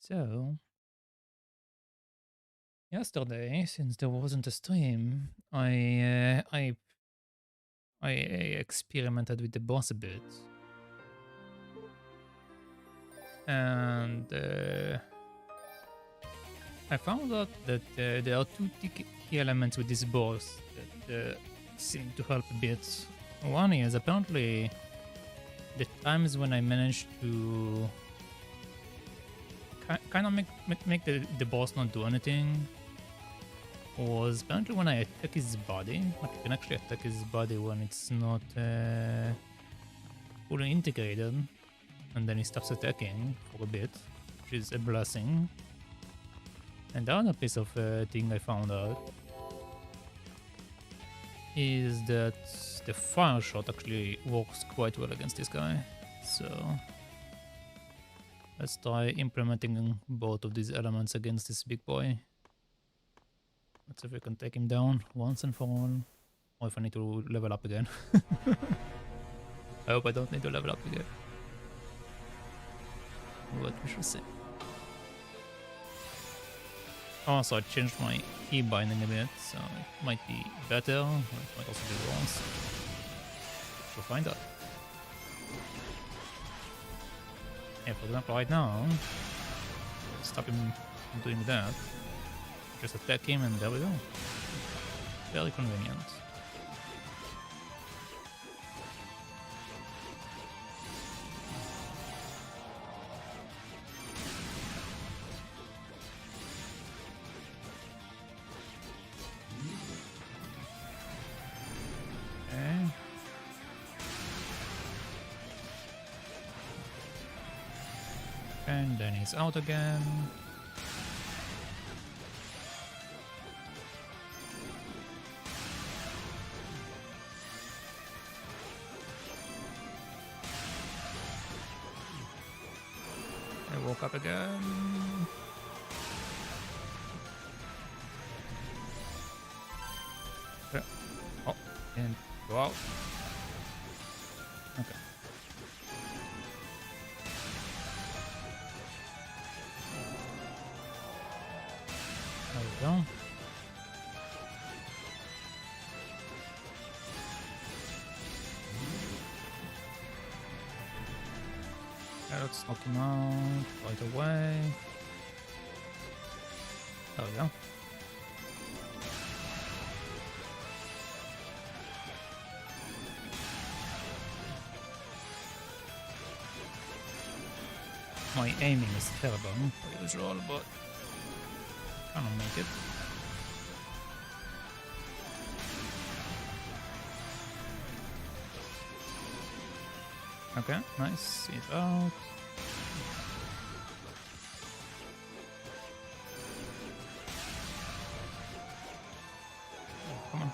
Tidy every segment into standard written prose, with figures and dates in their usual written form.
So, yesterday, since there wasn't a stream, I experimented with the boss a bit, and I found out that there are two key elements with this boss that seem to help a bit. One is apparently the times when I managed to kind of make the boss not do anything was apparently when I attack his body. Like you can actually attack his body when it's not fully integrated, and then he stops attacking for a bit, which is a blessing. And the other piece of thing I found out is that the fire shot actually works quite well against this guy. So let's try implementing both of these elements against this big boy. Let's see if we can take him down once and for all. Or if I need to level up again. I hope I don't need to level up again. But we shall see. Also, I changed my key binding a bit, so it might be better, or it might also be worse. We'll find out. Yeah, for example, right now, stop him from doing that. Just attack him and there we go. Very convenient. Okay. And then he's out again. I woke up again. Okay. Oh, and go out. Okay. There we go. Okay, let's knock him out right away. There we go. My aiming is terrible, per usual, but I don't make it. Okay, nice. He's out. Come on.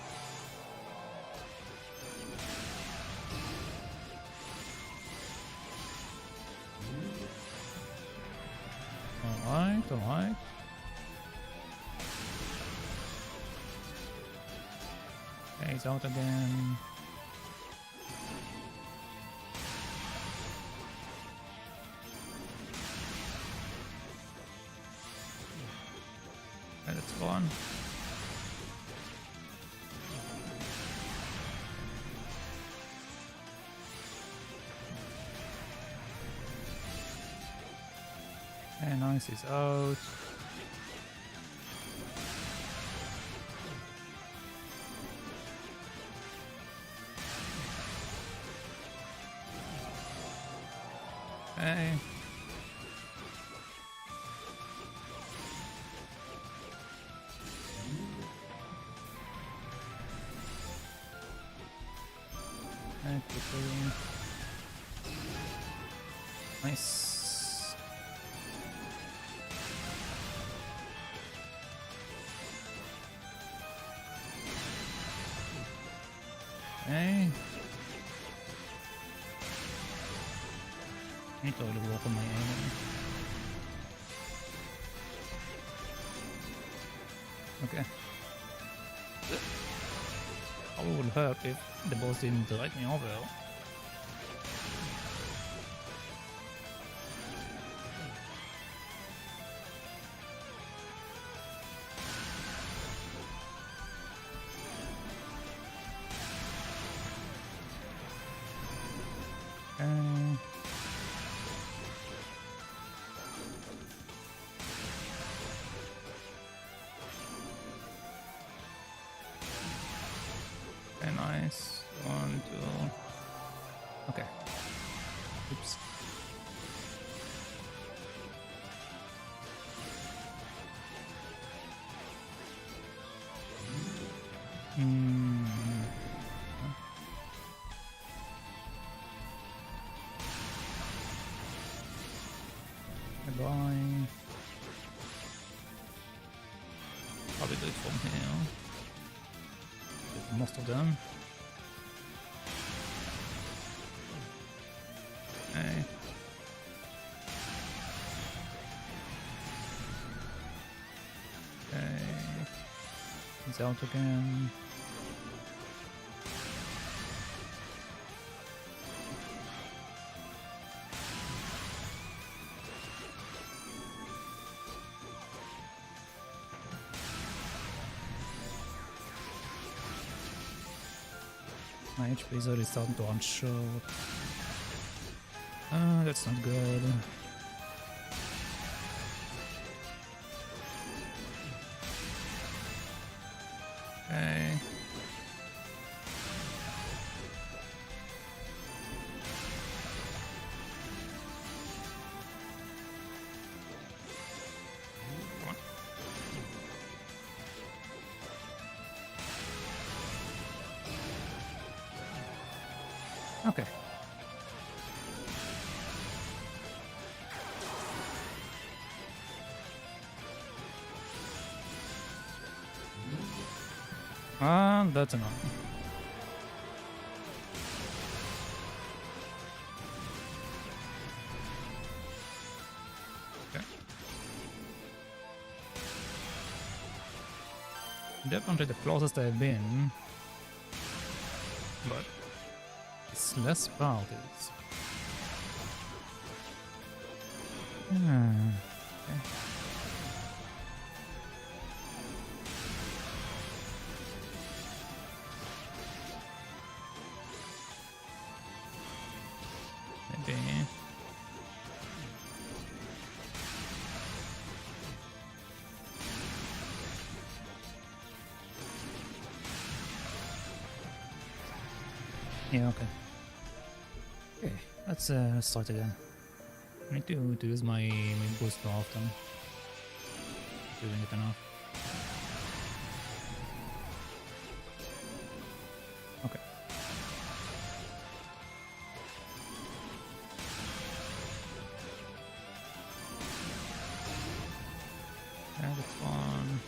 Alright, alright. Okay, he's out again. Okay, that's gone. Okay, nice, he's out. Okay. Okay, quickly. Nice. Okay. I need to really work on my aiming. Okay. Probably would help if the boss didn't drag me over. die. Probably do it from here. Get most of them. Okay. Okay. He's out again. My HP is already starting to run short. That's not good. Okay. Come on. Okay. That's enough. Okay. Definitely the closest I've been, but it's less parties. Okay. Maybe. Yeah, okay. Okay, let's start again. I need to use my boost more often. Doing it enough. Okay. Yeah, that's fun.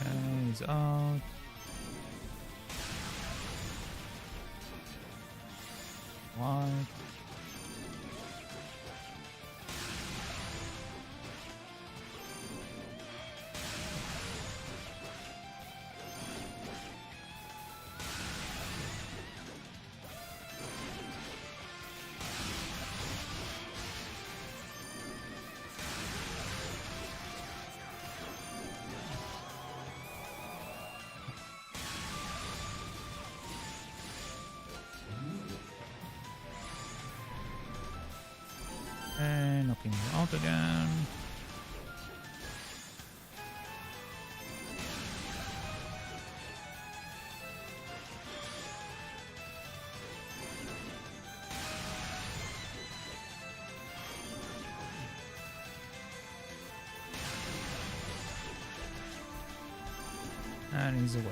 Okay, he's out. White. Okay, knocking you out again. And he's away.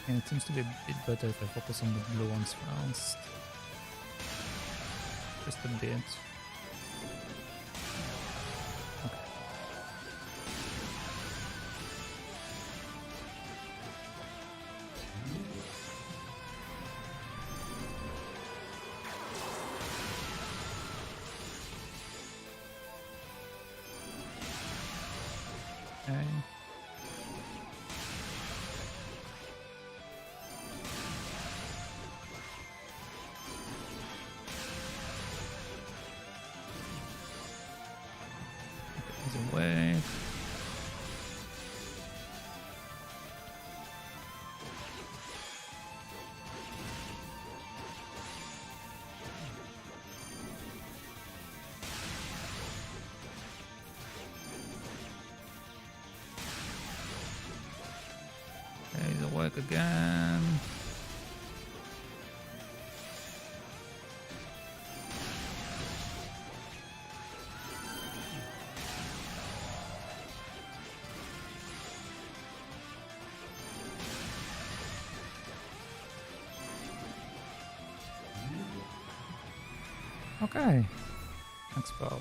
And it seems to be a bit better if I focus on the blue ones first. Just a bit. Okay. Okay. Away. Okay, he's awake again. Okay. Exports.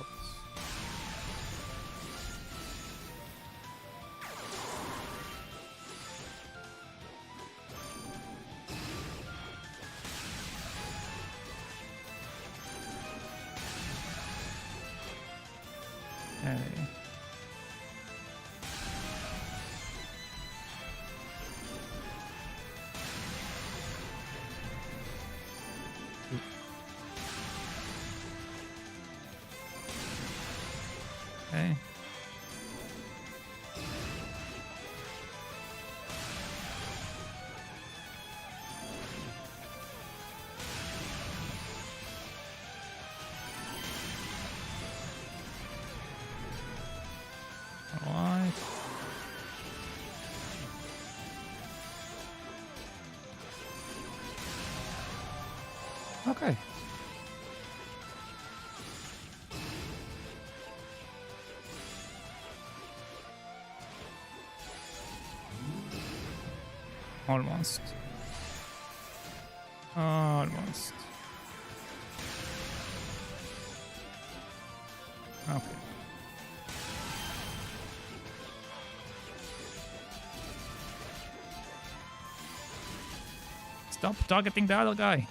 Okay. Okay. Alright. Okay. Almost. Almost. Okay. Stop targeting the other guy.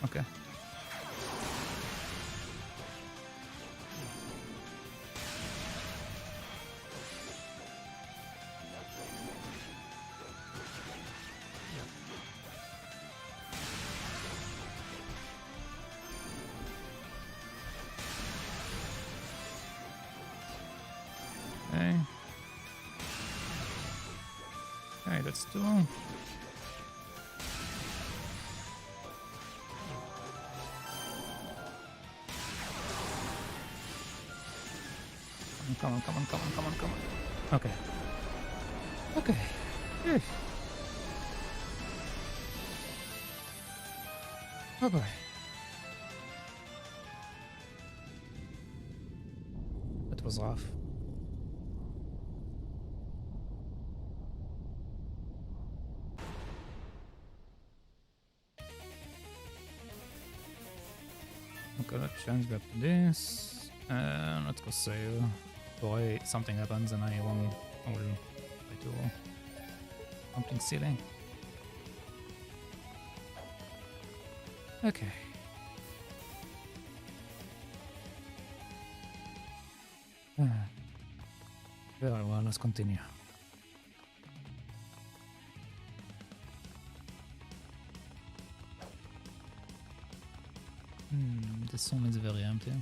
Okay. Okay. Okay, that's two. Come on, come on, come on, come on, come on. Okay. Okay. Yes. Oh boy. That was rough. Okay, let's change back to this. Let's go save. Boy, something happens and I will try to something silly. Okay. Very well, let's continue. This one is very empty.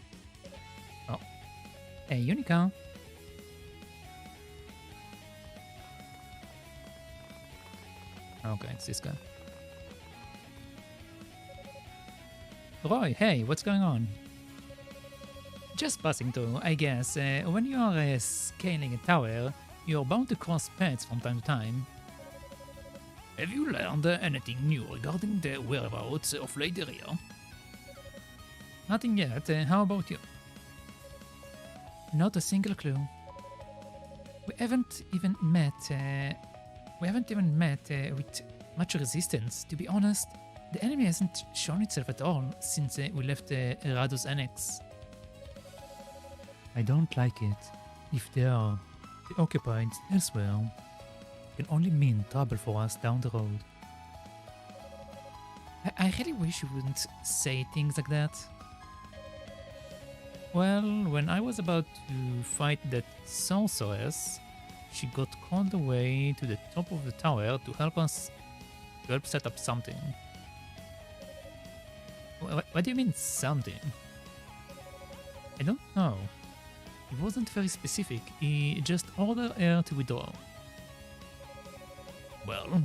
Oh. Hey, Yunica! Okay, it's this guy. Roy, hey, what's going on? Just passing through, I guess. When you are scaling a tower, you're bound to cross paths from time to time. Have you learned anything new regarding the whereabouts of Lady Rhea? Nothing yet. How about you? Not a single clue. We haven't even met with much resistance. To be honest, the enemy hasn't shown itself at all since we left Rado's annex. I don't like it. If they are occupied elsewhere, it can only mean trouble for us down the road. I really wish you wouldn't say things like that. Well, when I was about to fight that sorceress, she got called away to the top of the tower to help set up something. What do you mean something? I don't know. He wasn't very specific. He just ordered her to withdraw. Well,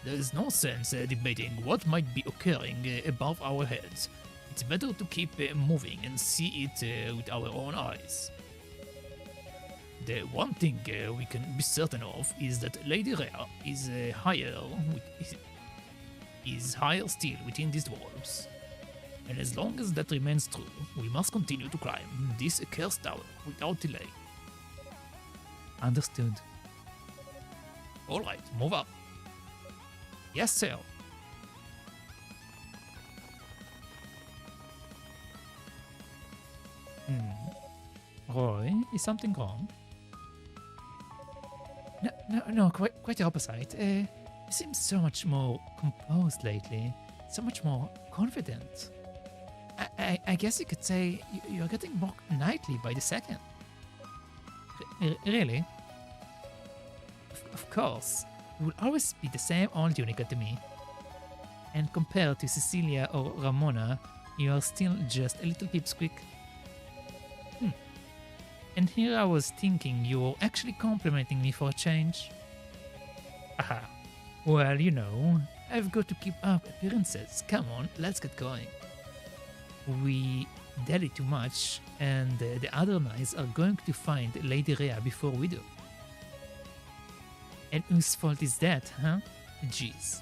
there's no sense debating what might be occurring above our heads. It's better to keep moving and see it with our own eyes. The one thing we can be certain of is that Lady Rhea is higher still within these walls. And as long as that remains true, we must continue to climb this accursed tower without delay. Understood. Alright, move up. Yes, sir. Roy, is something wrong? No, quite the opposite. You seem so much more composed lately. So much more confident. I guess you could say you're getting more knightly by the second. Really? Of course. You will always be the same old Yunica to me. And compared to Cecilia or Ramona, you are still just a little pipsqueak. And here I was thinking you were actually complimenting me for a change. Aha. Well, you know, I've got to keep up appearances. Come on, let's get going. We did too much, and the other knights are going to find Lady Rhea before we do. And whose fault is that, huh? Jeez.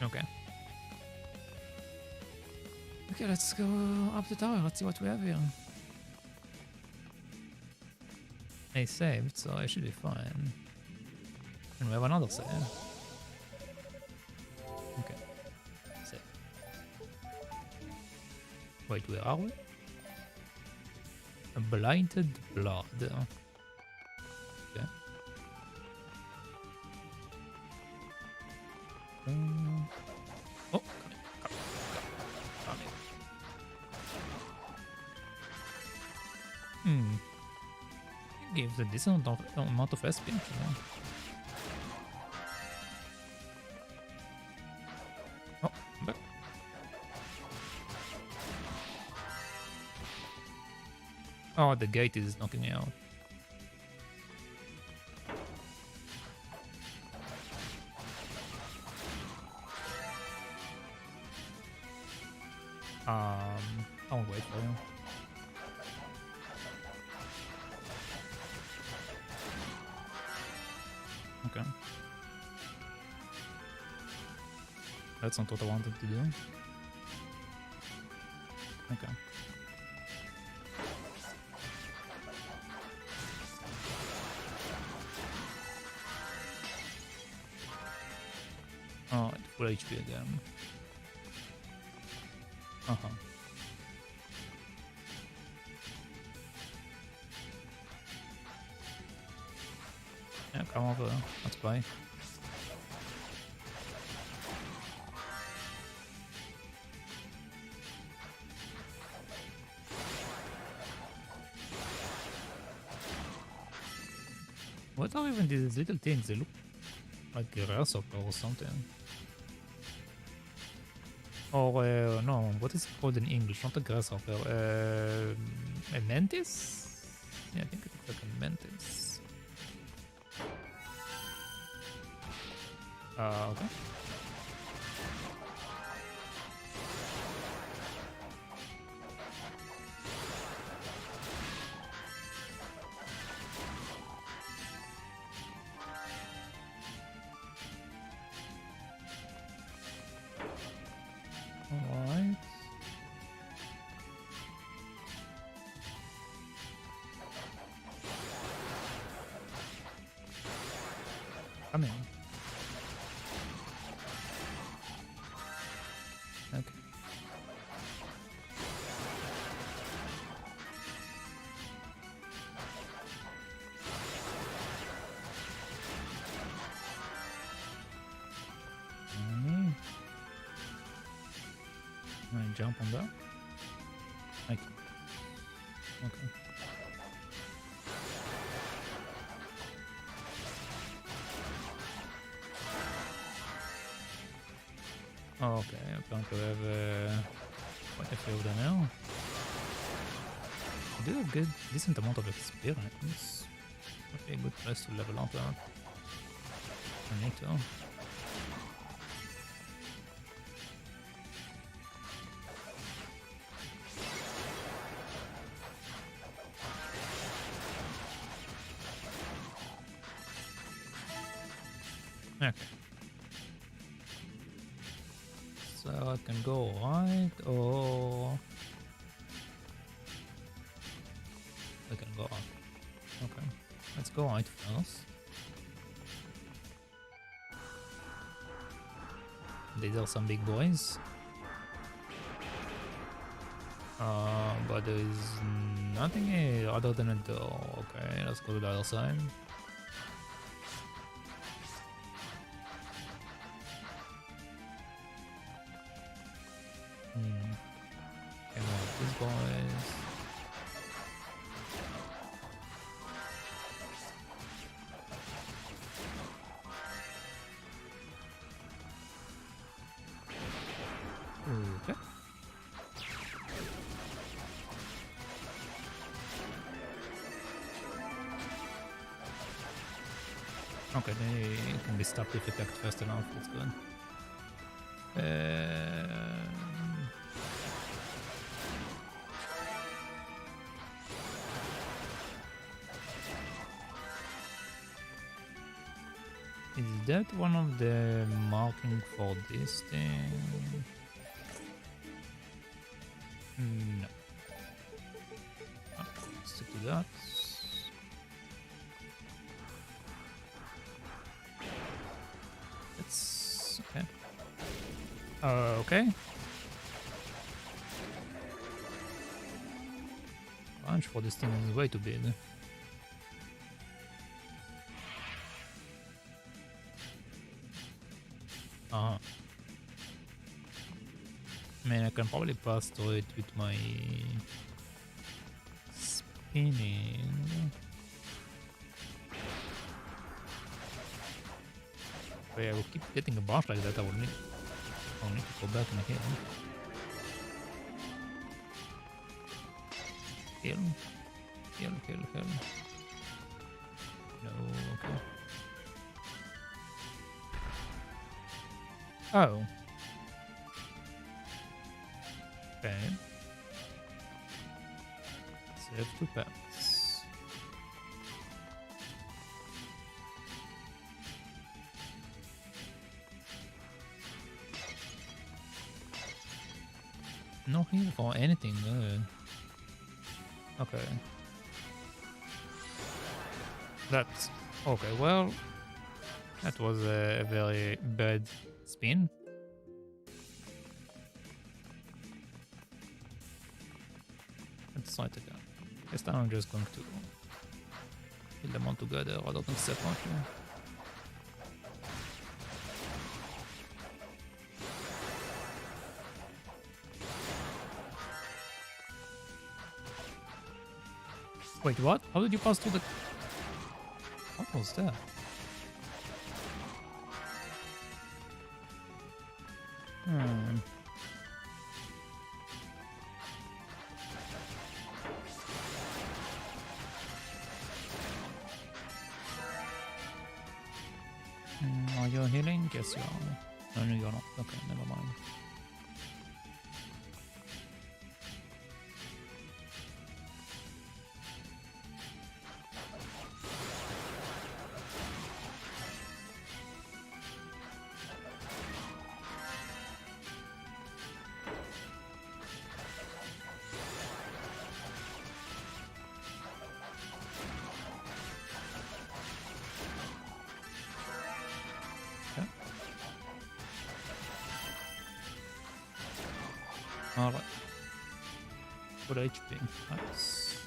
Okay. Okay, let's go up the tower. Let's see what we have here. I saved, so I should be fine. And we have another save. Okay. Save. Wait, where are we? A blinded blood. Okay. Oh, come here. Gives a decent amount of SP. Yeah. Oh, back. Oh, the gate is knocking me out. I'll wait for you. Okay. That's not what I wanted to do. Okay. Oh, full HP again. Uh-huh. Yeah, come over. Let's play. What are even these little things? They look like a grasshopper or something. Or, no, what is it called in English? Not a grasshopper. A mantis? Yeah, I think it looks like a mantis. Okay. Alright. Come in. Okay. I'm gonna jump on that. Like, okay. Oh, okay, apparently we have quite a few of them now. I do have good, decent amount of experience. Would be a good place to level up that. I need to. Okay. So I can go right or I can go up. go right first. These are some big boys. But there is nothing here other than a door. Okay, let's go to the other side. Okay, these boys. Okay. Okay, they can be stopped if attacked fast enough. That's good. Is that one of the marking for this thing? No. Okay, stick to that. It's okay. Okay. Range for this thing is way too big. I mean, I can probably pass through it with my spinning. But yeah, I will keep getting a boss like that. I'll need to go back and heal. Heal. No, okay. Oh. Okay. Save to pass. No heal for anything, good. Okay. That's okay. Well, that was a very bad spin. Let's try it again. This time I'm just going to kill them all together rather than separately. Wait, what? How did you pass through the... What was that? Are you healing? Yes, you are. No, you're not. Okay, never mind. Alright. Good HP. Nice.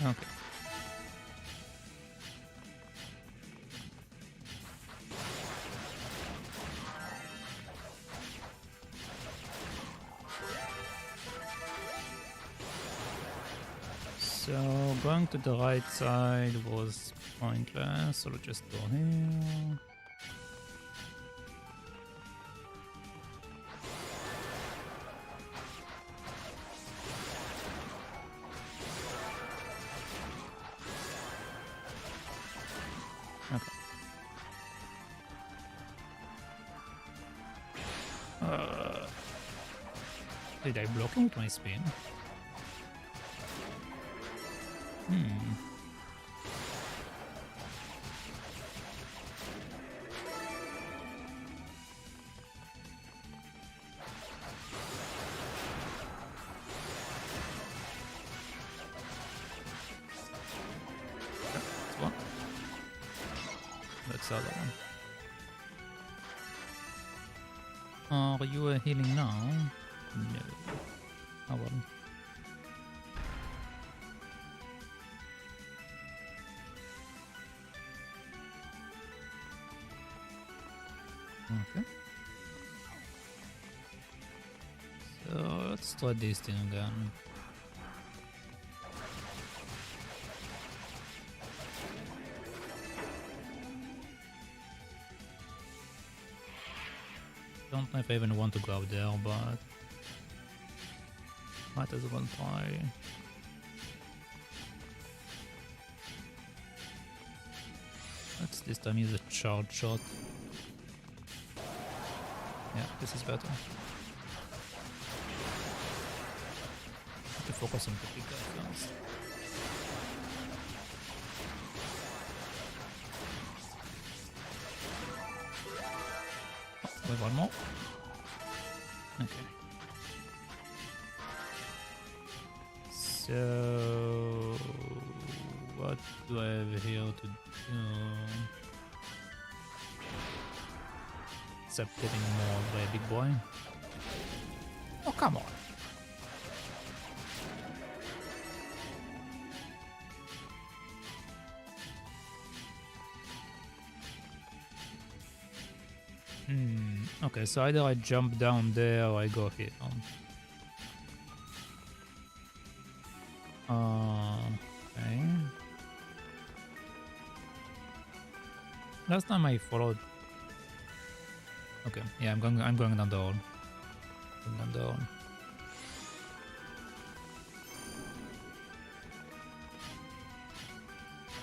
Okay. So going to the right side was pointless, so let's just go here. Okay. Did I block him with my spin? That's one. That's the other one. Are you healing now? No. Oh well. Okay. So let's try this thing again. Don't know if I even want to go out there, but might as well try. Let's this time use a charge shot. Yeah, this is better. Have to focus on the big guy first. Oh, wait, one more. Okay. So what do I have here to do? Except getting more by a big boy. Oh, come on. Okay, so either I jump down there or I go here. Okay. Last time I followed. Okay, yeah, I'm going down the hole. Going down the hole.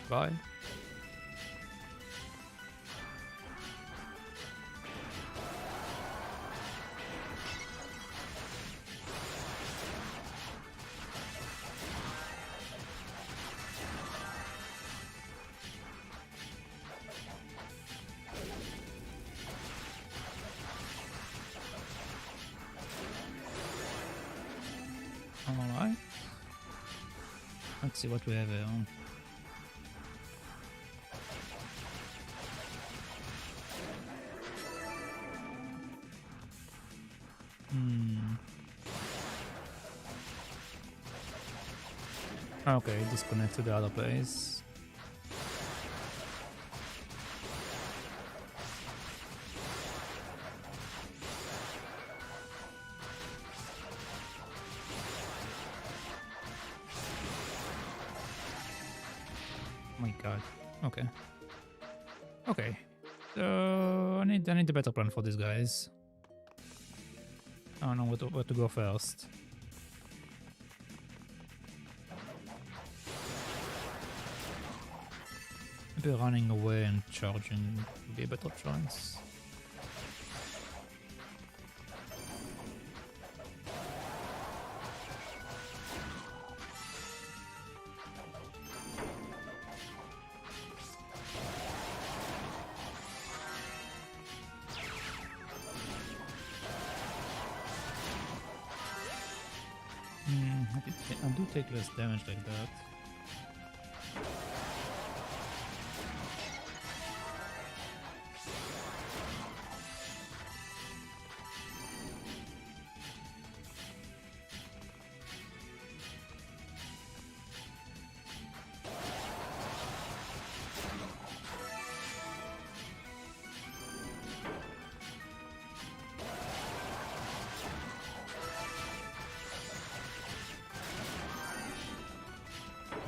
Bye. Alright. Let's see what we have here. Okay, disconnect to the other place. My god. Okay. Okay. So I need a better plan for these guys. I don't know where to go first. Maybe running away and charging would be a better choice. I do take less damage like that.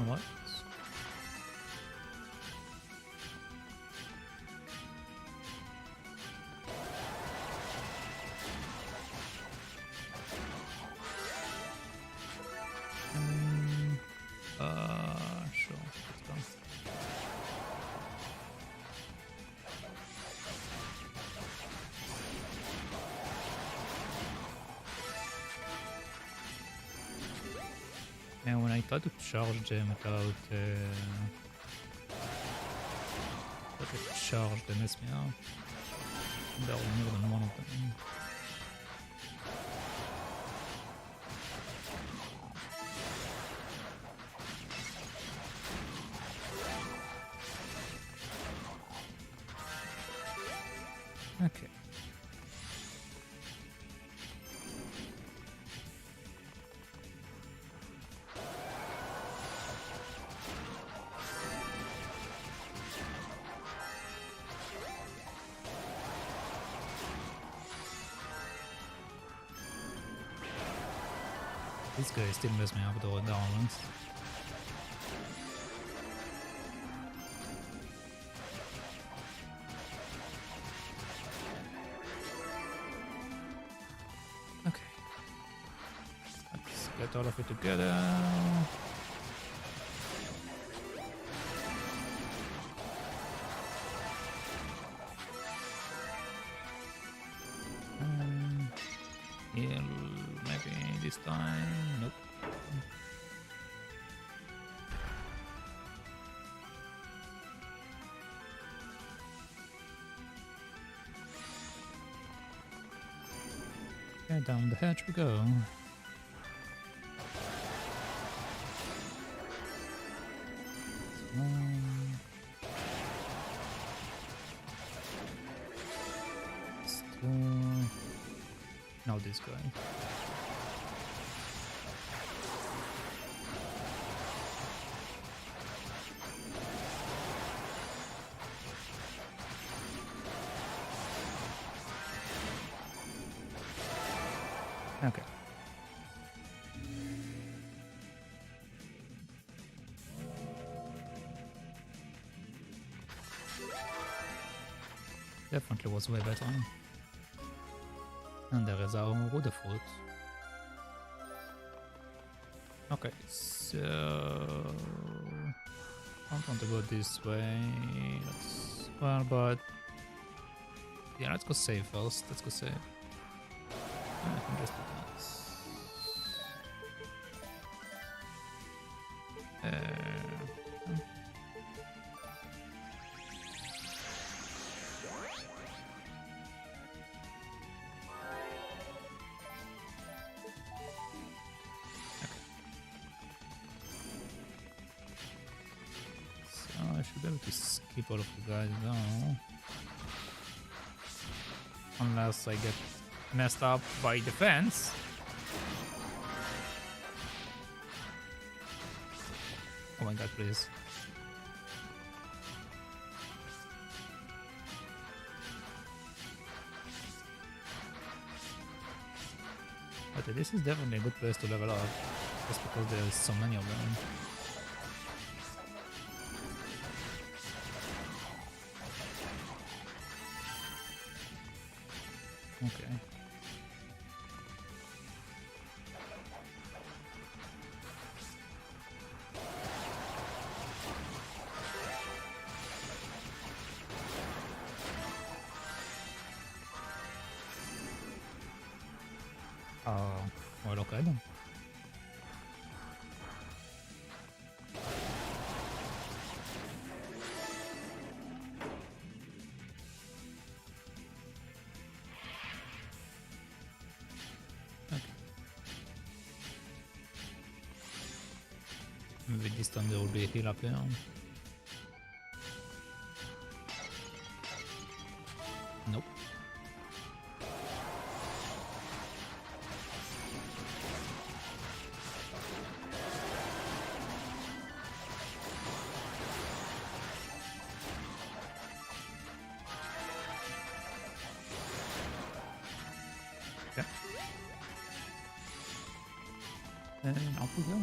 What? Sure. Let's go. And when I try to charge them without charge, they mess me up. There are more than one of them. Okay. This guy still mess me up with all the ones. Okay. Let's get all of it together. Heal maybe this time. Nope. Okay, down the hatch we go. Now this guy. Okay. Definitely was way better. And there is our Rudder fruit. Okay, so I don't want to go this way. Well, but yeah, let's go save first. Let's go save. I can just do that. I should be able to skip all of the guys now. Unless I get messed up by defense. Oh my god, please. Okay, this is definitely a good place to level up. Just because there's so many of them. Okay. Well, okay then. Maybe this time there will be a heal up there. Nope. Okay. And off we go.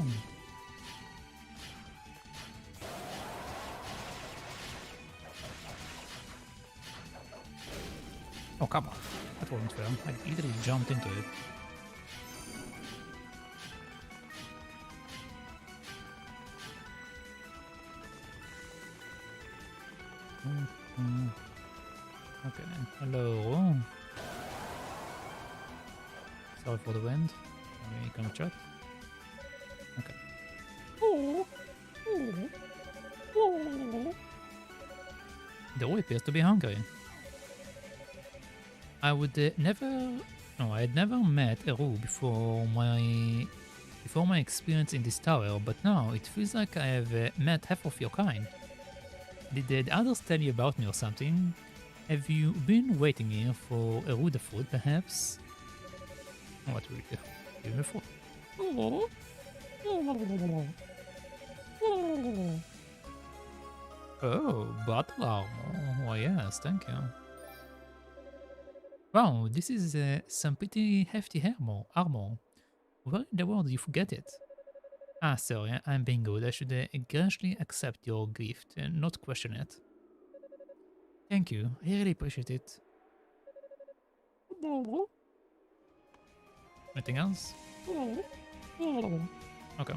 Oh, come on. That wasn't fair. I literally jumped into it. Okay. Hello. Sorry for the wind. Can we chat? Okay. The boy appears to be hungry. I would never... No, I had never met Eru before my experience in this tower, but now it feels like I have met half of your kind. Did the others tell you about me or something? Have you been waiting here for Eru the food, perhaps? What will you give me food? Oh, battle armor. Why yes, thank you. Wow, this is some pretty hefty armor. Where in the world did you get it? Ah, sorry, I'm being good. I should graciously accept your gift and not question it. Thank you, I really appreciate it. Anything else? Okay.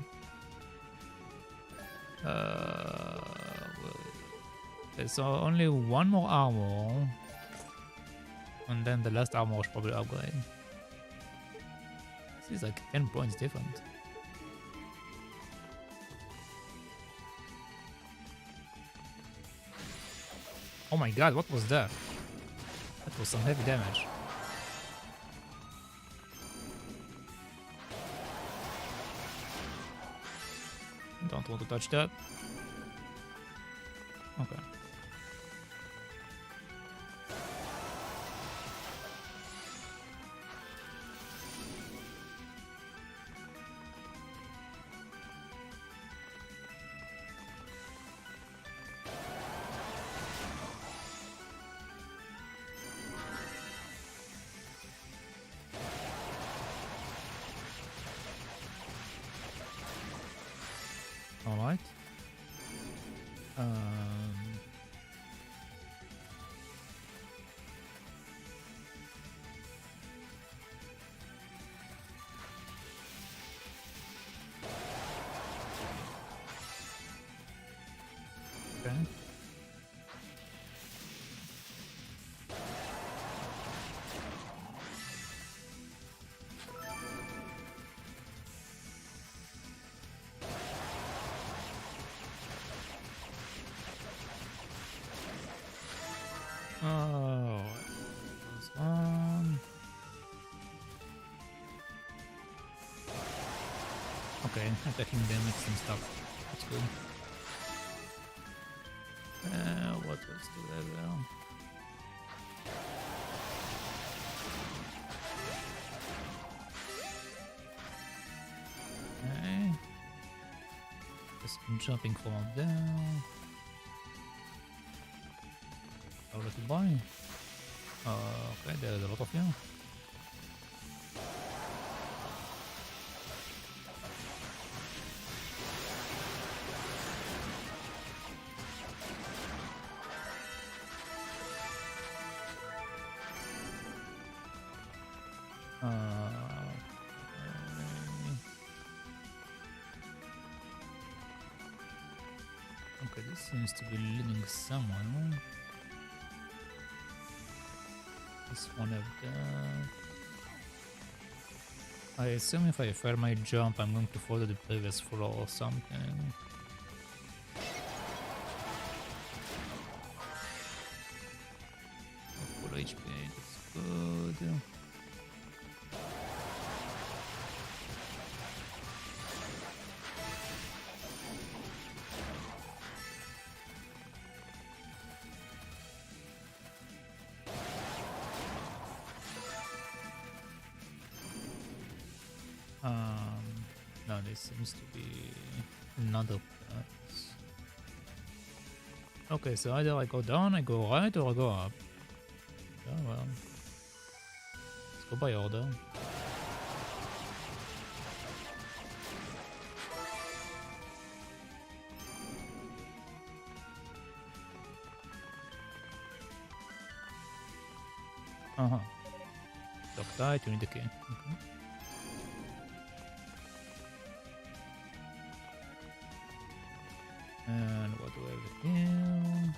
Well, okay, so only one more armor. And then the last armor should probably upgrade. This is like 10 points different. Oh my god, what was that? That was some heavy damage. Don't want to touch that. Okay. Alright. Okay. Oh, goes on. Okay, attacking damage and stuff. That's good. What else do we have there? Okay. Just jumping from up there. How to buy? Okay, there's a lot of you. Okay, this seems to be leading somewhere. This one of that. I assume if I fail my jump, I'm going to fall to the previous floor or something. Full HP, that's good. No, this seems to be another path. Okay, so either I go down, I go right, or I go up. Oh well. Let's go by order. Uh-huh. Lock tight, you need the key. Okay. And what do we have here?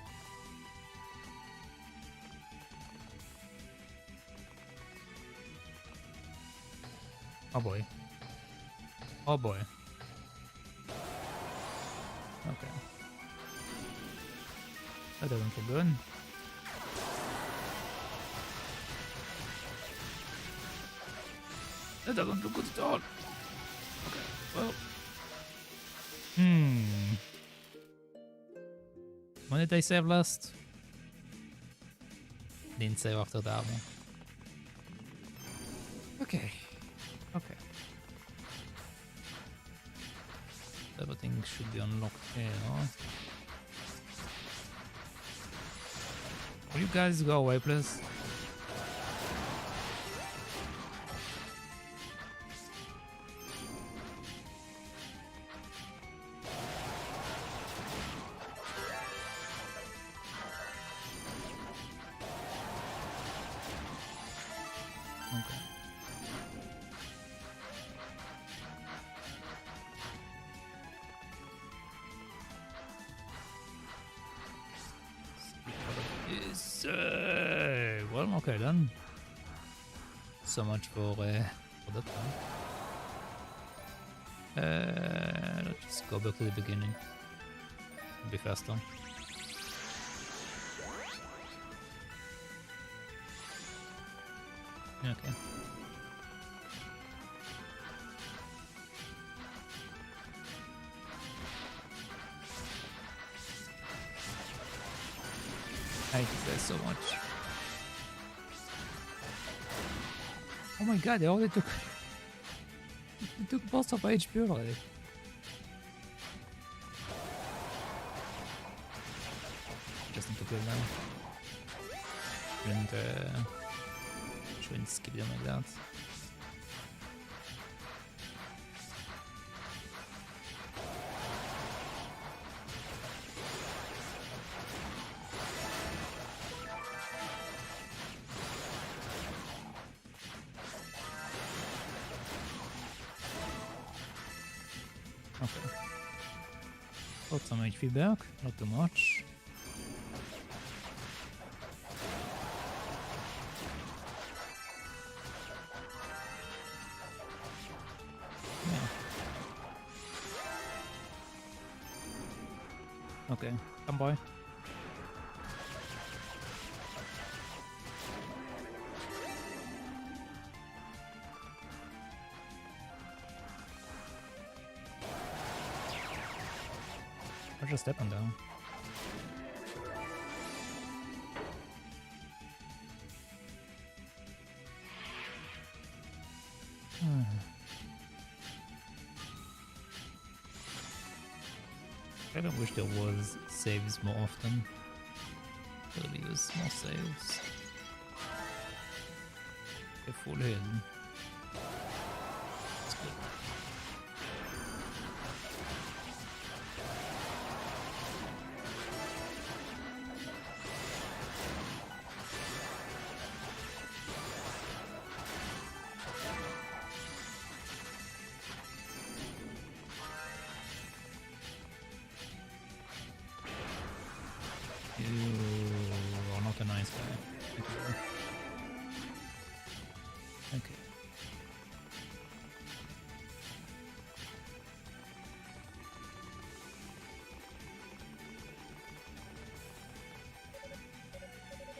Oh boy. Oh boy. Okay. That doesn't look good. That doesn't look good at all. Okay, well. When did they save last? Didn't save after that one. Okay. Okay. Everything should be unlocked here. Will you guys go away, please? Well, okay then. So much for that one. Let's just go back to the beginning. It'll be faster. Okay. I hate these guys so much. Oh my god, they already took... They took most of my HP already. Just need to kill them. Shouldn't skip them like that. Okay. Got some HP back, not too much. Yeah. Okay, come by. I just step on down. I don't wish there was saves more often. Could use more saves. Okay, full heal. That's good. You are not a nice guy. Okay.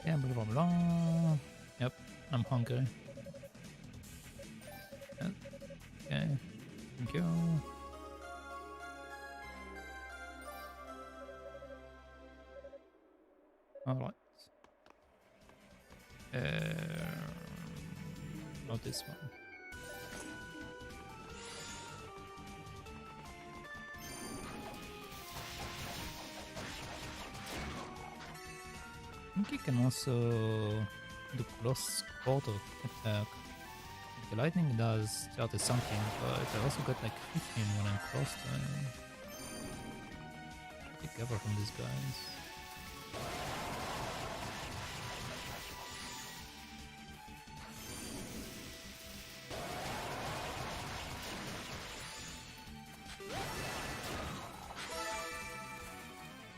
Yeah, blah blah blah. Yep, I'm hungry. Yep. Okay, thank you. Alright. Not this one. I think you can also do close quarter attack. The lightning does 30 something, but I also got like 15 when I'm close to him. Be careful from these guys.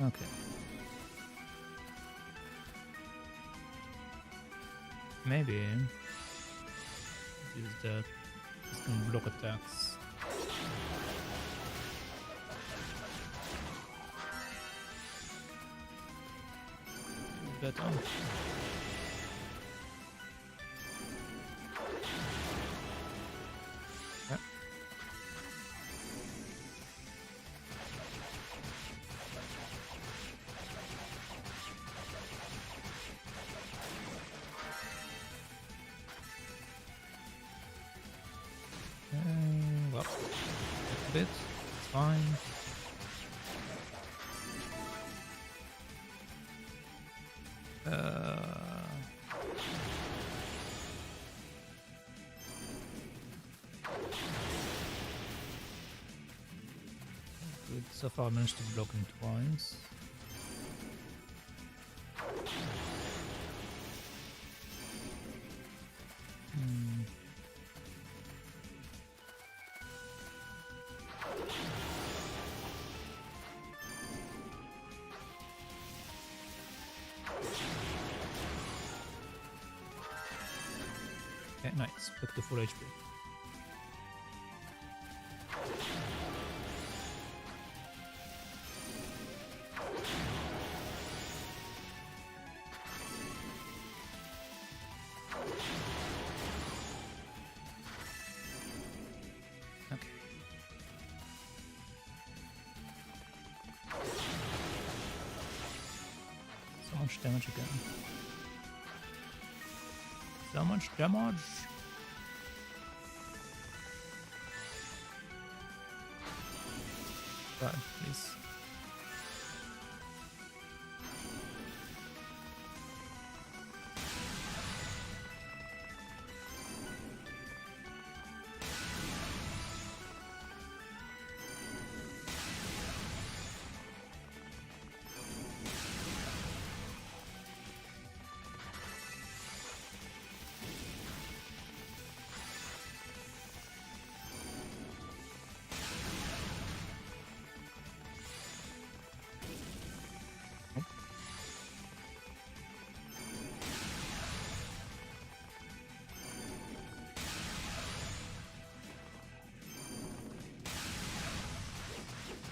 Okay. Maybe use that. It's gonna block attacks. better. Yeah. Well, a bit. It's fine. Good. So far I managed to block him twice. Okay, nice. Back to full HP. Okay. So much damage again. So much damage. God, please.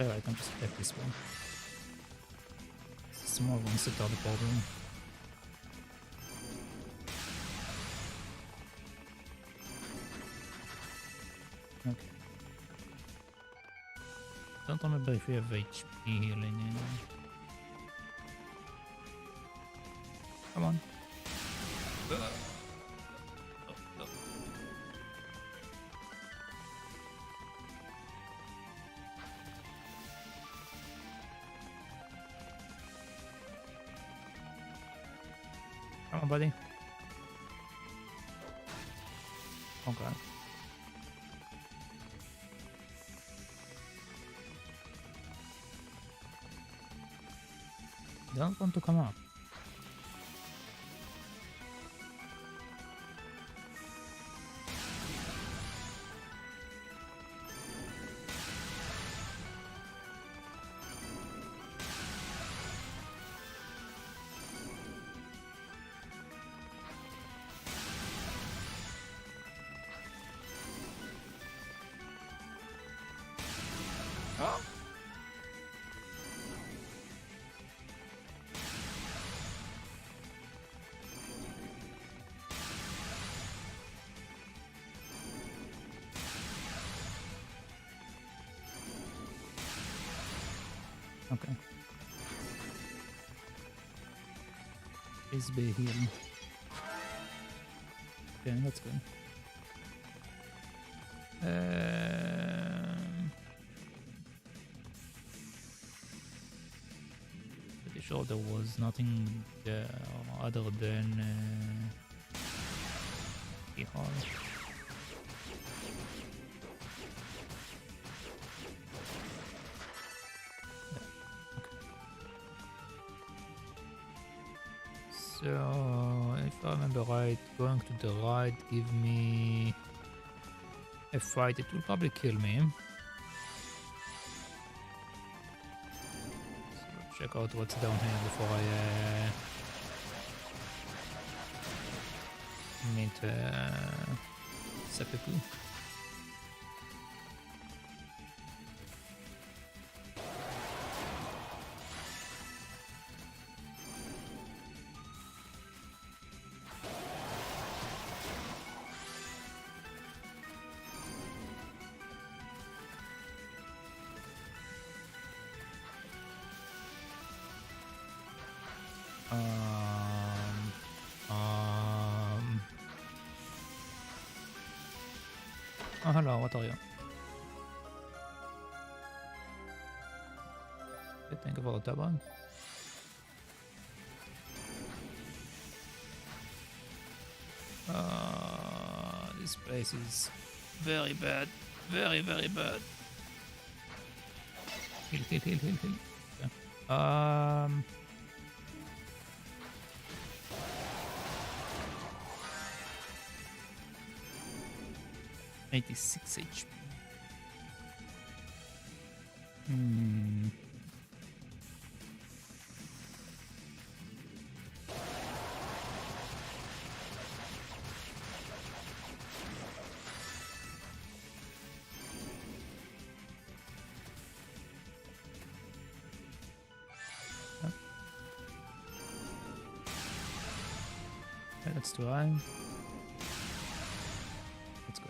I can just attack this one. Small ones that are the problem. Okay. Don't remember if we have HP healing. Come on. Come on, buddy. Okay. Don't want to come up. Oh. Okay. Please be healed. Okay, that's good. Pretty sure there was nothing there other than Hall. So, if I remember right, going to the right give me a fight. It will probably kill me. So check out what's down here before I meet Seppuku. Oh, hello, what are you? Okay, thank you for the tabard. This place is very bad. Very, very bad. Heal, heal, heal, heal, heal. Okay. 86 HP. Okay, that's too high. That's good.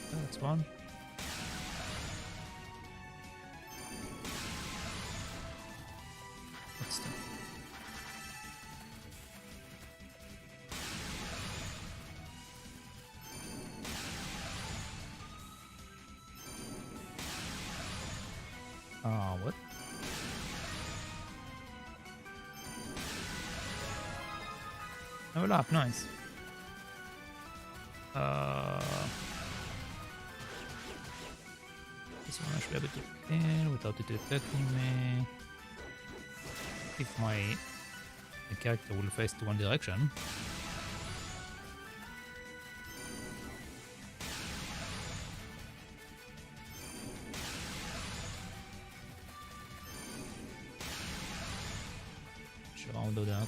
Okay, that's one. What's that? What? Level up, nice. This one I should be able to kill without it affecting me. If my character will face to one direction. Sure, I'll do that.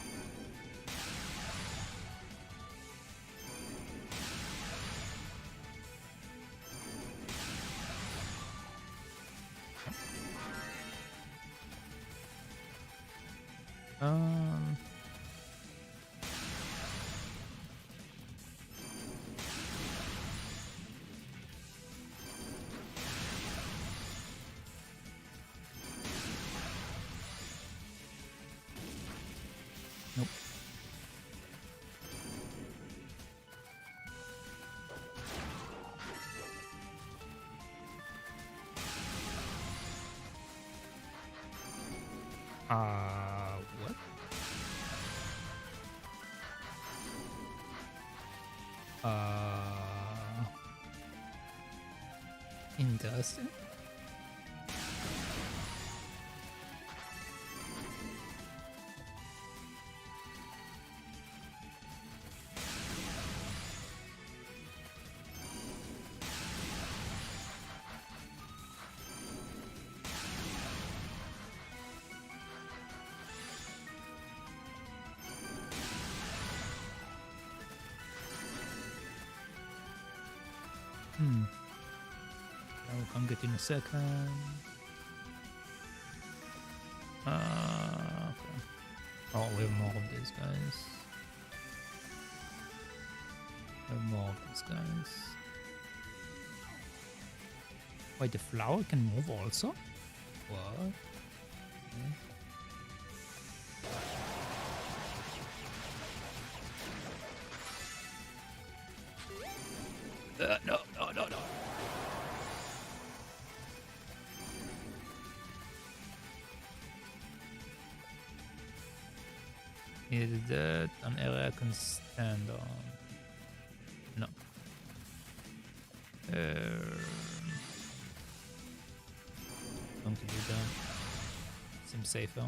Nope. What? Interesting. I'll come get in a second. Okay. Oh, we have more of these guys. We have more of these guys. Wait, the flower can move also? What? Okay. No. Is that an area I can stand on? No. Going to do that. Seems safer.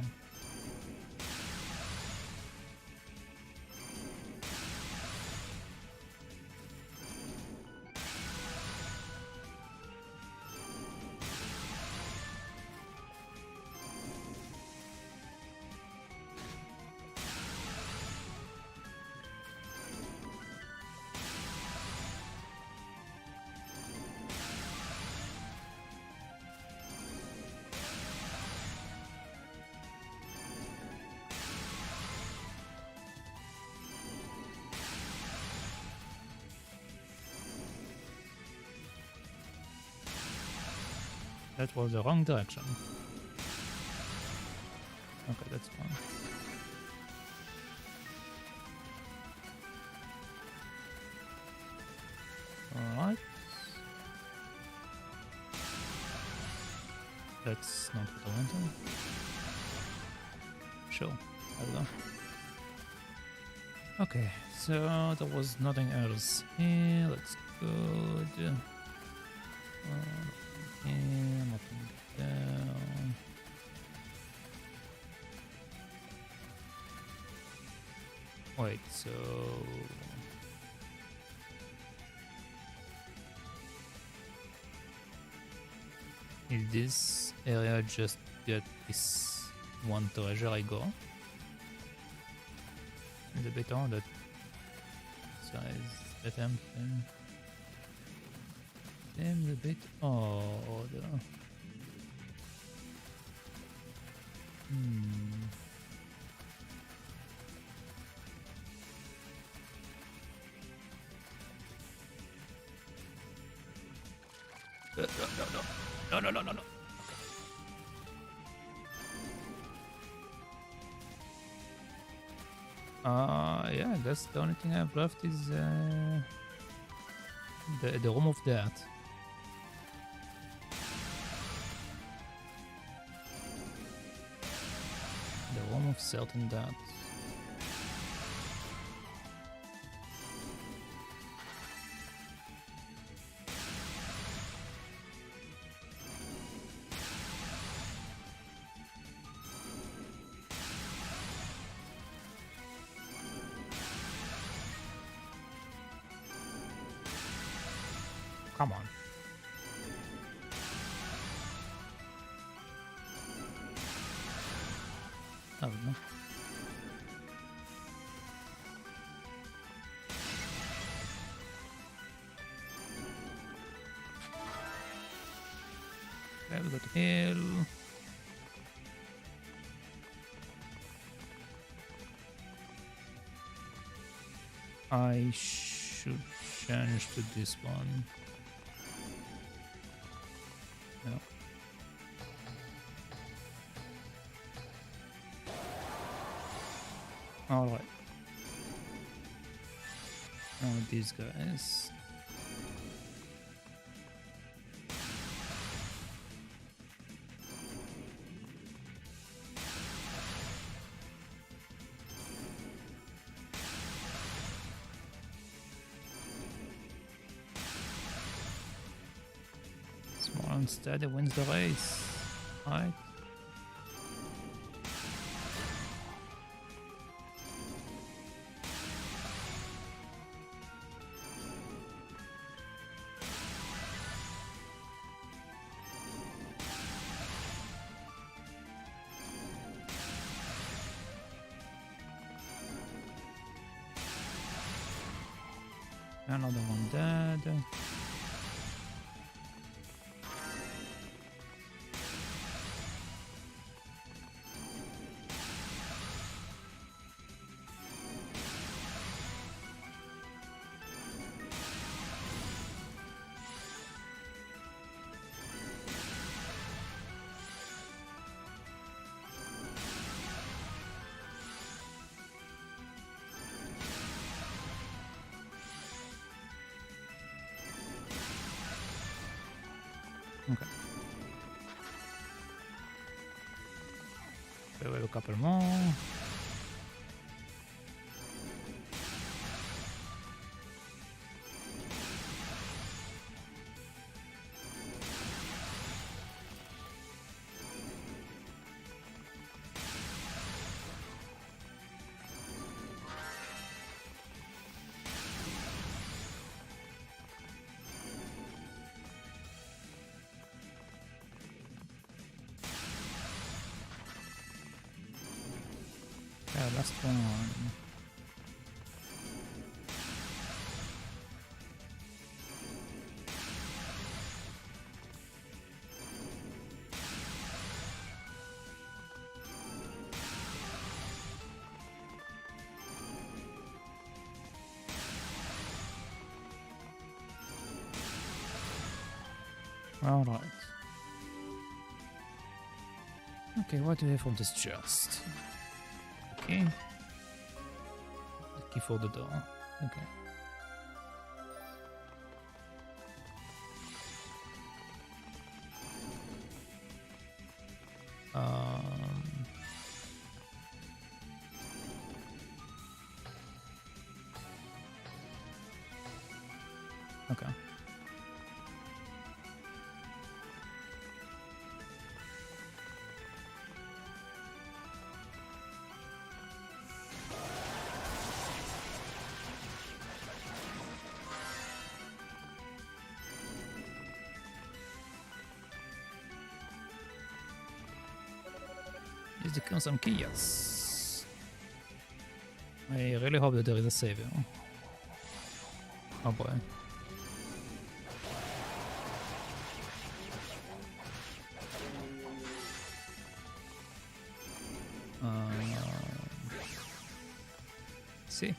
That was the wrong direction. Okay, that's fine. Alright. That's not what I wanted. Sure, there we go. Okay, so there was nothing else here. Let's go. Nothing here, nothing down. Wait, so in this area just get this one treasure I go? The bit on that size that empty. Seems a bit odd. No. Yeah, I guess the only thing I have left is the room of that. The room of certain that. Come on. I don't know. Okay, we got to heal. I should change to this one. No. Alright. Now these guys. Small and steady wins the race. Right. Another one dead. Okay. We have a couple more. Yeah, last one. All right. Okay, what do we have from this chest? Okay. The key for the door. Okay. Okay. Is the Crimson Key? Yes. I really hope that there is a savior. Oh boy. See.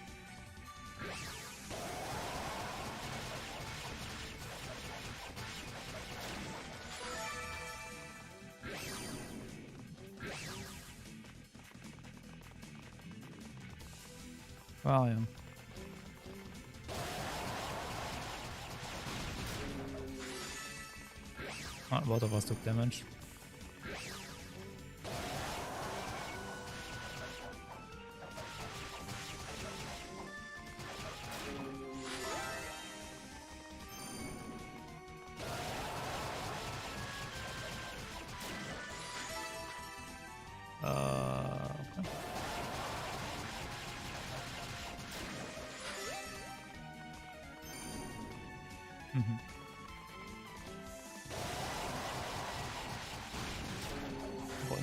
Wow, yeah. Both of us took damage. Okay. Mm-hmm. Boy.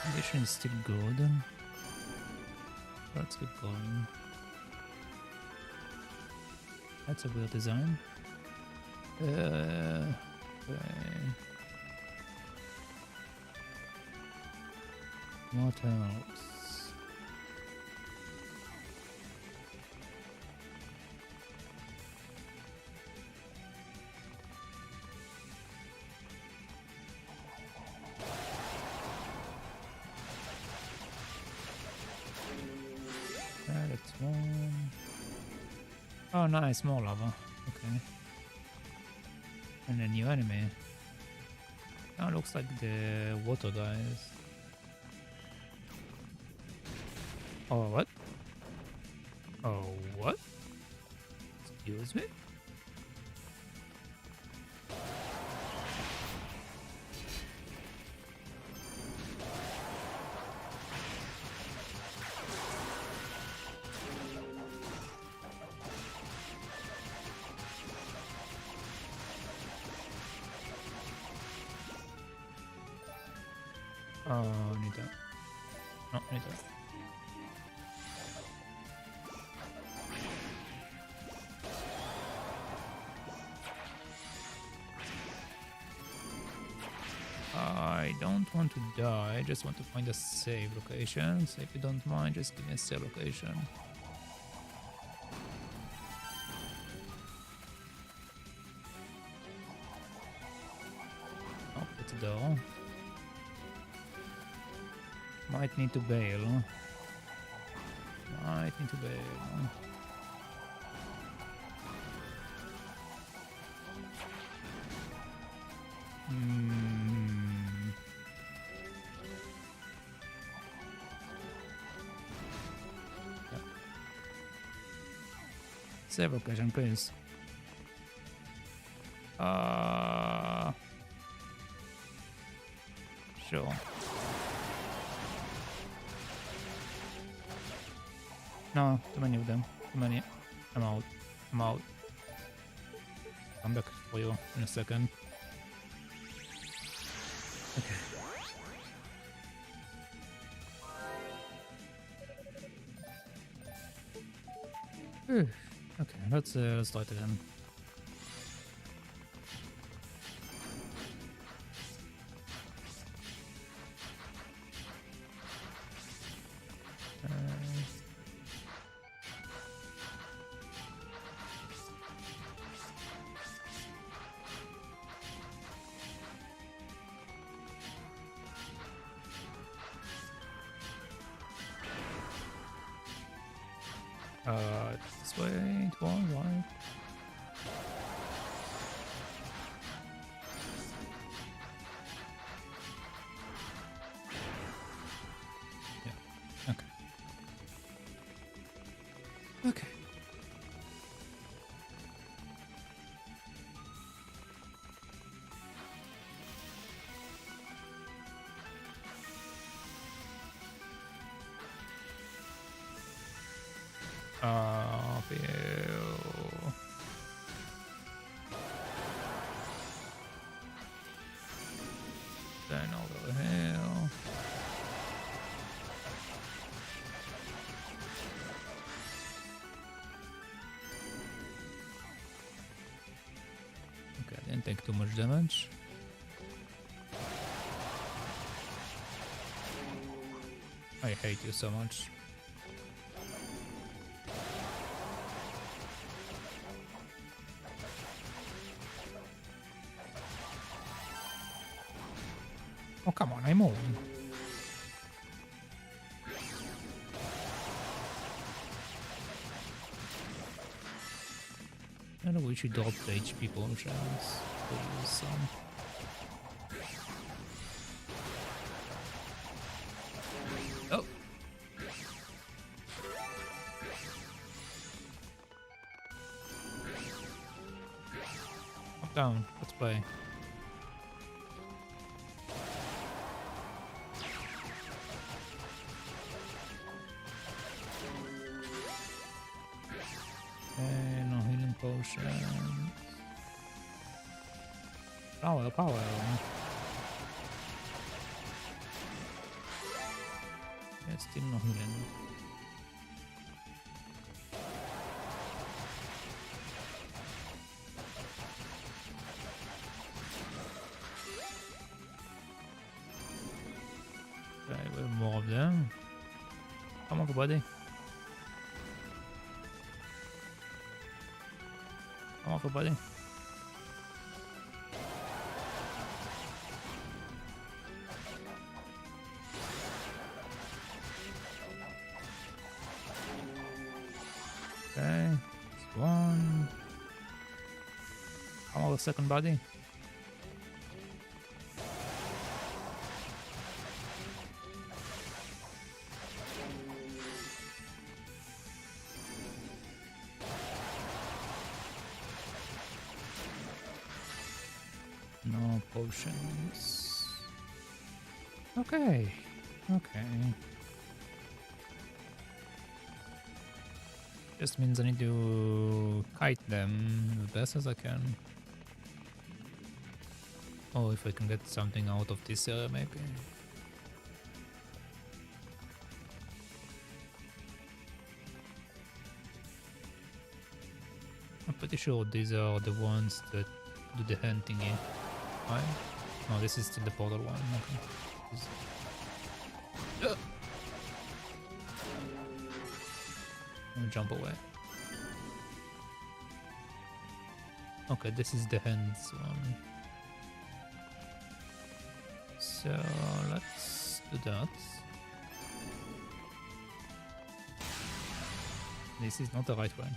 Condition is still good. Let's keep going. That's a weird design. Okay. What else? That's one. Oh, nice, more lava. Okay. And a new enemy. Oh, looks like the water guys. Oh, what? Oh, what? Excuse me? Oh, need that. No, need that. I don't want to die, I just want to find a save location, so if you don't mind, just give me a save location. Oh, it's a door. Might need to bail. Might need to bail. Save location, please. Sure. No, too many of them. Too many. I'm out. I'm out. Come back for you in a second. Okay. Okay, let's start again. This way, it was right. Yeah, okay. Okay. Bill. Then over the hill. Okay, I didn't take too much damage. I hate you so much. Oh, come on, I'm on. I don't know, we should drop the HP potions. Use some. Oh! Up down, let's play. Okay, no healing potions. Power, power. Yeah, still no healing. Okay, we have more of them. Come on, buddy. Come on, buddy. Okay, that's one. Come on, the second body. No potions. Okay, okay. Just means I need to kite them the best as I can. Oh, if I can get something out of this area, maybe. I'm pretty sure these are the ones that do the hunting in. Right? No, this is still the portal one. Okay. I'm gonna jump away. Okay, this is the hands one. So let's do that. This is not the right way.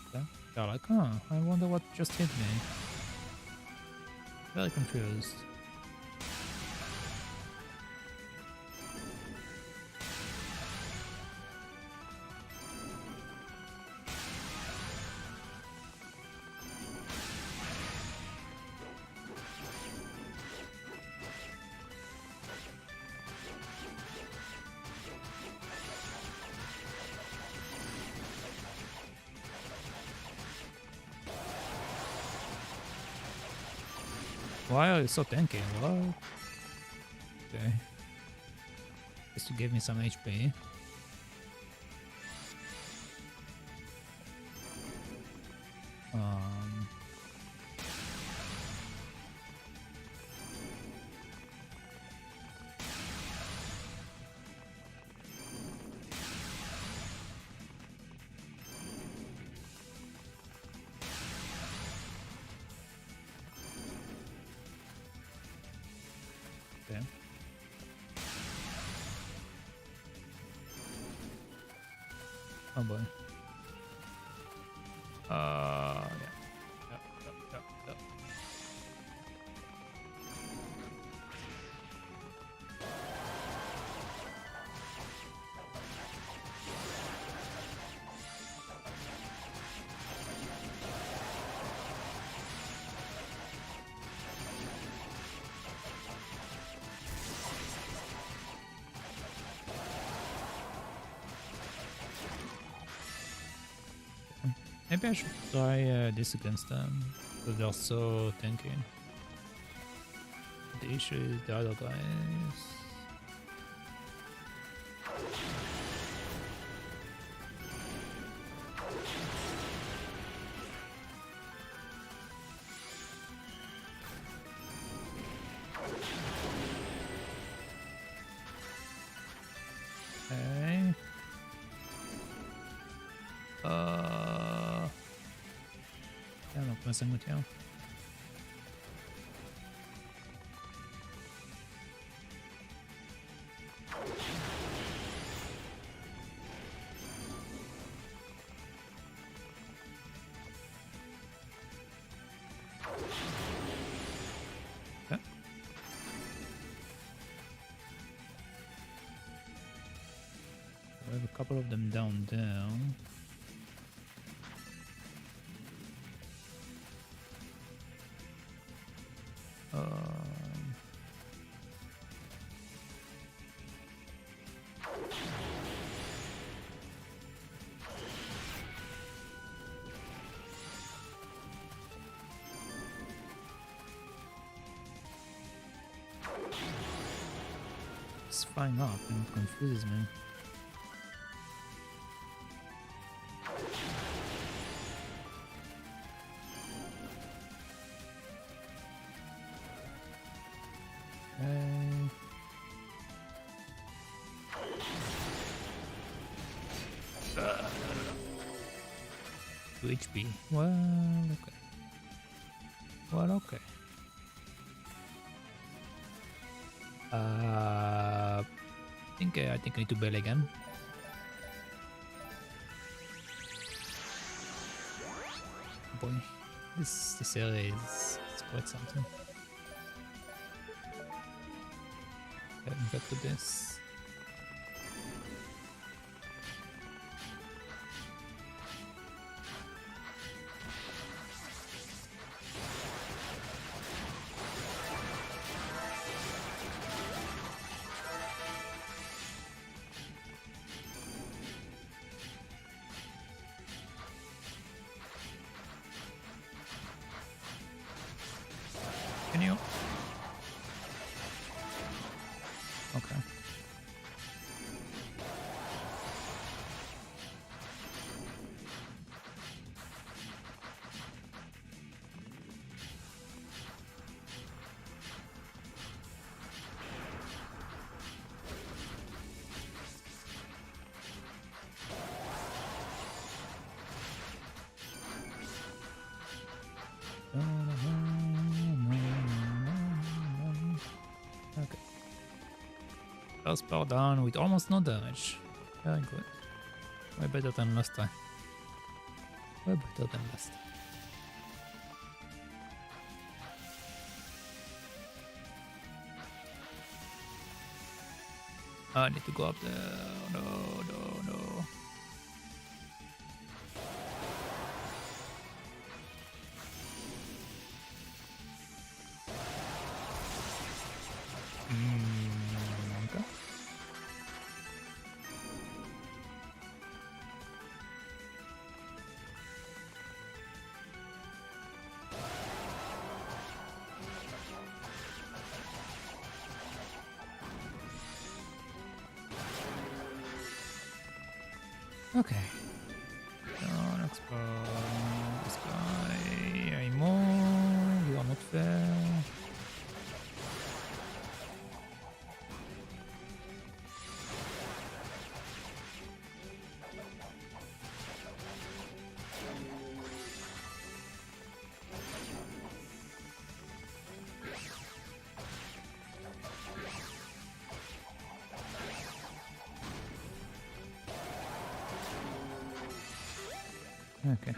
Okay. They're like, huh, I wonder what just hit me. Very confused. Why are you so tanky? What? Okay. Just to give me some HP. Okay. Oh boy. Yeah. Yep. Maybe I should try this against them, because they're so tanky. The issue is the other guys. Okay. Yeah, I'm not messing with you. Okay. We have a couple of them down there. It's flying up and it confuses me. Okay. 2 HP. Well, okay. Well, okay. I think I need to bail again. Boy, this area is quite something. Getting back to this. Can you? Okay. Okay. First power down with almost no damage. Very good. Way better than last time. Way better than last time. I need to go up there. No. Okay. Okay. Don't explore this guy anymore. You are not fair. Okay.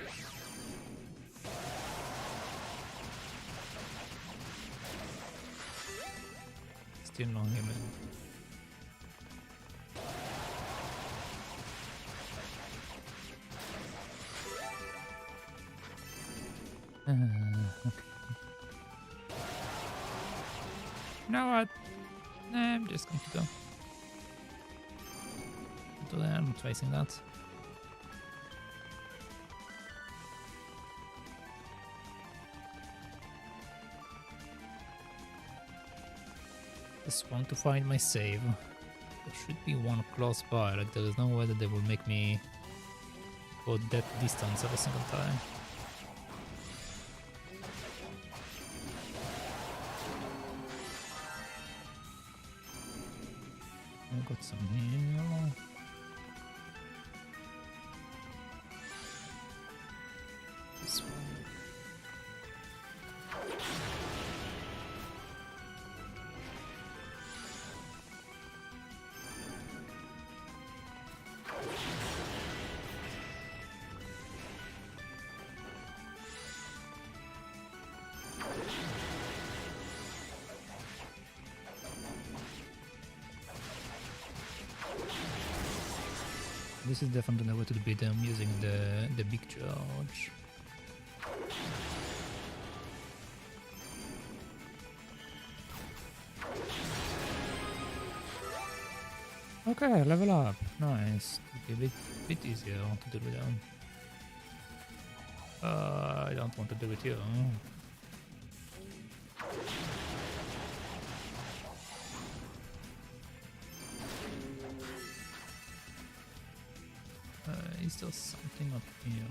Still no human. Okay. You know what? Nah, I'm just going to go. I'm not facing that. Just want to find my save. There should be one close by, like there is no way that they will make me go that distance every single time. I got some here. This one. This is definitely the way to beat them using the big charge. Okay, level up. Nice. It'll be a bit easier to deal with them. I don't want to deal with you. Is there something up here?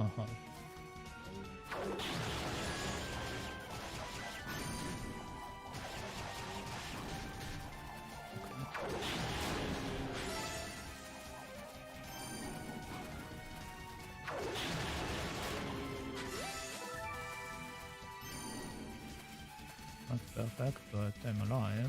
Uh-huh. Not perfect, but I'm alive.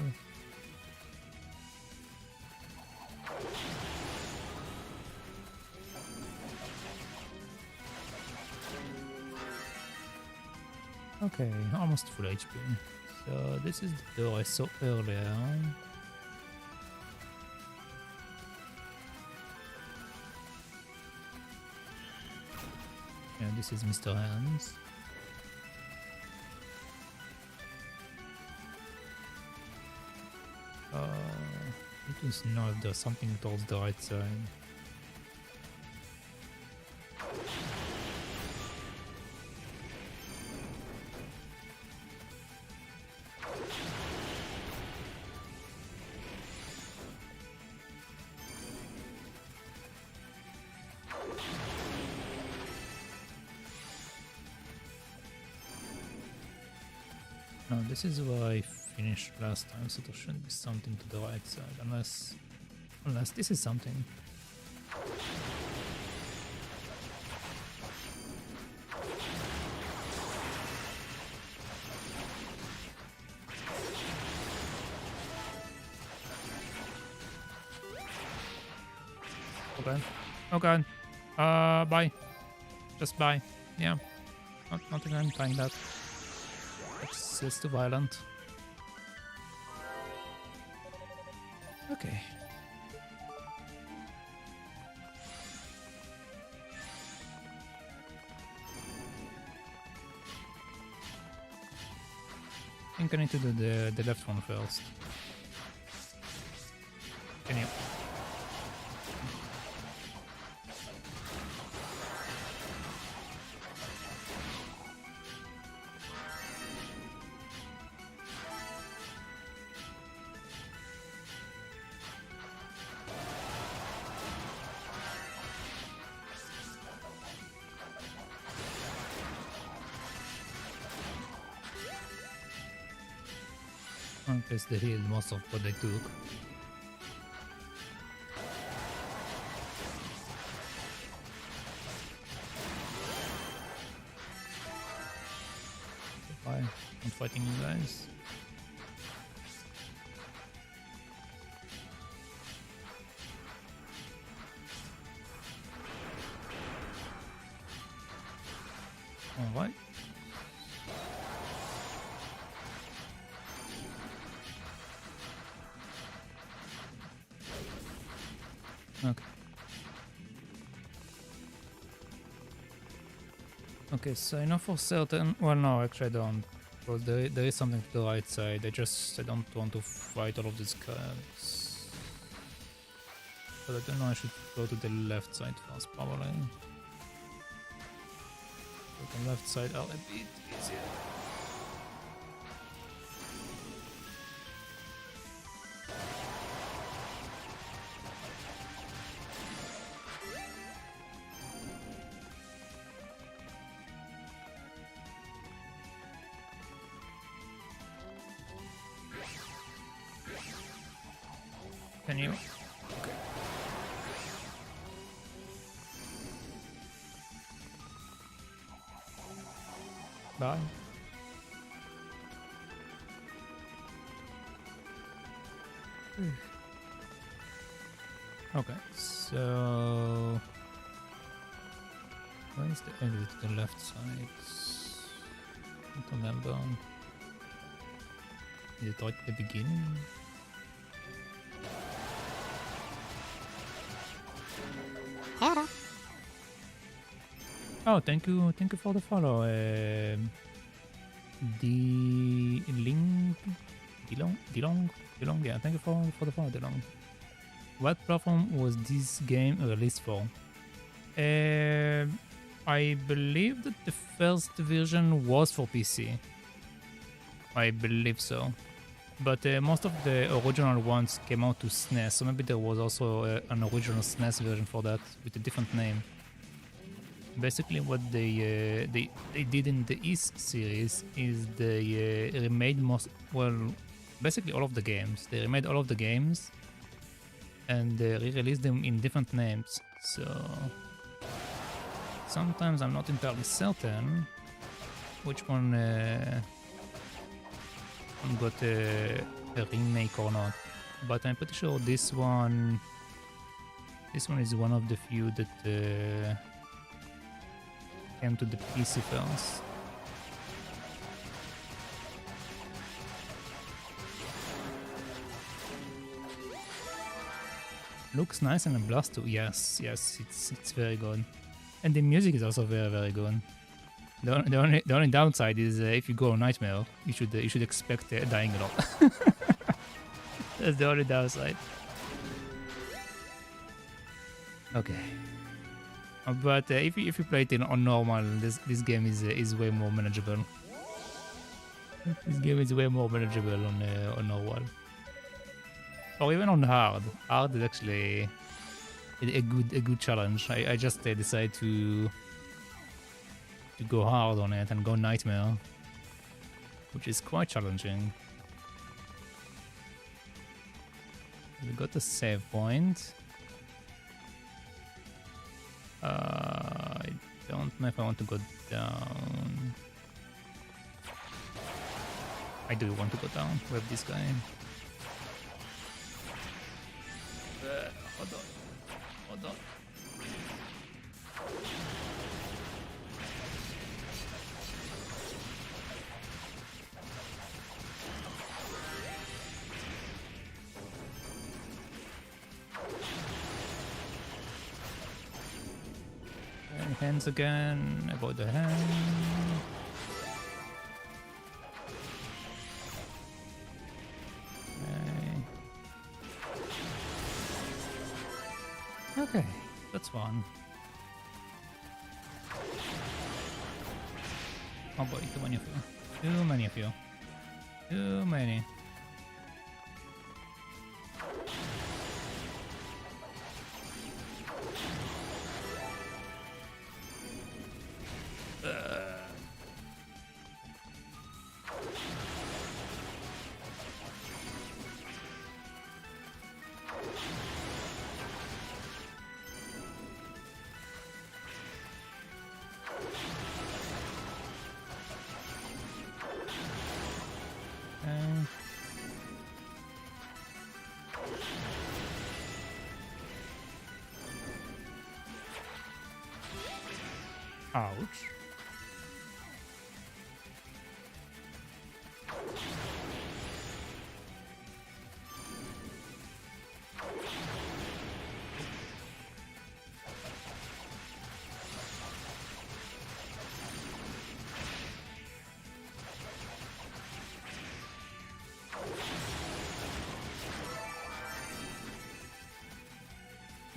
Okay, almost full HP. So this is the door I saw earlier. Yeah, this is Mr. Hands. It is know if there's something towards the right side. No, this is where I finished last time, so there shouldn't be something to the right side, unless this is something. Okay. Okay. Bye. Just bye. Yeah. Not even trying that. It's too violent. Okay. I think I need to do the left one first. Can you? I guess they healed most of what they took. fighting you guys. Alright. Okay. Okay, so I know for certain. Well, no, actually, I don't. Because there is something to the right side. I don't want to fight all of these cards. But I don't know. I should go to the left side first, probably. So the left side are a bit easier. Can you? Okay. Bye. Okay, so where is the exit to the left side? I don't remember. Is it right at the beginning? Oh, thank you for the follow. Dilong, yeah, thank you for the follow, Dilong. What platform was this game released for? I believe that the first version was for PC. I believe so. But most of the original ones came out to SNES, so maybe there was also an original SNES version for that with a different name. Basically, what they did in the East series is they remade basically all of the games. They remade all of the games and re-released them in different names. So sometimes I'm not entirely certain which one got a remake or not, but I'm pretty sure this one is one of the few that came to the PC first. Looks nice and a blast too. Yes, it's very good, and the music is also very good. The only downside is if you go on Nightmare, you should expect dying a lot. That's the only downside. Okay. But if you play it on normal, this game is way more manageable. This game is way more manageable on normal, or even on hard. Hard is actually a good challenge. I just decided to go hard on it and go Nightmare, which is quite challenging. We got a save point. I don't know if I want to go down. I do want to go down with this guy. Hold on. Hands again, avoid the hand. Okay, that's one. Oh boy, too many of you. Too many of you. Too many. Ouch.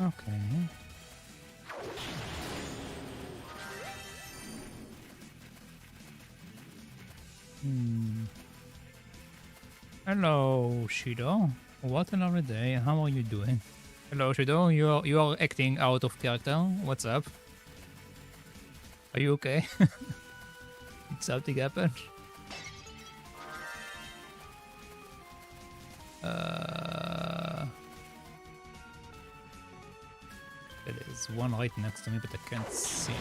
Okay. Hello, Shido. What a lovely day. How are you doing? Hello, Shido. You are acting out of character. What's up? Are you okay? Did something happen? There is one right next to me, but I can't see it.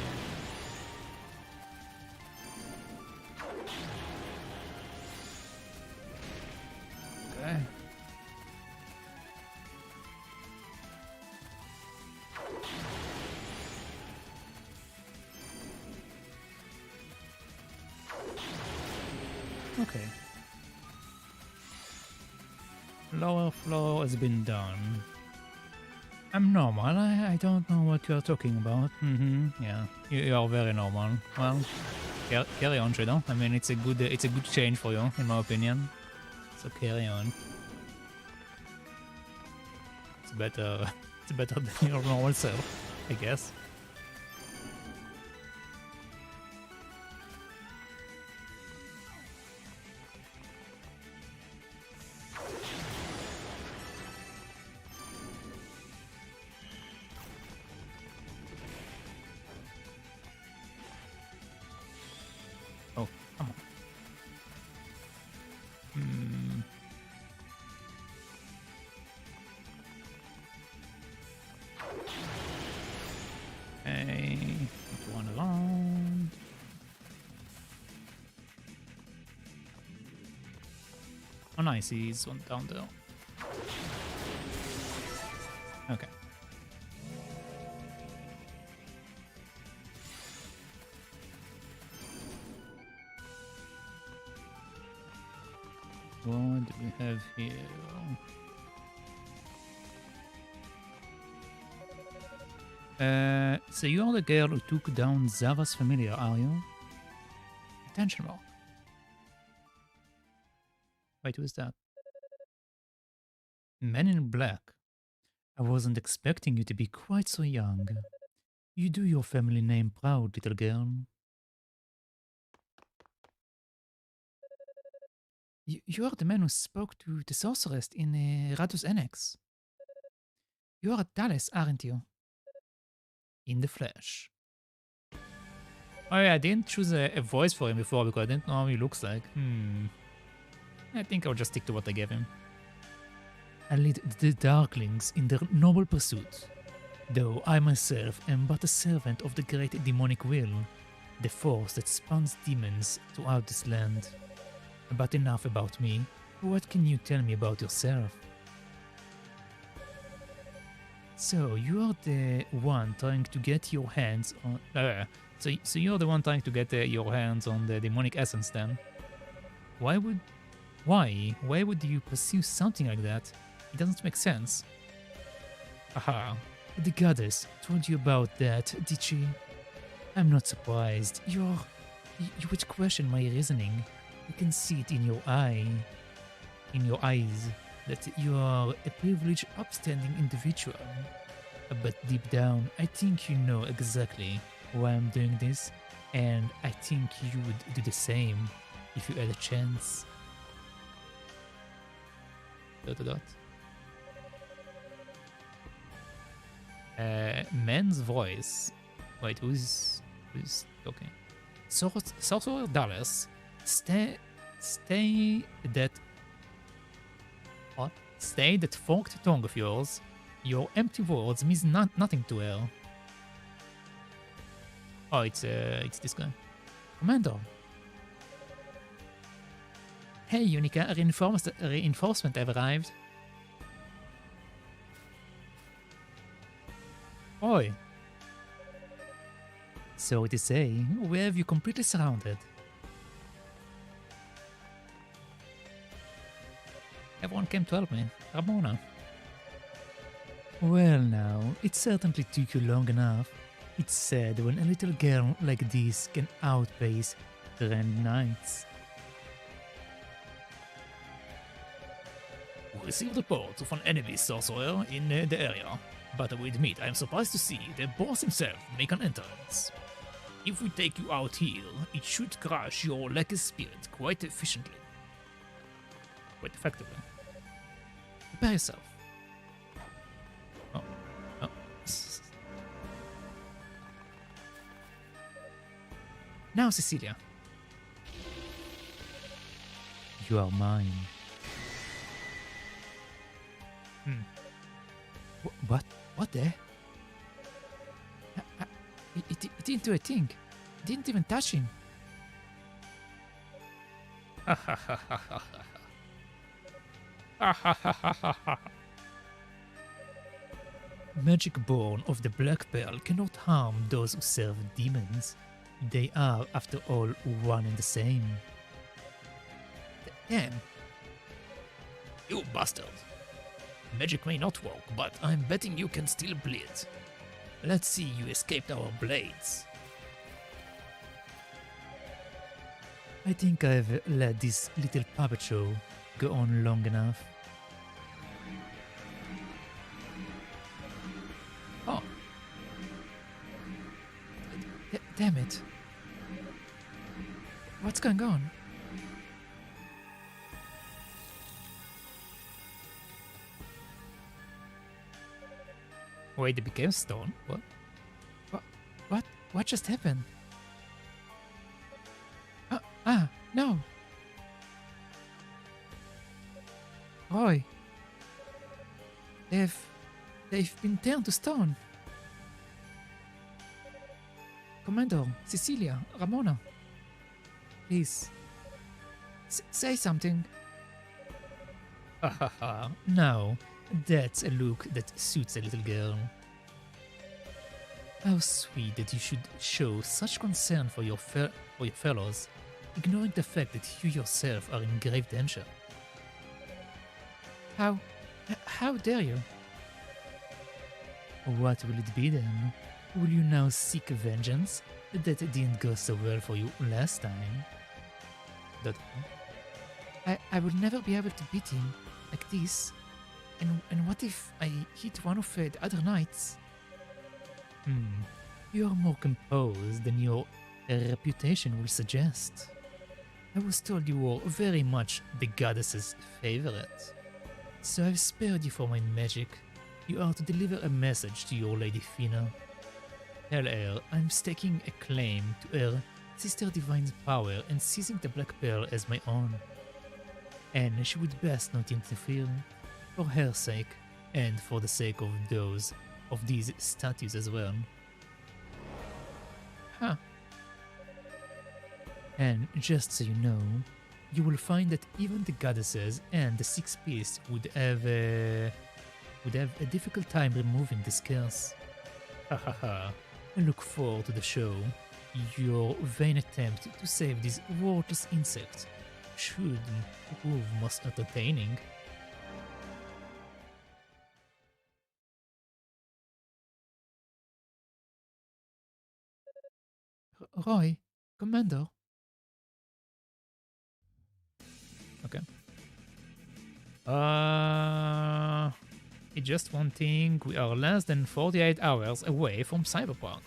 Okay. Okay. Lower floor has been done. I'm normal. I don't know what you're talking about. Yeah. You are very normal. Well, carry on, Shadow. I mean, it's a good change for you, in my opinion. So carry on. It's better than your normal self, I guess. Oh, come on. Hey, put one around. Oh nice, he's one down there. Okay. What do we have here? So you are the girl who took down Zava's familiar, are you? Attention mark. Wait, who is that? Man in black. I wasn't expecting you to be quite so young. You do your family name proud, little girl. You are the man who spoke to the sorceress in Radus Annex. You are a Dallas, aren't you? In the flesh. Oh yeah, I didn't choose a voice for him before because I didn't know how he looks like. I think I'll just stick to what I gave him. I lead the Darklings in their noble pursuit, though I myself am but a servant of the great demonic will, the force that spawns demons throughout this land. But enough about me. What can you tell me about yourself? So you're the one trying to get your hands on. So you're the one trying to get your hands on the demonic essence, then? Why would you pursue something like that? It doesn't make sense. Aha, the goddess told you about that, did she? I'm not surprised. You would question my reasoning. You can see it in your eyes, that you are a privileged, upstanding individual. But deep down, I think you know exactly why I'm doing this, and I think you would do the same if you had a chance. ... Man's voice. Wait, who's talking? Sorcerer Dallas. Stay that forked tongue of yours. Your empty words means nothing to her. Oh, it's this guy. Commander. Hey, Yunica, reinforcement have arrived. Oi. Sorry to say, we have you completely surrounded. Everyone came to help me. Ramona. Well now, it certainly took you long enough. It's sad when a little girl like this can outpace grand knights. We received reports of an enemy sorcerer in the area, but we admit I am surprised to see the boss himself make an entrance. If we take you out here, it should crush your lucky spirit quite efficiently. Quite effectively. Prepare yourself. Oh. Oh. Now, Cecilia. You are mine. What? What the? It didn't do a thing. It didn't even touch him. Magic born of the Black Pearl cannot harm those who serve demons. They are, after all, one and the same. Damn. You bastard. Magic may not work, but I'm betting you can still bleed. Let's see you escaped our blades. I think I've let this little puppet show go on long enough. Oh. Damn it. What's going on? Wait, it became stone? What? What just happened? No! Roy! They've been turned to stone. Commander, Cecilia, Ramona. Please. Say something. No. That's a look that suits a little girl. How sweet that you should show such concern for your fellows, ignoring the fact that you yourself are in grave danger. How dare you? What will it be then? Will you now seek vengeance that didn't go so well for you last time? I will never be able to beat him like this. And what if I hit one of the other knights? You are more composed than your reputation will suggest. I was told you were very much the goddess's favorite. So I've spared you for my magic. You are to deliver a message to your Lady Fina. Tell her I'm staking a claim to her Sister Divine's power and seizing the Black Pearl as my own. And she would best not interfere. For her sake, and for the sake of these statues as well. Huh. And just so you know, you will find that even the goddesses and the Six Beasts would have a difficult time removing this curse. I look forward to the show. Your vain attempt to save these worthless insects should prove most entertaining. Roy, Commander. Okay. It's just one thing. We are less than 48 hours away from Cyberpunk.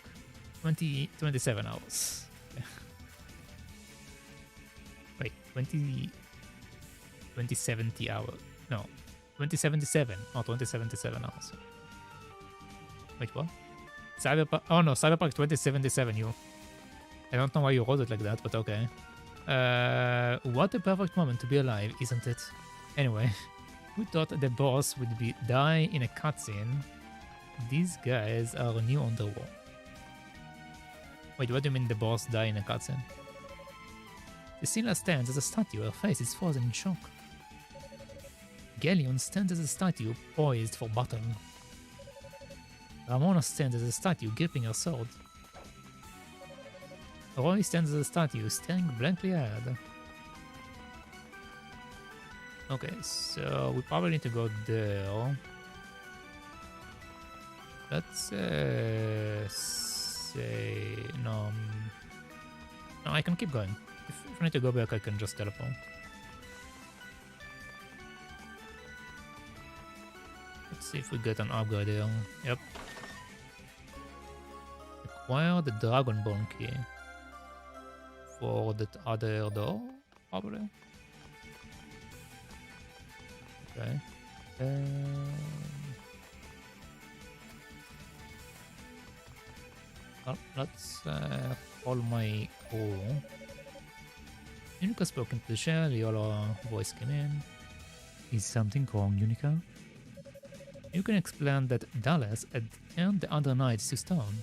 27 hours. Wait, 2070 hours. No, 2077 or 2077 hours. Wait, what? Cyberpunk. Oh no, Cyberpunk 2077. I don't know why you wrote it like that, but okay. What a perfect moment to be alive, isn't it? Anyway, who thought the boss would die in a cutscene? These guys are new on the wall. Wait, what do you mean the boss die in a cutscene? Cecilia stands as a statue, her face is frozen in shock. Galleon stands as a statue, poised for battle. Ramona stands as a statue, gripping her sword. Roy stands as a statue, staring blankly ahead. Okay, so we probably need to go there. Let's say no. No, I can keep going. If I need to go back, I can just teleport. Let's see if we get an upgrade here. Yep. Acquire the Dragon Bone key for that other door, probably. Okay. Well, let's call my crew. Yunica spoke into the shell, your voice came in. Is something wrong, Yunica? You can explain that Dallas had turned the other knights to stone.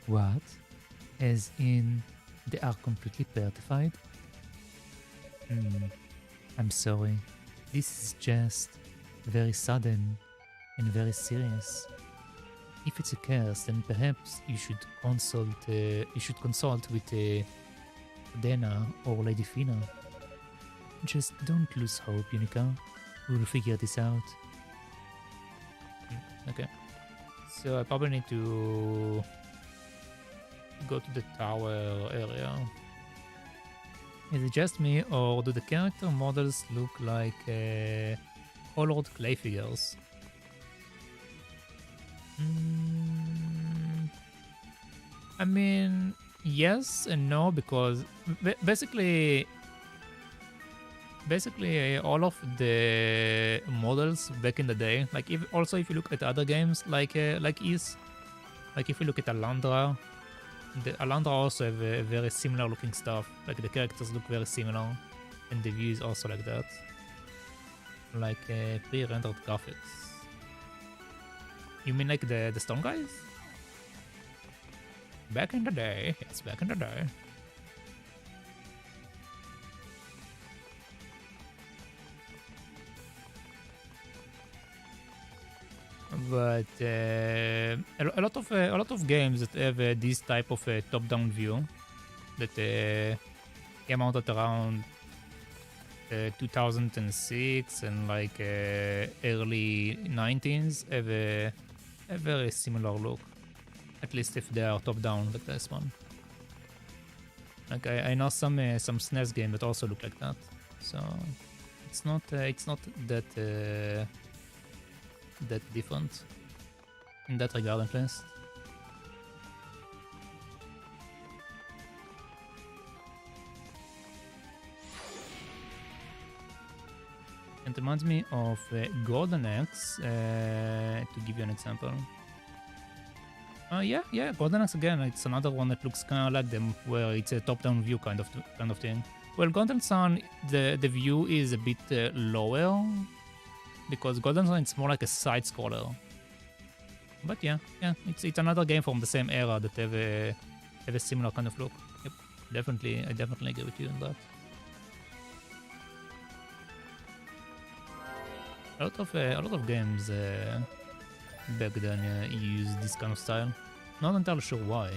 What? As in, they are completely petrified? I'm sorry. This is just very sudden and very serious. If it's a curse, then perhaps you should consult. With Dana or Lady Fina. Just don't lose hope, Yunica. We'll figure this out. Okay. So I probably need to go to the tower area. Is it just me, or do the character models look like colored clay figures? I mean, yes and no, because basically all of the models back in the day, like if you look at other games like if you look at Alandra, the Alandra also have a very similar looking stuff. Like the characters look very similar, and the view is also like that, like pre-rendered graphics. You mean like the stone guys? Back in the day, yes, back in the day. But a lot of games that have this type of top-down view that came out at around 2006 and like early 19s have a very similar look. At least if they are top-down like this one. Like I know some SNES games that also look like that. So it's not that that different in that regard, at least. It reminds me of Golden Axe, to give you an example. Yeah, Golden Axe again. It's another one that looks kind of like them, where it's a top-down view kind of thing. Well, Golden Sun, the view is a bit lower, because Golden Sun is more like a side scroller. But yeah, it's another game from the same era that have a similar kind of look. Yep, I definitely agree with you on that. A lot of games back then used this kind of style. Not entirely sure why,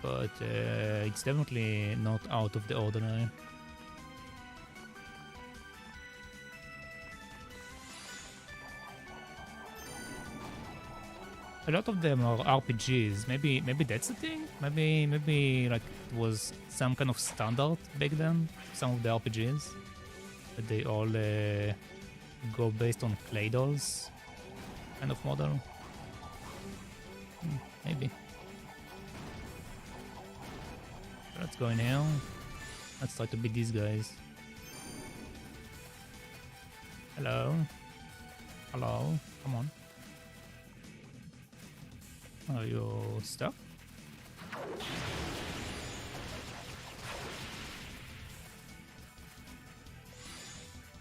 but it's definitely not out of the ordinary. A lot of them are RPGs. Maybe that's the thing. Maybe like it was some kind of standard back then. Some of the RPGs, but they all go based on clay dolls kind of model. Maybe. Let's go in here. Let's try to beat these guys. Hello. Hello. Come on. Are you stuck?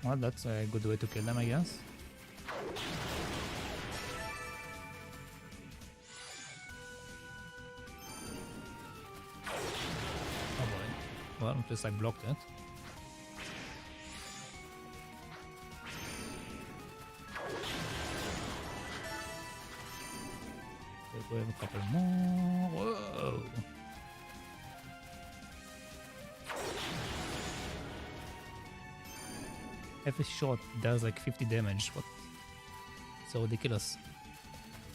Well, that's a good way to kill them, I guess. Oh boy. Well, at least I blocked it. We have a couple more. Whoa! every shot does like 50 damage. What? So ridiculous.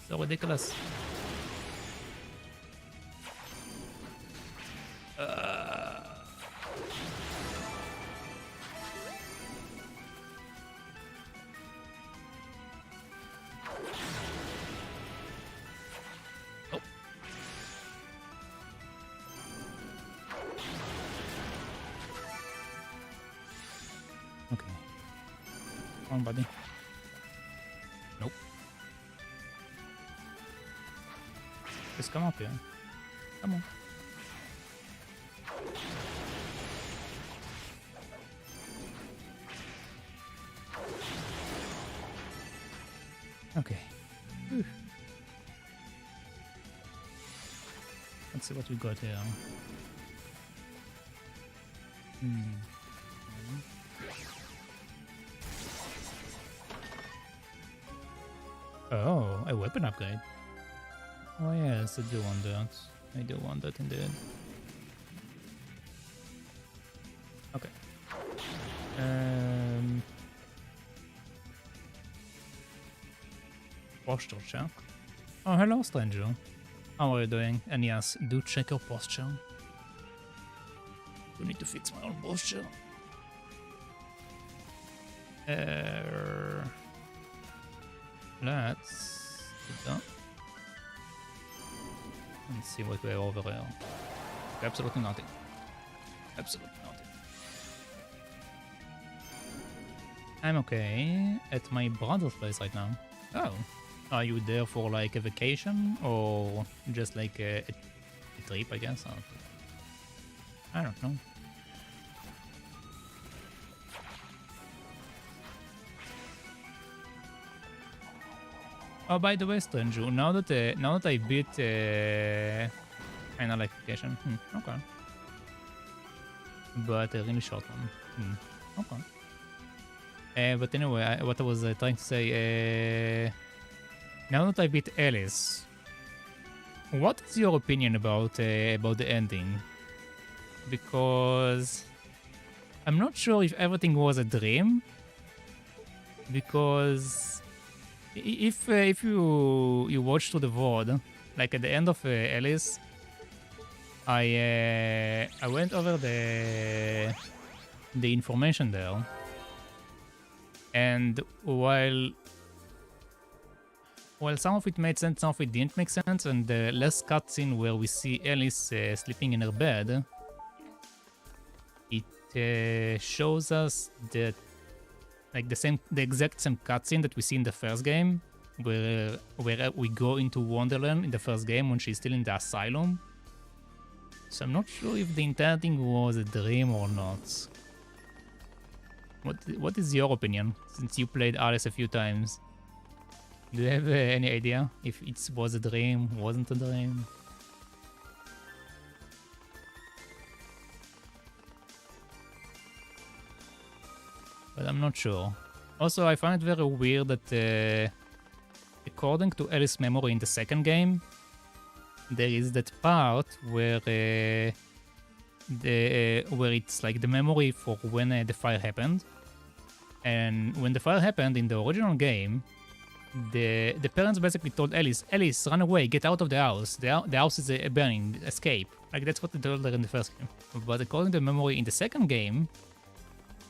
So ridiculous. Oh. Okay. Come on, buddy. Nope. Just come up here. Come on. Okay. Whew. Let's see what we got here. Oh, a weapon upgrade. Oh yes, I do want that. I do want that indeed. Okay. Posture check. Oh, hello, stranger. How are you doing? And yes, do check your posture. I need to fix my own posture. Let's do that. Let's see what we have over here. Absolutely nothing. Absolutely nothing. I'm okay at my brother's place right now. Oh. Are you there for like a vacation or just like a trip, I guess? I don't know. Oh, by the way, stranger, now that I beat kinda like vacation. Okay. But a really short one. Okay. But anyway, what I was trying to say, now that I beat Alice, what is your opinion about the ending? Because I'm not sure if everything was a dream. Because if you watch through the VOD, like at the end of Alice, I went over the information there, and while some of it made sense, some of it didn't make sense, and the last cutscene where we see Alice sleeping in her bed, it shows us that like the exact same cutscene that we see in the first game, where we go into Wonderland in the first game when she's still in the asylum. So I'm not sure if the entire thing was a dream or not. What is your opinion, since you played Alice a few times? Do you have any idea if it was a dream, wasn't a dream? But I'm not sure. Also, I find it very weird that according to Alice's memory in the second game, there is that part where where it's like the memory for when the fire happened. And when the fire happened in the original game, the parents basically told Alice, run away, get out of the house. The house is burning, escape. Like that's what they told her in the first game. But according to the memory in the second game,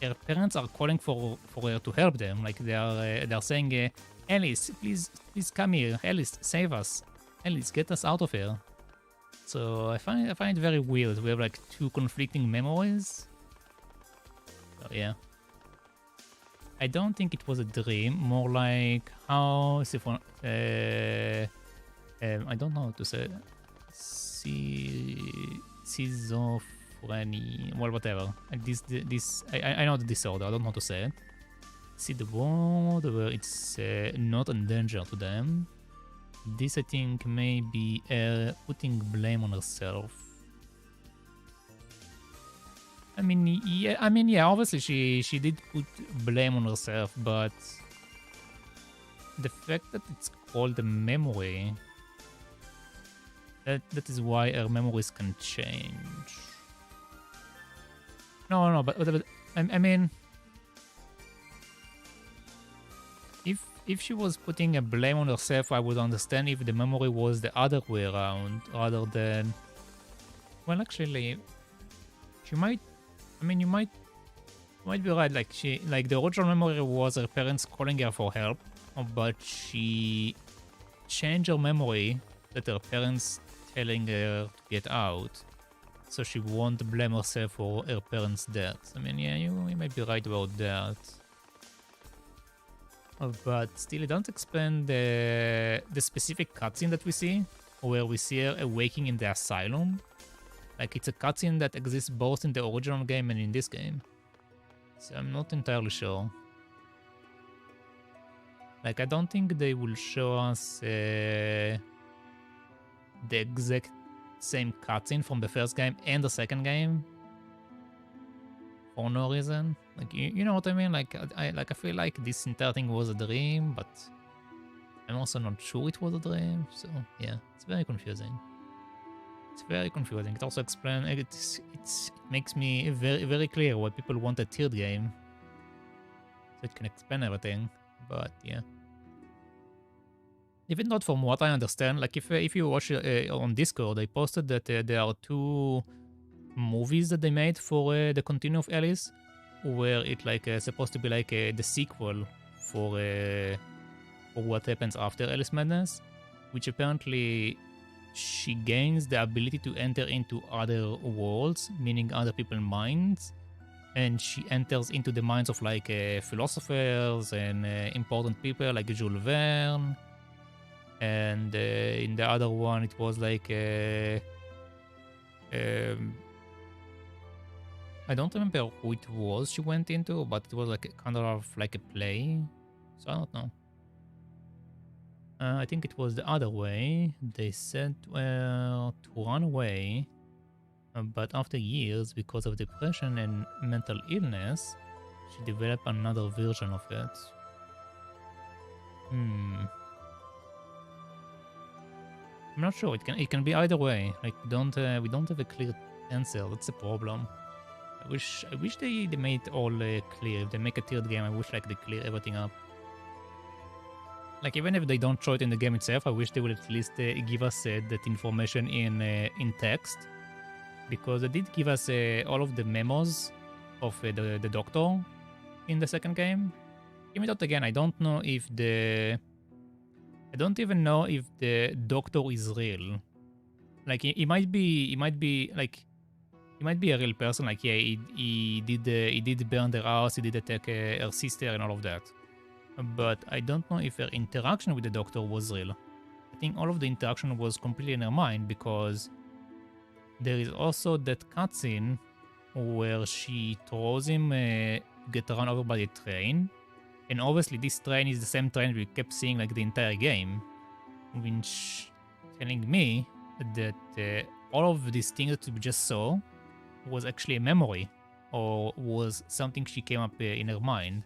her parents are calling for her to help them. Like they are saying, Alice, please come here. Alice, save us. Alice, get us out of here. So I find it very weird. We have like two conflicting memories. So yeah. I don't think it was a dream. More like how I don't know how to say. Schizophrenia. Well, whatever. This I know the disorder. I don't know how to say it. See the word where it's not a danger to them. This I think may be putting blame on herself. I mean, yeah. Obviously, she did put blame on herself, but the fact that it's called a memory, that is why her memories can change. No, but I mean, If she was putting a blame on herself, I would understand if the memory was the other way around, rather than... Well, actually, she might... I mean, you might be right. Like, the original memory was her parents calling her for help, but she changed her memory that her parents telling her to get out, so she won't blame herself for her parents' death. I mean, yeah, you might be right about that. But still, it don't explain the specific cutscene that we see, where we see her awaking in the asylum. Like, it's a cutscene that exists both in the original game and in this game. So I'm not entirely sure. Like, I don't think they will show us the exact same cutscene from the first game and the second game for no reason. Like, you know what I mean? Like, I feel like this entire thing was a dream, but I'm also not sure it was a dream. So yeah, it's very confusing. It's very confusing. It also explains. It makes me very clear why people want a tiered game, so it can explain everything. But yeah. Even not from what I understand, like if you watch on Discord, they posted that there are 2 movies that they made for the Continuum of Alice, where it like supposed to be like the sequel for what happens after Alice Madness, which apparently she gains the ability to enter into other worlds, meaning other people's minds, and she enters into the minds of like philosophers and important people like Jules Verne. And in the other one, it was like I don't remember who it was she went into, but it was like kind of like a play. So I don't know. I think it was the other way. They said to run away, but after years, because of depression and mental illness, she developed another version of it. I'm not sure. It can be either way. Like we don't have a clear answer. That's the problem. I wish they made it all clear. If they make a tiered game, I wish like they clear everything up. Like even if they don't show it in the game itself, I wish they would at least give us that information in text, because they did give us all of the memos of the doctor in the second game. Even though again, I don't know if I don't even know if the doctor is real. Like he might be like he might be a real person. Like yeah, he did burn their house, he did attack her sister and all of that. But I don't know if her interaction with the doctor was real. I think all of the interaction was completely in her mind, because there is also that cutscene where she throws him get run over by a train. And obviously this train is the same train we kept seeing like the entire game, which telling me that all of these things that we just saw was actually a memory, or was something she came up in her mind.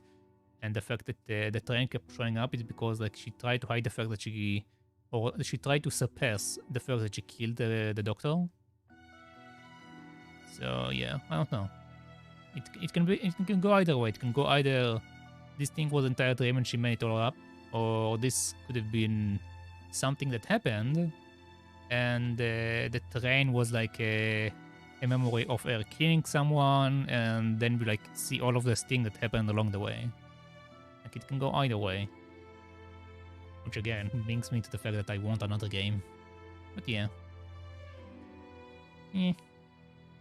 And the fact that the train kept showing up is because like she tried to hide the fact that she tried to suppress the fact that she killed the doctor. So yeah, I don't know. It can go either way. It can go either this thing was an entire dream and she made it all up, or this could have been something that happened, and the train was like a memory of her killing someone, and then we like see all of this thing that happened along the way. Like it can go either way, which again brings me to the fact that I want another game. But yeah.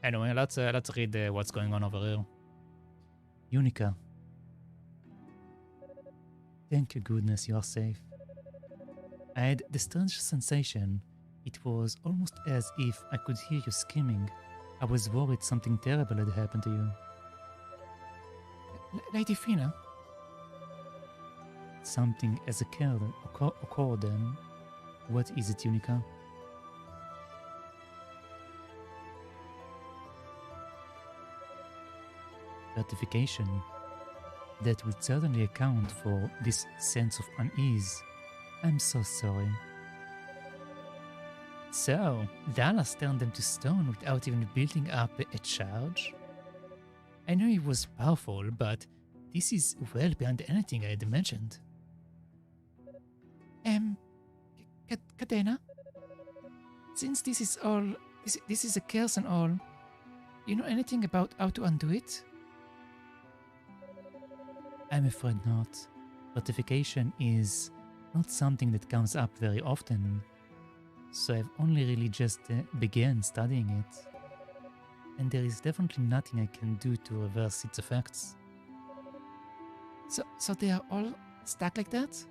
Anyway, let's read what's going on over here. Yunica. Thank you goodness you are safe. I had the strange sensation. It was almost as if I could hear you screaming. I was worried something terrible had happened to you. Lady Fina? Something has occurred then. What is it, Yunica? Certification. That would certainly account for this sense of unease. I'm so sorry. So, Dallas turned them to stone without even building up a charge? I know he was powerful, but this is well beyond anything I had imagined. Cadena? Since this is all, this is a curse and all, you know anything about how to undo it? I'm afraid not. Fortification is not something that comes up very often, so I've only really just began studying it. And there is definitely nothing I can do to reverse its effects. So they are all stuck like that?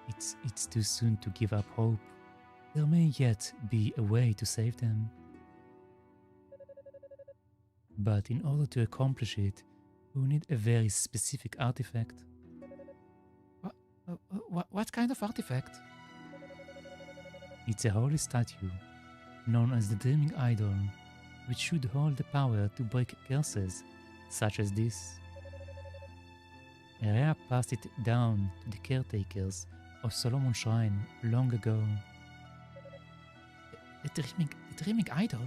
It's too soon to give up hope. There may yet be a way to save them. But in order to accomplish it, we need a very specific artifact. What kind of artifact? It's a holy statue, known as the Dreaming Idol, which should hold the power to break curses such as this. Area passed it down to the caretakers of Solomon's Shrine long ago. The Dreaming Idol?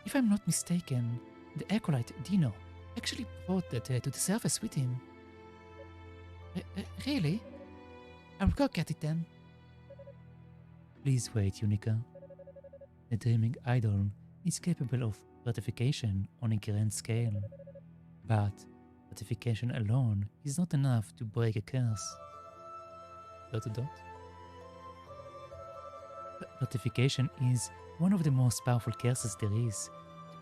If I'm not mistaken, the acolyte Dino actually brought that to the surface with him. Really? I'll go get it then. Please wait, Yunica. The Dreaming Idol is capable of fortification on a grand scale, but fortification alone is not enough to break a curse. ... Fortification is one of the most powerful curses there is.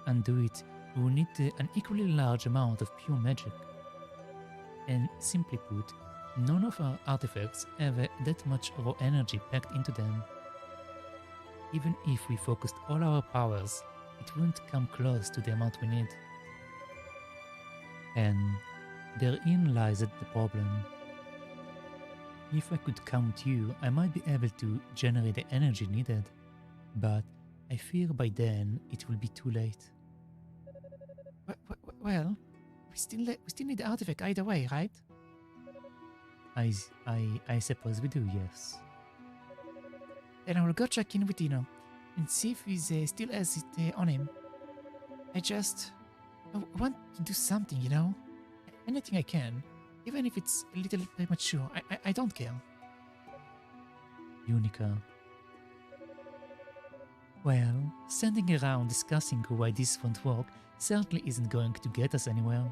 To undo it, we will need an equally large amount of pure magic. And simply put, none of our artifacts have that much raw energy packed into them. Even if we focused all our powers, it wouldn't come close to the amount we need. And therein lies the problem. If I could count you, I might be able to generate the energy needed, but I fear by then it will be too late. Well, we still need the artifact either way, right? I suppose we do, yes. Then I will go check in with Dino and see if he still has it on him. I want to do something, you know? Anything I can. Even if it's a little premature, I don't care. Yunica. Well, standing around discussing why this won't work certainly isn't going to get us anywhere.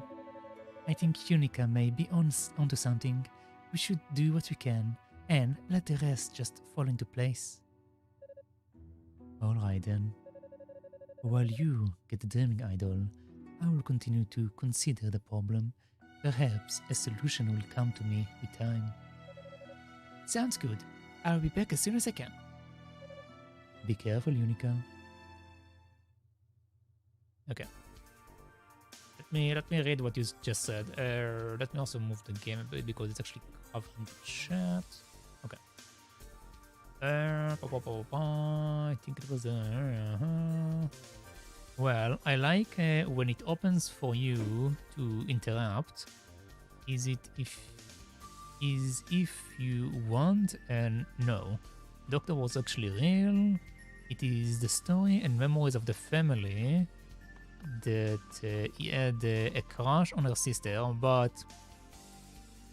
I think Yunica may be onto something. We should do what we can and let the rest just fall into place. Alright then. While you get the Dreaming Idol, I will continue to consider the problem. Perhaps a solution will come to me with time. Sounds good. I'll be back as soon as I can. Be careful, Yunica. Okay. Let me read what you just said. Let me also move the game a bit because it's actually covering the chat. Okay. I think it was well, I like when it opens for you to interrupt. Is if you want and no. Doctor was actually real. It is the story and memories of the family that he had a crush on her sister, but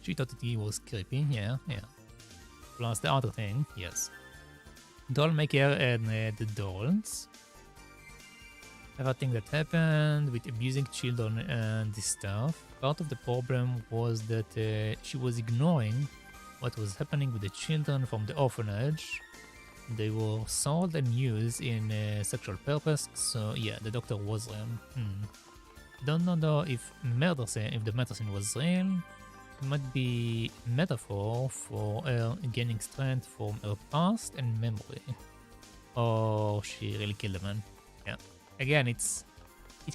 she thought that he was creepy. Yeah. Plus the other thing, yes. Dollmaker and the dolls. Everything that happened with abusing children and this stuff. Part of the problem was that she was ignoring what was happening with the children from the orphanage. They were sold and used in sexual purpose, so yeah, the doctor was real. Don't know though if the medicine was real. It might be metaphor for her gaining strength from her past and memory. Or she really killed a man. Yeah. Again, it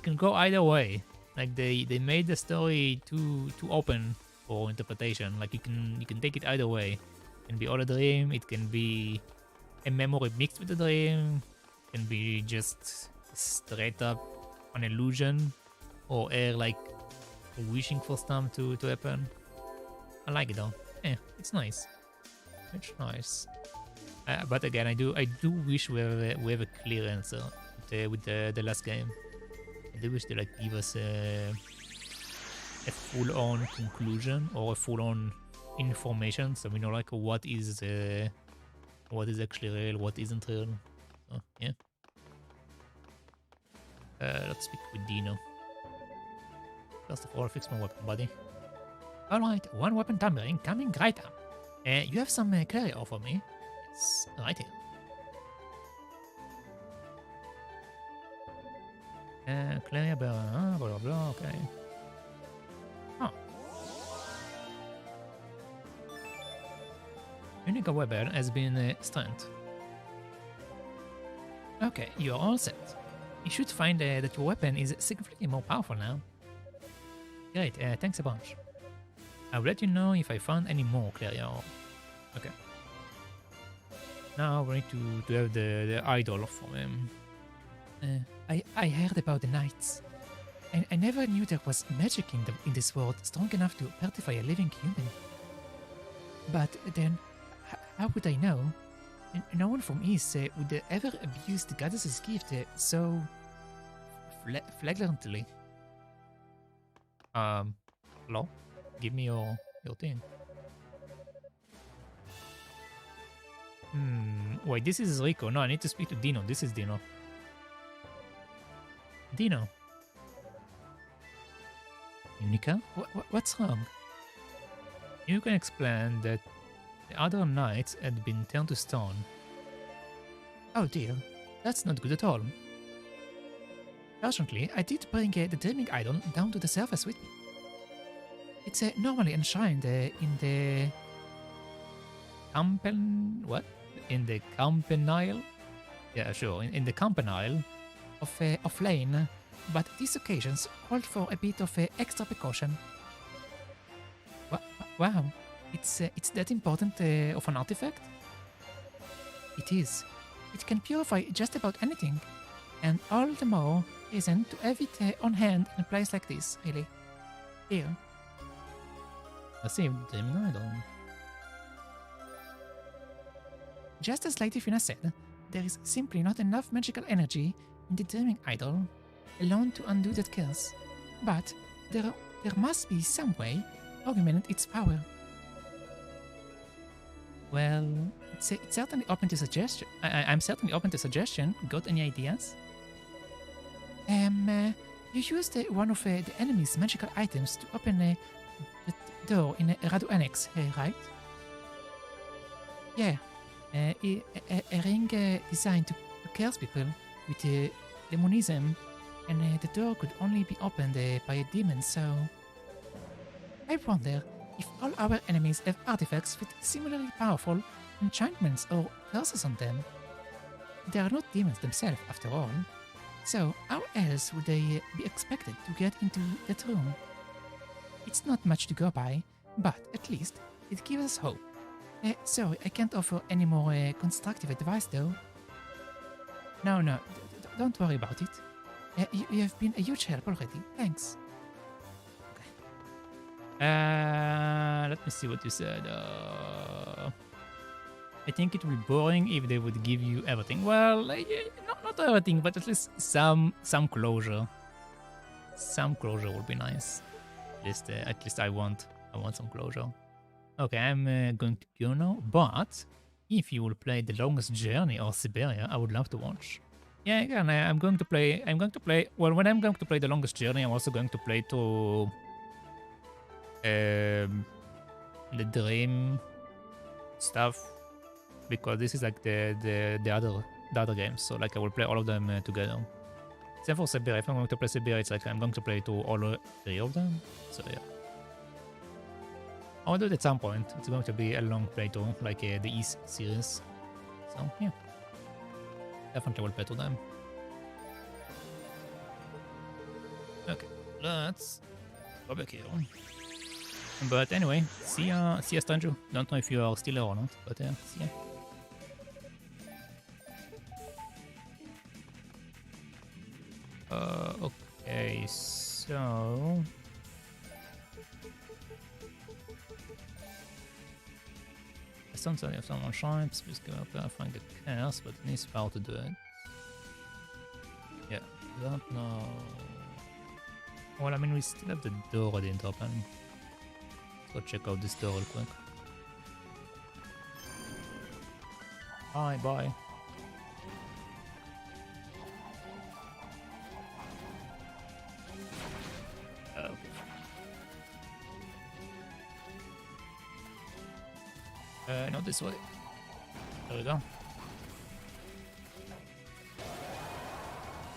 can go either way. Like they made the story too open for interpretation. Like you can take it either way. It can be all a dream. It can be a memory mixed with a dream. It can be just straight up an illusion, or like wishing for something to happen. I like it though. Yeah, it's nice. It's nice. But again, I do wish we have a clear answer with the last game. I do wish they give us a full-on conclusion or a full-on information, so we know like what is actually real, what isn't real. So yeah. Let's speak with Dino. First of all, fix my weapon, buddy. Alright, one weapon tampering coming right up. You have some Clario for me? It's right here. Claria bearer, blah blah blah, okay. Oh. Yunica weapon has been stunned. Okay, you're all set. You should find that your weapon is significantly more powerful now. Great, thanks a bunch. I'll let you know if I found any more Claria. Okay. Now we need to have the idol from him. I heard about the knights. I never knew there was magic in this world strong enough to petrify a living human. But then, how would I know? No one from East would ever abuse the goddess's gift so flagrantly. Hello? Give me your thing. Wait, this is Rico. No, I need to speak to Dino. This is Dino. Dino. Yunica? What's wrong? You can explain that the other knights had been turned to stone. Oh dear, that's not good at all. Fortunately, I did bring the dreaming idol down to the surface with me. It's normally enshrined in the in the campanile? Yeah, sure, in the campanile of Lane, but these occasions called for a bit of extra precaution. Wow, it's that important of an artifact? It is. It can purify just about anything, and all the more reason to have it on hand in a place like this, really. Here. Received Dreaming Idol. Just as Lady Fina said, there is simply not enough magical energy in the Dreaming Idol alone to undo that curse. But there must be some way to augment its power. Well, it's certainly open to suggestion. I'm certainly open to suggestion. Got any ideas? You used one of the enemy's magical items to open the door in Radu Annex, right? Yeah. A ring designed to curse people with demonism, and the door could only be opened by a demon, so... I wonder if all our enemies have artifacts with similarly powerful enchantments or curses on them. They are not demons themselves, after all. So, how else would they be expected to get into that room? It's not much to go by, but at least it gives us hope. Sorry, I can't offer any more constructive advice, though. No, don't worry about it. You have been a huge help already. Thanks. Okay. Let me see what you said. I think it would be boring if they would give you everything. Well, not everything, but at least some closure. Some closure would be nice. At least I want some closure. Okay, I'm going to go now, but if you will play The Longest Journey or Siberia, I would love to watch. Yeah, again, I'm going to play, well, when I'm going to play The Longest Journey, I'm also going to play to the Dream stuff, because this is like the other games, so like I will play all of them together. Except for Siberia, if I'm going to play Siberia, it's like I'm going to play to all 3 of them, so yeah. I'll do it at some point. It's going to be a long playthrough, like the East series. So, yeah. Definitely will play to them. Okay, let's go back here. But anyway, see ya, stranger. Don't know if you are still here or not, but see ya. Okay, so... Sounds like if someone shines, please go up there and find the curse, but it needs power to do it. Yeah, don't know. Well, I mean, we still have the door that didn't open. Go check out this door real quick. Bye. Not this way. There we go.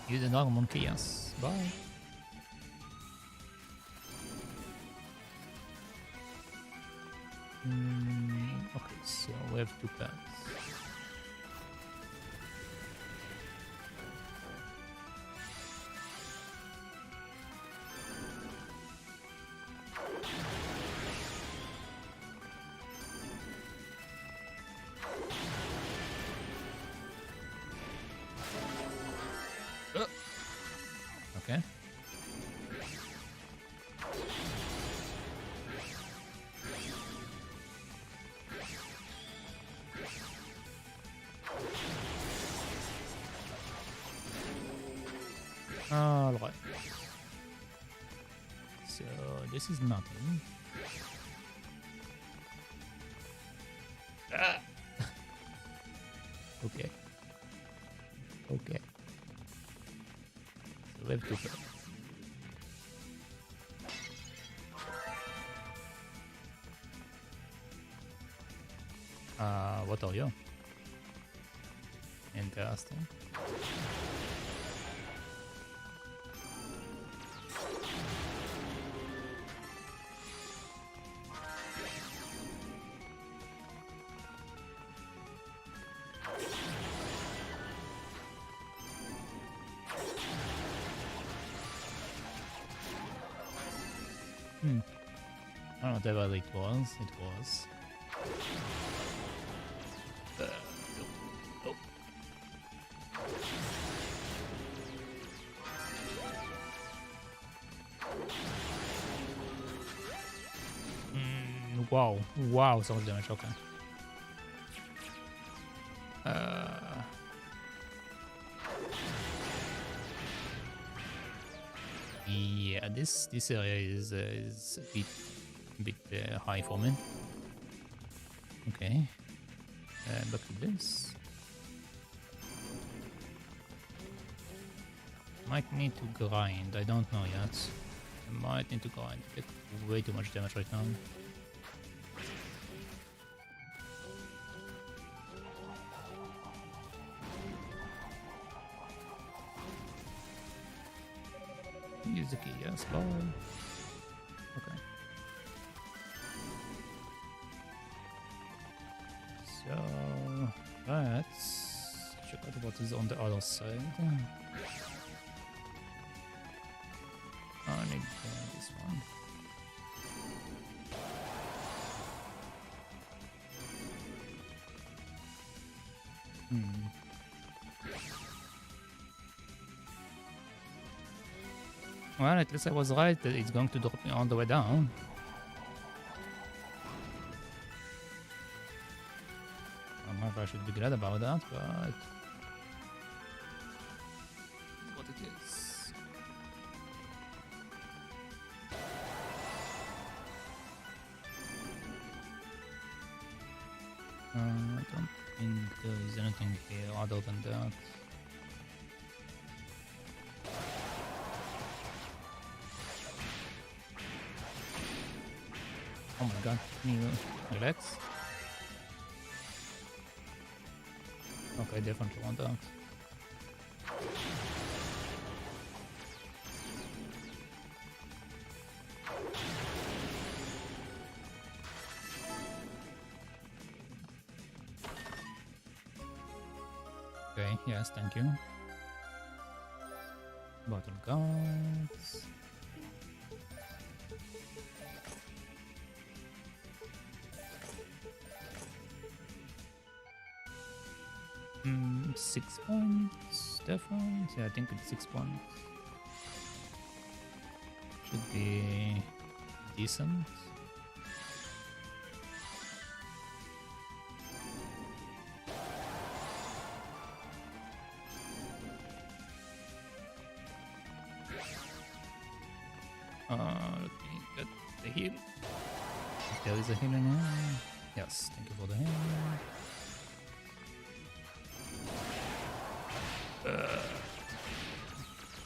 Use the dog monkey, yes. Bye. Okay, so we have 2 paths. Okay. Alright. So this is nothing. Okay. Okay. So we have 2 paths. What are you? Interesting. I don't know whatever it was. Nope. Wow, so much damage, okay. Yeah, this area is a bit high for me. Okay, back to this. Might need to grind, I don't know yet. I might need to grind. I take way too much damage right now. Use the key, yes, bye. Okay. So let's check out what is on the other side. I need this one. Well, at least I was right that it's going to drop me all the way down. I don't know if I should be glad about that, but it's what it is. I don't think there is anything here other than that. Oh my god, can you relax? Okay, definitely want that. Okay, yes, thank you. Bottle guards. 6 points, definitely. Yeah, I think it's 6 points. Should be decent. Let me get the heal. There is a healer now. Yes, thank you for the heal.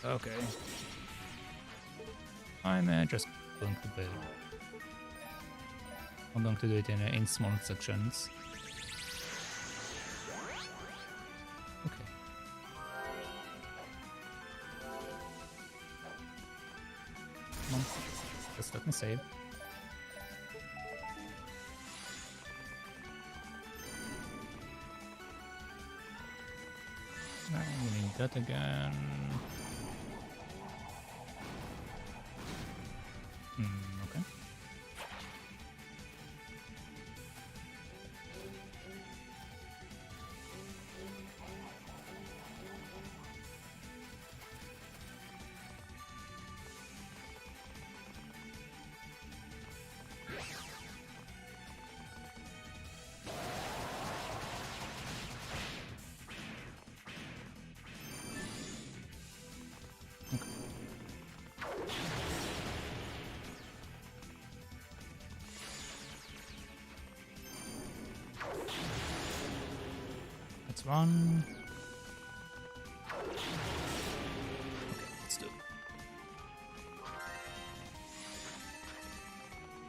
Okay. I'm just going to bed. I'm going to do it in small sections. Okay. Come on. Just let me save. We need that again. Okay. Let's run. Okay, let's do it.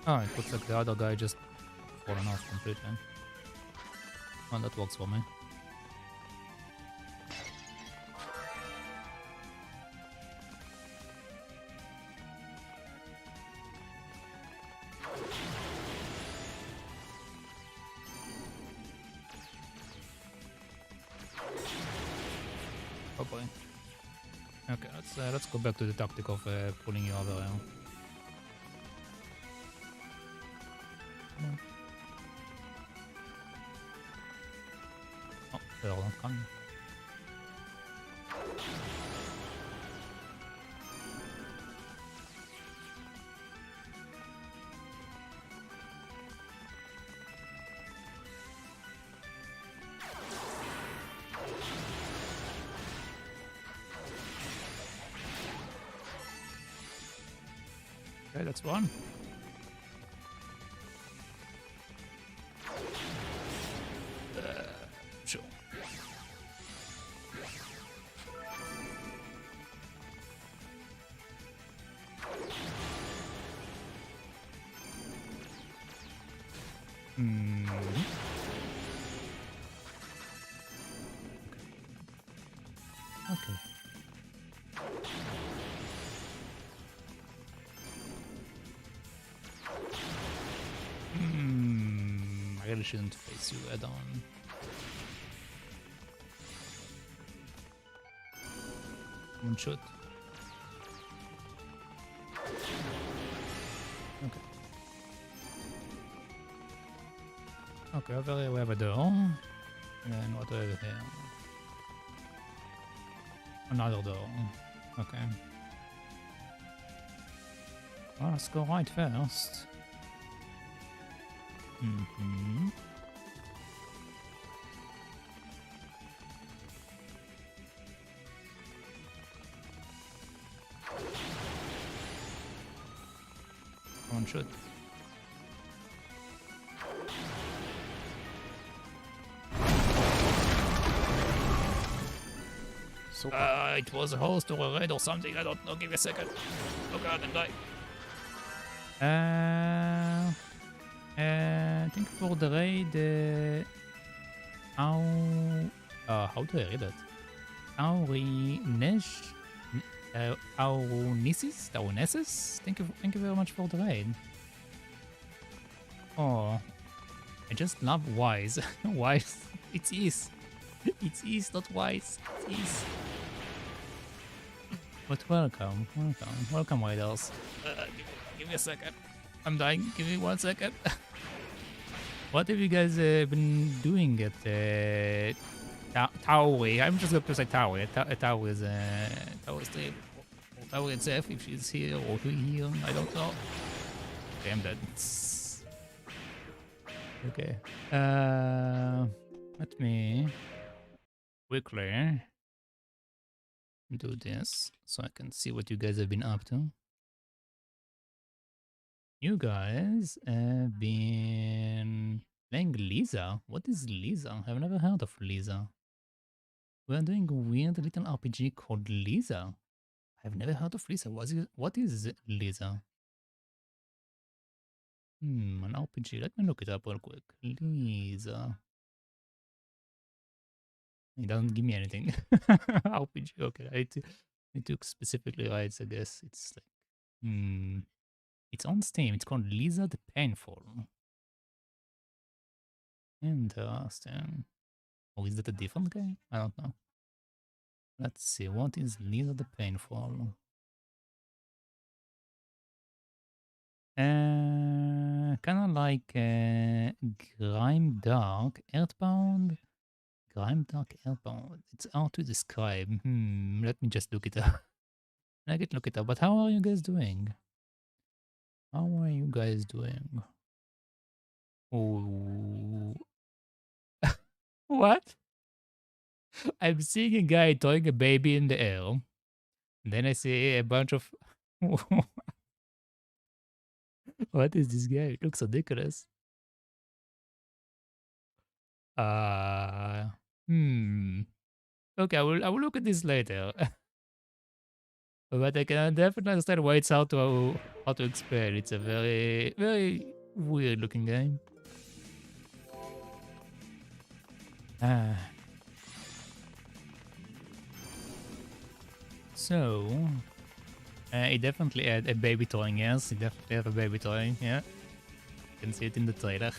Oh, it looks like the other guy just fallen off completely. Well, that works for me. Oh boy. Okay, let's go back to the tactic of pulling you over here. Come on. Oh, they're not coming. Okay, that's one. Sure. Okay. I really shouldn't face you head on. One shot. Okay. Okay, over here we have a door. And then what do we have here? Another door. Okay. Well, let's go right first. One shot. It was a host or a raid or something, I don't know, give me a second. Oh god, I'm dying. I think for the raid, how do I read it? Aurinesis? Thank you very much for the raid. Oh, I just love wise. Wise. It's ease. It's ease, not wise. It's ease. But welcome, raiders. Give me a second. I'm dying. Give me 1 second. What have you guys been doing at Tykirou? I'm just going to say Tykirou. Tykirou is Tykirou stream. Or Tykirou itself, if she's here or here, I don't know. Okay, I'm dead. Okay. Let me quickly do this so I can see what you guys have been up to. You guys have been playing Lisa. What is Lisa? I've never heard of Lisa. We're doing a weird little RPG called Lisa. I've never heard of Lisa. What is Lisa? An RPG. Let me look it up real quick. Lisa. It doesn't give me anything. RPG. Okay, I took specifically right. I guess it's like it's on Steam. It's called Lisa the Painful. Interesting. Or is that a different game? I don't know. Let's see. What is Lisa the Painful? Kind of like Grime Dark Earthbound. Grime Dark Earthbound. It's hard to describe. Let me just look it up. I can look it up. But how are you guys doing? How are you guys doing? Oh, what? I'm seeing a guy throwing a baby in the air. Then I see a bunch of. What is this guy? It looks ridiculous. Uh, hmm. Okay, I will look at this later. But I can definitely understand why it's how to explain. It's a very very weird looking game. Ah. So it definitely had a baby toy. Yes, it definitely have a baby toy. Yeah, you can see it in the trailer.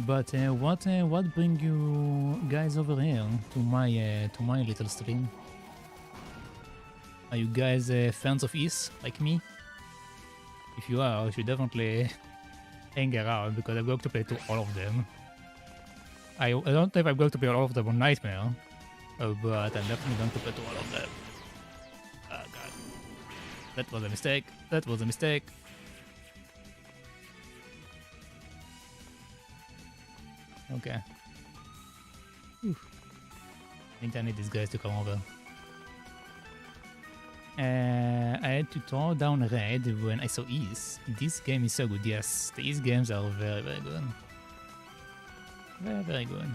But what bring you guys over here to my little stream? Are you guys fans of Is like me? If you are, you should definitely hang around because I'm going to play to all of them. I don't know if I'm going to play all of them on Nightmare, but I'm definitely going to play to all of them. Oh god, that was a mistake. That was a mistake. Okay. Oof. I think I need these guys to come over. I had to throw down red when I saw Is. This game is so good. Yes, these games are very, very good. Very, very good.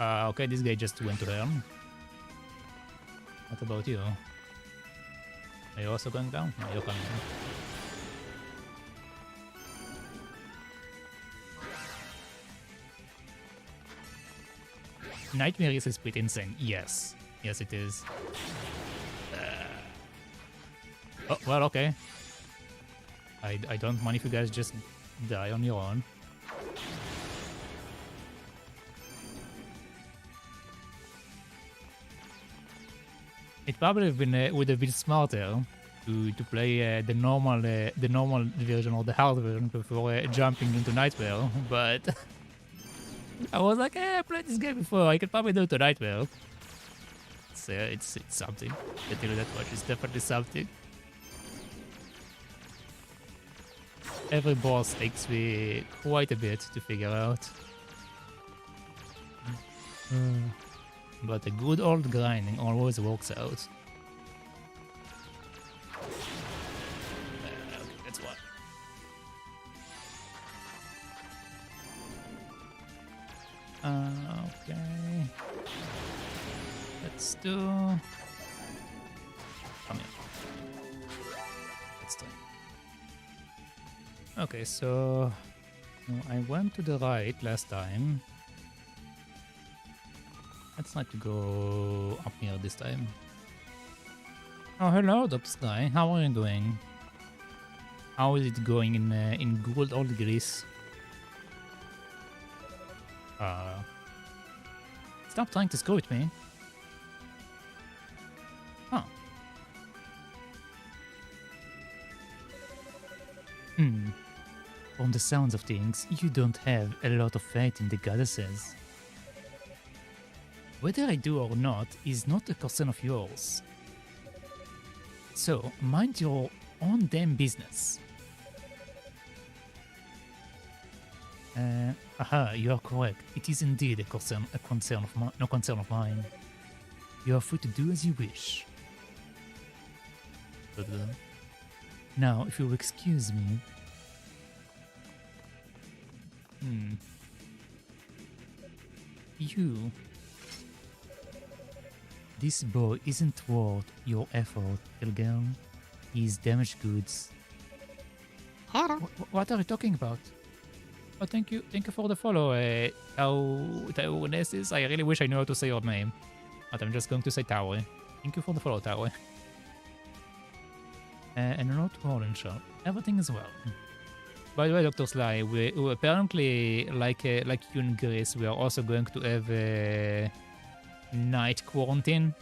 Okay, this guy just went to learn. What about you? Are you also going down? No, you're coming down. Nightmare is pretty insane. Yes. Yes, it is. Oh, well, okay. I don't mind if you guys just die on your own. It probably would have been smarter to play the normal version or the hard version before jumping into Nightmare, but I was like, I played this game before. I could probably do it to Nightmare. It's something. I tell you that much. It's definitely something. Every boss takes me quite a bit to figure out. But a good old grinding always works out. Okay, that's what. Okay. Let's do. Come here. Let's do. Okay, so I went to the right last time. Let's try to go up here this time. Oh, hello, Dr. Sky. How are you doing? How is it going in good old Greece? Stop trying to screw with me. Huh. From the sounds of things, you don't have a lot of faith in the goddesses. Whether I do or not is not a concern of yours. So, mind your own damn business. Aha, you are correct. It is indeed no concern of mine. You are free to do as you wish. Now, if you'll excuse me. You. This boy isn't worth your effort, little girl. He's damaged goods. What are you talking about? Oh, thank you for the follow, Tykirou. I really wish I knew how to say your name, but I'm just going to say Tower. Thank you for the follow, Tower. And not Rolling Shop. Everything is well. By the way, Dr. Sly, we apparently, like you and Grace, we are also going to have a night quarantine,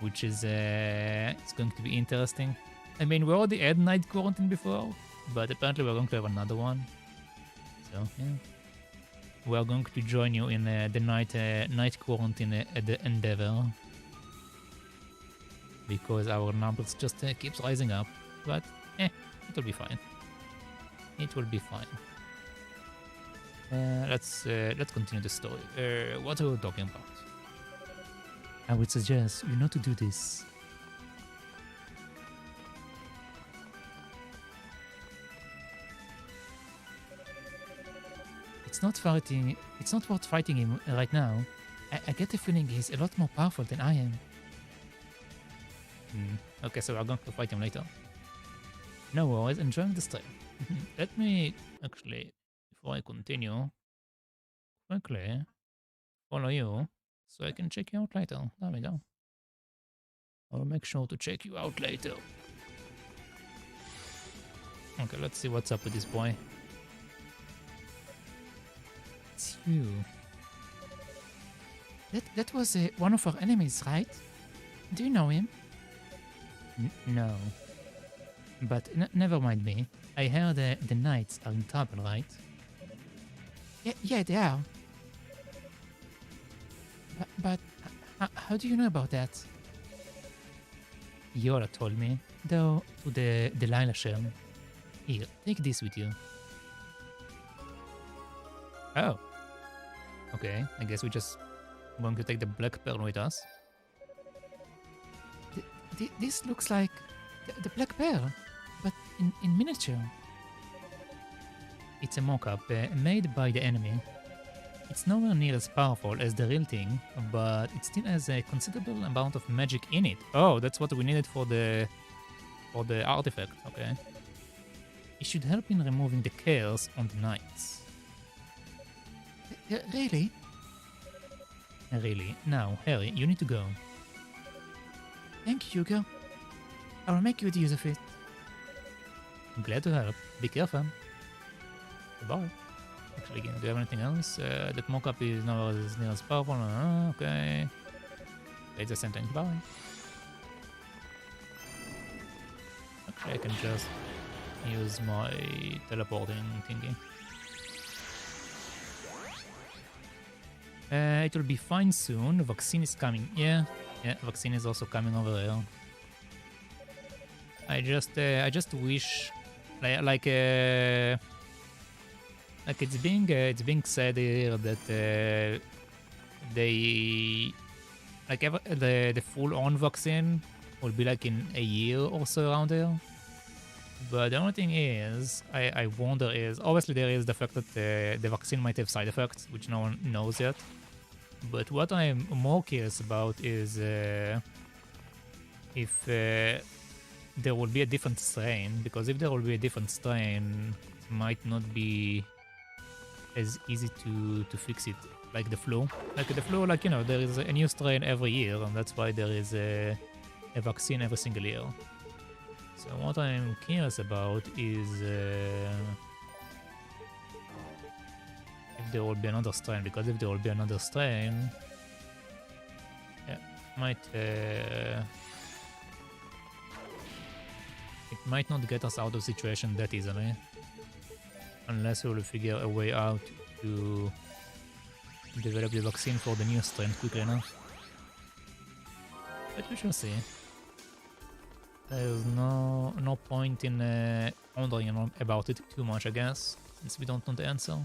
which is it's going to be interesting. I mean, we already had night quarantine before, but apparently we're going to have another one. So yeah, we are going to join you in the night quarantine endeavor because our numbers just keeps rising up. But it will be fine. It will be fine. Let's continue the story. What are we talking about? I would suggest you not to do this. It's not worth fighting him right now. I get the feeling he's a lot more powerful than I am. Okay, so we're going to fight him later. No worries, enjoying the stream. Let me actually, before I continue, quickly follow you so I can check you out later. There we go. I'll make sure to check you out later. Okay, let's see what's up with this boy. It's you. That was one of our enemies, right? Do you know him? No. But never mind me. I heard the knights are in trouble, right? Yeah, they are. But how do you know about that? Yola told me, though, to the Delilah Sherm. Here, take this with you. Oh. Okay, I guess we're just going to take the black pearl with us. This looks like the black pearl, but in miniature. It's a mock-up made by the enemy. It's nowhere near as powerful as the real thing, but it still has a considerable amount of magic in it. Oh, that's what we needed for the artifact, okay. It should help in removing the chaos on the knights. Really? Really. Now, Harry, you need to go. Thank you, Hugo. I will make good use of it. I'm glad to help. Be careful. Goodbye. Actually, do you have anything else? That mock-up is not as near as powerful. Okay. It's the same thing. Bye. Actually, I can just use my teleporting thingy. It will be fine soon. Vaccine is coming. Yeah, vaccine is also coming over there. I just wish, like it's being said here that they like the full-on vaccine will be like in a year or so around there. But the only thing is, I wonder is, obviously there is the fact that the vaccine might have side effects, which no one knows yet. But what I'm more curious about is if there will be a different strain, because if there will be a different strain, it might not be as easy to fix it, like the flu. Like the flu, like, you know, there is a new strain every year, and that's why there is a vaccine every single year. So what I'm curious about is if there will be another strain, because if there will be another strain, yeah, it might not get us out of the situation that easily, unless we will figure a way out to develop the vaccine for the new strain quickly enough. But we shall see. There's no point in wondering about it too much, I guess, since we don't know the answer.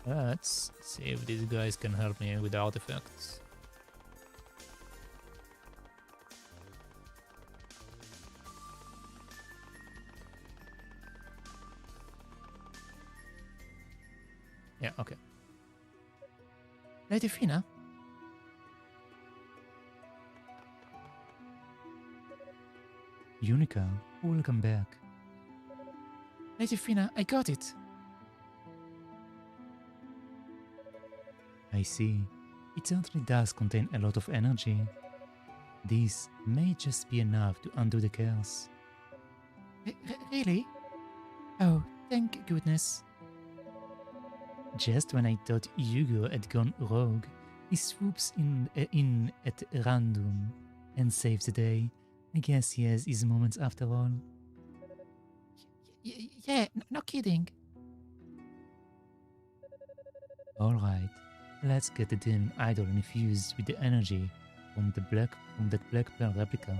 Let's see if these guys can help me with the artifacts. Yeah, okay. Lady Fina? Yunica, welcome back. Lady Fina, I got it. I see. It certainly does contain a lot of energy. This may just be enough to undo the curse. Really? Oh, thank goodness. Just when I thought Hugo had gone rogue, he swoops in at random and saves the day. I guess he has his moments after all. Yeah, no kidding. Alright, let's get the dim idol infused with the energy from that black pearl replica.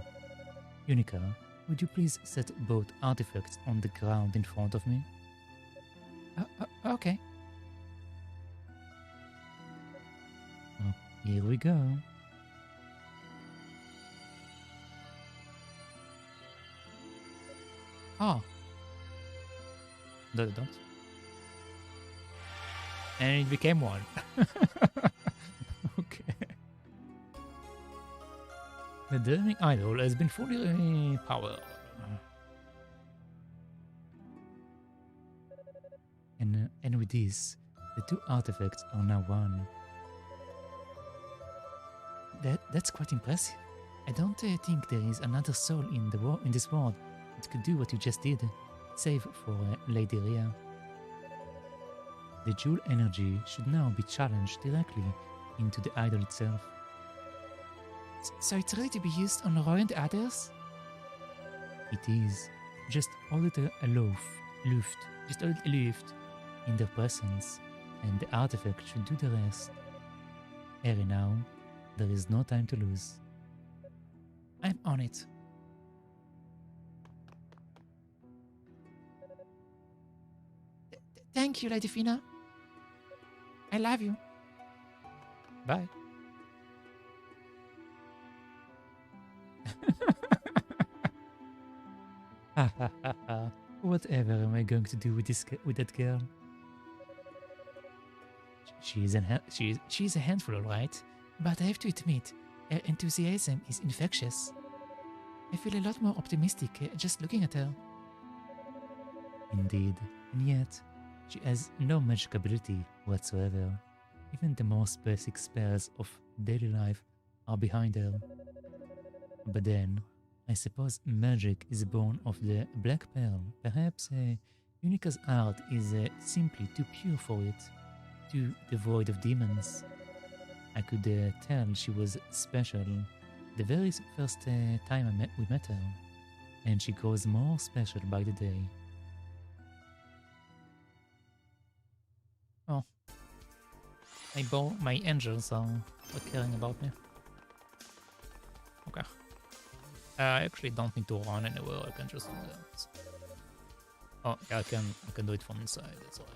Yunica, would you please set both artifacts on the ground in front of me? Okay. Oh, here we go. Oh. Dot. And it became one. Okay. The Dreaming Idol has been fully powered. And with this, the two artifacts are now one. That's quite impressive. I don't think there is another soul in this world that could do what you just did, save for Lady Rhea. The jewel energy should now be challenged directly into the idol itself. So it's ready to be used on Roy and others? It is. Just hold it aloof in their presence, and the artifact should do the rest. Harry, now, there is no time to lose. I'm on it. Thank you, Lady Fina. I love you. Bye. Whatever am I going to do with that girl? She's a handful, all right. But I have to admit, her enthusiasm is infectious. I feel a lot more optimistic just looking at her. Indeed, and yet, she has no magic ability whatsoever. Even the most basic spells of daily life are behind her. But then, I suppose magic is born of the Black Pearl. Perhaps Unica's art is simply too pure for it, too devoid of demons. I could tell she was special the very first time we met her, and she grows more special by the day. Oh, my angels are caring about me. Okay. I actually don't need to run anywhere. I can just do that. Oh, yeah, I can do it from inside. That's all.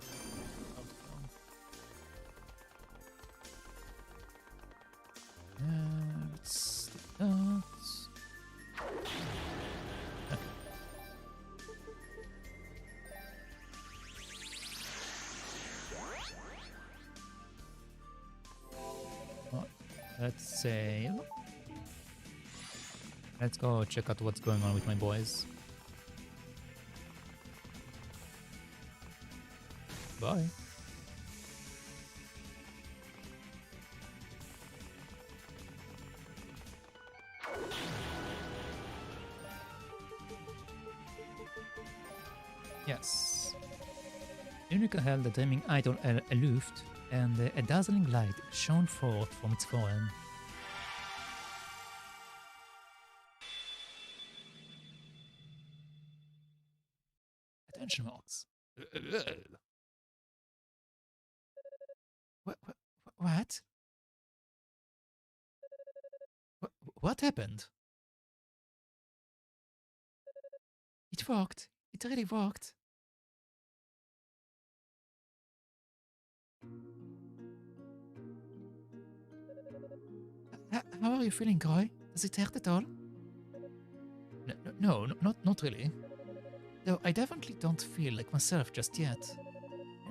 Let's do that. Okay. Well, let's say. Let's go check out what's going on with my boys. Bye. Yes. Yunica held the dreaming idol aloft, and a dazzling light shone forth from its forehead. Attention marks. What? What happened? It worked. It really worked. How are you feeling, Roy? Does it hurt at all? No, not really. Though I definitely don't feel like myself just yet.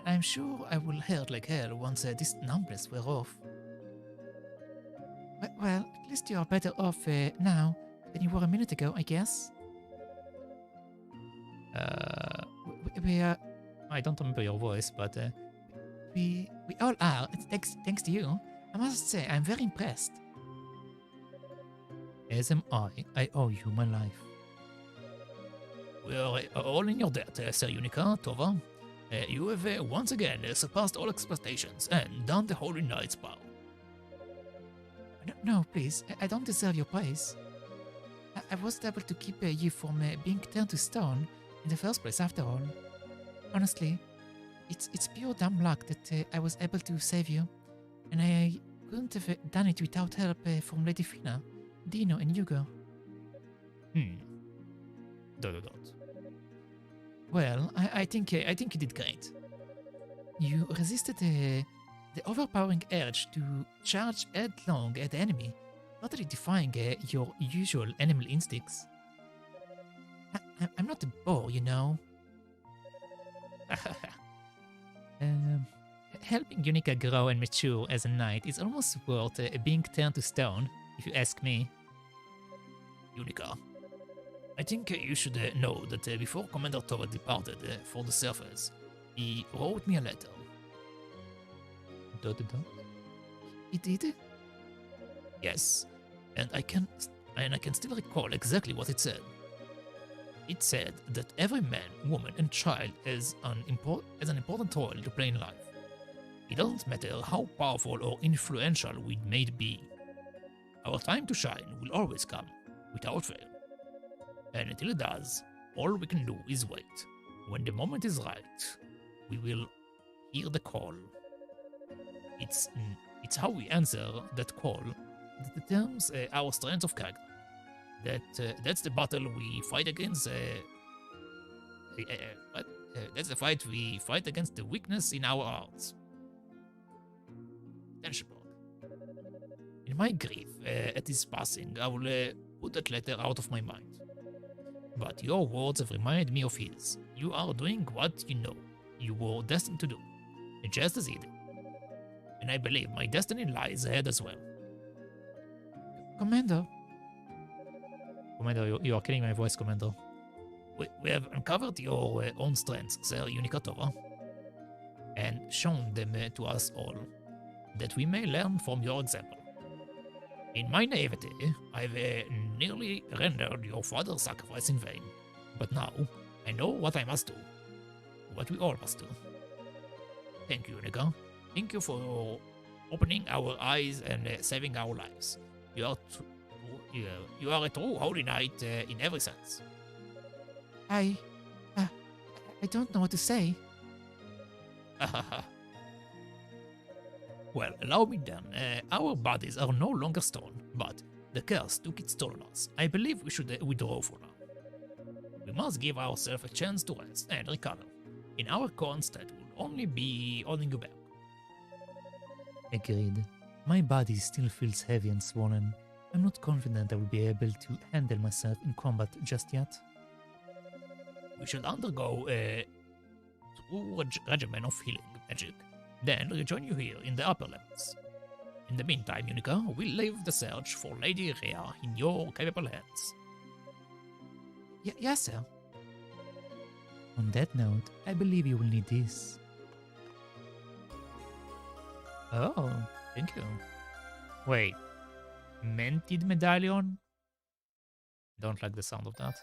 I'm sure I will hurt like hell once this numbness wear off. Well, at least you are better off now than you were a minute ago, I guess. I don't remember your voice, but we all are. Thanks to you. I must say, I'm very impressed. As am I. I owe you my life. We are all in your debt, Sir Yunica Tovah. You have once again surpassed all expectations and done the Holy Knight's vow. No, please, I don't deserve your praise. I wasn't able to keep you from being turned to stone in the first place, after all. Honestly, it's pure dumb luck that I was able to save you, and I couldn't have done it without help from Lady Fina, Dino, and Hugo. Dot. Well, I think you did great. You resisted the overpowering urge to charge headlong at the enemy, totally defying your usual animal instincts. I'm not a bore, you know. Helping Yunica grow and mature as a knight is almost worth being turned to stone, if you ask me. Yunica, I think you should know that before Commander Tovah departed for the surface, he wrote me a letter. He did? Yes, and I can still recall exactly what it said. It said that every man, woman, and child has an important role to play in life. It doesn't matter how powerful or influential we may be. Our time to shine will always come, without fail. And until it does, all we can do is wait. When the moment is right, we will hear the call. It's how we answer that call that determines our strength of character. That's the battle we fight against. That's the fight we fight against the weakness in our hearts. In my grief at his passing, I will put that letter out of my mind. But your words have reminded me of his. You are doing what you know you were destined to do, just as he did. And I believe my destiny lies ahead as well. Commander, you are killing my voice, Commander. We have uncovered your own strengths, Sir Yunica Tovah, and shown them to us all, that we may learn from your example. In my naivety, I've nearly rendered your father's sacrifice in vain, but now I know what I must do, what we all must do. Thank you, Yunica. Thank you for opening our eyes and saving our lives. You are a true holy knight in every sense. I don't know what to say. Well, allow me then. Our bodies are no longer stone, but the curse took its toll on us. I believe we should withdraw for now. We must give ourselves a chance to rest and recover. In our current state, will only be holding you back. Agreed. My body still feels heavy and swollen. I'm not confident I will be able to handle myself in combat just yet. We shall undergo a true regimen of healing magic, then rejoin you here in the upper levels. In the meantime, Yunica, we'll leave the search for Lady Rhea in your capable hands. Yes, sir. On that note, I believe you will need this. Oh, thank you. Wait, Mented medallion? Don't like the sound of that.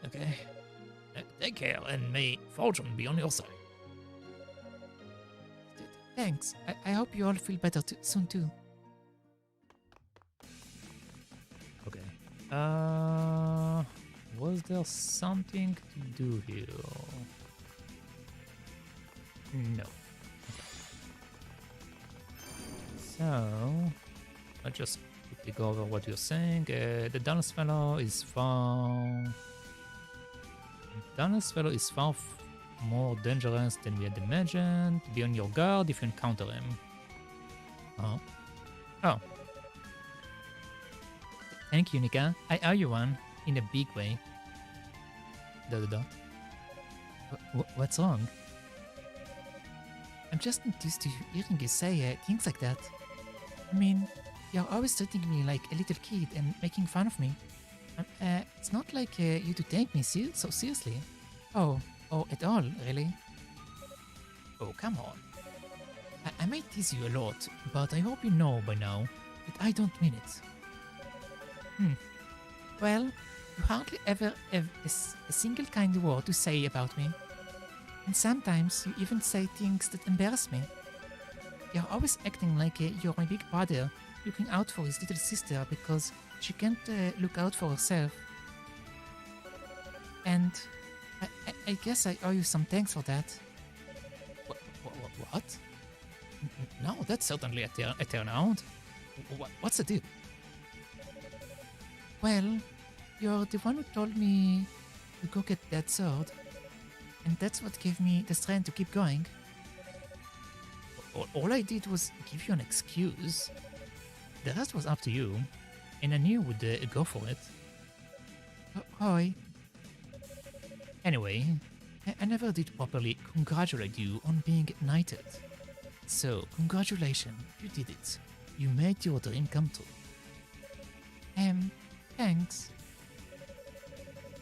Okay. Take care, and may fortune be on your side. Thanks. I hope you all feel better soon too. Okay. Was there something to do here? No. So, I'll just quickly go over what you're saying. The Dallas fellow is far... Dallas fellow is far more dangerous than we had imagined. Be on your guard if you encounter him. Oh. Thank you, Yunica. I owe you one in a big way. Dot dot dot. What's wrong? I'm just not used to hearing you say things like that. I mean, you're always treating me like a little kid and making fun of me. It's not like you to take me so seriously. Oh, at all, really? Oh, come on. I might tease you a lot, but I hope you know by now that I don't mean it. Well, you hardly ever have a single kind word to say about me. And sometimes you even say things that embarrass me. You're always acting like you're my big brother, looking out for his little sister because she can't look out for herself. And I guess I owe you some thanks for that. What? No, that's certainly a turnaround. What's the deal? Well, you're the one who told me to go get that sword. And that's what gave me the strength to keep going. All I did was give you an excuse. The rest was up to you, and I knew you would go for it. Hi. Anyway, I never did properly congratulate you on being knighted. So, congratulations, you did it. You made your dream come true. Thanks.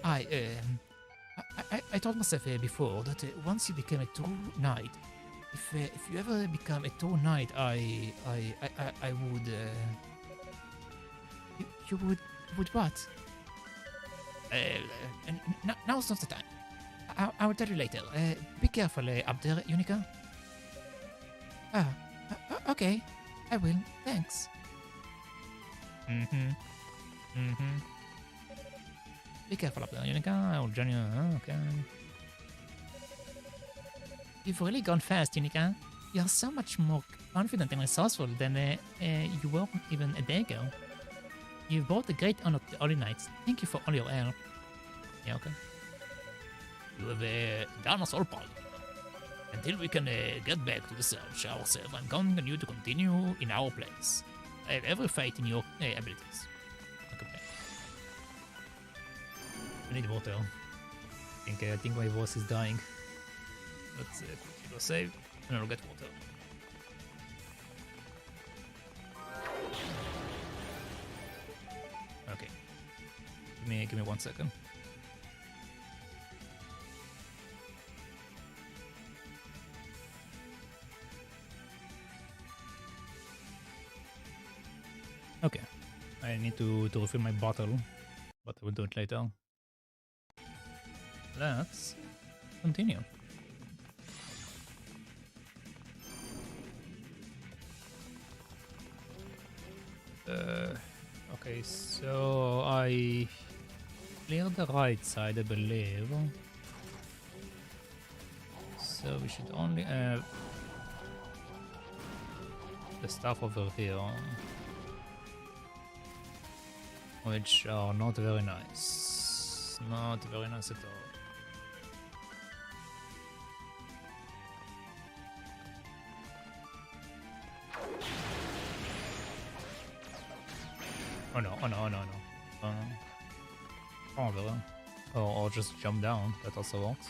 I told myself before that once you become a true knight, if you ever become a true knight, I would. You would what? Now's not the time. I will tell you later. Be careful up there, Yunica. Okay. I will. Thanks. Be careful up there, Yunica. I will join you. Okay. You've really gone fast, Yunica. You're so much more confident and resourceful than you were even a day ago. You've brought a great honor to the Holy Knights. Thank you for all your help. Yeah, okay. You have done us all proud. Until we can get back to the search ourselves, I'm counting on you to continue in our place. I have every faith in your abilities. Okay. I need water. I think my voice is dying. Let's quickly go save, and I'll get water. Okay. Give me 1 second. Okay. I need to refill my bottle, but I will do it later. Let's continue. Okay, so I cleared the right side, I believe. So we should only have the stuff over here, which are not very nice. Not very nice at all. Oh no. Probably. Or just jump down, that also works.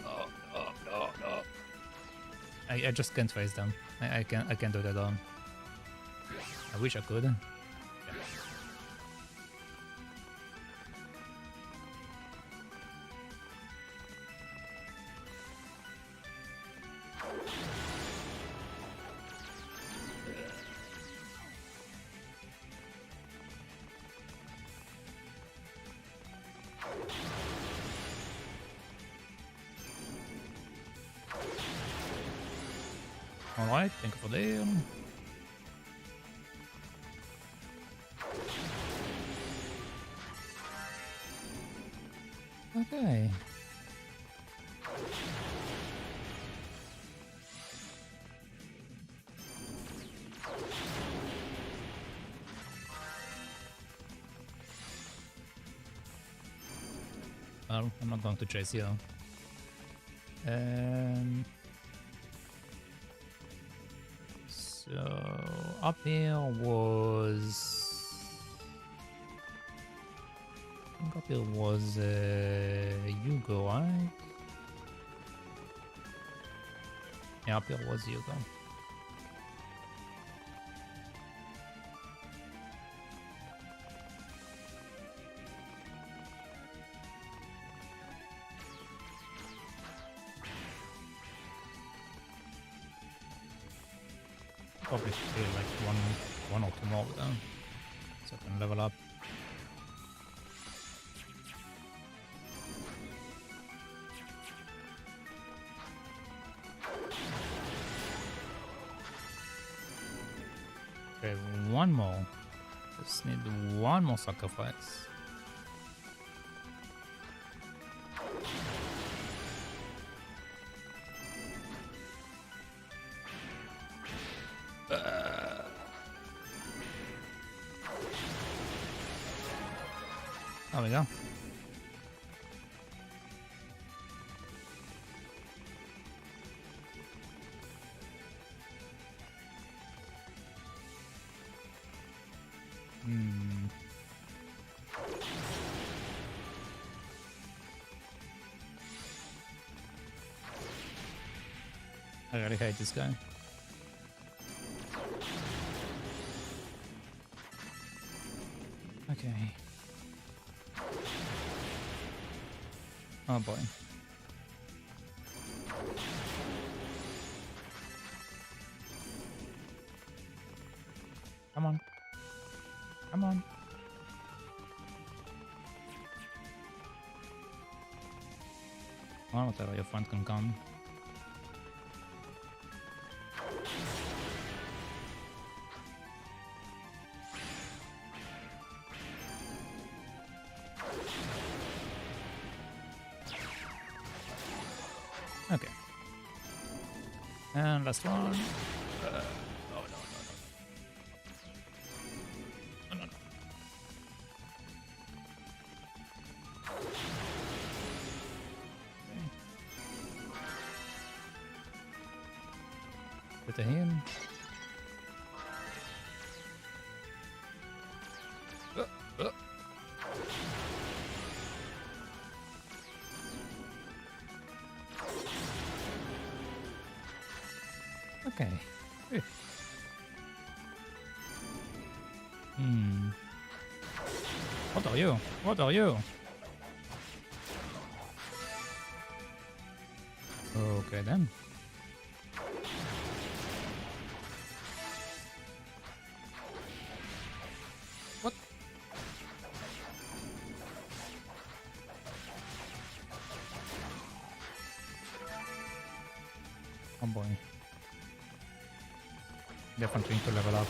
No. I just can't face them. I can't do that alone. I wish I could. Yeah. Alright, thank you for that. Okay. Well, I'm not going to chase you. So up here was... I think up here was Hugo, right? Yeah, up here was Hugo. Probably feel like one or two more with them, so I can level up. Okay, one more. Just need one more sacrifice. There we go. I really hate this guy. Okay. Oh boy. Come on. Come on. Oh, whatever, your friend can come. Okay. And last one. Oh, no. No, no, no. Okay. Put a him. Okay. What are you? What are you? Okay then. What? Oh boy. Definitely need to level up.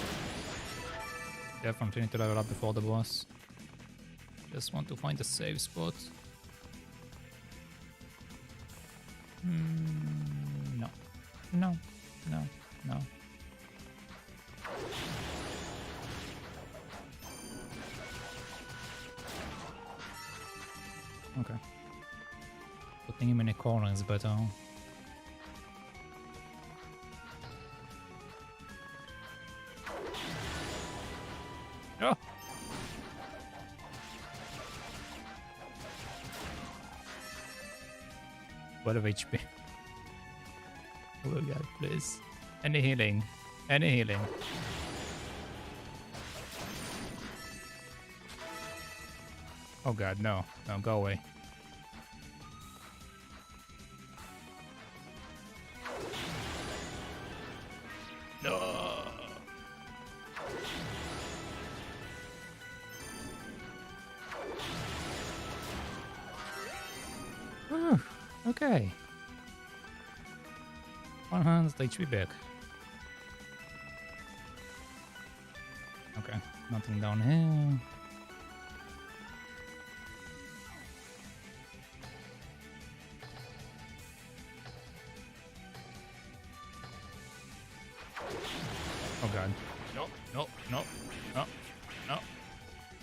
Definitely need to level up before the boss. Just want to find a safe spot. No. No. No. No. Okay. Putting him in a corner is better. Oh! 12 HP. Oh god, please. Any healing. Any healing. Oh god, no. No, go away. No! Whew, okay. 100 HP back. Okay, nothing down here. Oh god. No, no, no, no, no,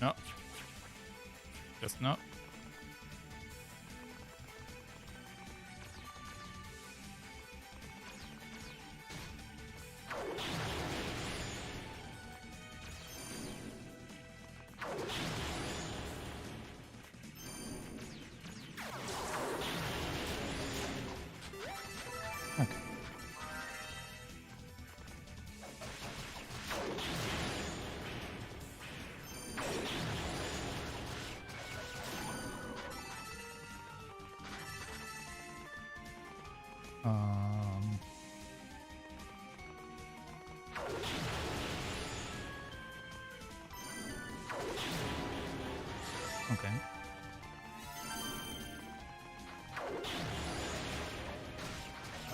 no. Just no. Um. Okay.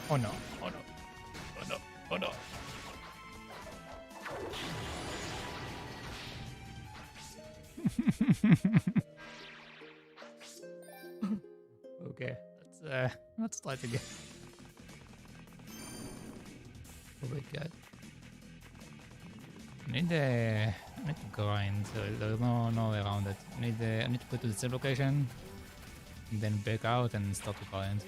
Oh no! Oh no! Oh no! Oh no! Okay, let's start again. Oh my god. I need to grind. There's no way around it. I need to go to the same location, and then back out and start to grind.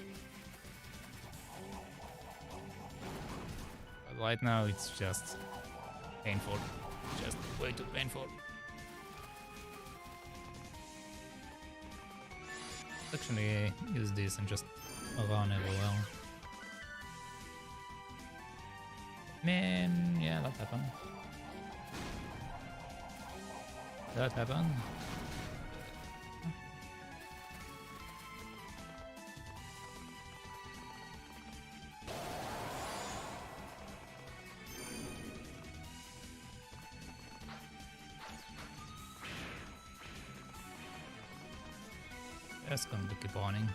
But right now it's just painful. Just way too painful. Let's actually use this and just run everywhere. Man, yeah, that happened. That happened. That's going to keep running.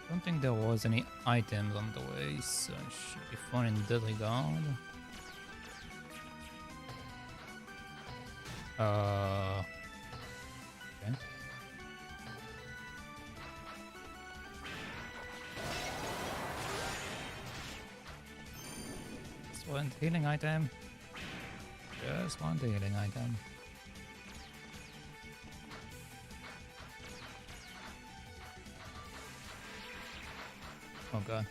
Don't think there was any items on the way, so it should be fun in that regard. Okay. Just one healing item. Just one healing item. Oh god.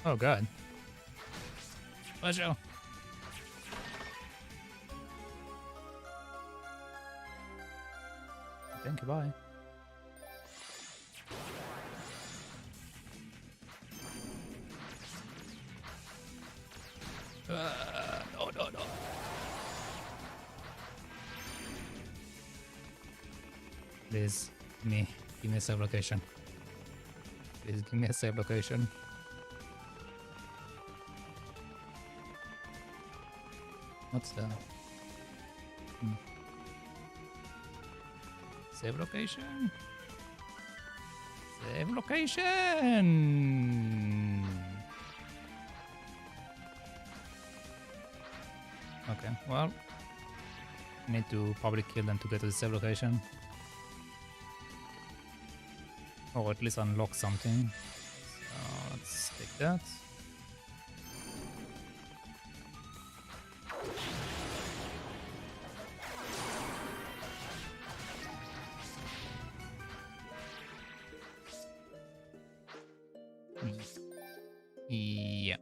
Oh god. Pleasure. Thank you, bye. No. Please, give me a save location. Please give me a save location. What's that? Save location? Save location! Okay, well, I need to probably kill them to get to the save location. Or at least unlock something. So let's take that. Yeah.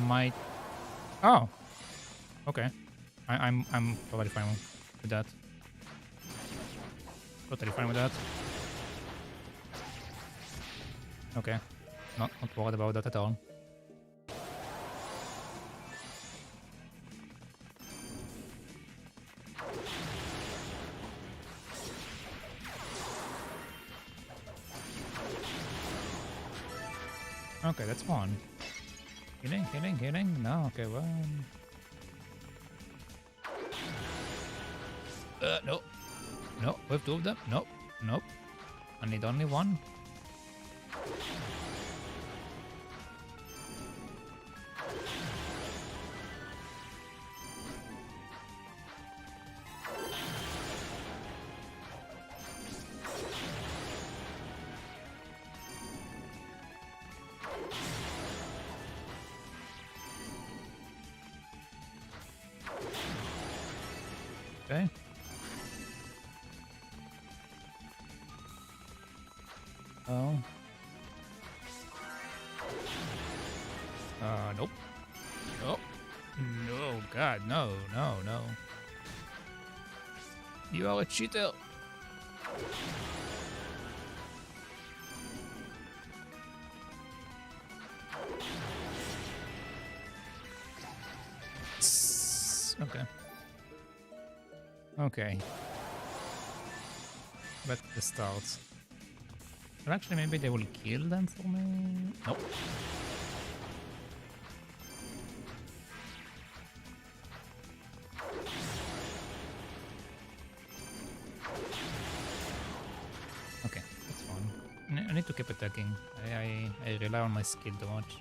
Might. Oh. Okay. I'm totally fine with that. Totally fine with that. Okay. Not worried about that at all. Okay, that's one. Healing. No, okay, well. No. No, we have two of them. Nope. I need only one. Okay. Oh. Nope. Oh. No, God, no. You are a cheater. Okay. But the starts. Well, actually, maybe they will kill them for me. Nope. Okay, that's fine. I need to keep attacking. I rely on my skill too much.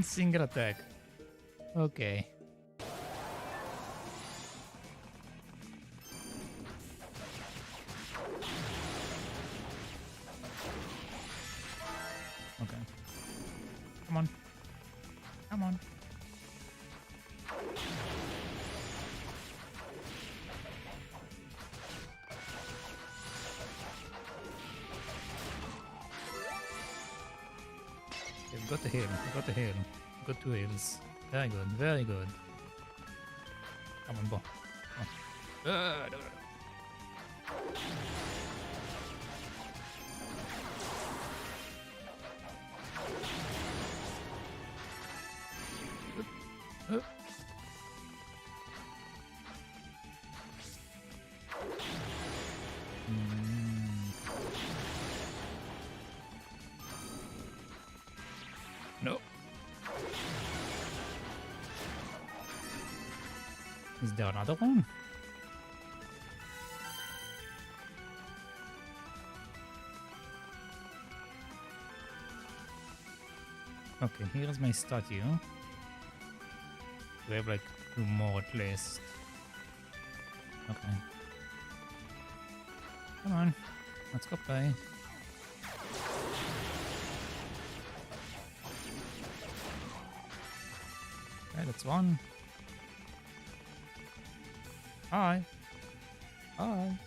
Single attack. Okay. Okay. Come on. Come on. You've got the heal. You've got the heal. Got 2 heals. Very good. Very good. Come on, Bo. Come on. No. Is there another one? Okay, here's my statue. We have like 2 more at least. Okay. Come on. Let's go play. Okay, that's 1. Hi. Hi.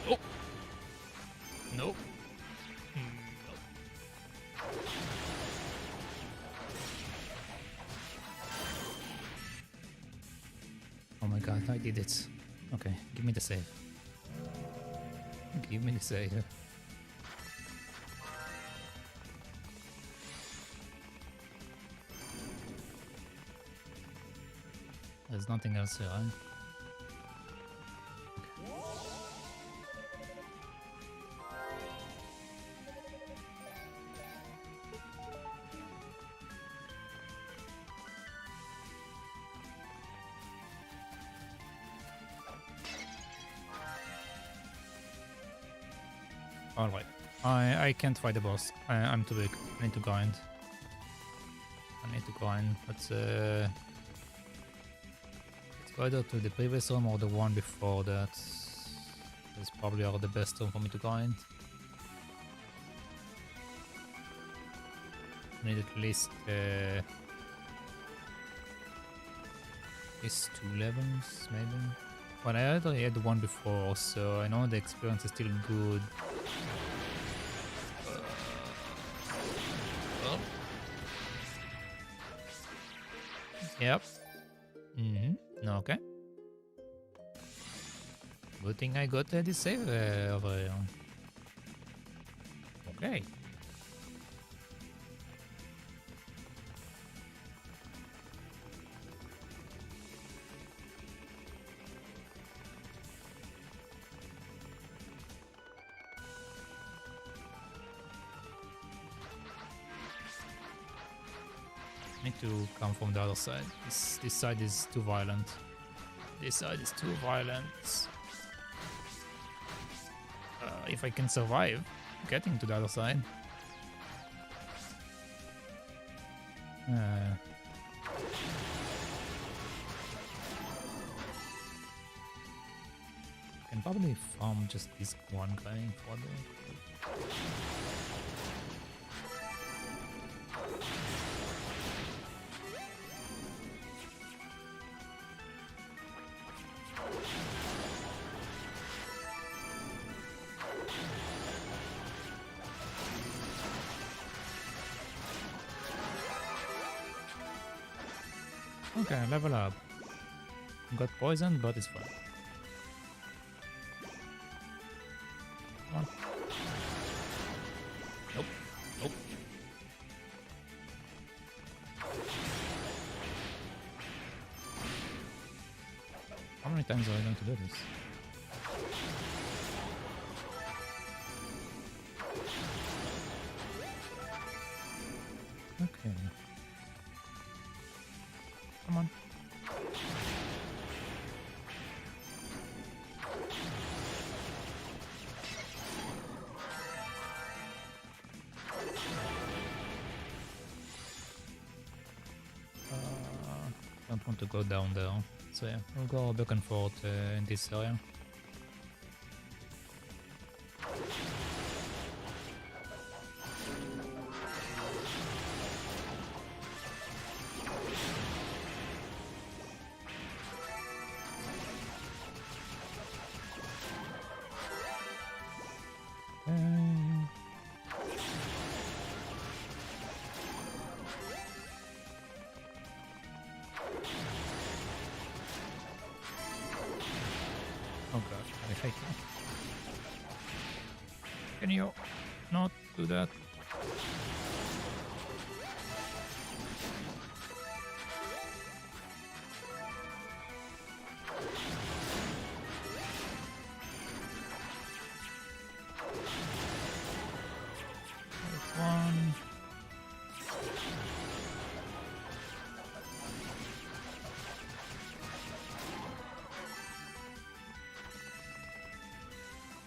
Oh. Nope. Nope. Oh my god, I did it. Okay, give me the save. Give me the save. There's nothing else here, right? Alright. I can't fight the boss. I'm too big. I need to grind. Let's go either to the previous room or the one before that. Those probably are the best room for me to grind. I need at least 2 levels, maybe. But I already had one before, so I know the experience is still good. Well. Yep. Okay. Good thing I got this save over here. Okay. Need to come from the other side. This side is too violent. This side is too violent. If I can survive getting to the other side. Can probably farm just this one guy for the... Okay, level up. Got poisoned, but it's fine. Come on. Nope. Nope. How many times are I going to do this? Okay. Come on. Don't want to go down there. So yeah, we'll go back and forth in this area. Oh gosh, I hate you. Can you not do that? That's one.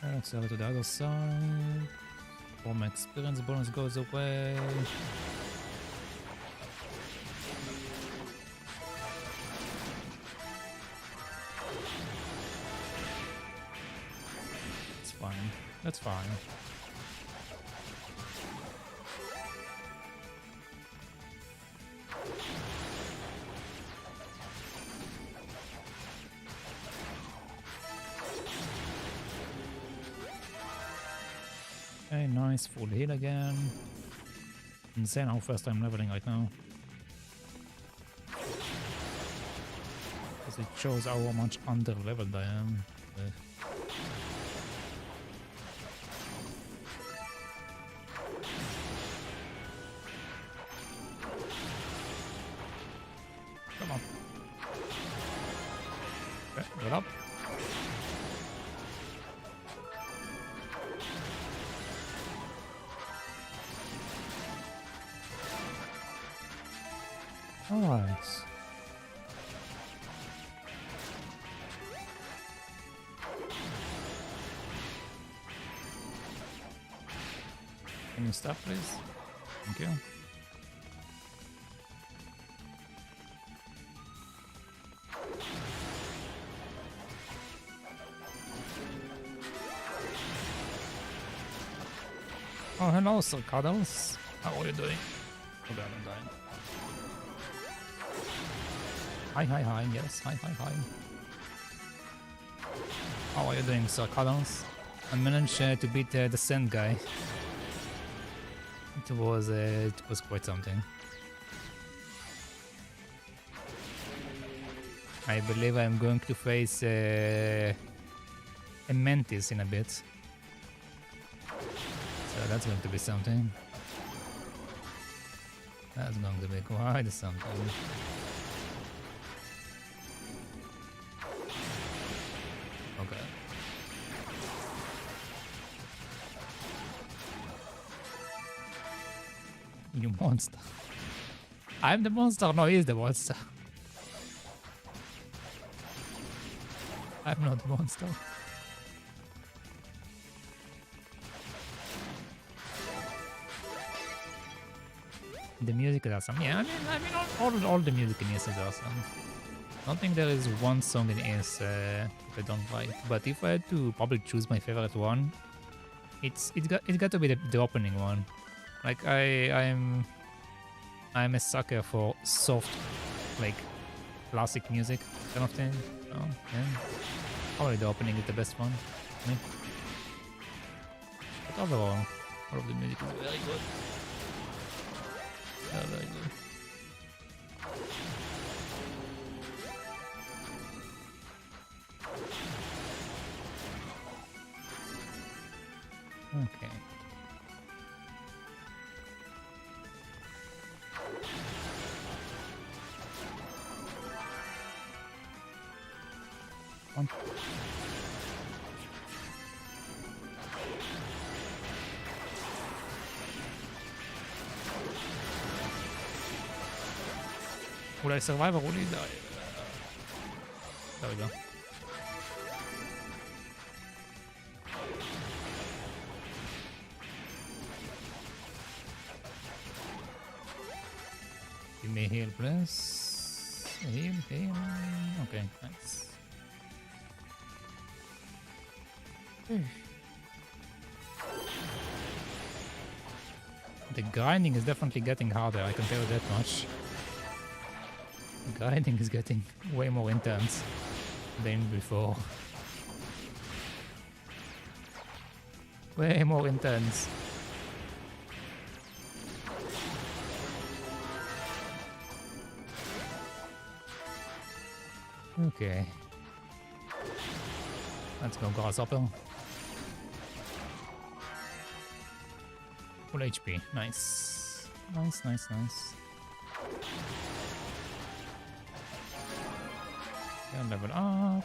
Let's go to the other side. All my experience bonus goes away. It's fine. That's fine. Okay, nice, full heal again. Insane how fast I'm leveling right now. Because it shows how much under leveled I am. Come on. Okay, get up. Alright. Can you stop, please? Thank you. Oh, hello, Sir Cuddles. How are you doing? Oh god, I'm dying. Hi, yes, hi. How are you doing, Sir Cuddles? I managed to beat the sand guy. It was quite something. I believe I'm going to face a mantis in a bit. So that's going to be something. That's going to be quite something. Okay. You monster. I'm the monster. No, he's the monster. I'm not the monster. The music is awesome. Yeah, I mean all the music in ES is awesome. I don't think there is one song in ES that I don't like. But if I had to probably choose my favorite one, it's got to be the opening one. Like I'm a sucker for soft, like classic music kind of thing. So yeah, probably the opening is the best one for me. But overall, all of the music is very good. Very good. Okay. One. Will I survive or will he die? There we go. Give me heal, please. Heal, heal. Okay, nice. The grinding is definitely getting harder, I can tell you that much. The grinding is getting way more intense than before. Way more intense. Okay. Let's go grasshopper. Full HP. Nice. Nice, nice, nice. Yeah, level up.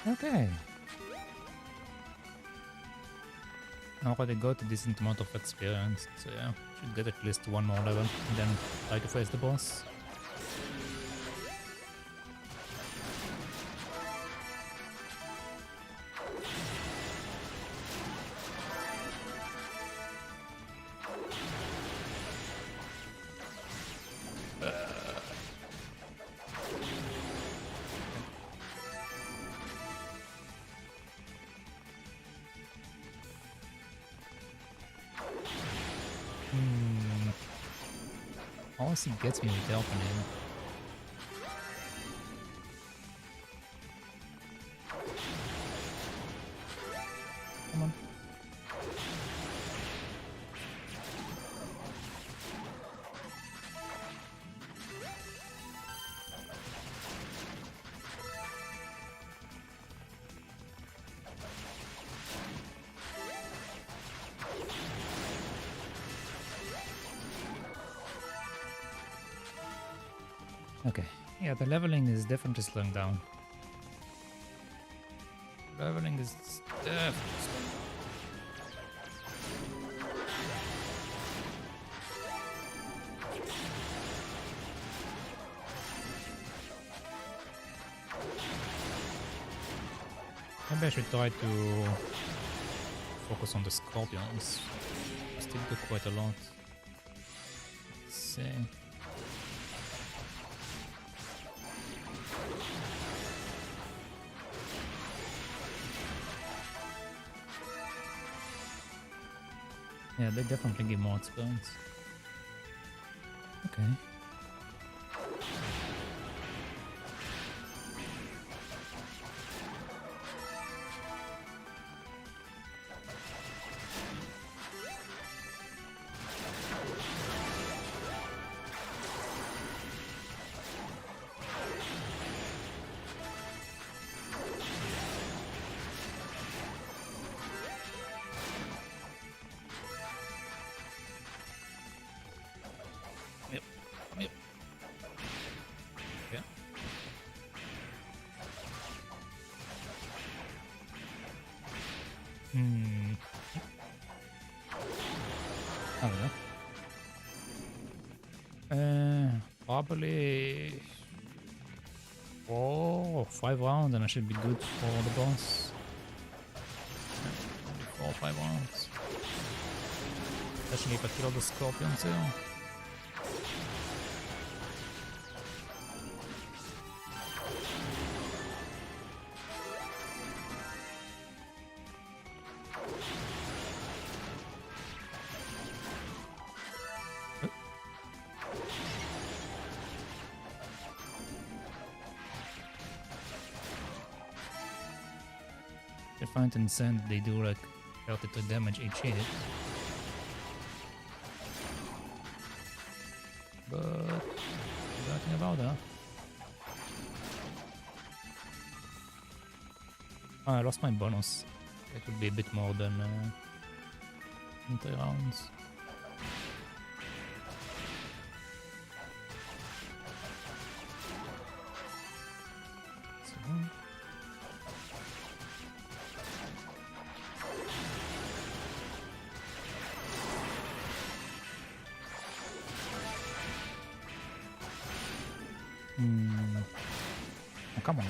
Okay. I already got a decent amount of experience, so yeah, should get at least one more level and then try to face the boss. Honestly, gets me with the opening. Come on. Okay, yeah, the leveling is definitely slowing down. Leveling is definitely slowing down. Maybe I should try to focus on the scorpions. I still do quite a lot. Let's see. Yeah, they definitely give more experience. Okay. I don't know. Probably 4 or 5 rounds and I should be good for the boss. 4 or 5 rounds. Especially if I kill the scorpions here. I find it insane that they do like 32 damage each hit. But nothing about that. Oh, I lost my bonus. It would be a bit more than in 3 rounds. So. Oh, come on.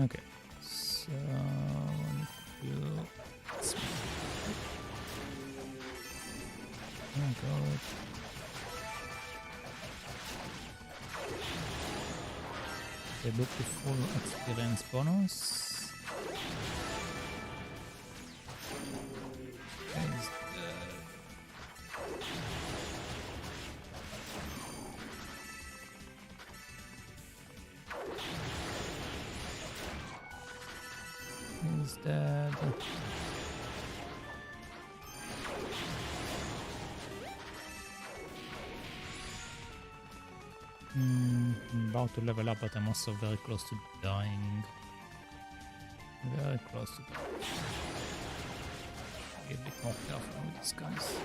Okay, so oh god. A bit the full experience bonus. Is dead. I'm about to level up, but I'm also very close to dying. Very close to dying. Be a bit more careful with these guys.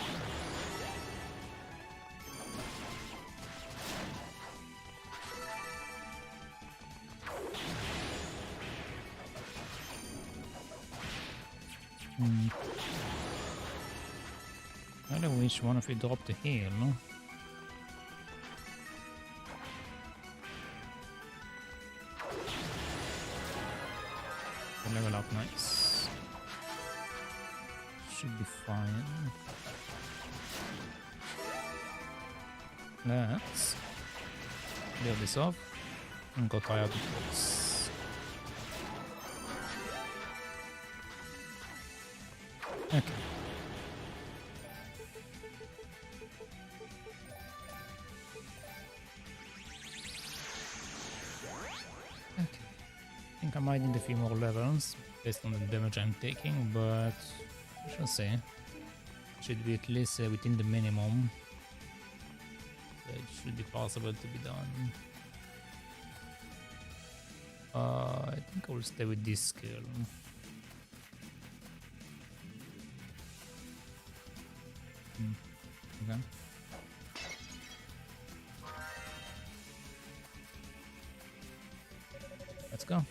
I really wish one of you dropped the heal, no? Level up, nice. Should be fine. Let's clear this off and go try out the box. Okay. I might need a few more levels based on the damage I'm taking, but I shall say should be at least within the minimum. So it should be possible to be done. I think I will stay with this skill. Okay. Let's go.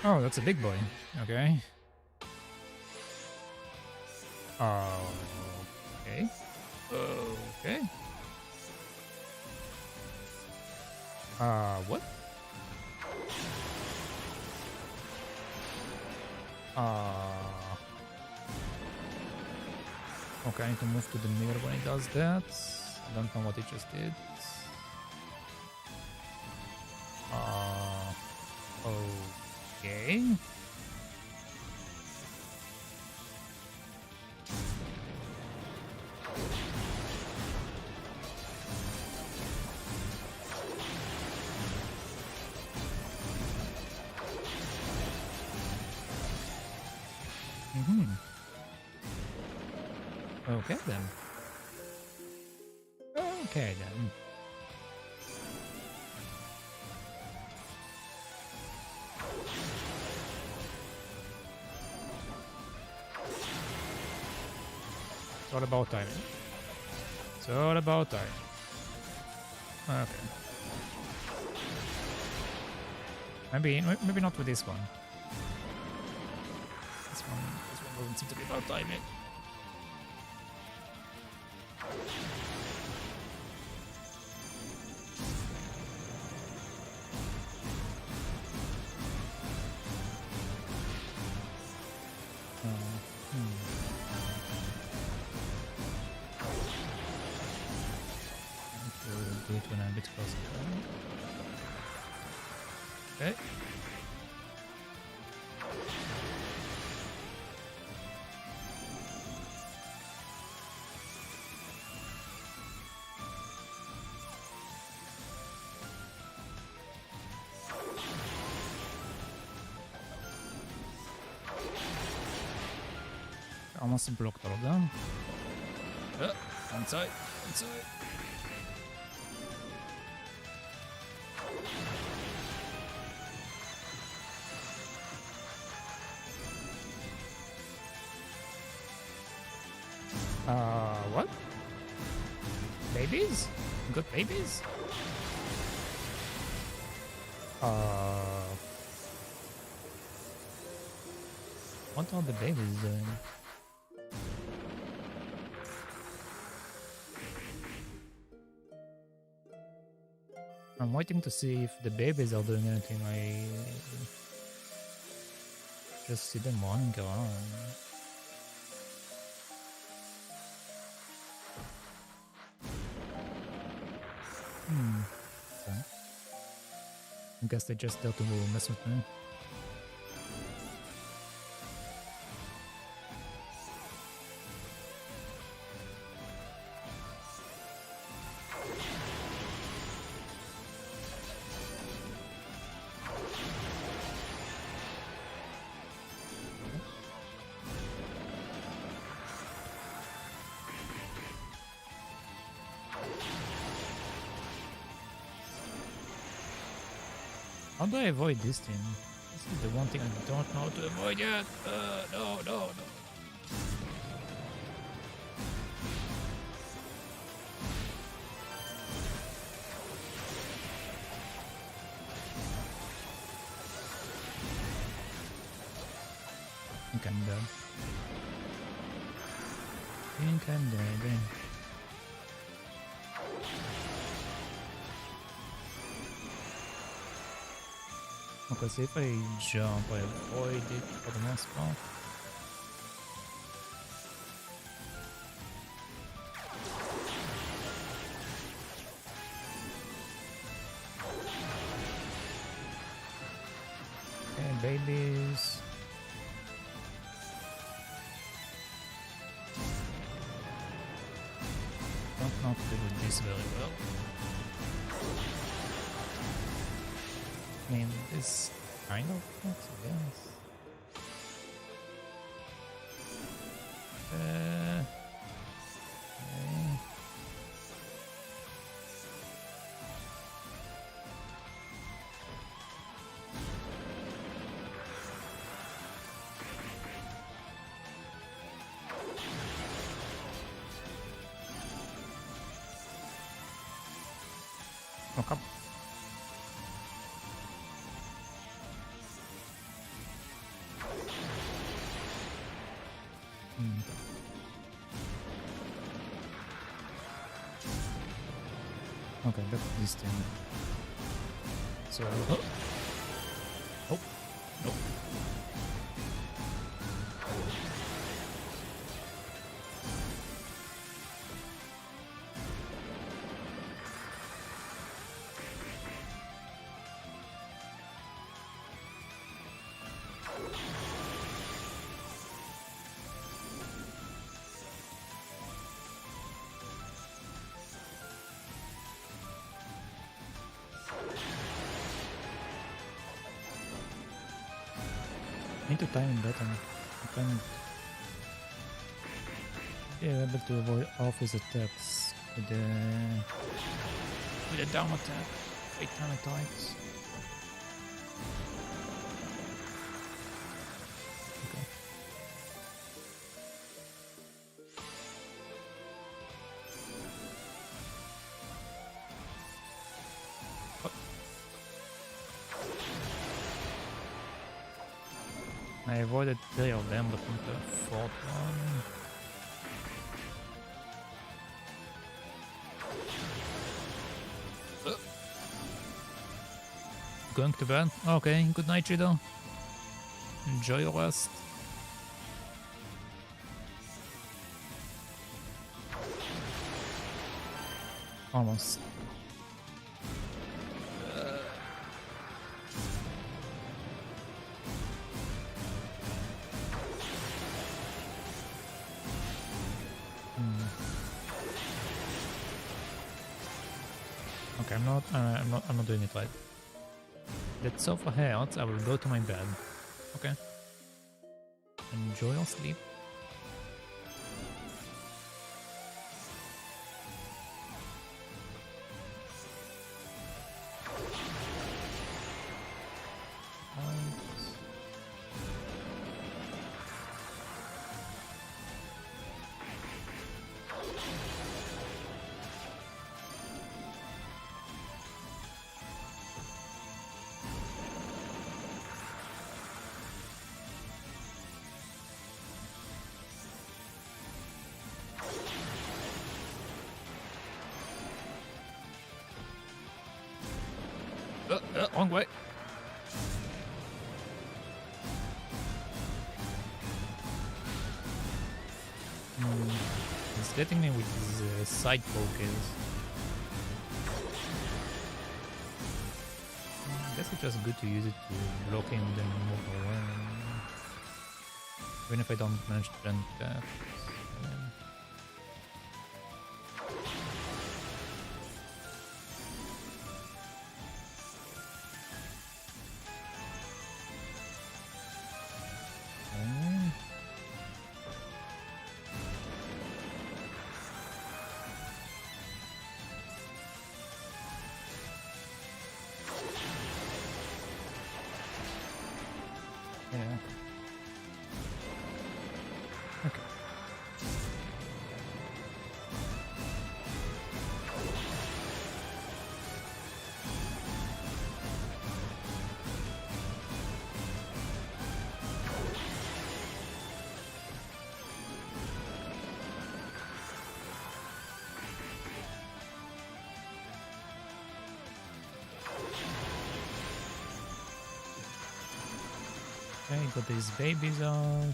Oh, that's a big boy. Okay. Okay. Okay. What? Okay, I need to move to the mirror when he does that. I don't know what he just did. Okay. Okay then. Okay then. It's all about timing. It's all about timing. Okay. Maybe not with this one. This one. Doesn't seem to be about timing. Do it when I'm a bit closer. Okay. Almost blocked all of them. Inside, inside. What? Babies? Good babies? What are the babies doing? I'm waiting to see if the babies are doing anything. I just see them running around. Okay. I guess they just there to mess with me. How do I avoid this thing? This is the one thing I don't know how to avoid yet. No. I think I'm dead. Okay, so if I jump, I avoid it for the most part. Okay, babies. Don't know how to deal with this very well. I mean, this kind of works, I guess. Okay. Oh, come. Okay, that's this thing. So, oh, nope. I need to time it better. Yeah, able to avoid off his attacks with the down attack 8 times. Okay. I avoided 3 of them, but not the 4th one. Going to bed? Okay, good night, Chido. Enjoy your rest. Almost. Okay, I'm not doing it right. Let's sofa hurts. I will go to my bed. Okay. Enjoy your sleep. Wrong way. He's getting me with his side pokers. I guess it's just good to use it to block him then move away. Even if I don't manage to prevent that. Okay, got these babies out.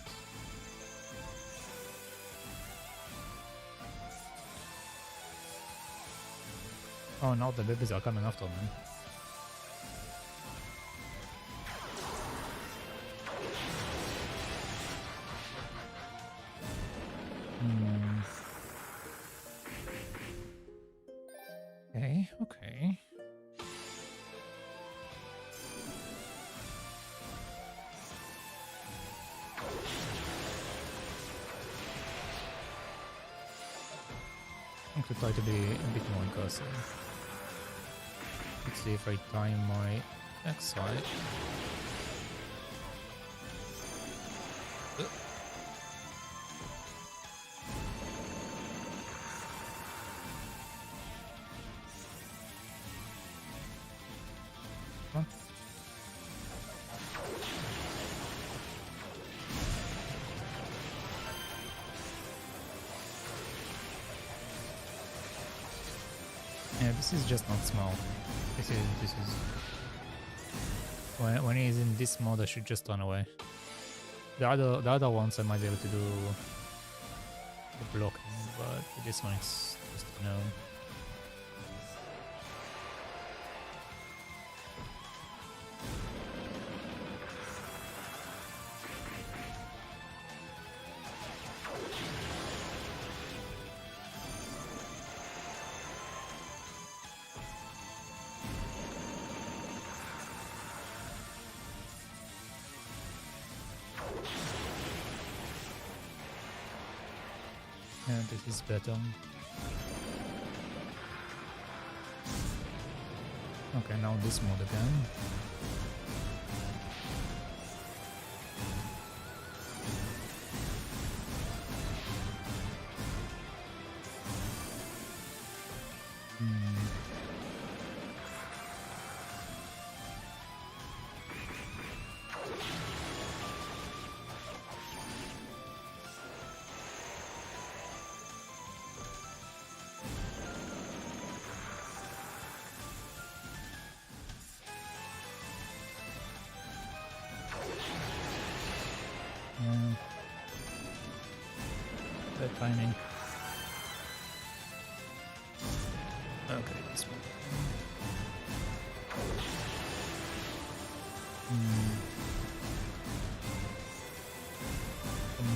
Oh, now the babies are coming after me. Okay. I'm going to try to be a bit more aggressive. Let's see if I time my backside. Yeah, this is just not smart. This is when he's in this mode, I should just run away. The other ones I might be able to do the blocking, but this one is just no. Yeah, this is better. Okay, now this mode again. timing. Okay, this one.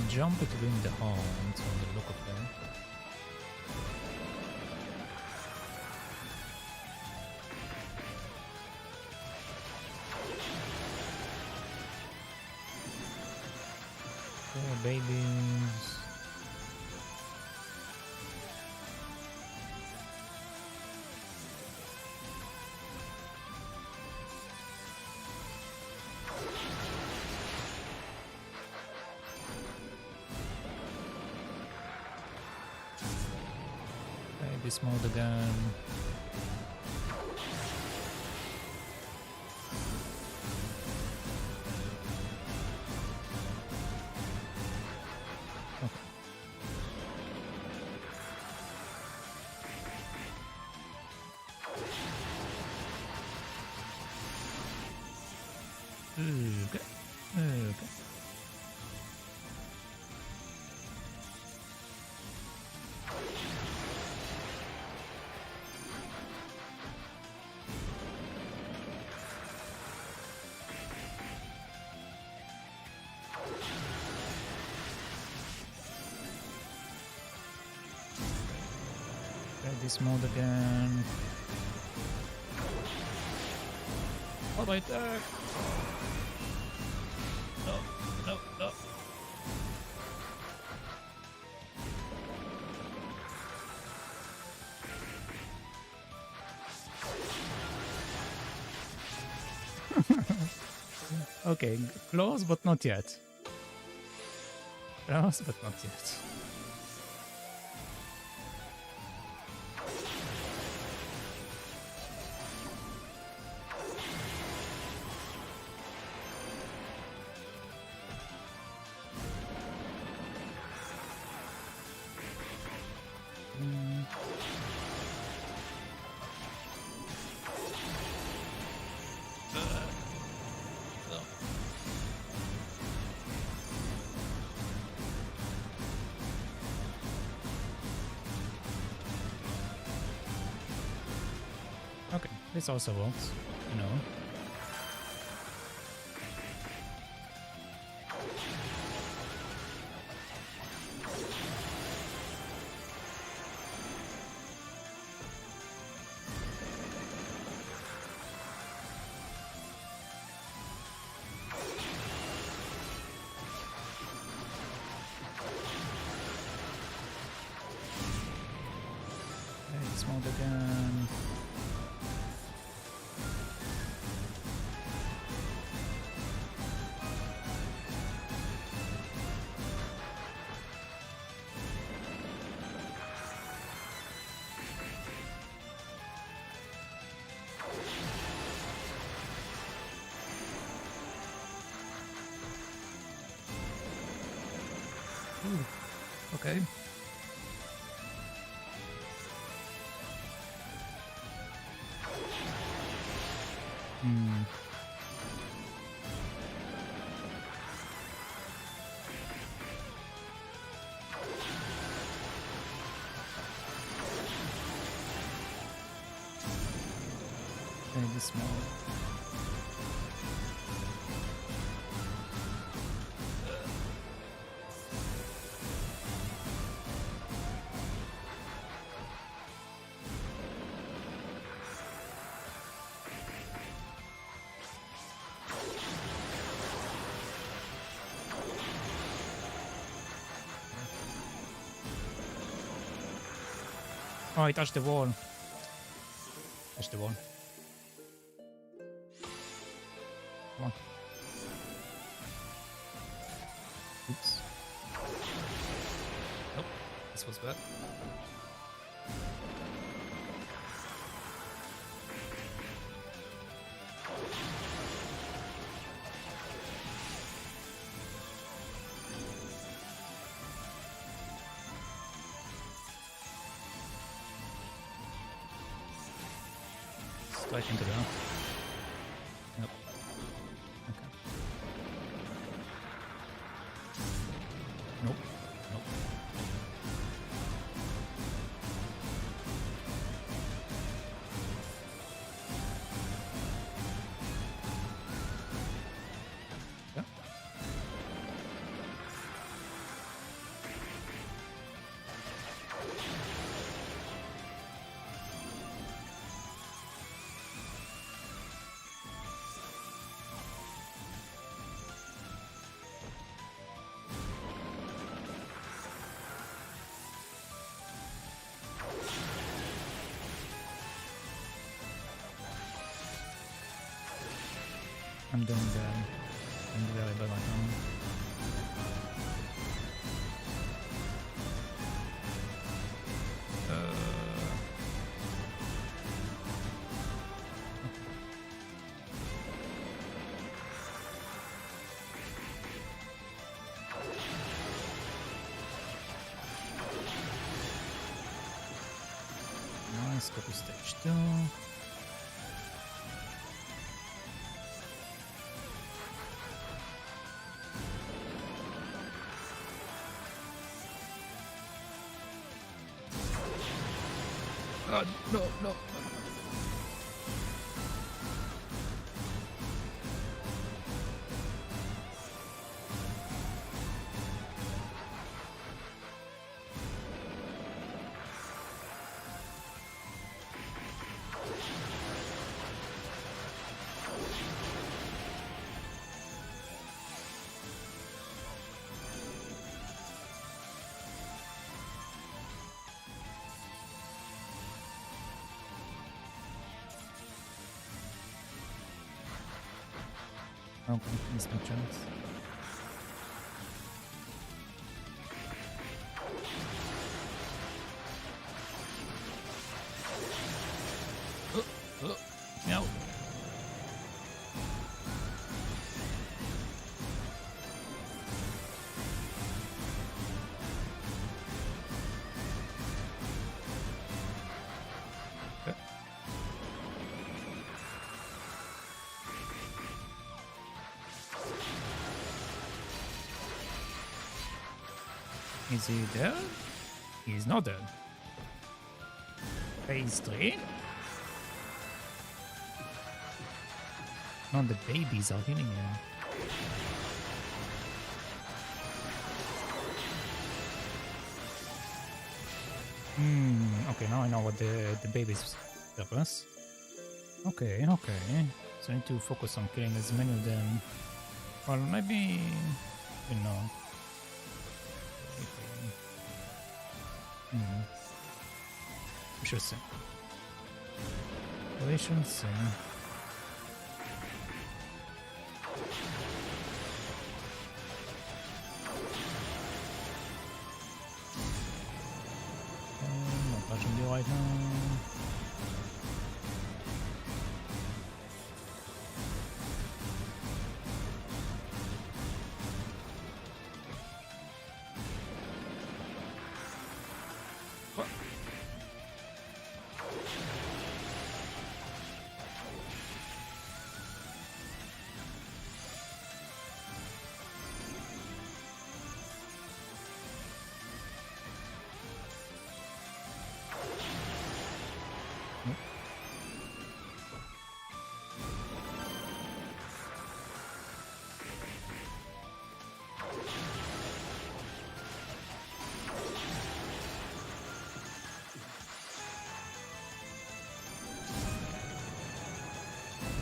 Jump between the horns on the look of them. Poor babies. This mode again. Okay. Okay. This mode again. What about that? No, no, no. Okay, close but not yet. Close but not yet. Okay, this also works, you know. Okay, this mode again. Ooh, okay. Okay, this mode. Oh, I touched the wall. Touched the wall. Come on. Oops. Nope. This was bad. Straight into that. Nope. Okay. Nope. Nope. I'm doing bad. I'm very bad right now. Nice, go to stage 2. No, no. Okay, missed my chance. No. Is he dead? He's not dead. Phase 3? No, the babies are healing him. Okay, now I know what the babies purpose. Okay. So I need to focus on killing as many of them. Well, maybe... you know... We should see. We should see. Not touching you right now.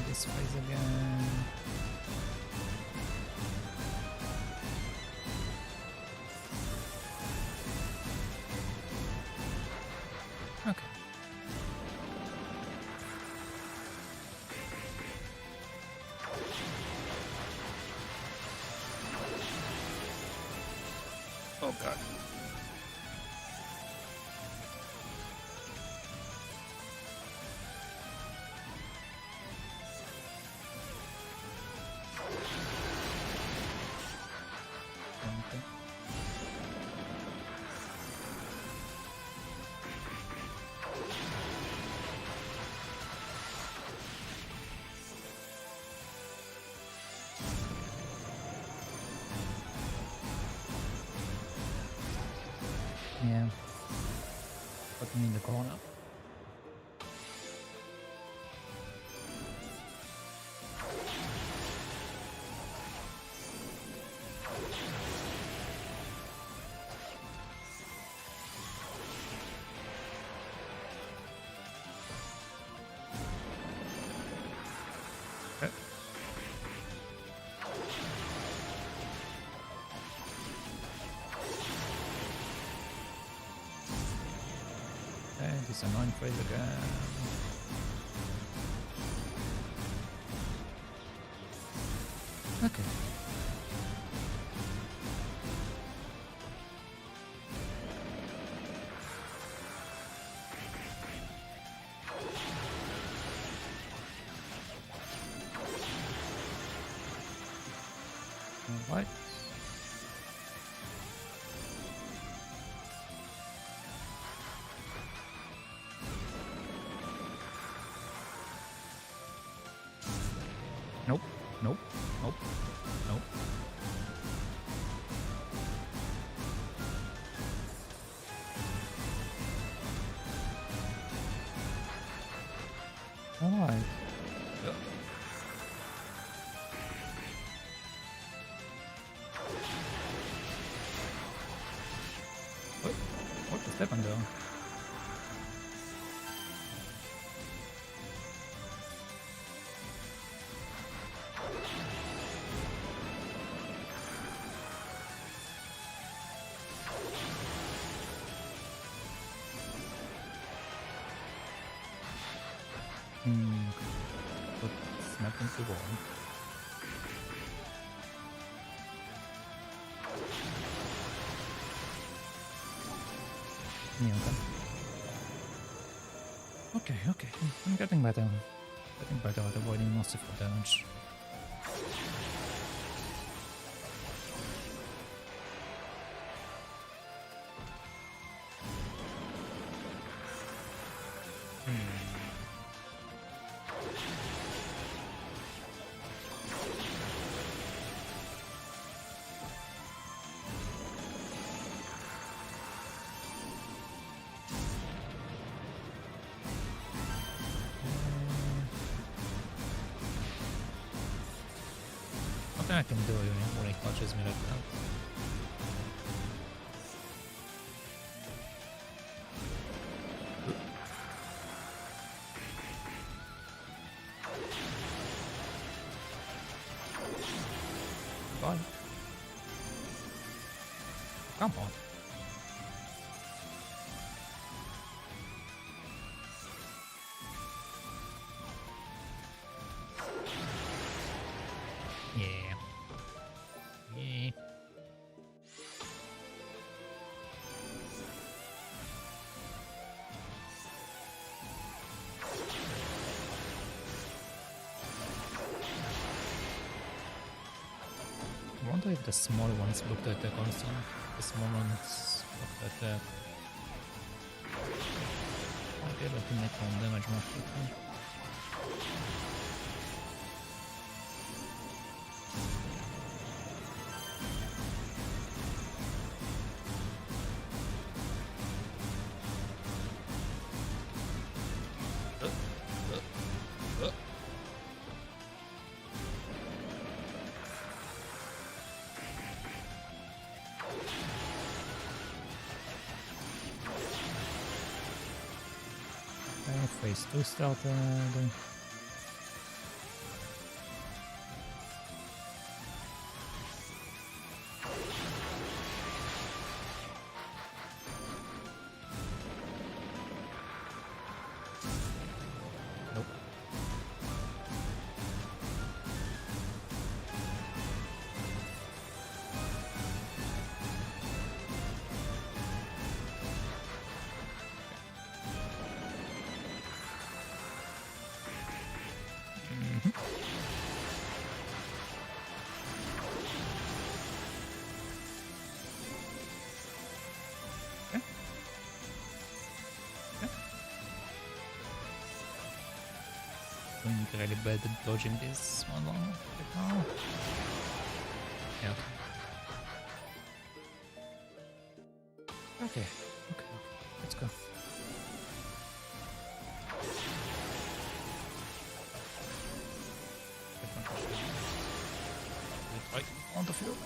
This phase again. Okay. Oh god. Yeah. Put me in the corner. This annoying phase again. Okay. Alright. Nope. Nope. Nope. Nope. Alright. Yeah. What just happened there? Put snap into the wall. Yeah, okay. Okay. I'm getting better. Getting better at avoiding massive damage. Nothing I can do when he touches me like that. Bye. Come on. Yeah. Yeah. I wonder if the small ones block the attack also. The small ones block the attack. I'll be able to make one damage more quickly. Phase 2 started. Nope. Doing really bad at dodging this one long right now. Yeah. Okay. Okay. Let's go. Right on the field.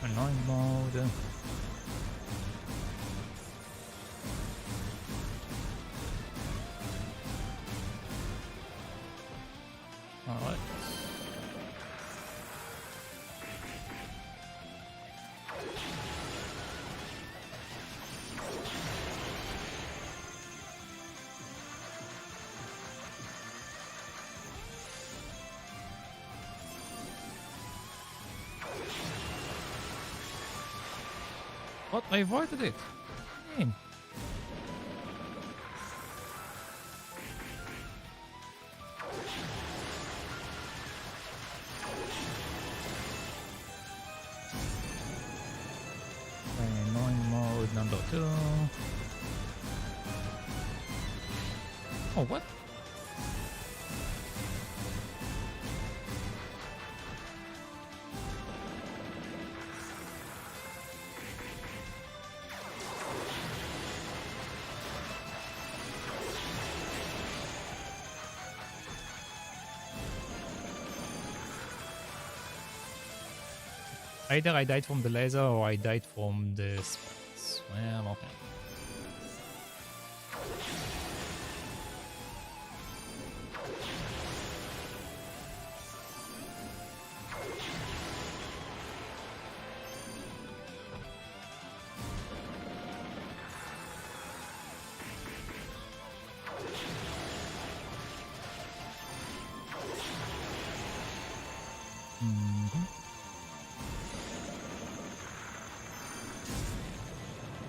Annoying mode. Alright. What? I avoided it. Damn. Annoying mode number 2. Oh, what? Either I died from the laser or I died from the spikes. Well, okay.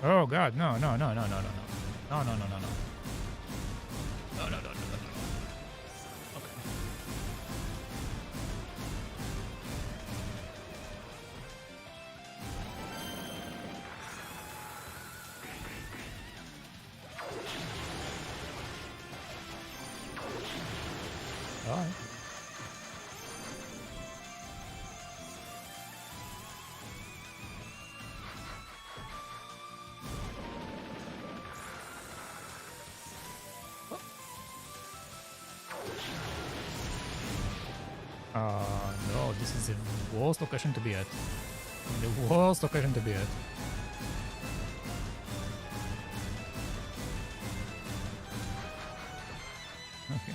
Oh god, no. No. No. Okay. Alright. No, this is the worst location to be at. The worst location to be at. Okay.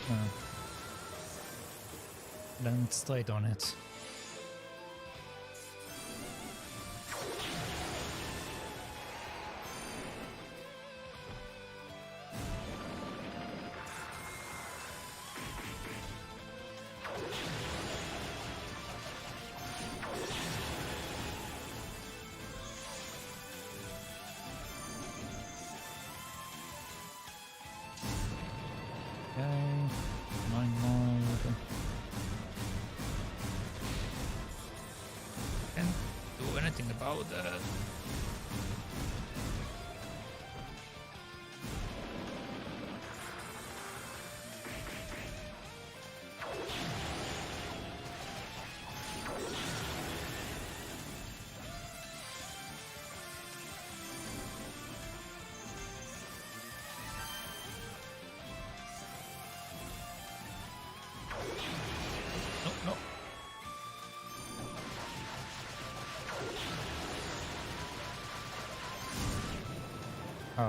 No. Land straight on it. About that. No. No.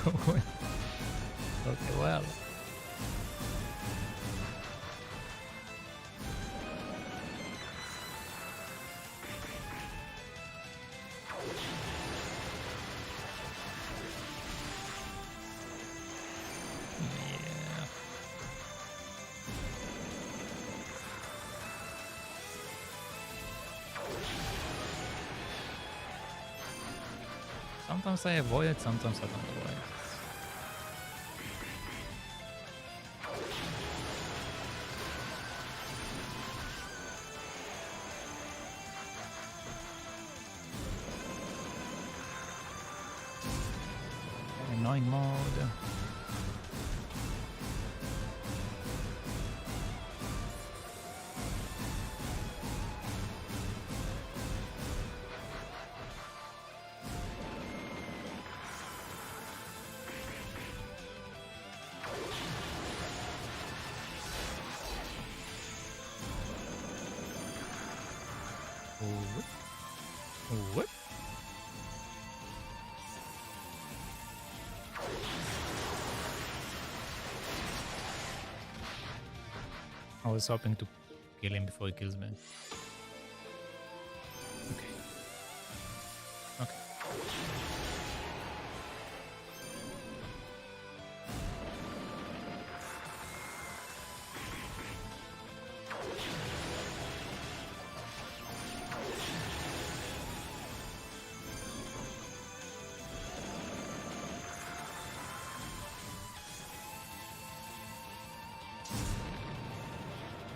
Go away. Okay, well. Yeah. Sometimes I avoid it, sometimes I don't avoid it. Annoying mode. Whip. Whip. I was hoping to kill him before he kills me. Okay. Okay.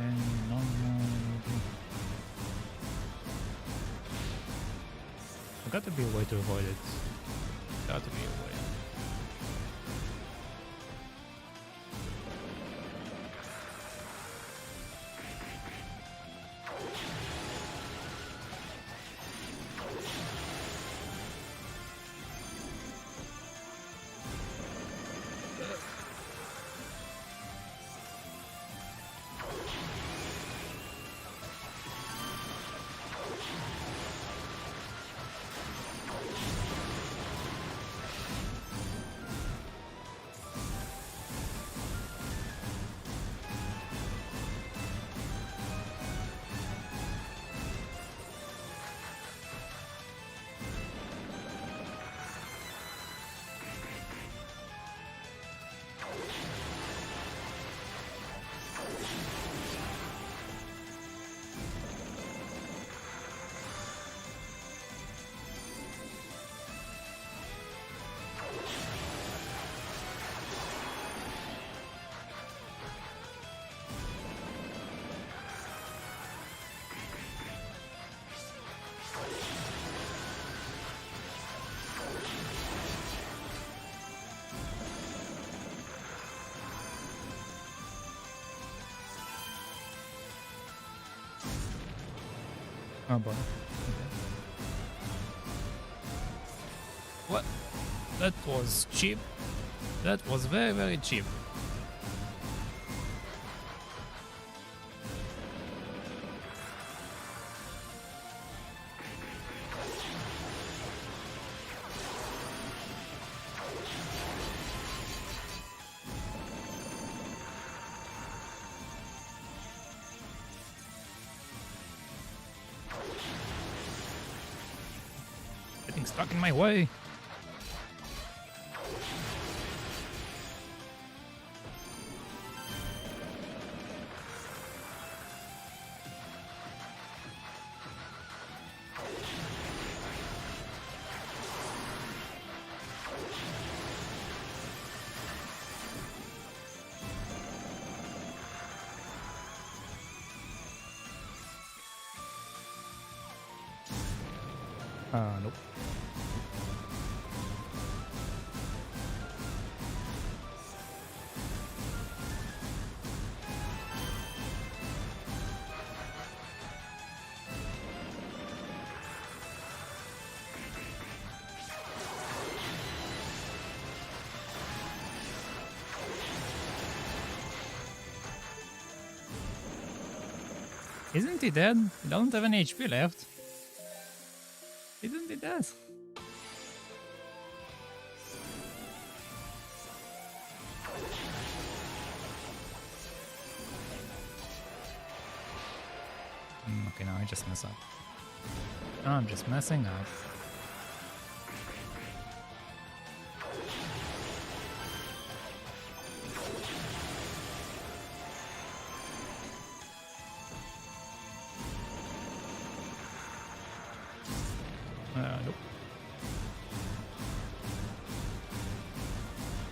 And normal. There got to be a way to avoid it. Got to be a way. Oh boy. Okay. What? That was cheap. That was very, very cheap. Getting stuck in my way. Nope. Isn't he dead? He doesn't have any HP left. Isn't he dead? Okay, now I just mess up. I'm just messing up. Nope.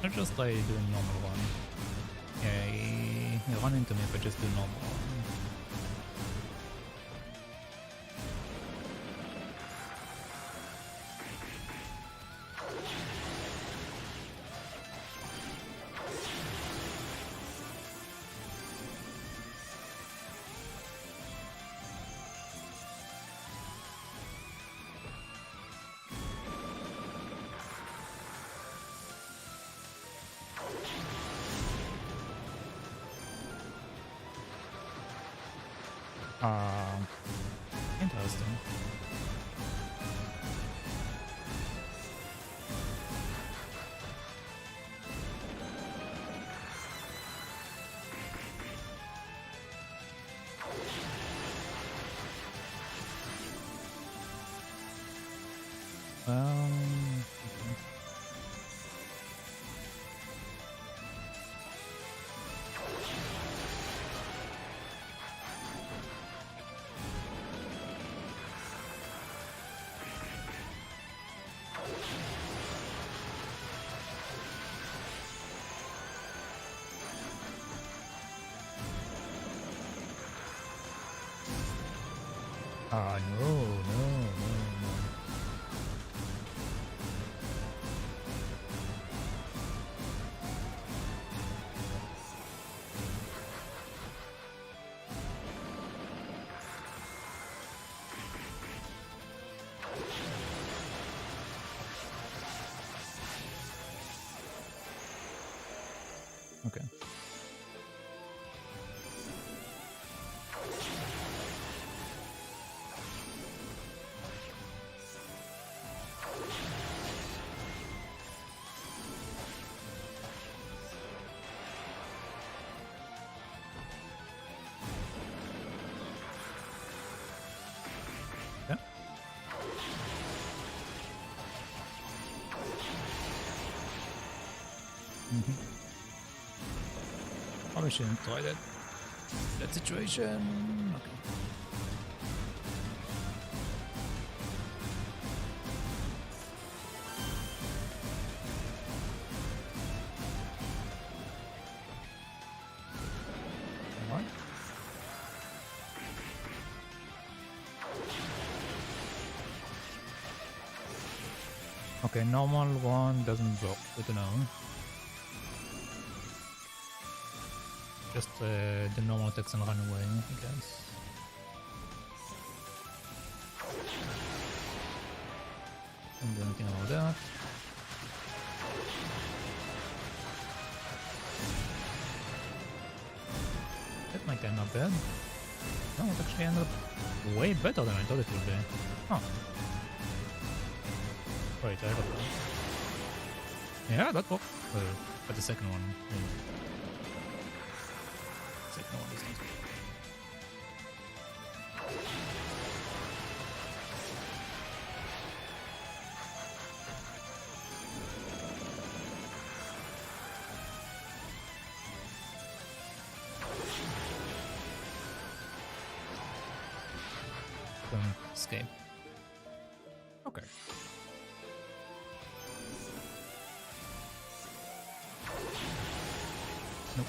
I'll just like doing normal one. Yeah, he run into me if I just do normal one. Interesting. Ah, no, no, no, no. Okay. Yeah. Probably shouldn't try that situation. Okay. Alright. Okay, normal one doesn't block, good to know. Just the normal attacks and run away, I guess. Don't do anything about that. That might end up bad. No, it actually ended up way better than I thought it would be. Huh. Wait, I got that. Yeah, that worked. But the second one. Second one is not good. Don't escape. Okay. Nope.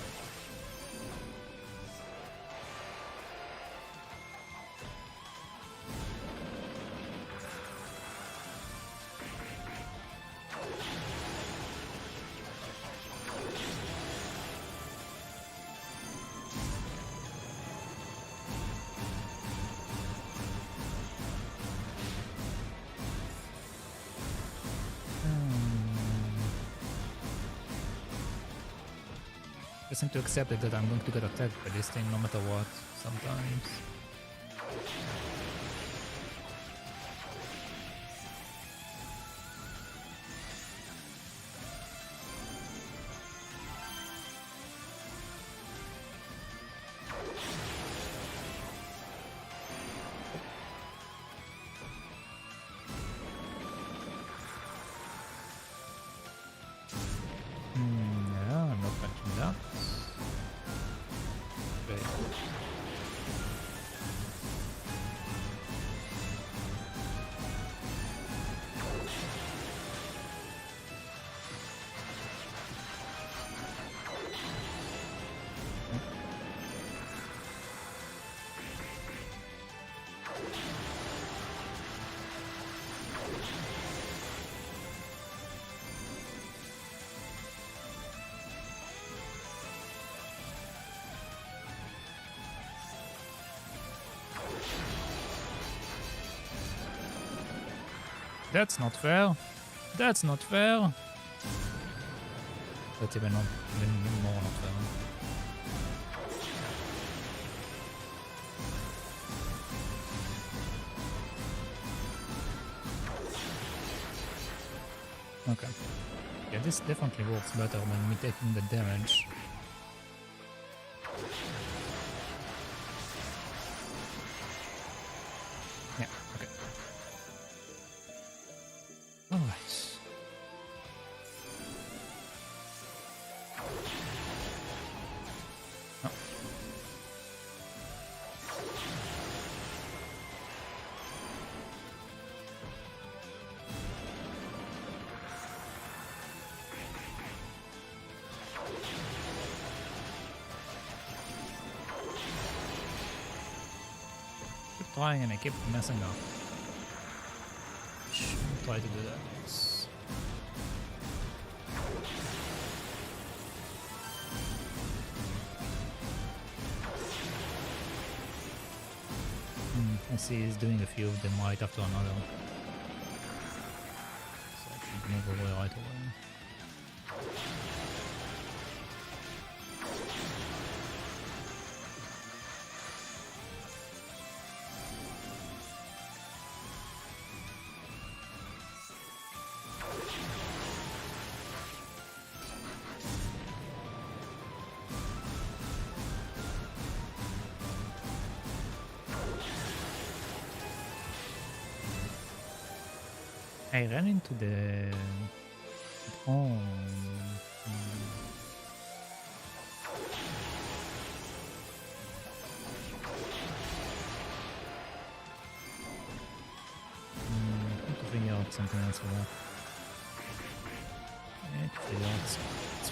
Just need to accept it that I'm going to get attacked by this thing no matter what, sometimes. Yeah, I'm not catching that. Okay. That's not fair. That's not fair. That's even more not fair. Okay. Yeah, this definitely works better than me taking the damage. Yeah, okay. Alright. Oh. Keep trying and I keep messing up. Shouldn't try to do that. Yes. I see he's doing a few of them right after another. So I should move away right away. I ran into the... Oh... I have to figure out something else for that. I need to figure out something else.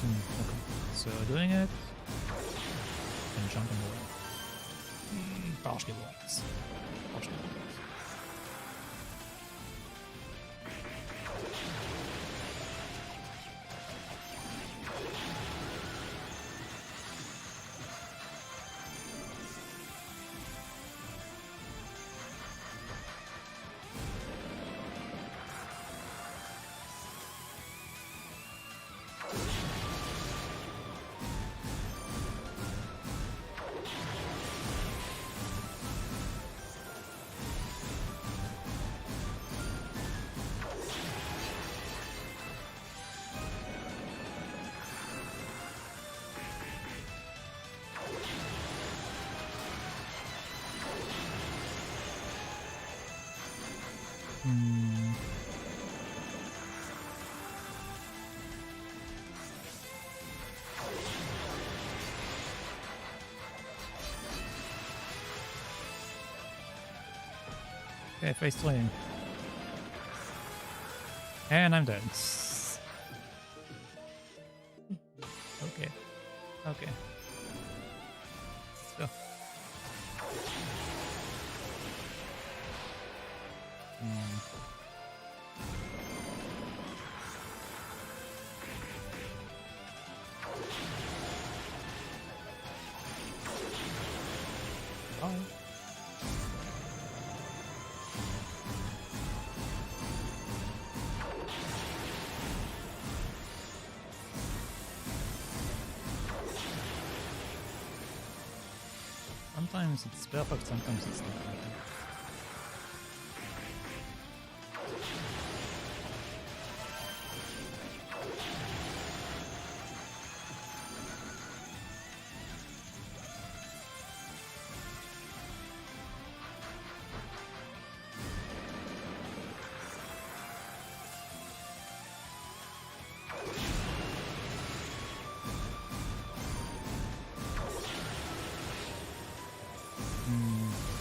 Okay. So doing it and jumping away. Partially works. Partially works. Okay, face swing. And I'm dead. Okay. Okay. Let's go. Bye. Sometimes it's perfect, sometimes it's not perfect.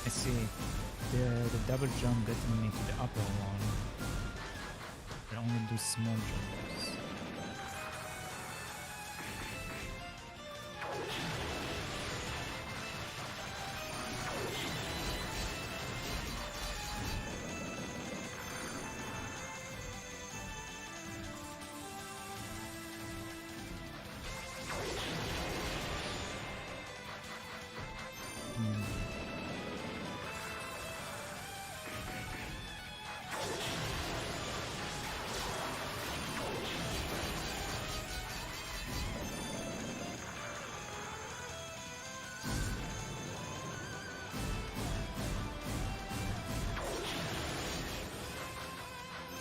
I see. The double jump getting me to the upper one. I only do small jumps.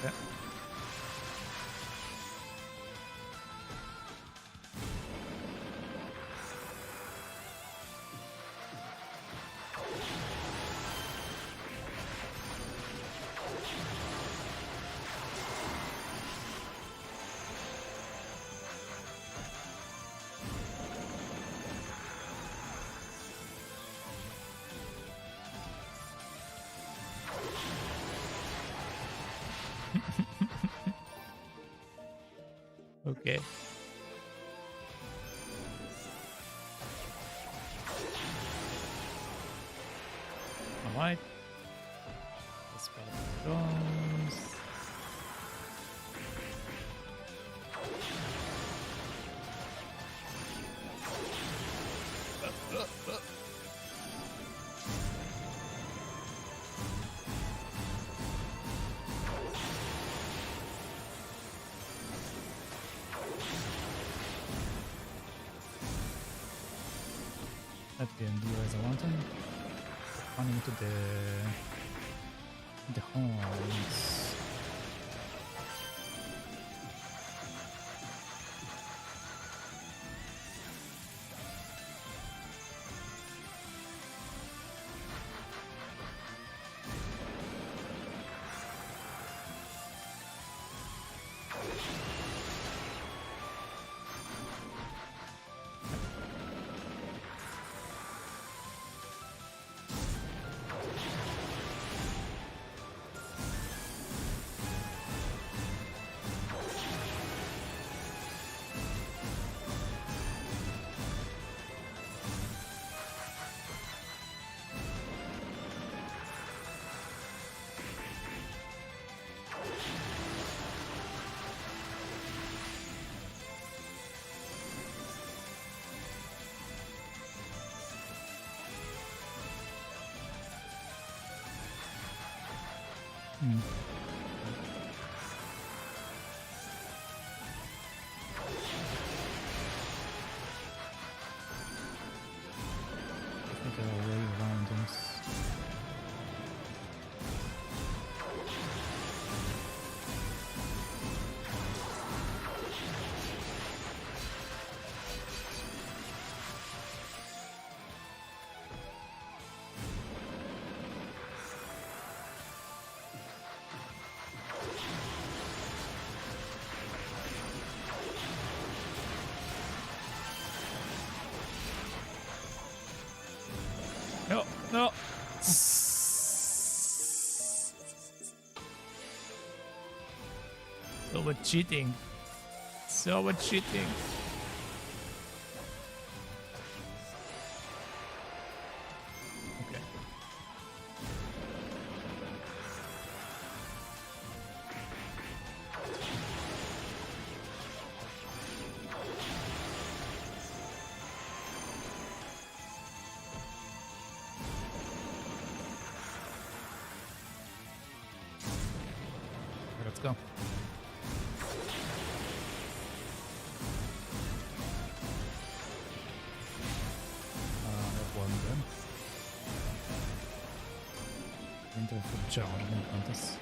Yeah. Okay. Alright. Let's spell those. That didn't do as I wanted. Running to the horns. I think I'll way around this. No, no. So much cheating. So much cheating. Okay. Let's go. That wasn't good. Into for charge and apprentice.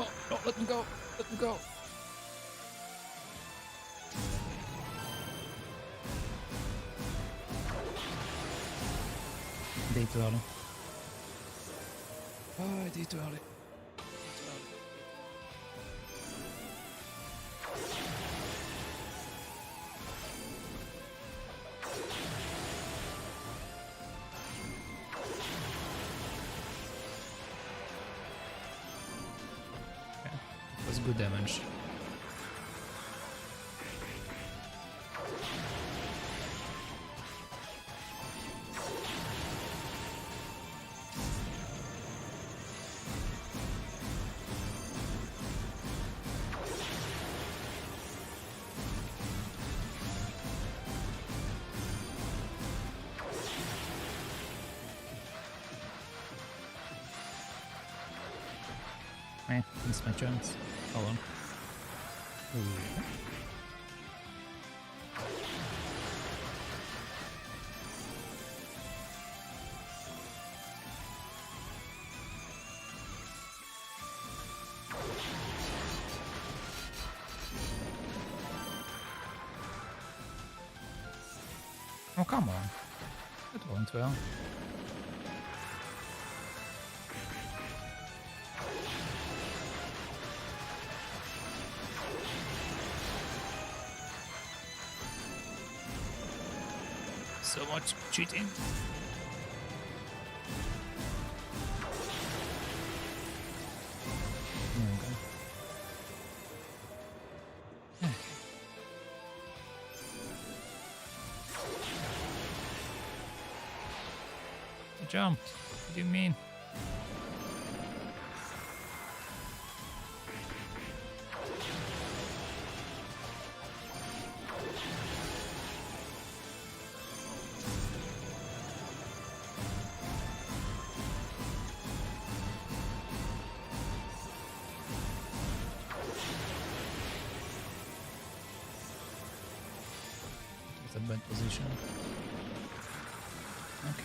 No, no, let me go. Let me go. Day too early. Oh, day too early. Okay, it was good damage. Missed my chance. Hold on. Ooh. Oh, come on. That went well. So much cheating. Okay. Jump. What do you mean? It's a bad position. Okay.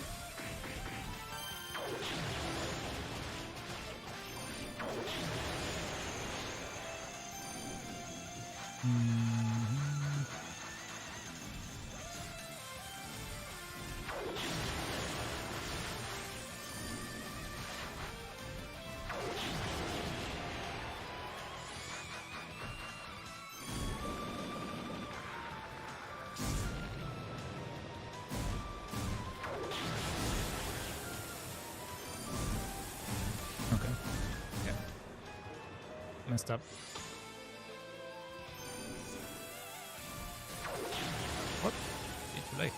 Okay. Yeah. Messed up. What? It's too late.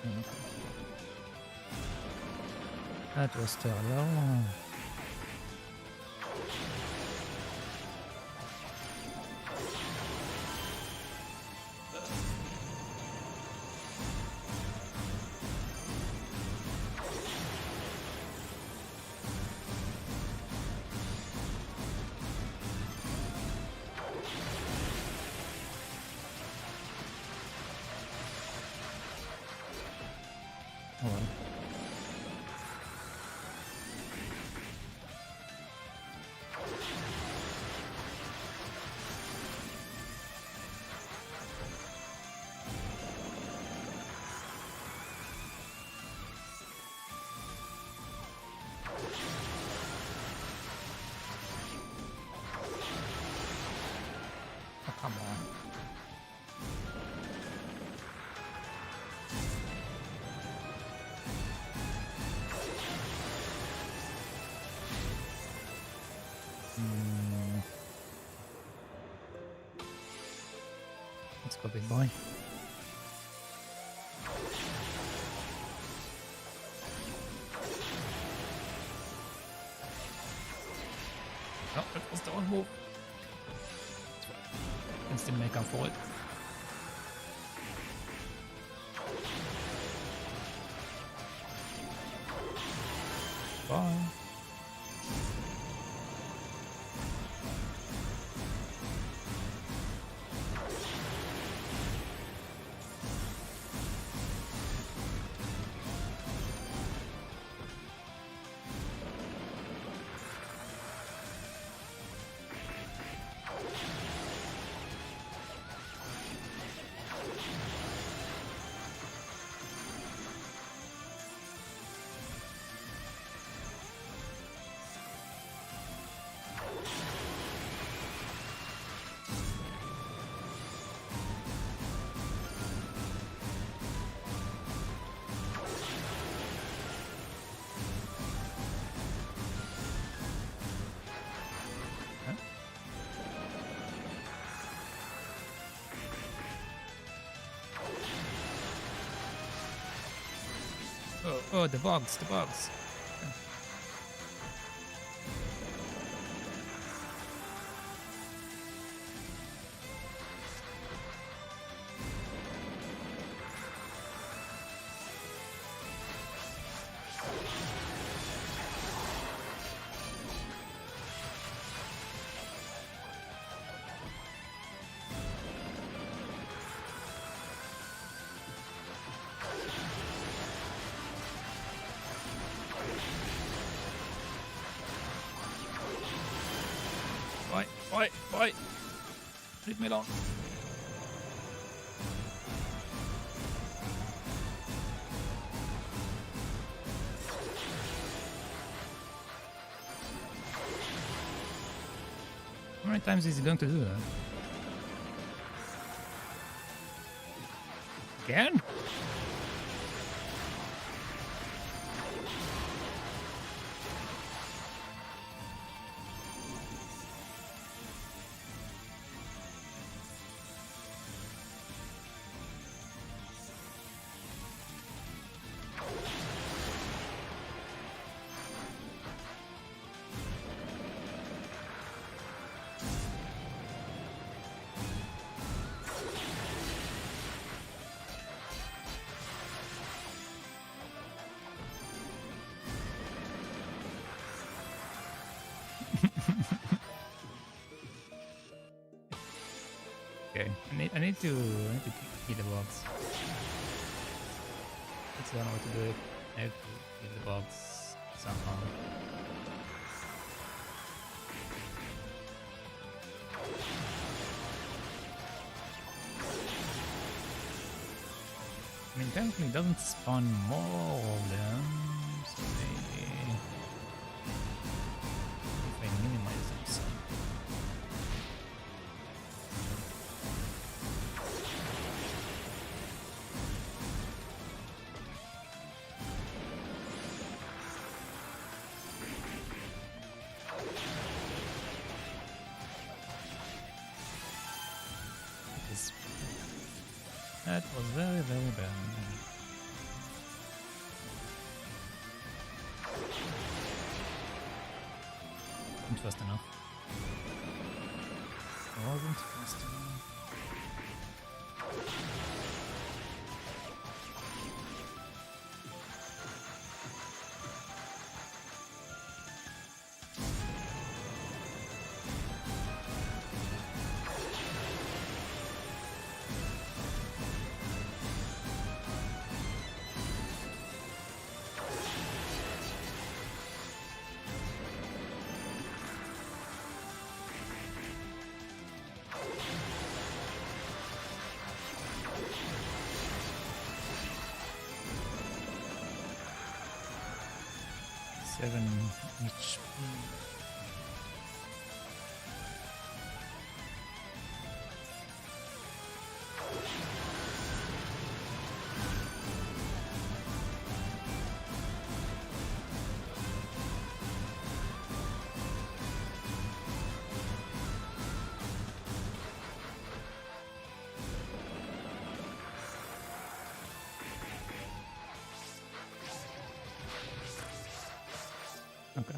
Okay. That was too low. Oh well. Oh, come on. Let's go, big boy. No, that was the wrong move. Can still make up for it. Bye. Oh, the bugs, the bugs. Why? Leave me alone. How many times is he going to do that? Again? Okay, I need to hit the box. That's the only way to do it. I have to hit the box somehow. I mean, technically it doesn't spawn more of them, so maybe if I minimize them some. That was very, very bad. Not fast enough. Wasn't fast enough. Seven each. Okay.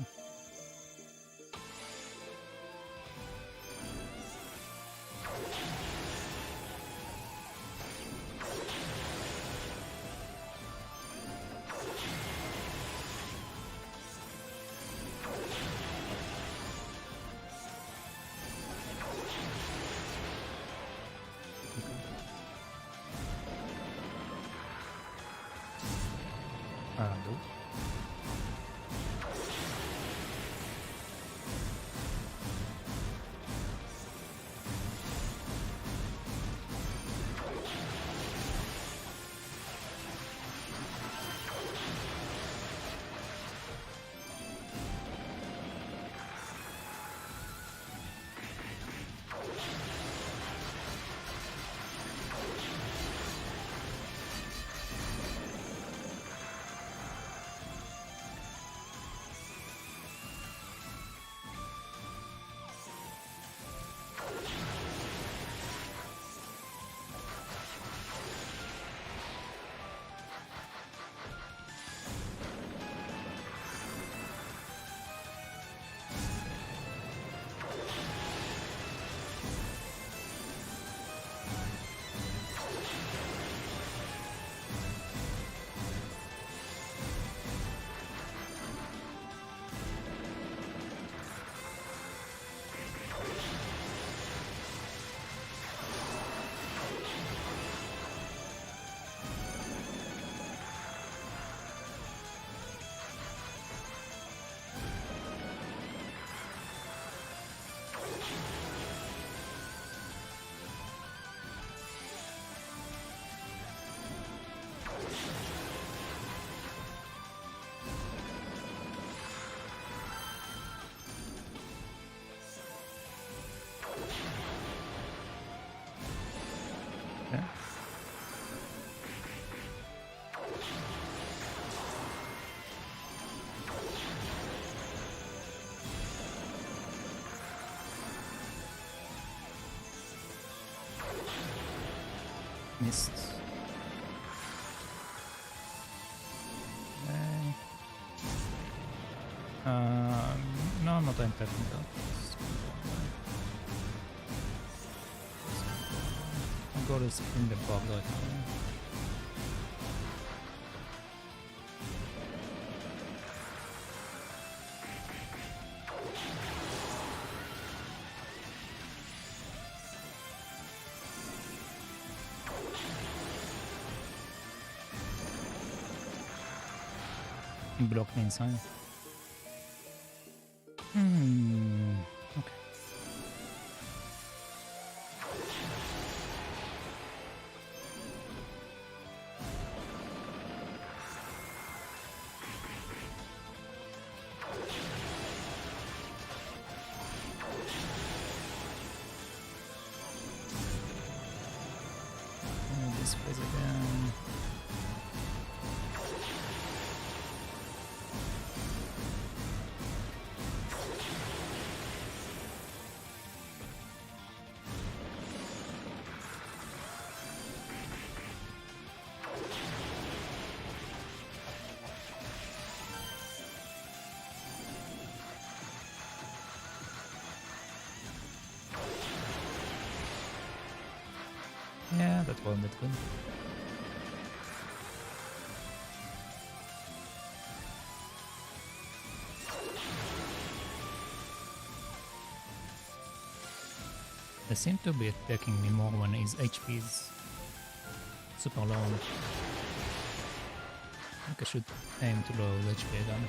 Nope. Missed. Okay. No, I'm not entering that. My god is in the bug right now. Block me inside. Okay. This place again. Yeah, that wasn't that good. They seem to be attacking me more when his HP is super low. I think I should aim to lower his HP again.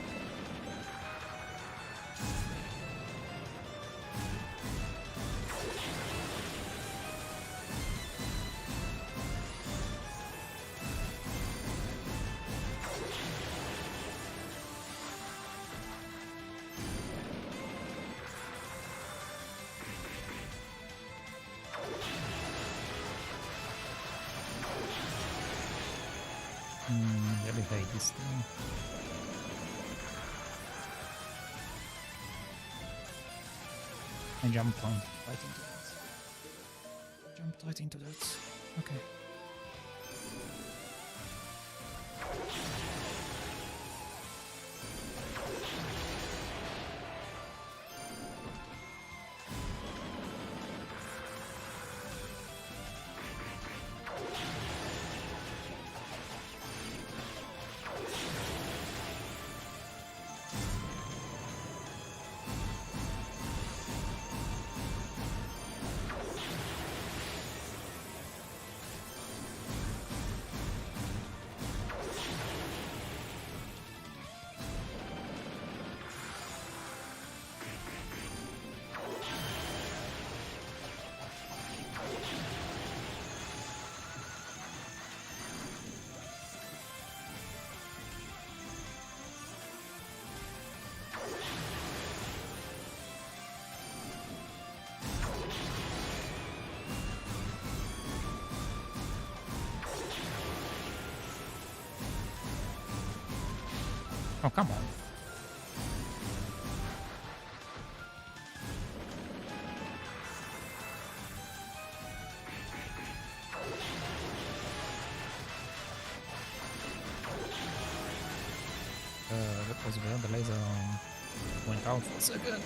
Really hate this thing. I jumped on right into that. Jumped right into that. Okay. Oh, come on. That was weird. The laser went out for a second.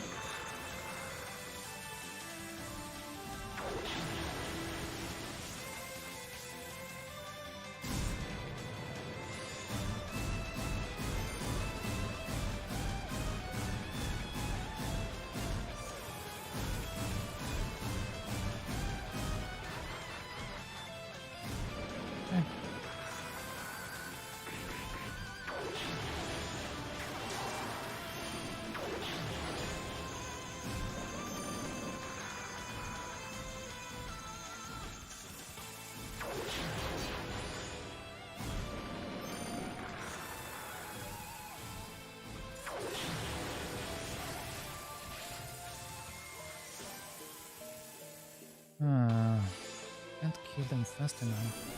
Can't kill them fast enough.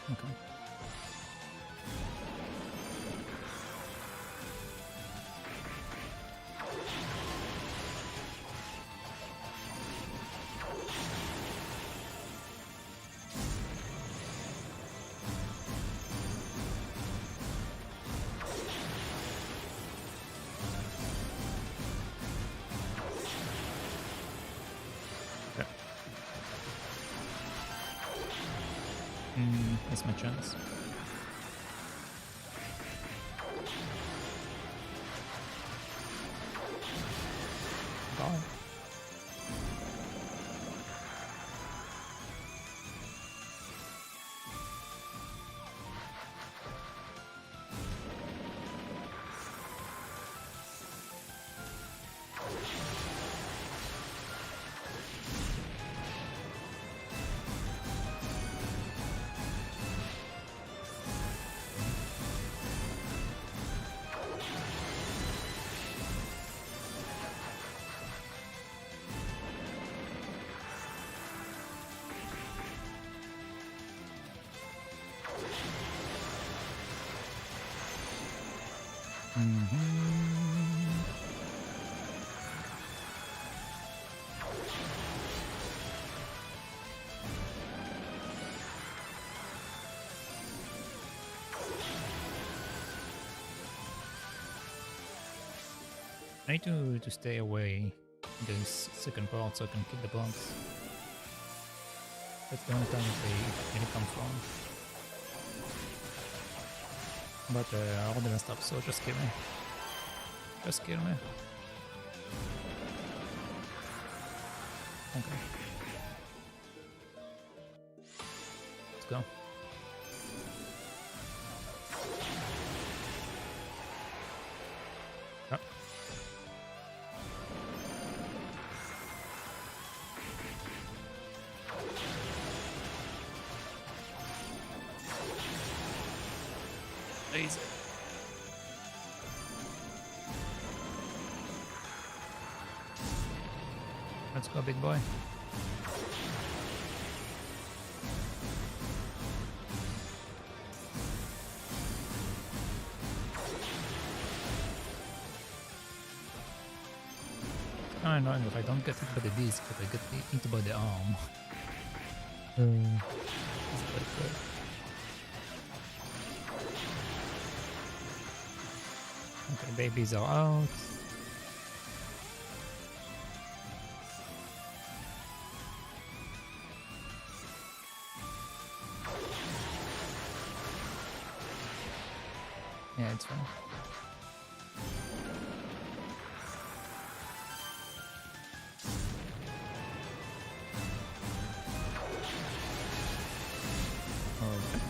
Okay. That's my chance. Bye. I need to stay away this second part so I can kill the bugs. That's the only time they come from. But I already messed up, so just kill me. Just kill me. Okay. Let's go. Ah. Easy. Let's go, big boy. It's kind of annoying if I don't get hit by the disc, but I get hit by the arm. It's quite good. Okay, babies are out. Yeah, it's fine. Okay.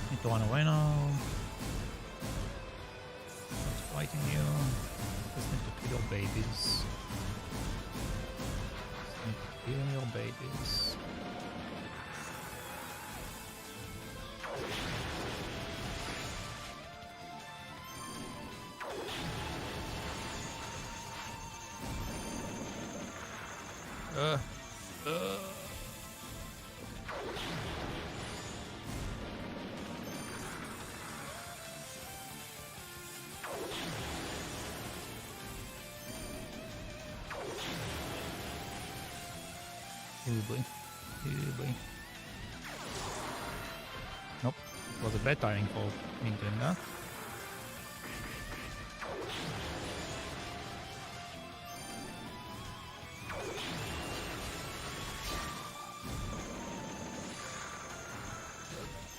Need to run away now. What's fighting you? Just need to kill your babies. Just need to kill your babies. Boy. Nope, it was a bad timing for me doing that.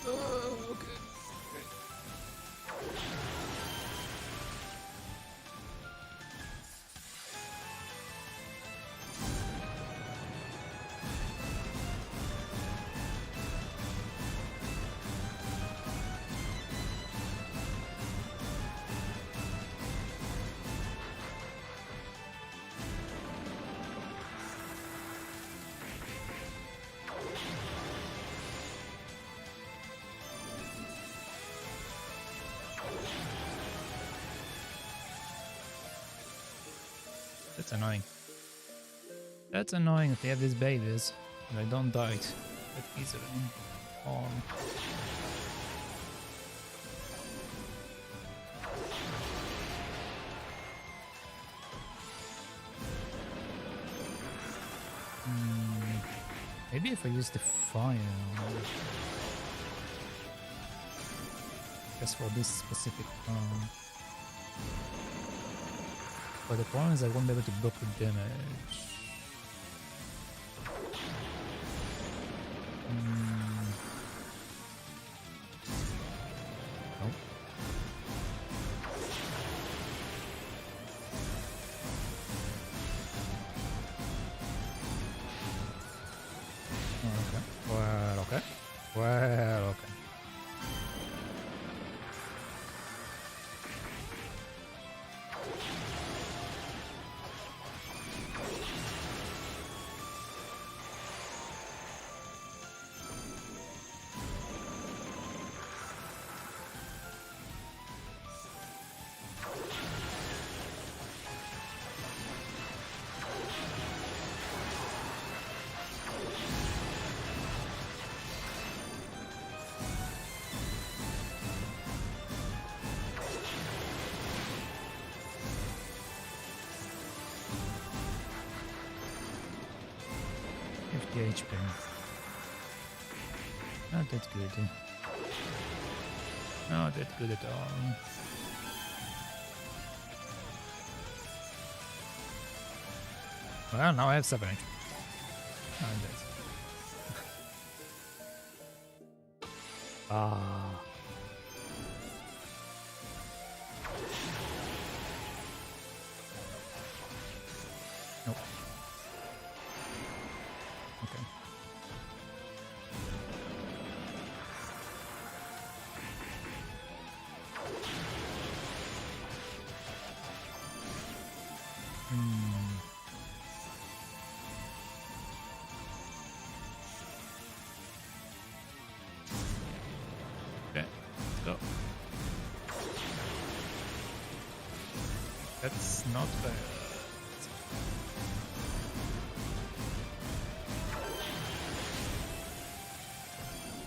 Okay. That's annoying. That's annoying that they have these babies and they don't die that easily. Oh. Maybe if I use the fire. Just for this specific but the problem is I won't be able to block the damage. Nope. Okay. Well, okay. Well, okay. HP. Not that good. Not that good at all. Well, now I have 7 HP. Oh, I'm dead. Ah. Nope. Okay. Okay, let's go. That's not bad.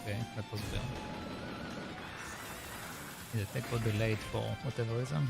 Okay, that was bad. The attack got delayed for whatever reason.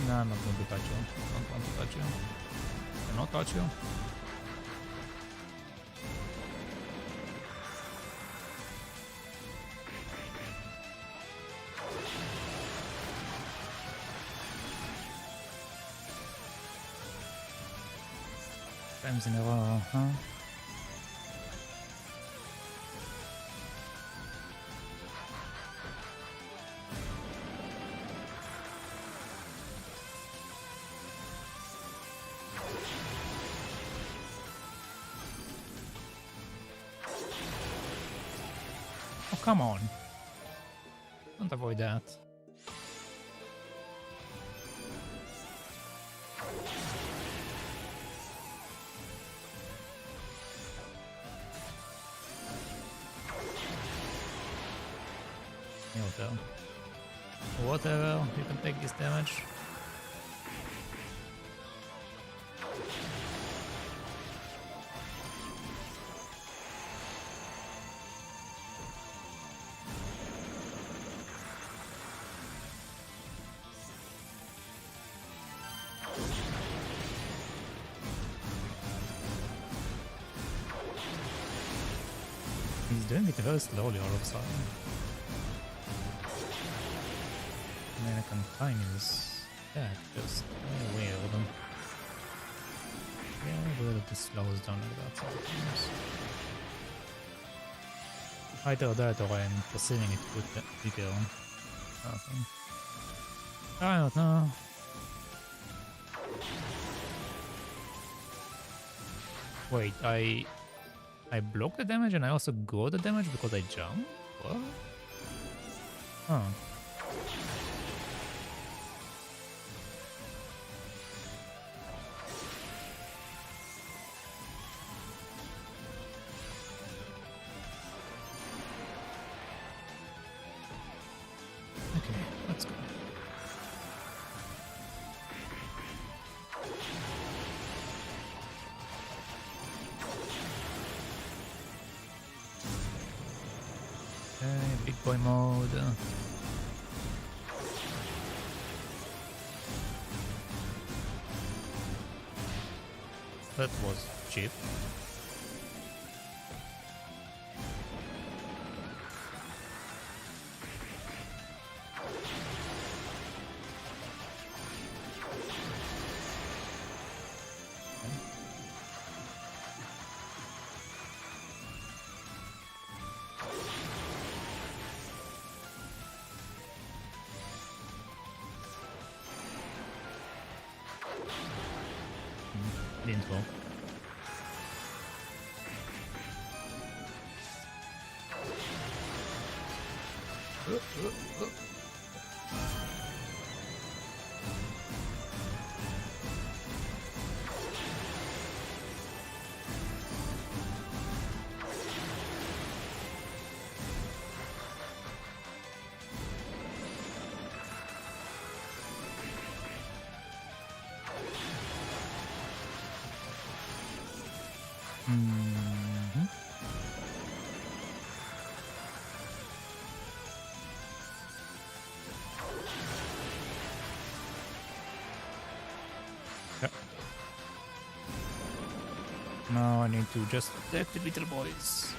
No, I'm not going to touch you. Don't want to touch you. Cannot touch you. Times in a row, huh? Oh, come on. Don't avoid that. Whatever, you can take this damage. He's doing it very slowly all of a sudden. And then I can time his attack just weird. Yeah, weird that this slows down like that sometimes. Either that or I'm perceiving it with the bigger. I don't know. Wait, I block the damage and I also go the damage because I jump? What? Huh. Okay, let's go. Okay, big boy mode. That was cheap. Didn't go. Mm-hmm. Yep. Now I need to just attack the little boys.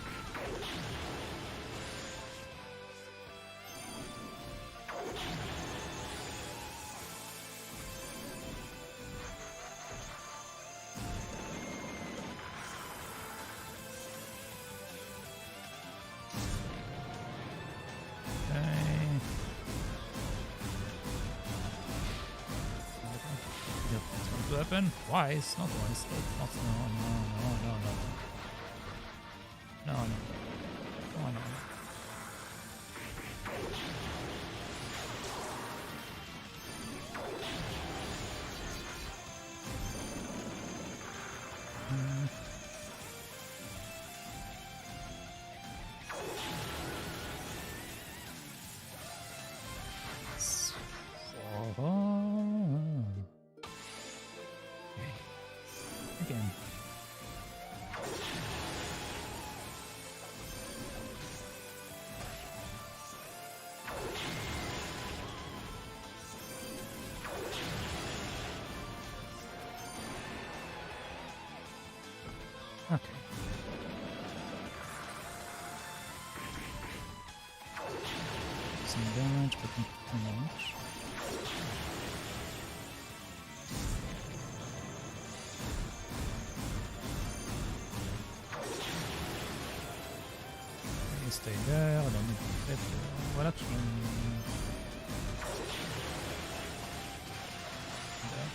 Weapon? Twice, not once. Not, no, no, no, no, no. No, no. No, no, no. Again. Okay. Some damage, but not too much. Stay there, I don't need to hit. Well, actually, that.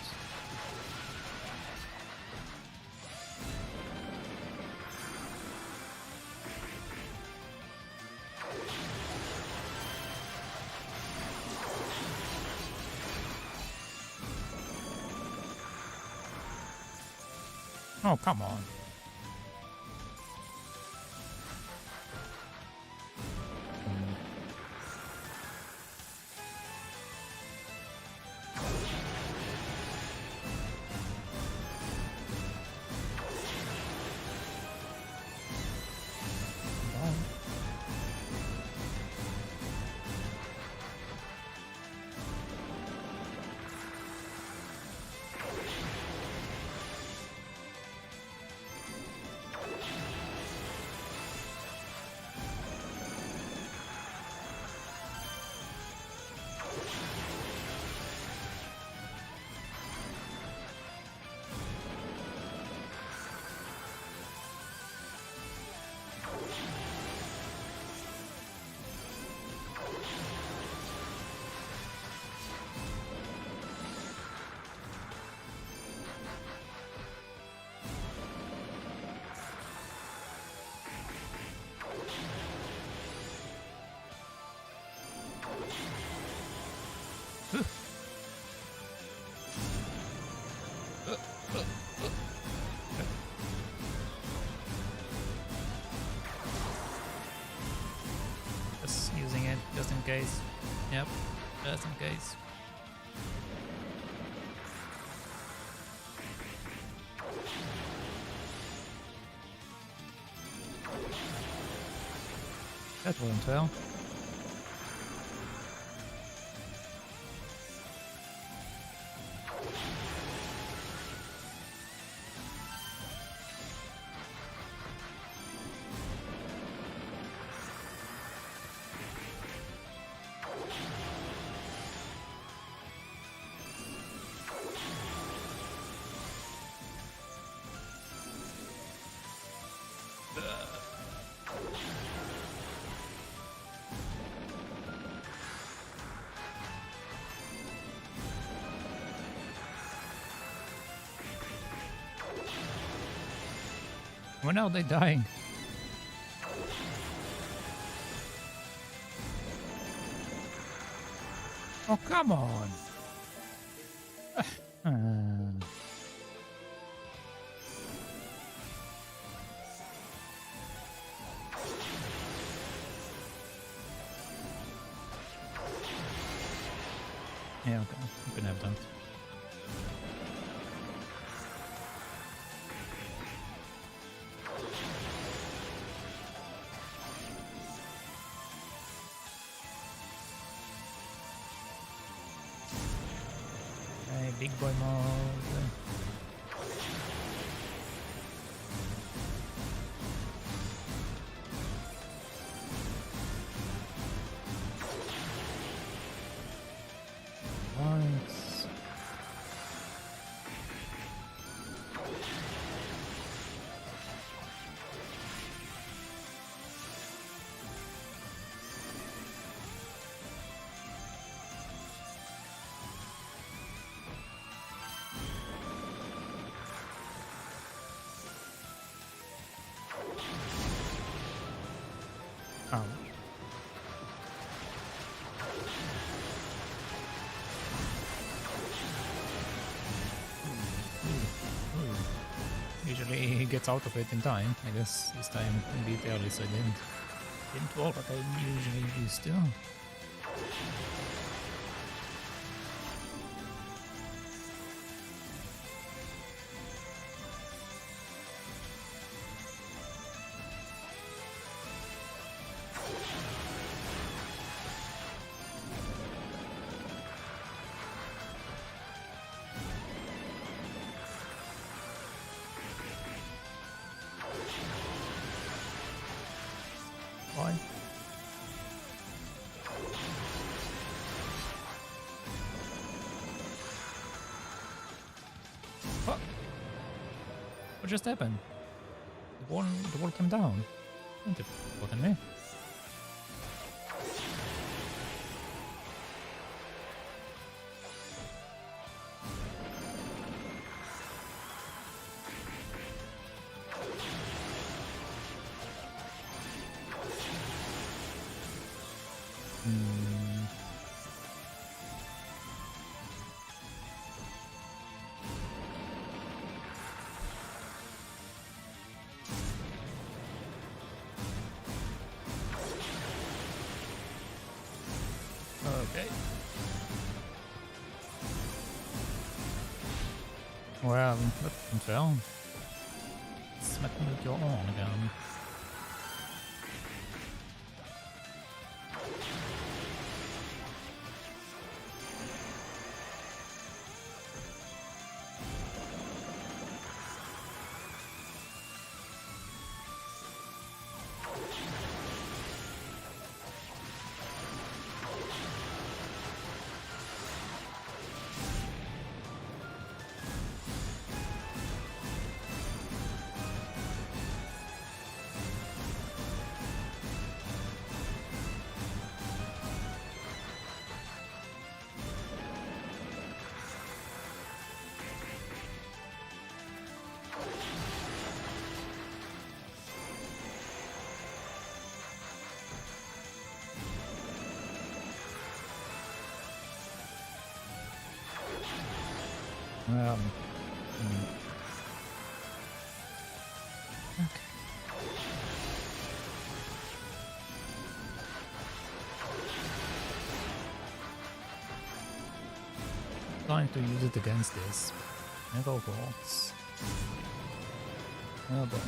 Oh, come on. case. Yep, just in case. That went well. When are they dying? Oh, come on. Yeah, okay. You can have that. Hey, big boy mode. Once. Oh. Usually he gets out of it in time. I guess this time a bit early, so I didn't work like I usually used to. Why? What just happened? The wall came down. Don't you fucking me? Okay. Well, that went well. Smack me with your own again. Okay. Trying to use it against this. Never works. Oh boy.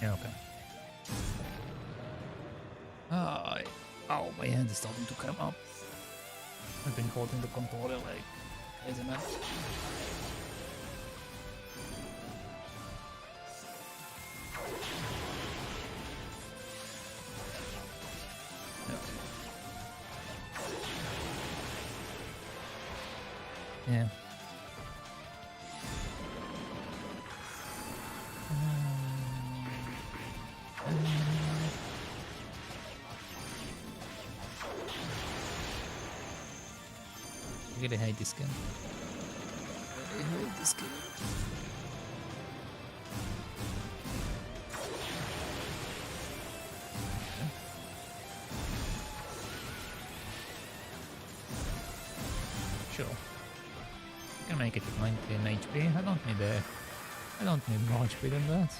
Yeah, okay. Oh, my hand is starting to come up. I've been holding the controller like crazy man. Yeah. I really hate this game. I really hate this game. Sure. I can make it with 19 HP. I don't need more HP than that.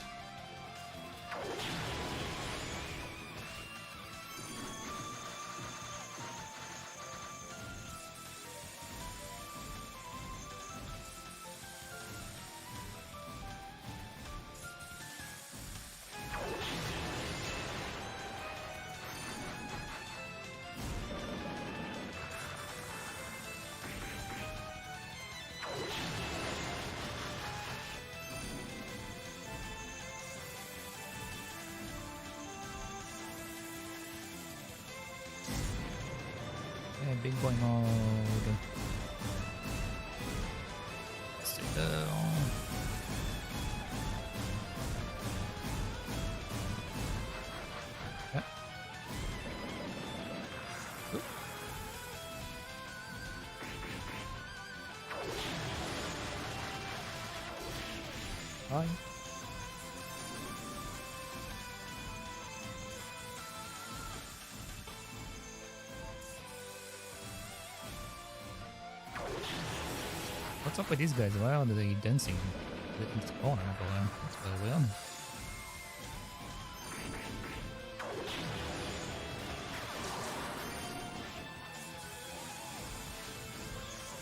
Big boy mode. Stay down. Yeah. Oop. Hi. What's up with these guys? Why are they dancing in this corner? That's very weird.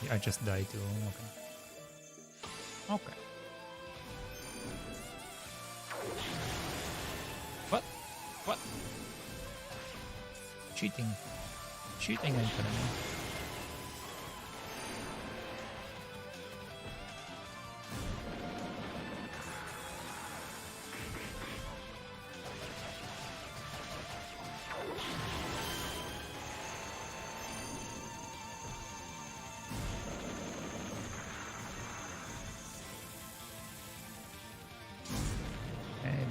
Yeah, I just died too. Okay. Okay. What? What? Cheating. Cheating, I'm telling you.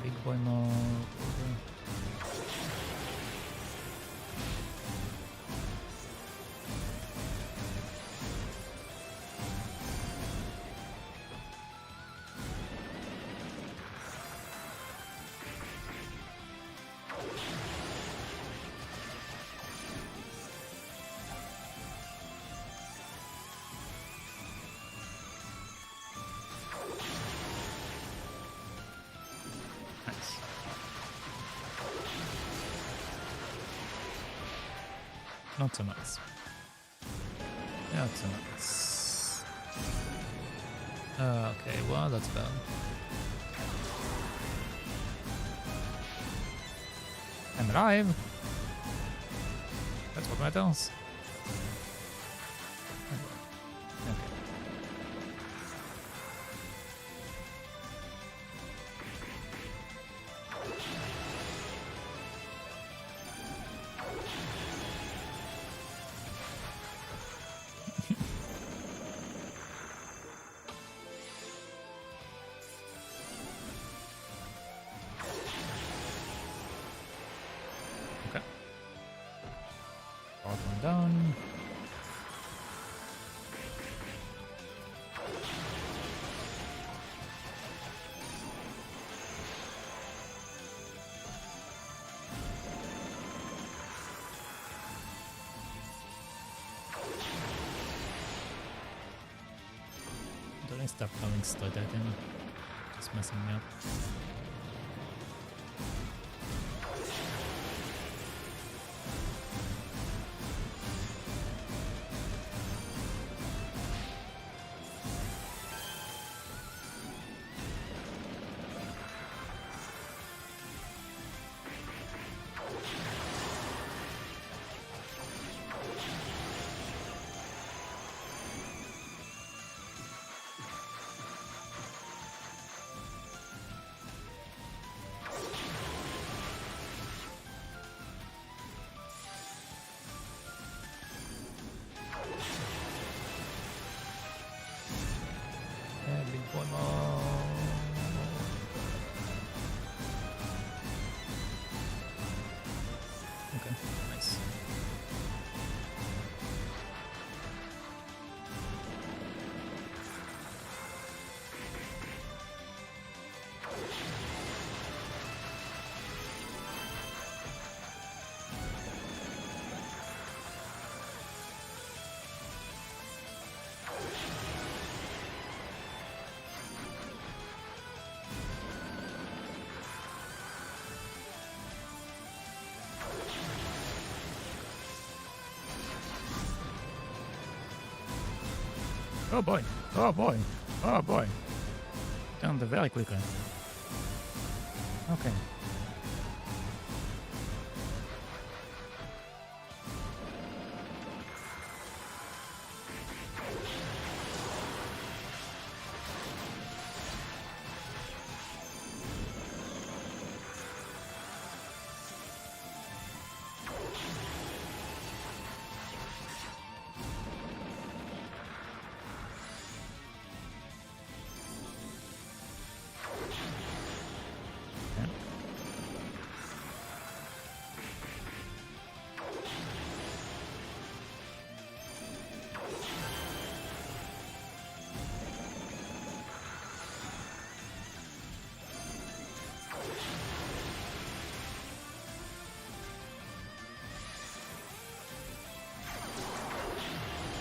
Big boy mode. Not so nice. Not so nice. Okay, well, that's bad. I'm alive. That's what matters. down. Don't I stop coming straight at him? Just messing me up. One more. Okay, nice. Oh boy, oh boy, oh boy. Down there very quickly. Okay.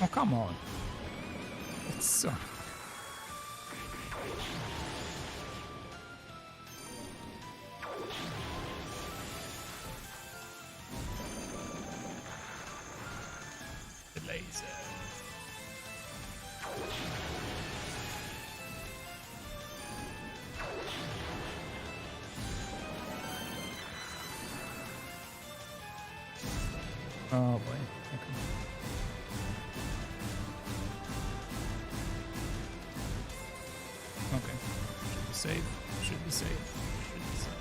Oh, come on. It's so... The laser. Oh boy. Okay. Okay. Should be safe. Should be safe. Should be safe.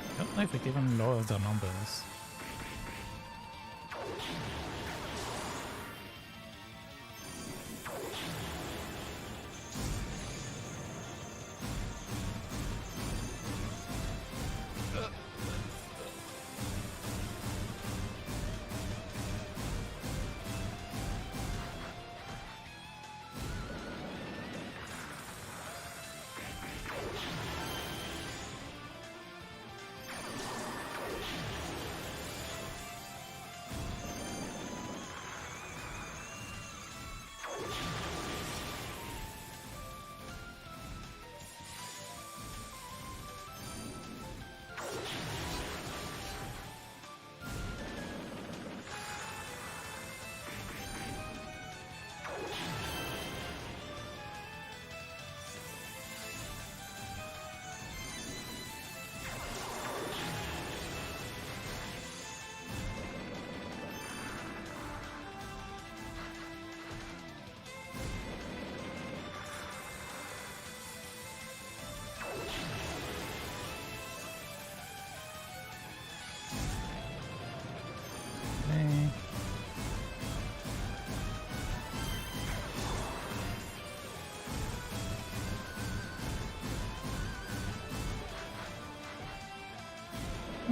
I don't know if it even lowers the numbers.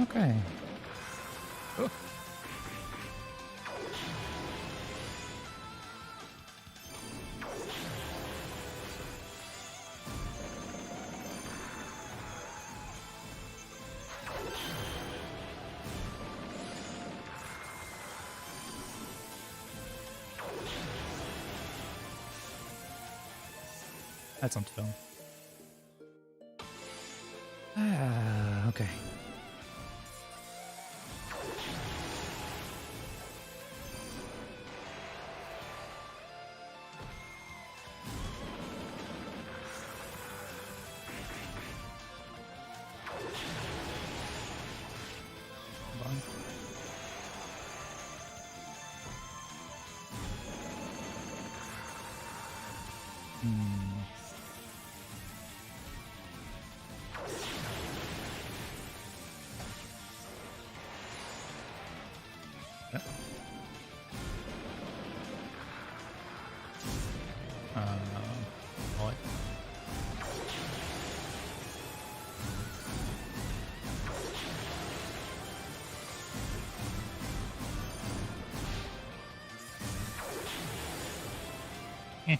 Okay. Oh. That's not fun. Okay. What? Eh.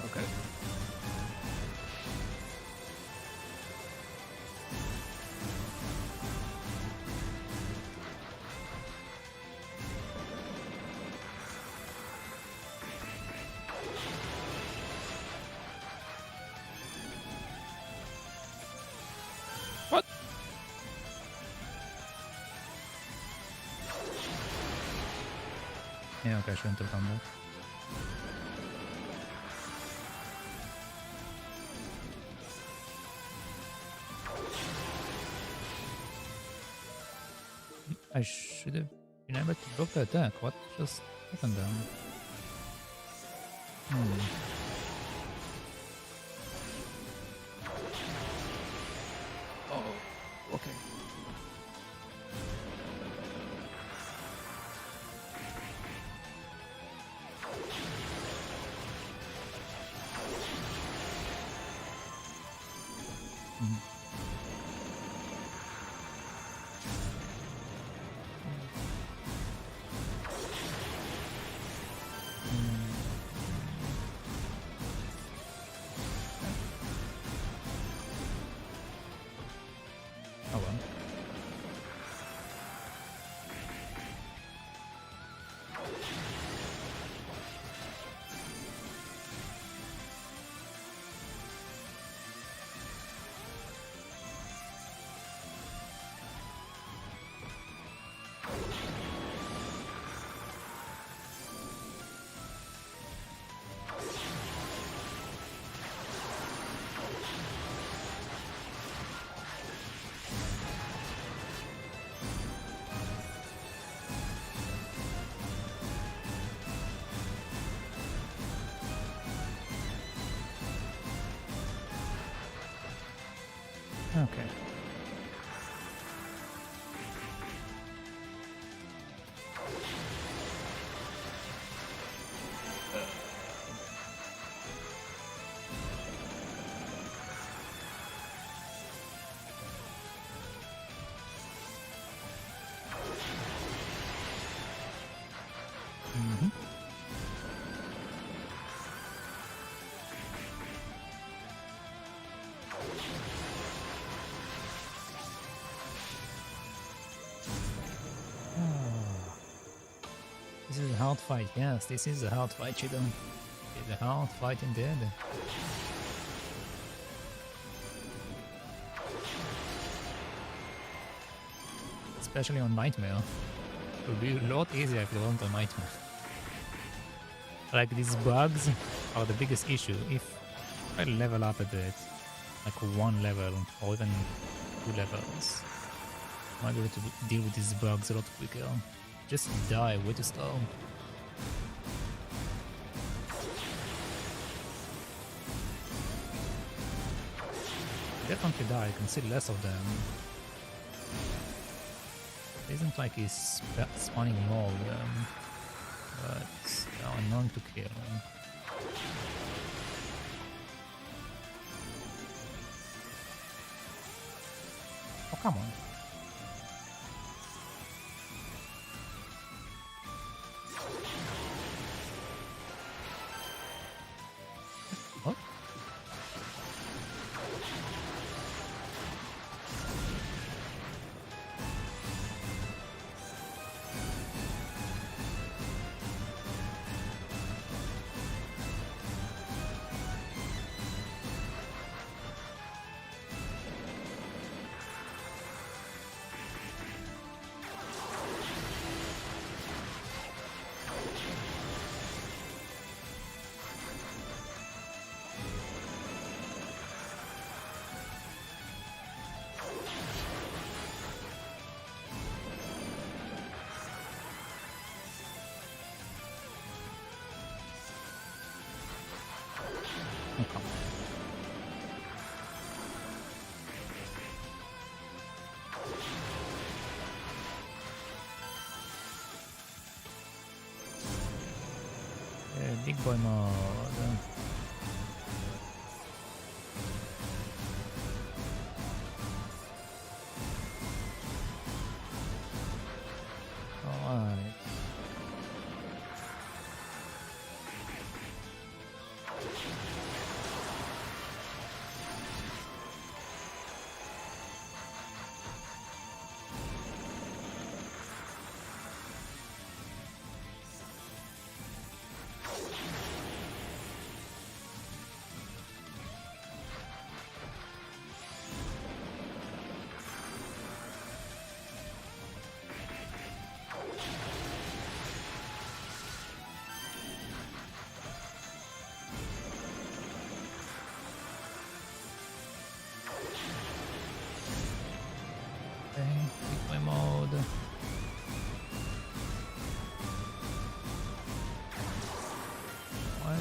Okay. What? Yeah, okay, I shouldn't have done that. I should have been able to block the attack. What just happened then? Oh, okay. Oh well. Okay. This is a hard fight. Yes, this is a hard fight, Chido. It's a hard fight indeed. Especially on Nightmare. It would be a lot easier if you weren't on Nightmare. Like, these bugs are the biggest issue. If I level up a bit, like one level or even 2 levels, I might be able to deal with these bugs a lot quicker. Just die way too slow. definitely die. I can see less of them. It isn't like he's spawning more of them, but they're annoying to kill. Oh, come on. What? Oh, come on. Big boy mode. Alright. Okay, big boy mode. What?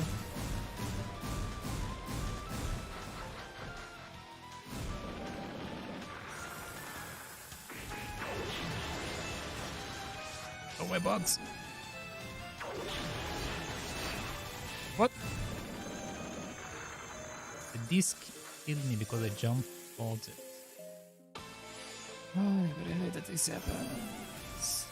Oh, my bugs. What? The disc killed me because I jumped towards it. Oh, I really hate that this happens.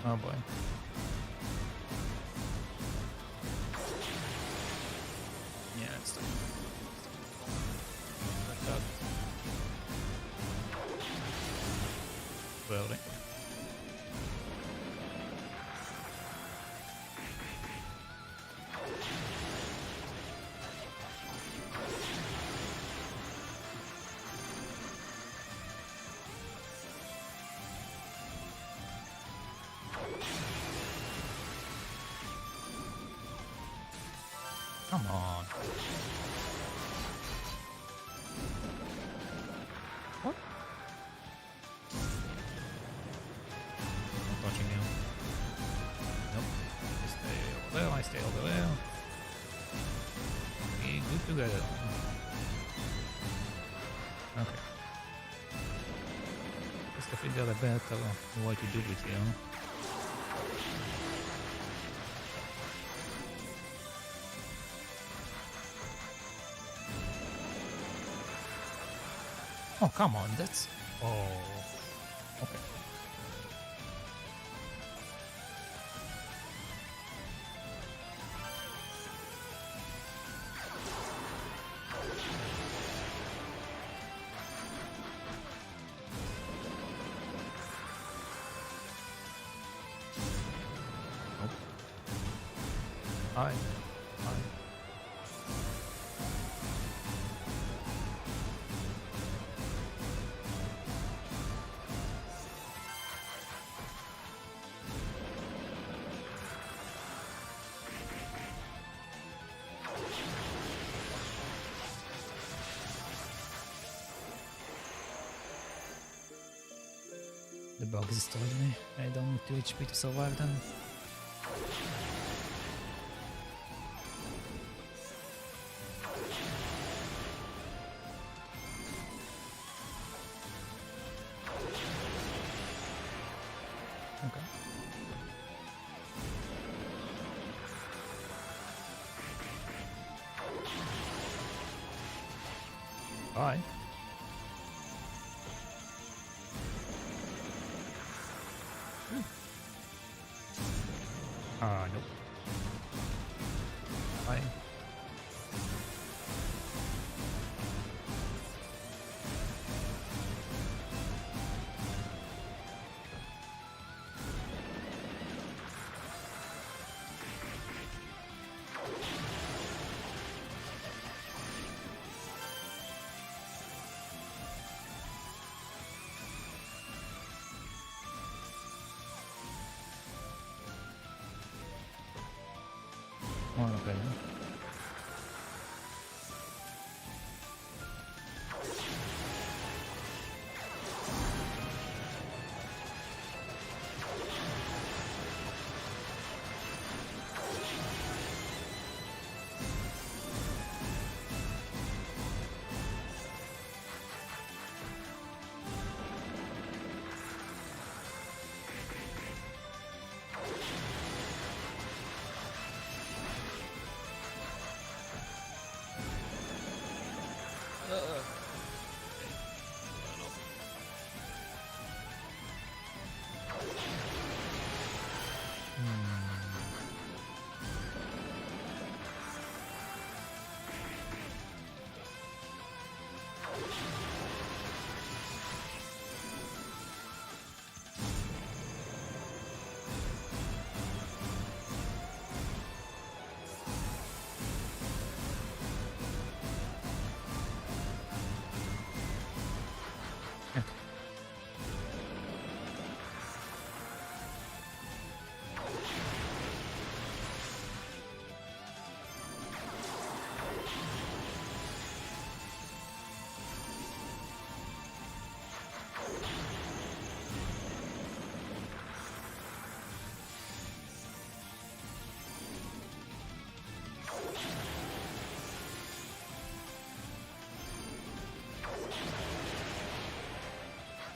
Oh boy. Yeah, it's like that. Really. Come on. What? Not touching him. Nope. I stay over there, I stay over there. We good together. Okay. Just to figure out a better way to do it here. Oh, come on, that's... Oh... Okay. Nope. Hi. Hi. The bugs destroyed me. I don't need 2 HP to survive them. Okay. Bye. Nope. Bye. One of them.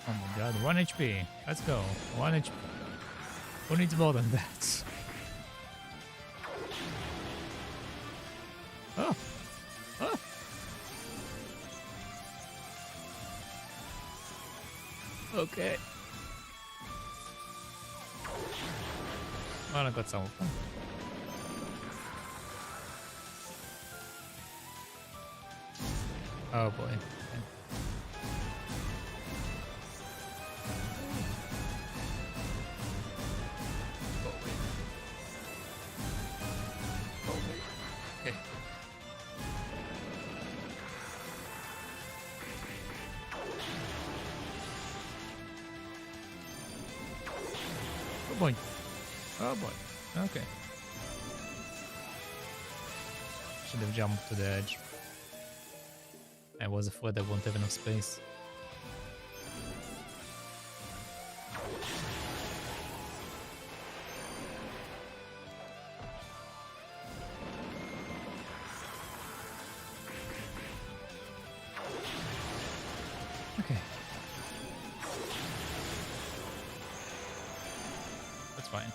Oh my god, 1 HP. Let's go. 1 HP. Who needs more than that? Oh! Oh! Okay. Well, I got some of them. Oh boy. Oh boy. Oh boy. Okay. Should have jumped to the edge. I was afraid I won't have enough space. Okay. That's fine.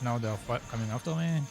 Now they're coming after me.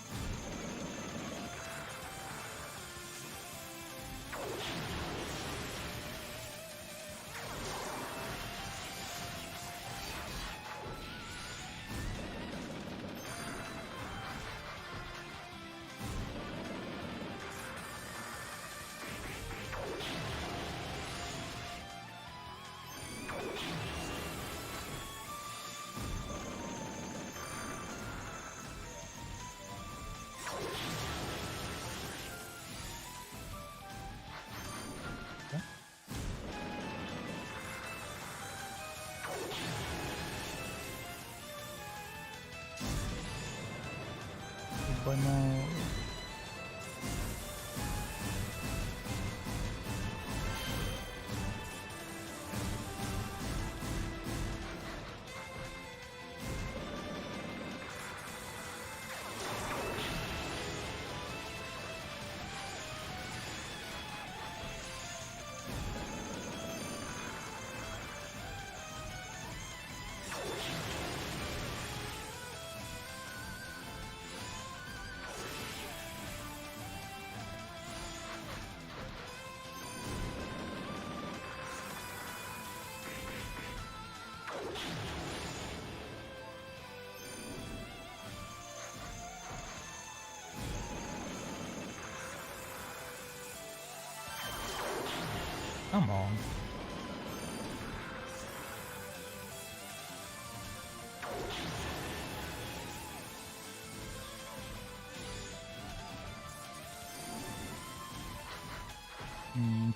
Boy more. Come on. Hmm.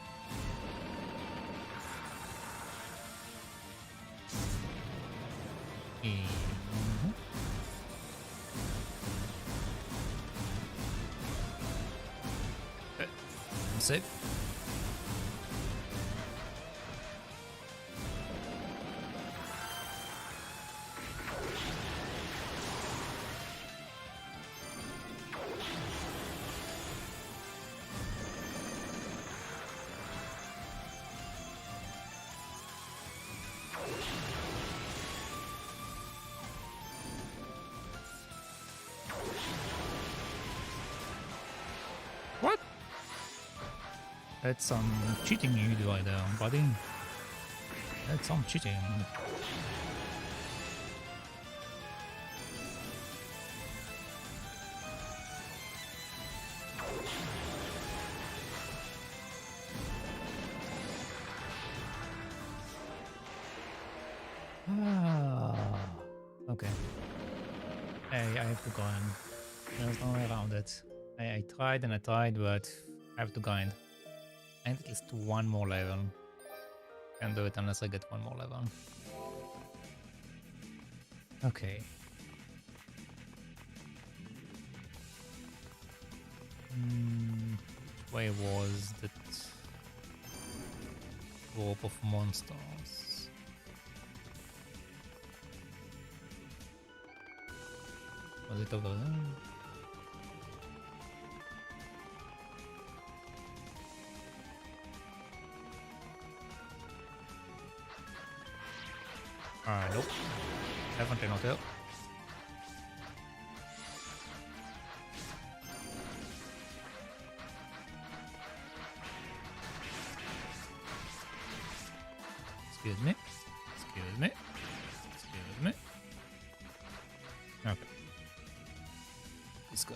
I'm safe. What? That's some cheating you do right there, buddy. That's some cheating. Okay. Hey, I have to grind. There's no way around it. I tried and I tried, but I have to grind. I need at least one more level. Can't do it unless I get one more level. Okay. Which way was that group of monsters? Was it over there? Nope. Definitely not it. Excuse me. Excuse me. Excuse me. Okay. Let's go.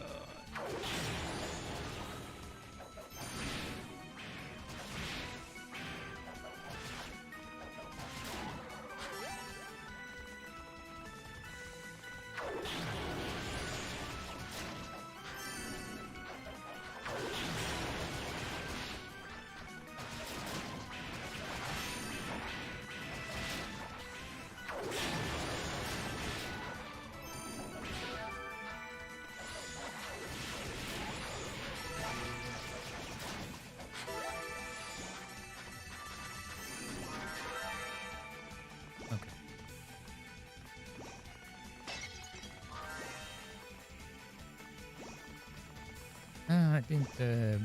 I didn't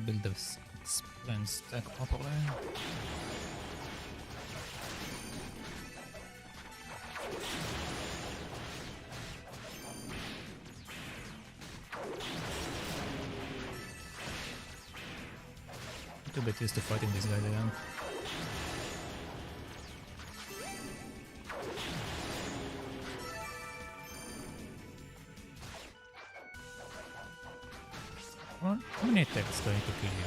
build the sprint stack properly. Too bit used to fighting these guys again. Well, how many attacks going to kill you?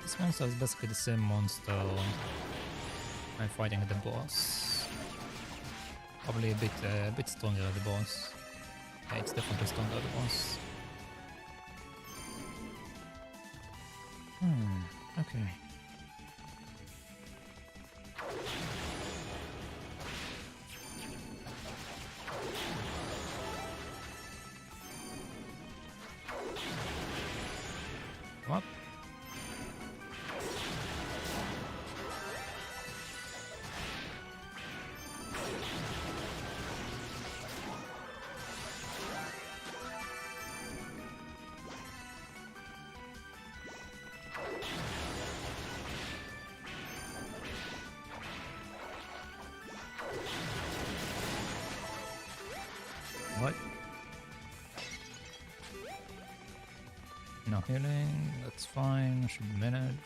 This monster is basically the same monster I'm fighting at the boss. Probably a bit stronger at the boss. Yeah, it's definitely stronger at the boss. Okay. What? What? No healing, that's fine, should manage.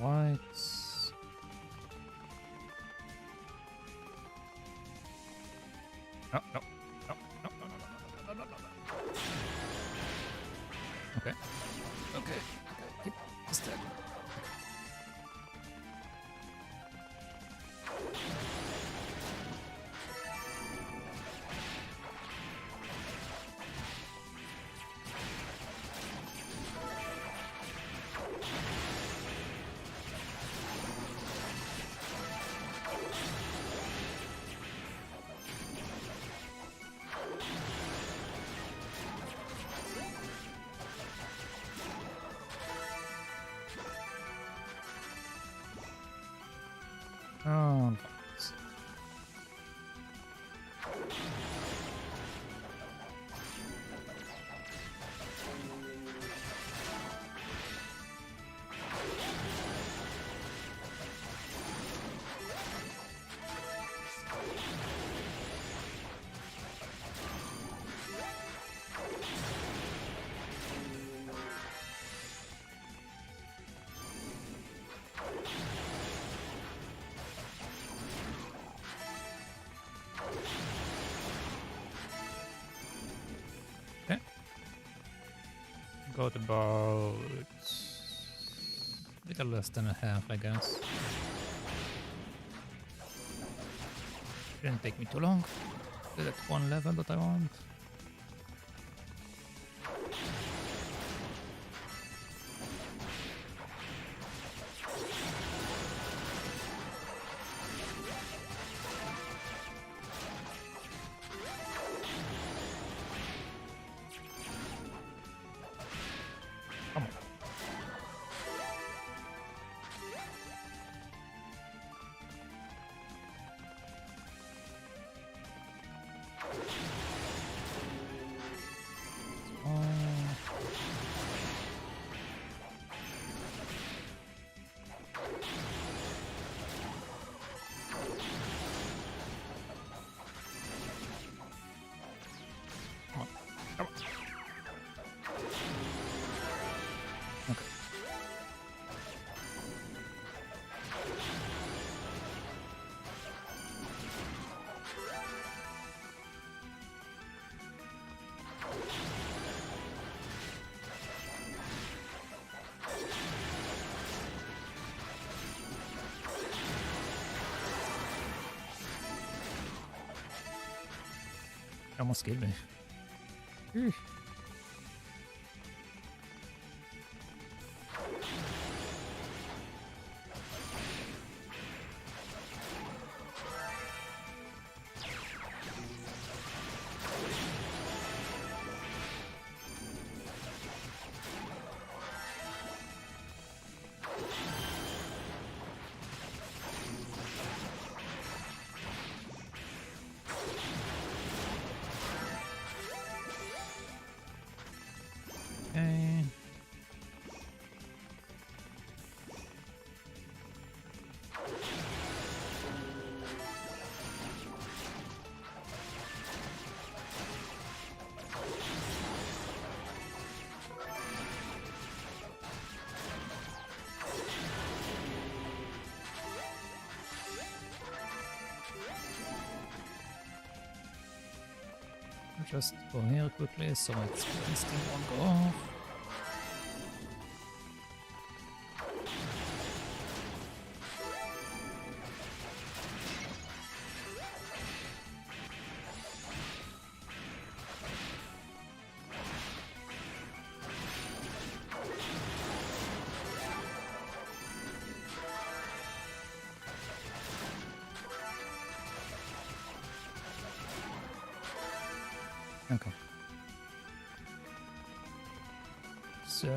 Alright. No, no, no, no, no, no, no, no, no, no, no. Okay. Okay. Keep this dead. Oh, okay. Got about a little less than a half, I guess. Didn't take me too long. Did at one level that I want. Come on. Come on. Come on. Okay. Almost killed me. just go here quickly so its instinct won't go off. Okay. So,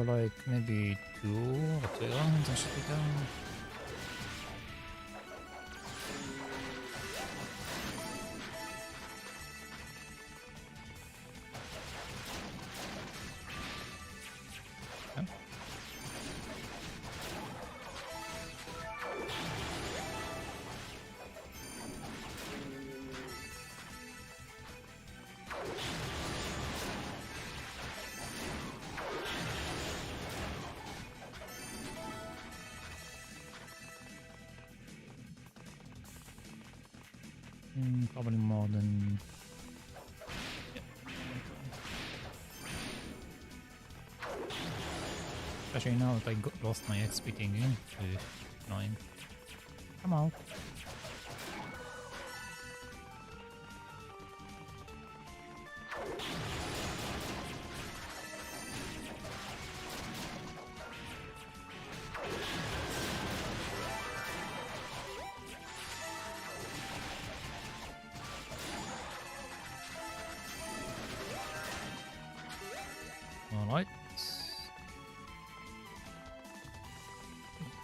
like, maybe 2 or 3 rounds I should be done. Probably more than... Yeah. Especially now that I lost my XP thingy. Annoying. Come out. Alright.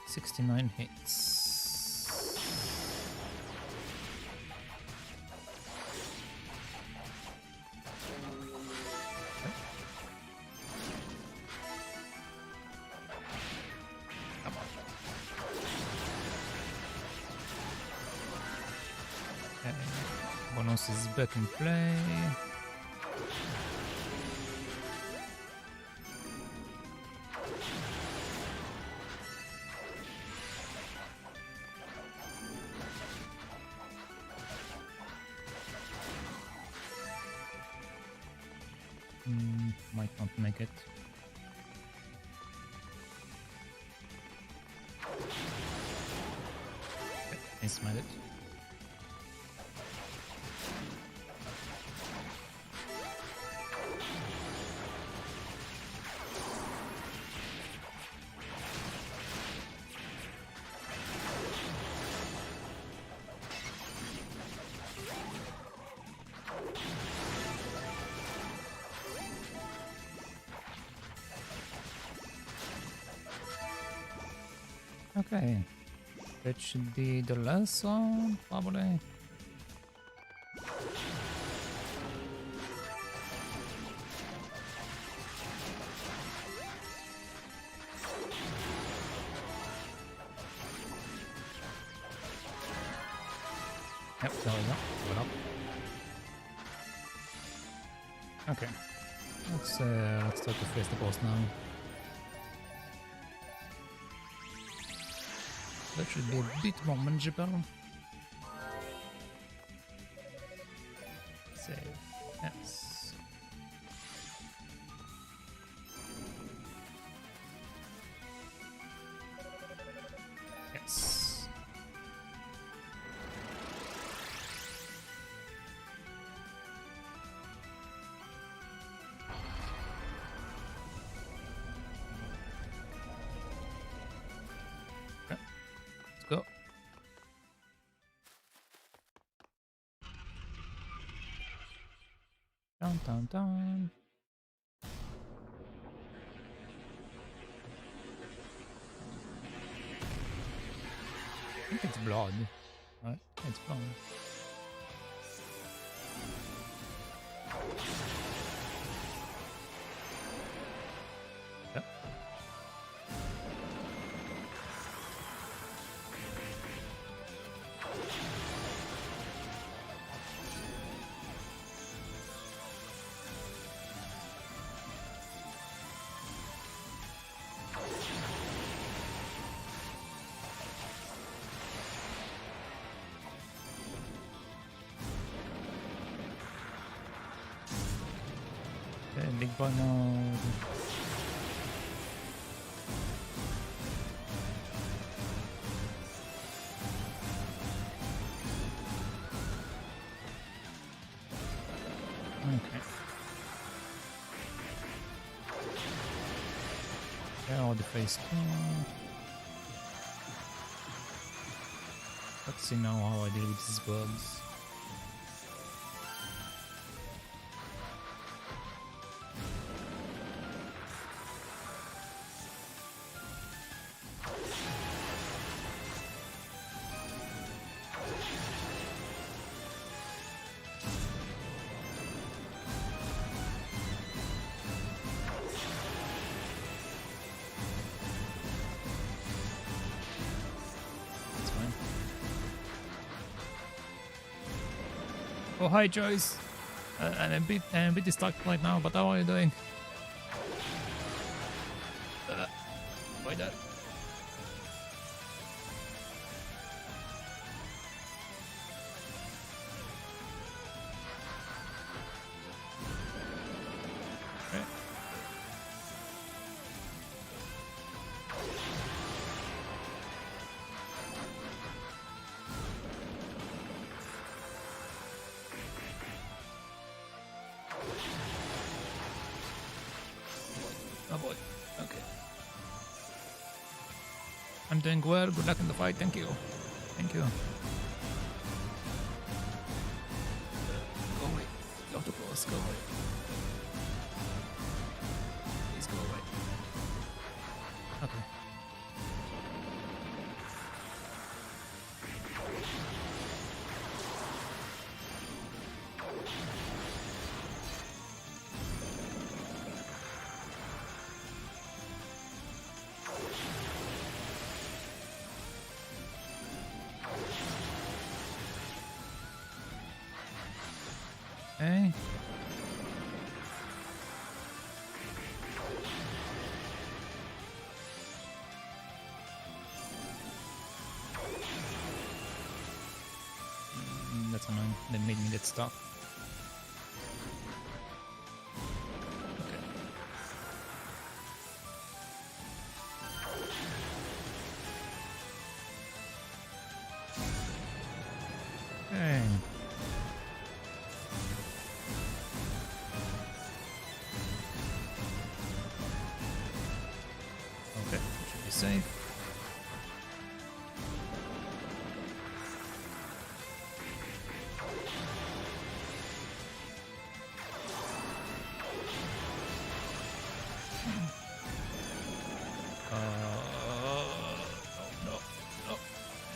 69 hits. Okay. Come on. Okay. Bonus is back in play. Might not make it. Okay, I smite it. Okay, that should be the last one, probably. Yep, there we go. Level up. Okay, let's start to face the boss now. That should be a bit more manageable. Save. Yes. Yes. Go. Dun dun dun. I think it's blood. Right? It's blood. Yep. big boy mode. Okay. Yeah, all the phase 2. Let's see now how I deal with these bugs. Oh, hi Joyce. I'm a bit distracted right now, but how are you doing? Why that? Okay. Oh boy. Okay. I'm doing well. Good luck in the fight. Thank you. Thank you. Go away. Octopus, go away. Please go away. Okay. Hey. That's annoying. They made me get stuck. Okay. Hey. Okay, should be safe.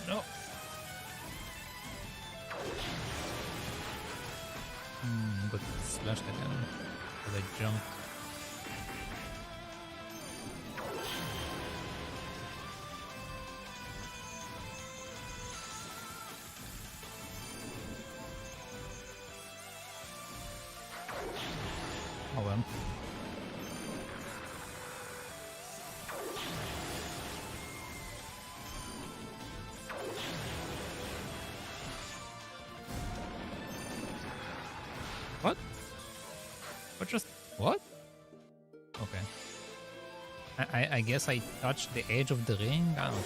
No. Got slashed again. Because I jumped. Oh well. What? What just... What? Okay. I guess I touched the edge of the ring? I don't know.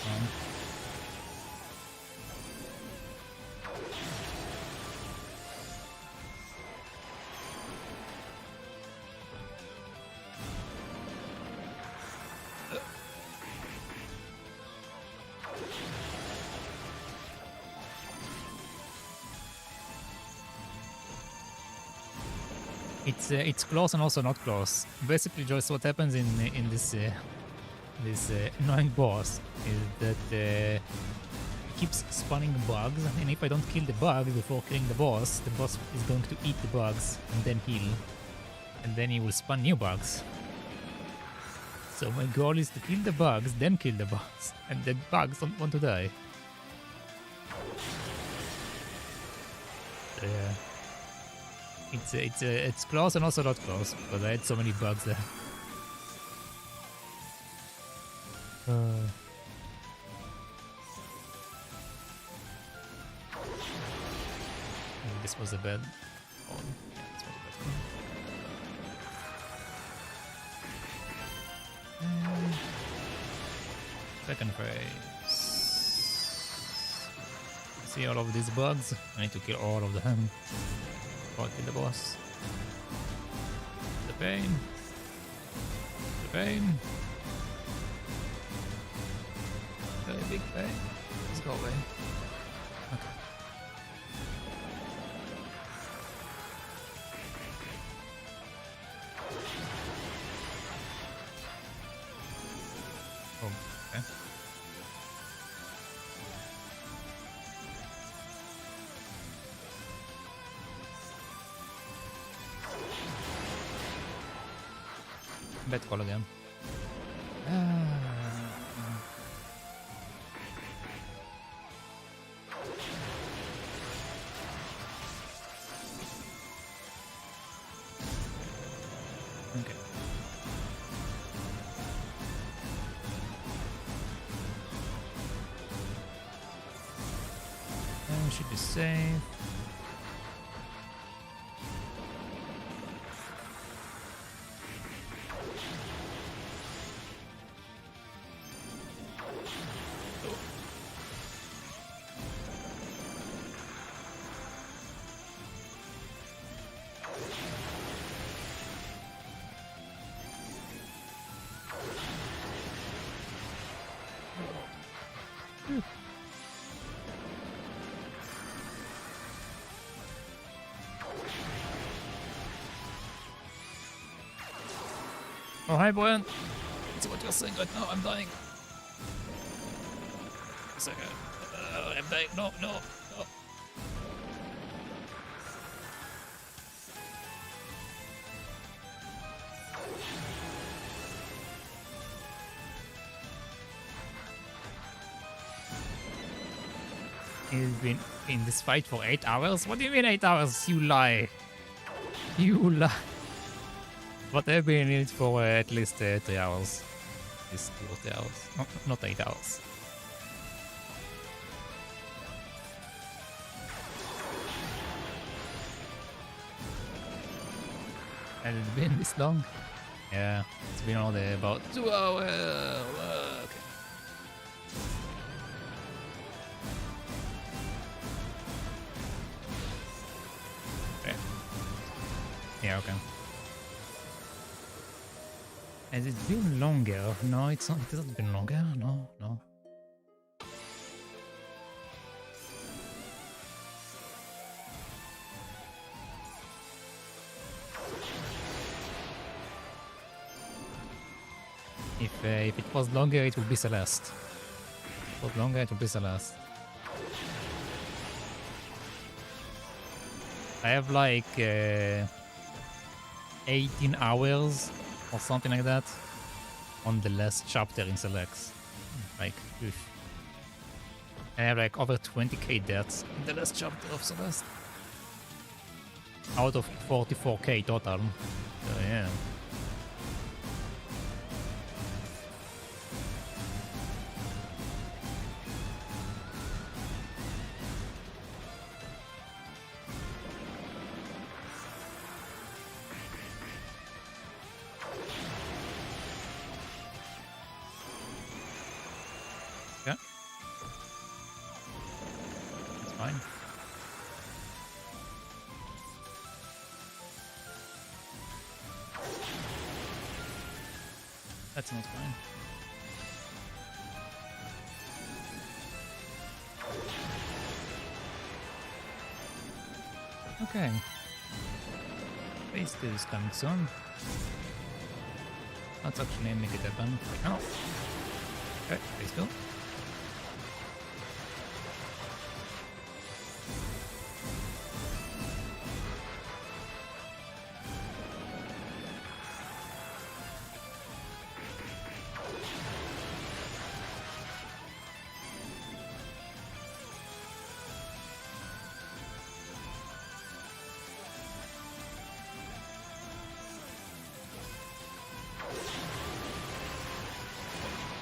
It's close and also not close. Basically, just what happens in this annoying boss is that it keeps spawning bugs, and if I don't kill the bug before killing the boss is going to eat the bugs and then heal, and then he will spawn new bugs. So my goal is to kill the bugs, then kill the bugs, and the bugs don't want to die. So yeah. It's close and also not close because I had so many bugs there. Maybe this was a bad one. Yeah, this was a bad one. Second phase. See all of these bugs? I need to kill all of them before I kill the boss. The pain. The pain. Very big pain. Let's go away. Okay. Oh, okay. Bad call again. Okay. We should be safe. Oh, hi, Brian. Let's see what you're saying right now. I'm dying. A second. I'm dying. No, no, no. You've been in this fight for 8 hours? What do you mean 8 hours? You lie. You lie. But I've been in it for at least 3 hours. At least 2 or 3 hours. No, not 8 hours. Has it been this long? Yeah, it's been only about 2 hours. Okay. Okay. Yeah, okay. Has it been longer? No, it's not. It hasn't been longer. No, no. If it was longer, it would be Celeste. If it was longer, it would be Celeste. I have like 18 hours or something like that on the last chapter in Selects. Like, oof. I have like over 20k deaths in the last chapter of Celeste. Out of 44k total. So yeah. That's not fine. Okay. Phase 2 is coming soon. Let's actually make it happen right now. Okay, phase 2.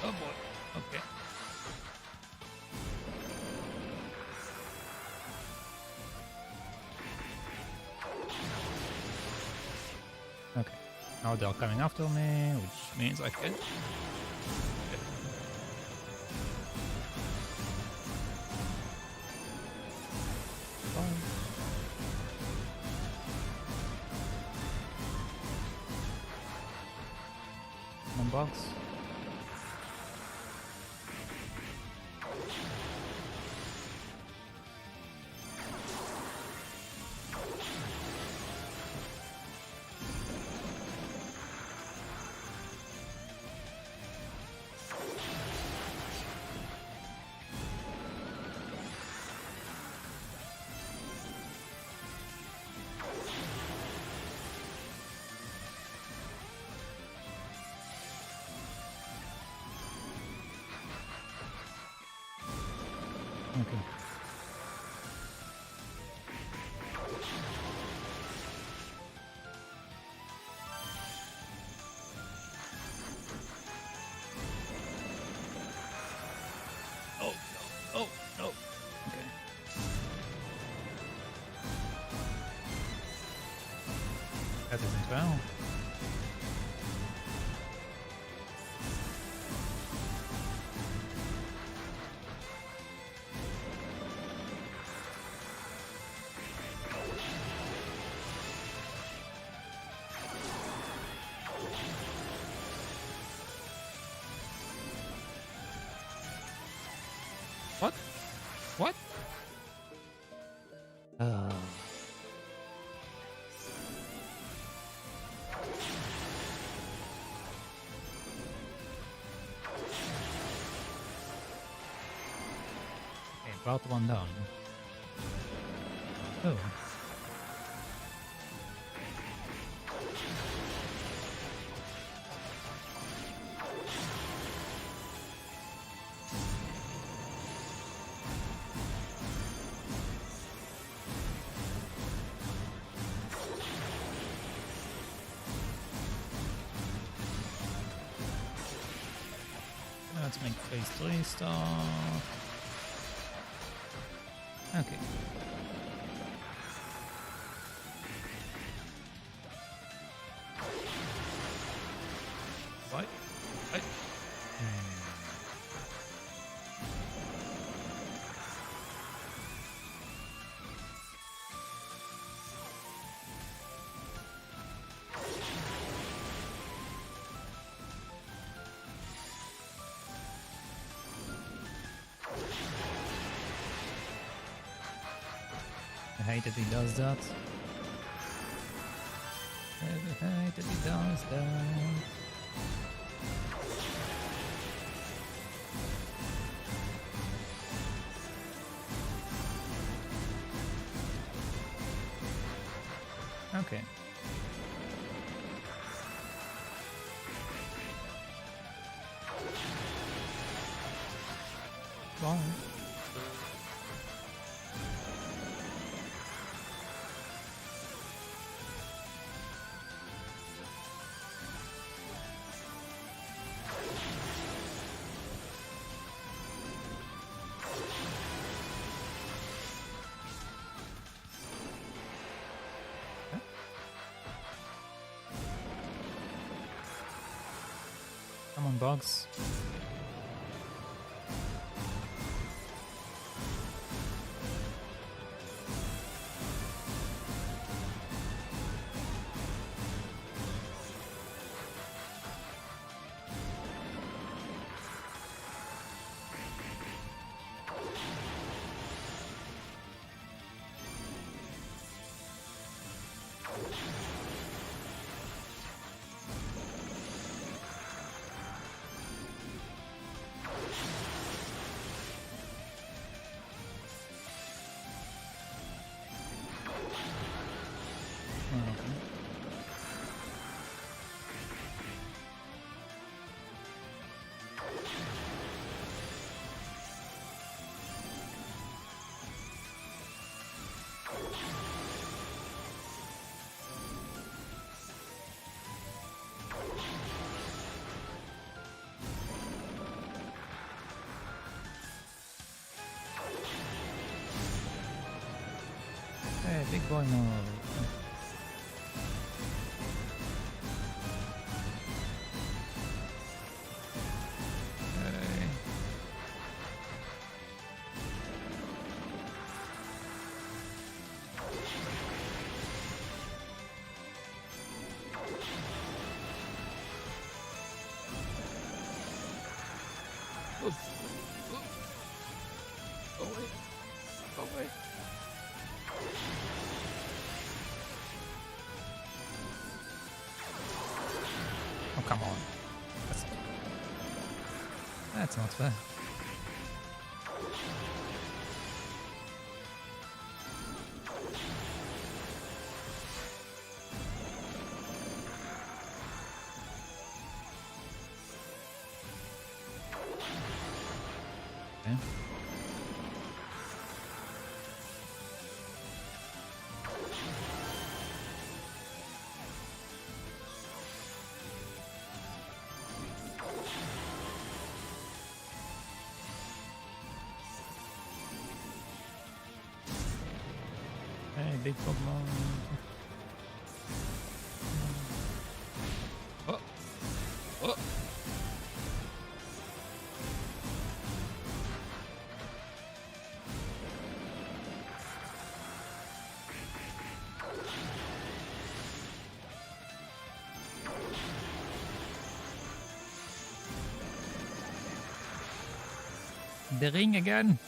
Oh boy. Okay. Okay. Now they're coming after me, which means I can. on, box. Okay. Oh, no. Oh, no. Okay. That isn't well. What? What? Okay, brought one down. Oh. Let's make phase 3 stuff. Okay. What? What? I hate that he does that. I hate that he does that. Okay. Bye. Come on, bugs. Hey, big boy mode. Okay. Oop. Oop. Go away. Go away. Oh, come on. That's not fair. Okay. Hey, big Pokemon. Oh! Oh! The ring again!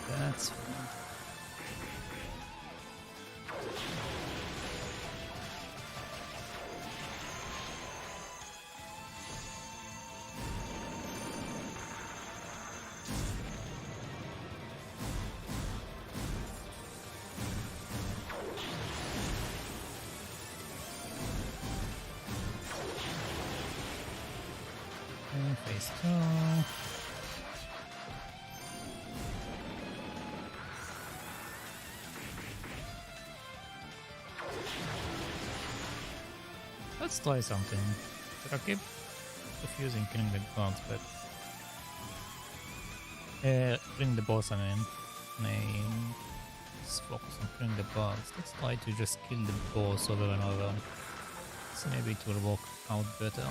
That's fine. And phase 2. Let's try something. But I keep refusing killing the gods, but killing the boss, I mean. Let's focus on killing the gods. Let's try to just kill the boss over and over. So maybe it will work out better.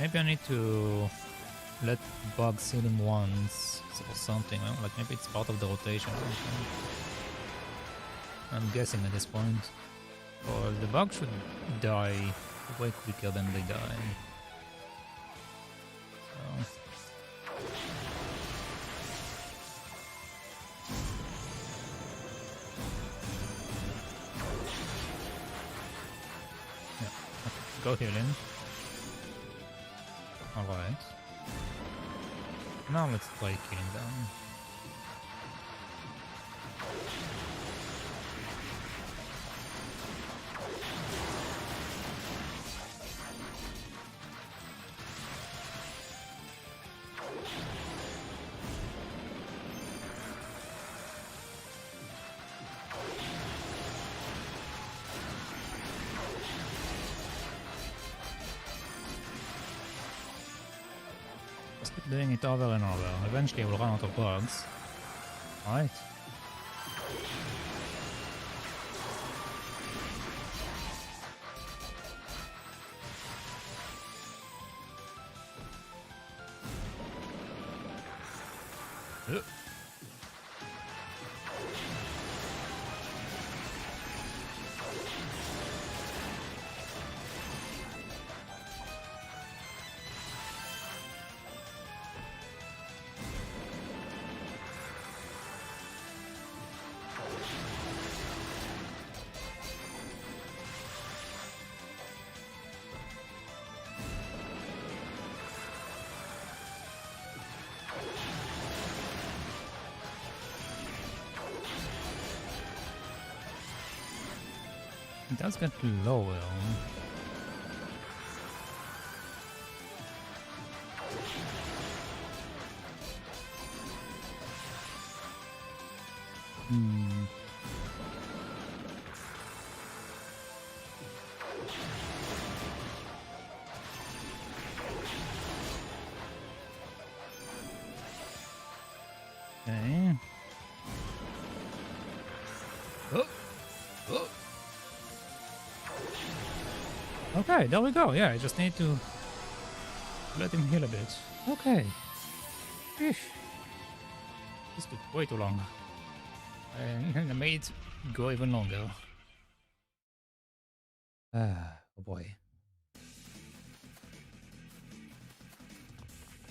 Maybe I need to let bugs see them once or something. Like maybe it's part of the rotation or something. I'm guessing at this point. Or the bug should die way quicker than they die. So. Yeah, okay. Go healing. Alright. Now let's try killing them. Just keep doing it over and over. Eventually we'll run out of bugs. Right. It does get lower. Okay. Okay, there we go. Yeah, I just need to let him heal a bit. Okay. Eesh. This took way too long. I made it go even longer. Oh boy.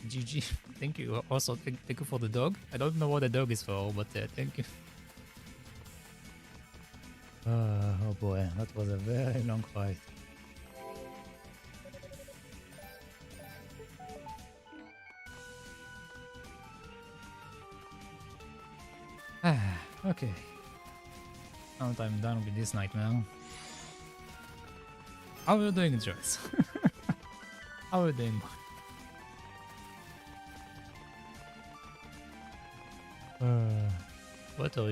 GG. Thank you. Also, thank you for the dog. I don't know what the dog is for, but thank you. Oh boy, that was a very long fight. Okay. Now that I'm done with this nightmare. How are you doing, Joyce? How are you doing? What are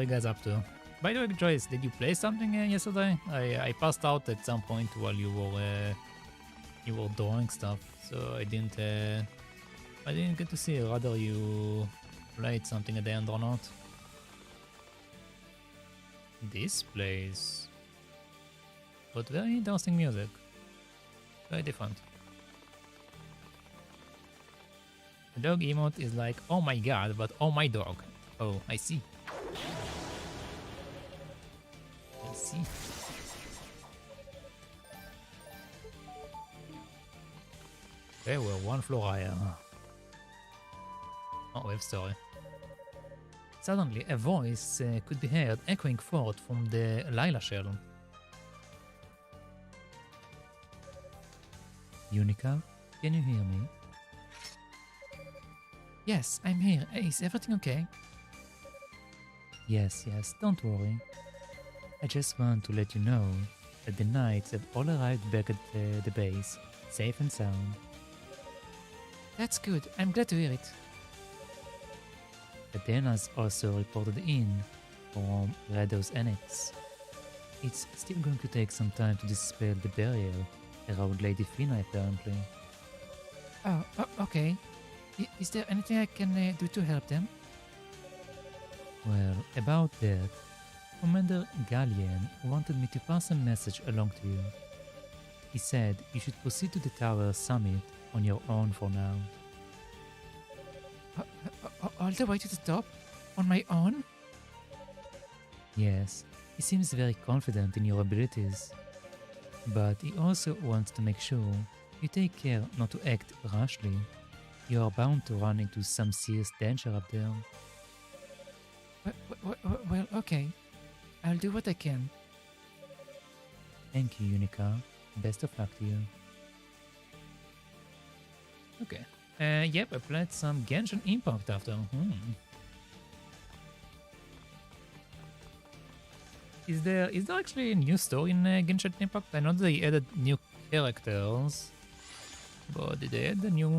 you guys up to? By the way, Joyce, did you play something yesterday? I passed out at some point while you were drawing stuff, so I didn't get to see whether you played something at the end or not. This place, but very interesting music, very different. The dog emote is like, oh my god, but oh my dog. Oh, I see. I see. Okay, we're one floor higher. Oh, we have story. Suddenly, a voice could be heard echoing forth from the Lila shell. Yunica, can you hear me? Yes, I'm here. Is everything okay? Yes, don't worry. I just want to let you know that the knights have all arrived back at the base, safe and sound. That's good. I'm glad to hear it. Athena's also reported in from Rado's annex. It's still going to take some time to dispel the barrier around Lady Fina, apparently. Oh, okay. Is there anything I can do to help them? Well, about that, Commander Gallian wanted me to pass a message along to you. He said you should proceed to the tower summit on your own for now. All the way to the top? On my own? Yes, he seems very confident in your abilities. But he also wants to make sure you take care not to act rashly. You are bound to run into some serious danger up there. Well, okay. I'll do what I can. Thank you, Yunica. Best of luck to you. Okay. Yep, I played some Genshin Impact after. Is there actually a new story in Genshin Impact? I know they added new characters, but did they add a new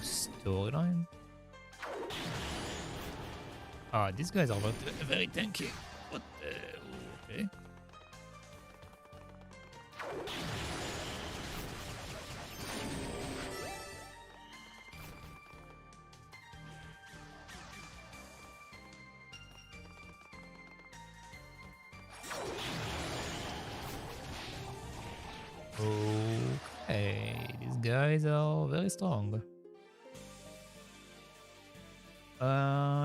storyline? Ah, these guys are very tanky. But, okay. Okay, these guys are very strong.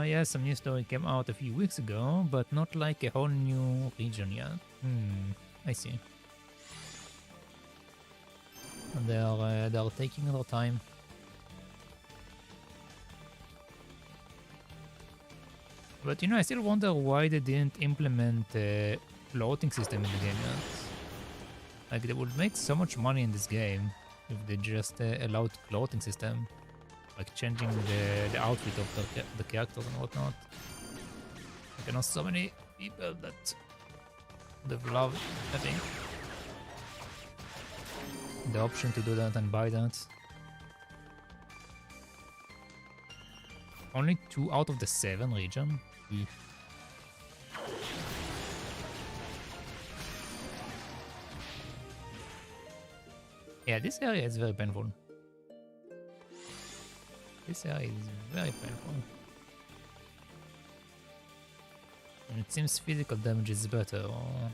Yeah, some new story came out a few weeks ago, but not like a whole new region yet. I see. And they are taking their time. But you know, I still wonder why they didn't implement a floating system in the game yet. Like, they would make so much money in this game if they just allowed floating system. Like changing the outfit of the characters and whatnot. Like, I know so many people that Would have loved, I think, the option to do that and buy that. Only 2 out of the 7 region. Eesh. Yeah, this area is very painful. This area is very painful. And it seems physical damage is better. Or...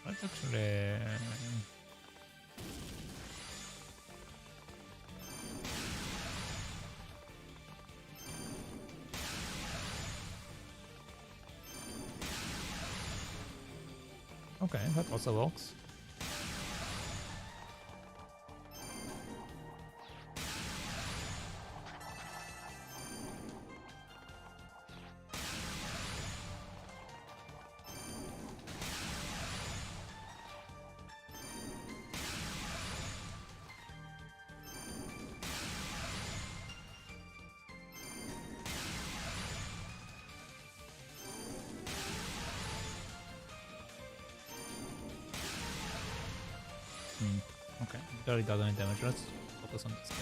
What actually... Okay, that also works. Okay, barely does any damage. Let's focus on this guy.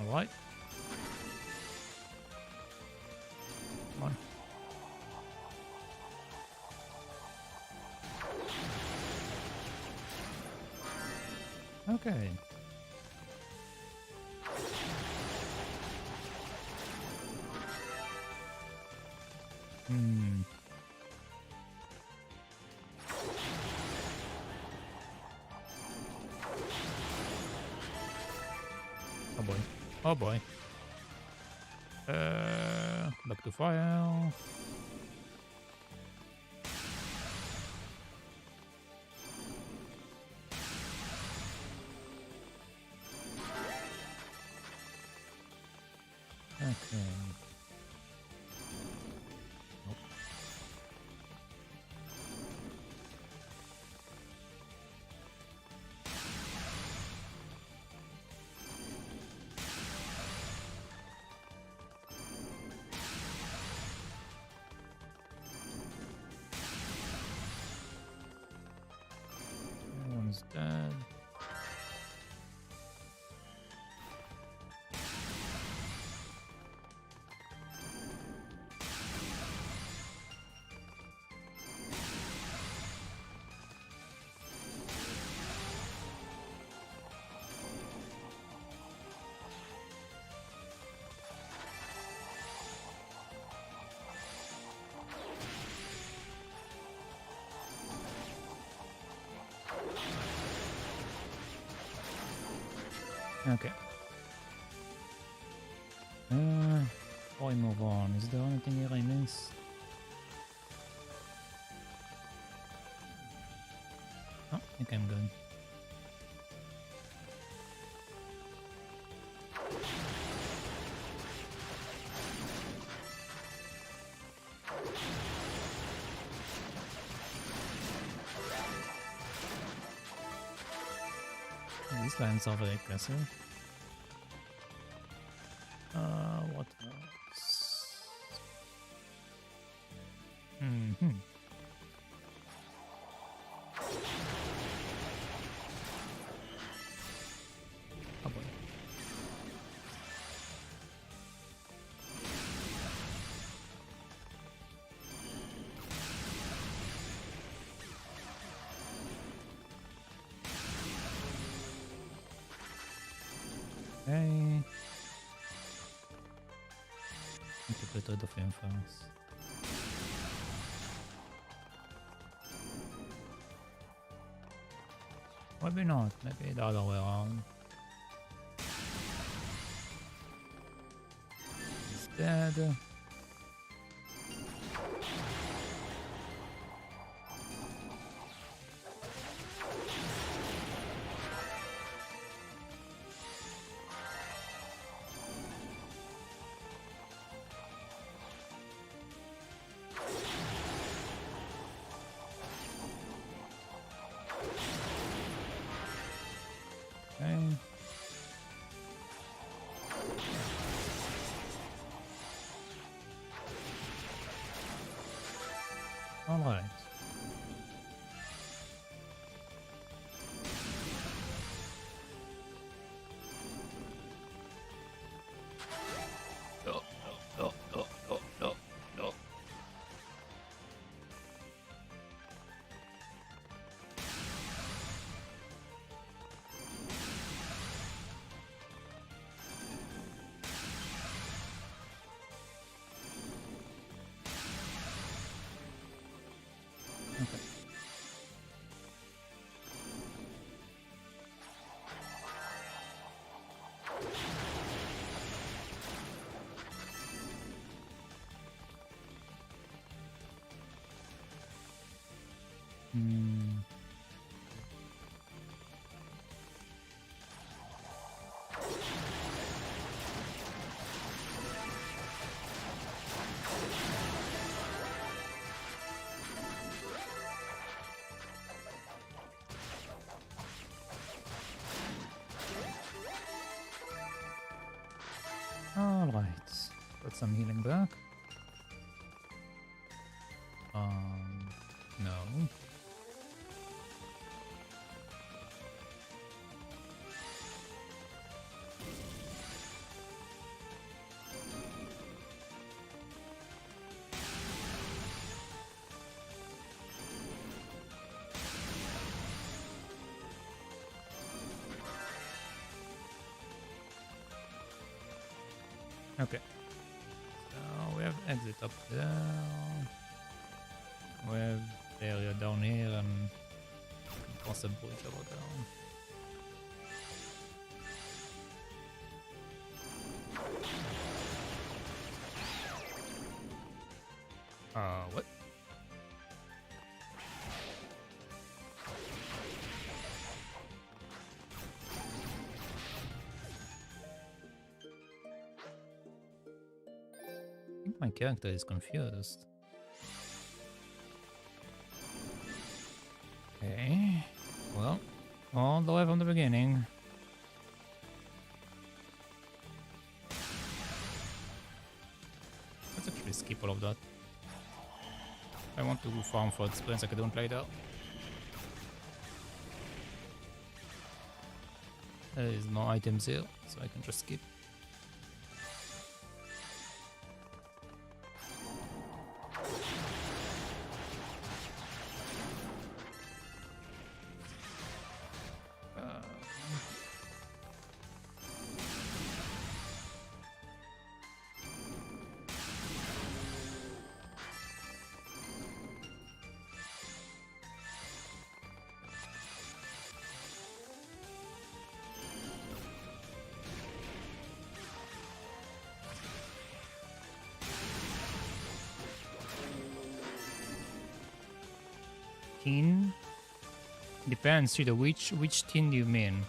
Alright. Come on. Okay. Oh boy. Oh boy. Back to fire. Okay. Nope. One's dead. Okay. Before I move on, is there anything here I missed? Oh, I think I'm good. These lands are very aggressive. What else? Oh boy. Okay. Need to get rid of him first. Maybe not, maybe the other way around. He's dead. Okay. Alright. Got some healing back. No. Okay. So we have exit up there. We have the area down here and cross a bridge over there. What? I think my character is confused. Okay. Well, all the way from the beginning. Let's actually skip all of that. I want to farm for experience I don't play that. There is no items here, so I can just skip. Tin depends, Cheetah. Which tin do you mean?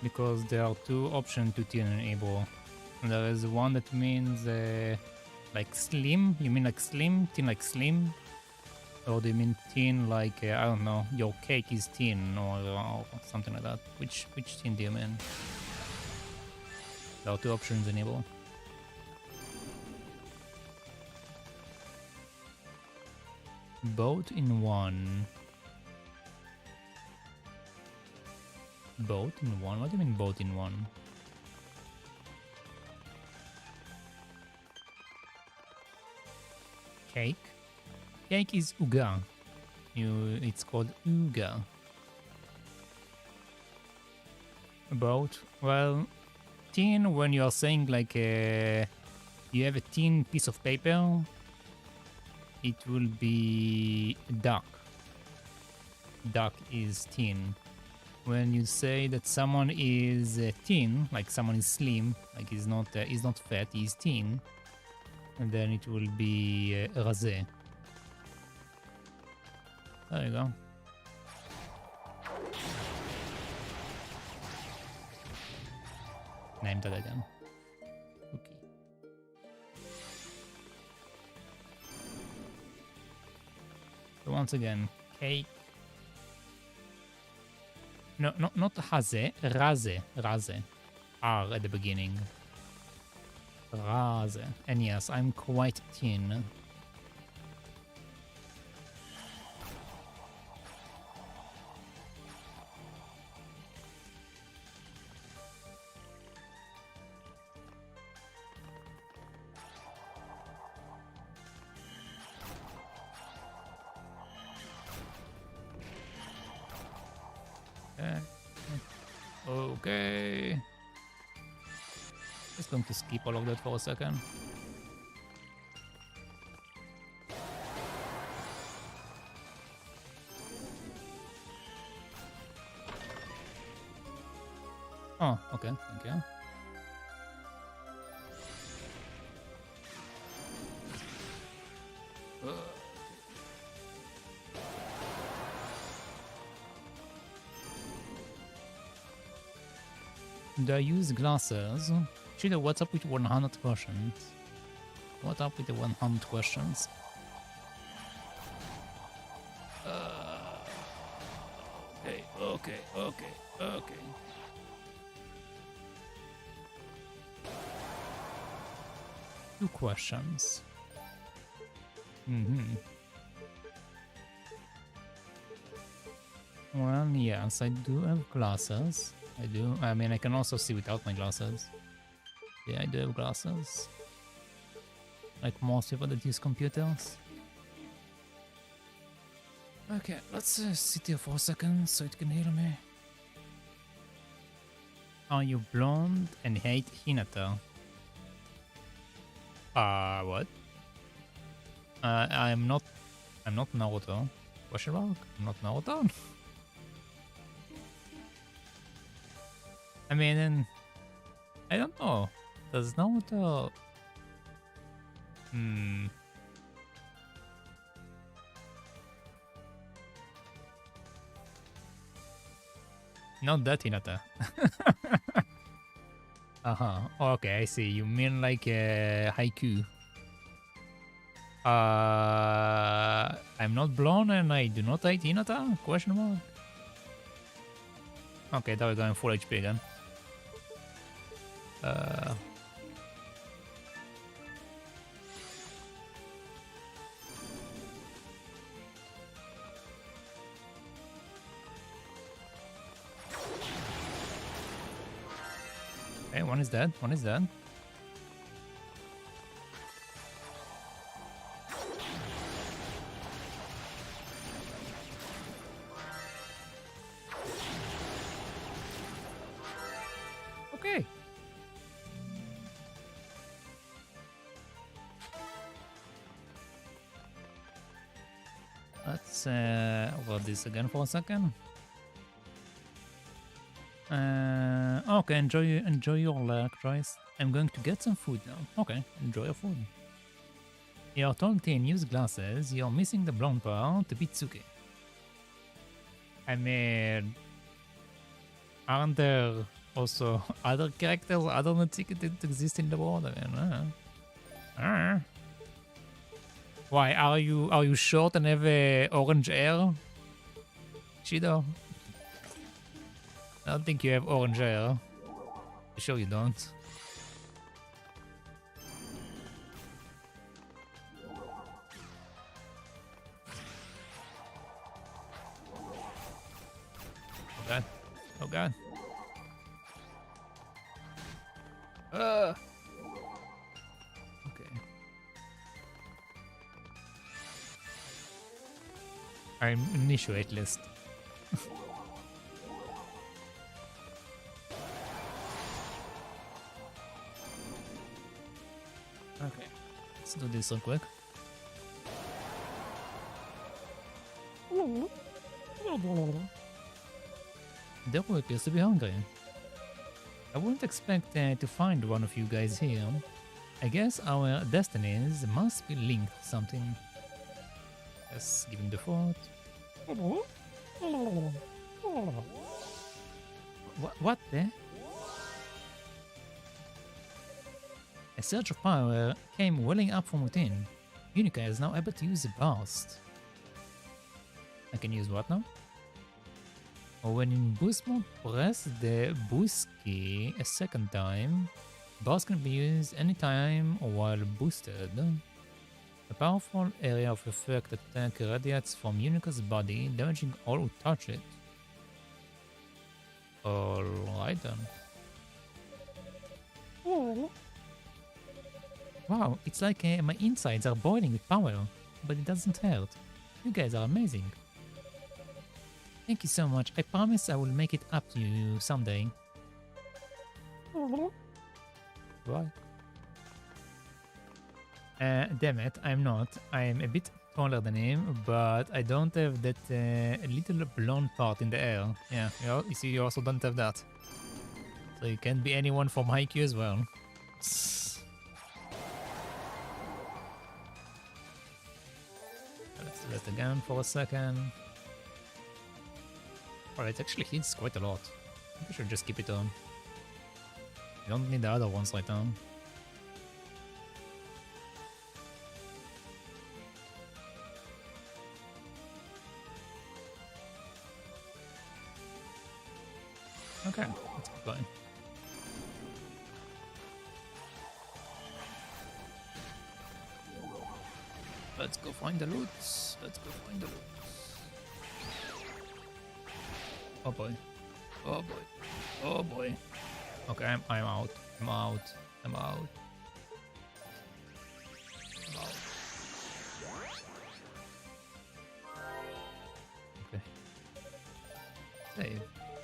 Because there are two options to tin enable. There is one that means like slim. You mean like slim? Tin like slim? Or do you mean tin like I don't know? Your cake is tin or something like that. Which tin do you mean? There are two options enable. Both in one. Both in one? What do you mean both in one? Cake? Cake is uga. It's called uga. Both? Well, tin, when you are saying like you have a thin piece of paper, it will be duck. Duck is thin. When you say that someone is thin, like someone is slim, like he's not fat, he's thin, and then it will be rasé. There you go. Name that again. Okay. So once again, cake. No, not haze, raze. R at the beginning. Raze. And yes, I'm quite thin. Okay. Just going to skip all of that for a second. Oh, okay, thank you. Do I use glasses? Cheetah, what's up with 100 questions? What up with the 100 questions? Okay. Two questions. Mm-hmm. Well, yes, I do have glasses. I do. I mean, I can also see without my glasses. Yeah, I do have glasses. Like most people that use computers. Okay, let's sit here for a second so it can hear me. Are you blonde and hate Hinata? What? I'm not Naruto. Question mark? I'm not Naruto? I mean, I don't know. Does Naruto... Not that Hinata. Uh-huh. Okay, I see. You mean like haiku. I'm not blonde and I do not hate Hinata? Question mark? Okay, now we're going full HP again. Okay, one is dead. One is dead. Okay. Let's hold this again for a second. Okay, enjoy your leg, Joyce. I'm going to get some food now. Okay, enjoy your food. You're tall, thin, use glasses. You're missing the blonde part to Bitsuke. I mean, aren't there also other characters other than Tykirou that exist in the world? I mean, Why are you short and have orange hair? Shido? I don't think you have orange hair. You sure you don't? Oh god. Oh god. Okay. I'm initiate list. Okay. Let's do this real quick. Deku appears to be hungry. I wouldn't expect to find one of you guys here. I guess our destinies must be linked to something. Let's give him the thought. What the? A surge of power came welling up from within. Yunica is now able to use the burst. I can use what now? When in boost mode, press the boost key a second time. Burst can be used anytime while boosted. A powerful area of effect attack radiates from Yunica's body, damaging all who touch it. Alright then. Wow, it's like my insides are boiling with power, but it doesn't hurt. You guys are amazing. Thank you so much. I promise I will make it up to you someday. Bye. Damn it, I'm not. I'm a bit taller than him, but I don't have that little blonde part in the air. Yeah, you see, you also don't have that. So you can't be anyone from Haikyuu as well. Let's do that again for a second. Alright, it actually hits quite a lot. I think I should just keep it on. You don't need the other ones right now. Okay, let's keep going. Let's go find the loot. Let's go find the loot. Oh boy. Oh boy. Oh boy. Okay, I'm out. I'm out. I'm out. I'm out. Okay. Save.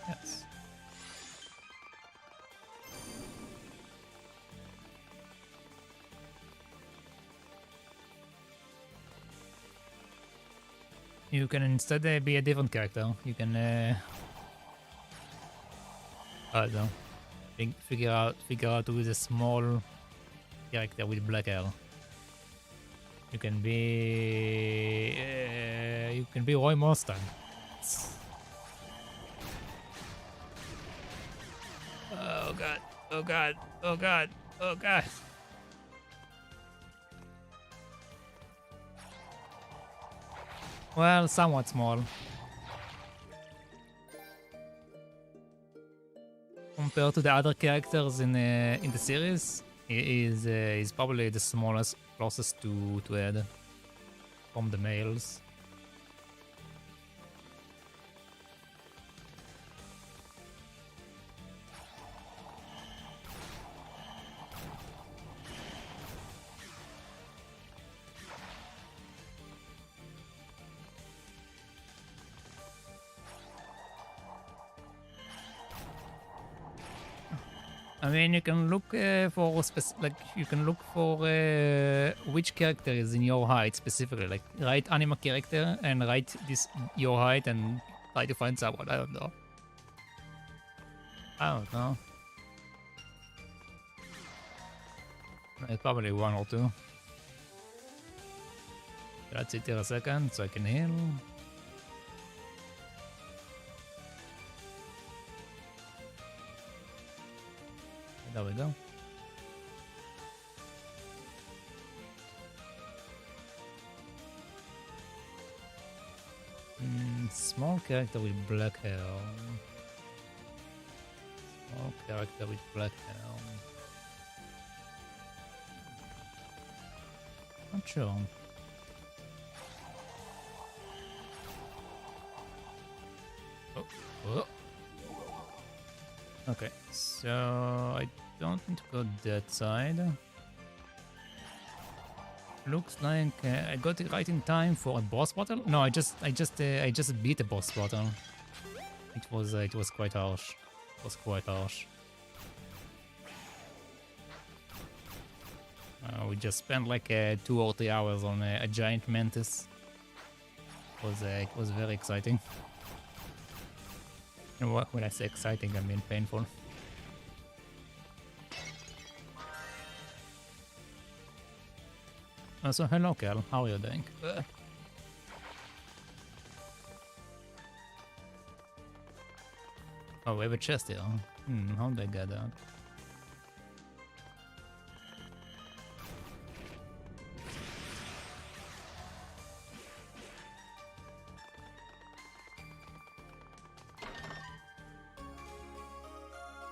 Yes. You can instead be a different character. You can I don't know. Figure out who is a small character with black hair. You can be Roy Mustang. Oh god! Oh god! Oh god! Oh god! Well, somewhat small. Compared to the other characters in the series, he is probably the smallest, closest to Ed from the males. I mean, you can look for which character is in your height specifically. Like, write anime character and write this your height and try to find someone. I don't know. I don't know. Probably one or two. Let's sit here a second so I can heal. There we go. Small character with black hair. Small character with black hair. Not sure. Oh. Okay, so I don't need to go that side. Looks like I got it right in time for a boss battle. No, I just beat a boss battle. It was quite harsh. It was quite harsh. We just spent like 2 or 3 hours on a giant mantis. It was very exciting. And when I say exciting, I mean painful. So hello, Cal. How are you doing? Oh, we have a chest here. How did I get that?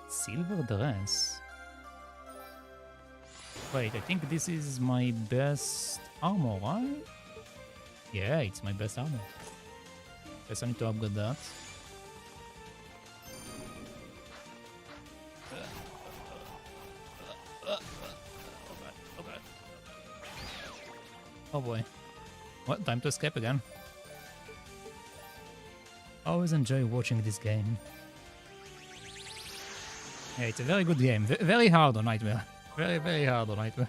Silver dress. Wait, I think this is my best armor, right? Yeah, it's my best armor. Guess I need to upgrade that. Oh boy. What? Time to escape again. Always enjoy watching this game. Yeah, it's a very good game. Very hard on Nightmare. Very, very hard on Nightmare.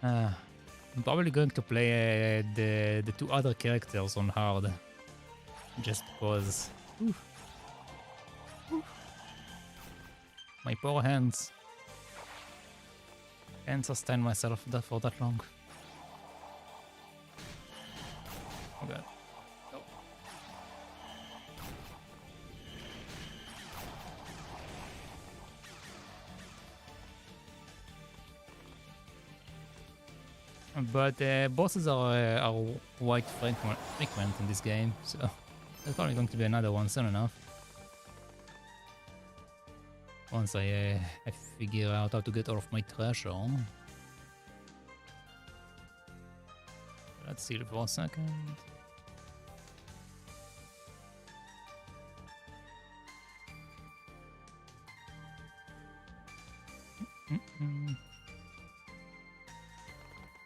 I'm probably going to play the 2 other characters on hard. Just because. My poor hands. Can't sustain myself for that long. Okay. Go. But bosses are quite frequent in this game, so There's probably going to be another one soon enough. Once I figure out how to get off my treasure. Let's see it for a second.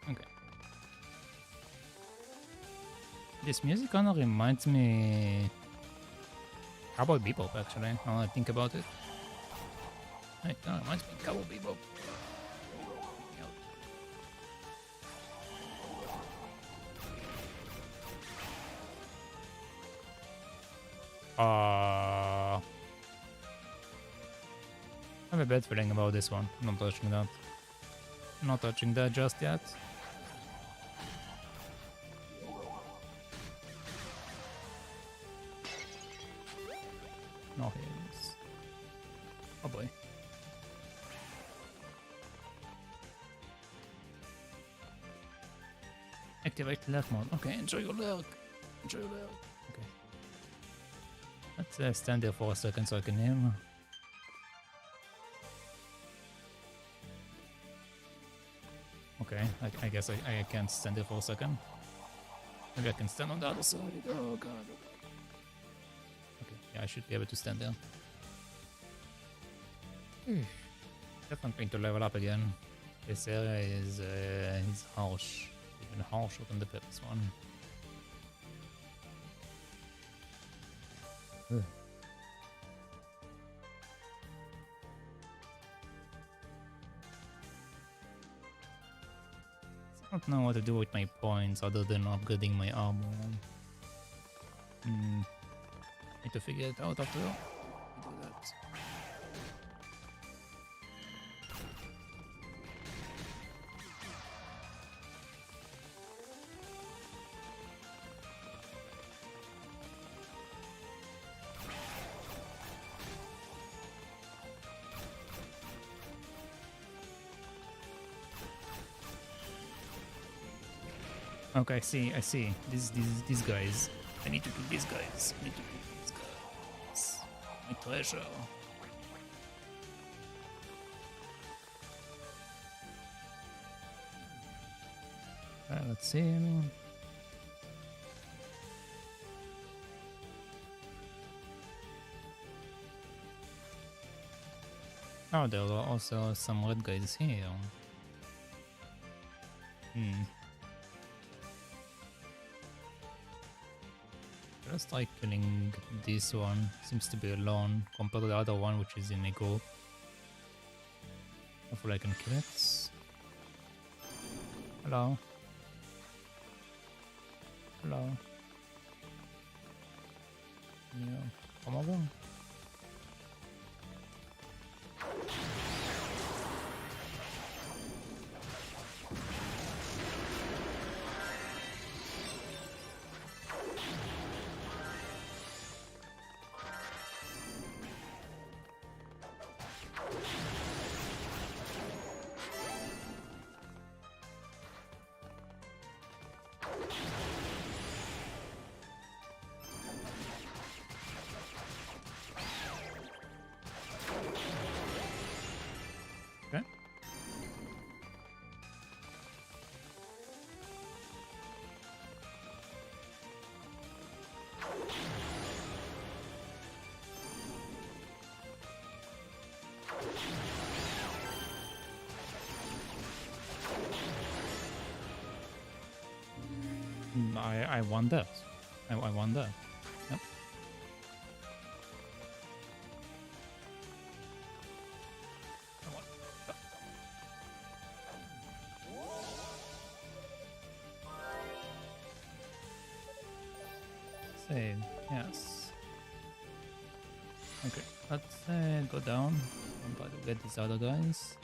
Okay. This music kind of reminds me Cowboy Bebop, actually, now I think about it. It kind of reminds me of Cowboy Bebop. I have a bad feeling about this one. I'm not touching that. Not touching that just yet. No heals. Oh boy. Activate left mode. Okay, enjoy your lurk. Enjoy your lurk. Okay. Let's stand there for a second so I can hear. Okay, I guess I can't stand there for a second. Maybe I can stand on the other side. Oh god. Okay, yeah, I should be able to stand there. Definitely going to level up again. This area is harsh. Even harsher than the previous one. I don't know what to do with my points other than upgrading my armor. Need to figure it out after all. Do that. Okay, I see. These guys. I need to kill these guys. My treasure. Let's see. Oh, there are also some red guys here. Just try killing this one. Seems to be alone compared to the other one, which is in a group. Hopefully I can kill it. Hello. Hello. Yeah, come over. Okay. I won that. I won that. Yep. Come on. Save. Yes. Okay. Let's go down and try to get these other guys.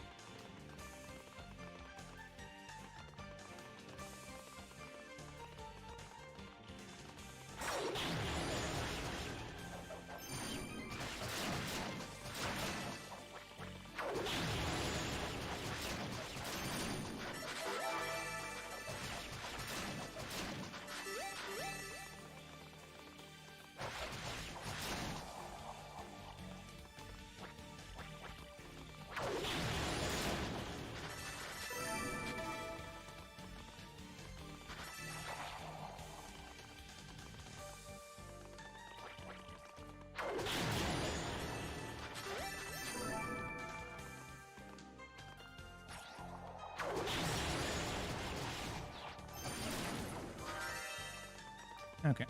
Okay.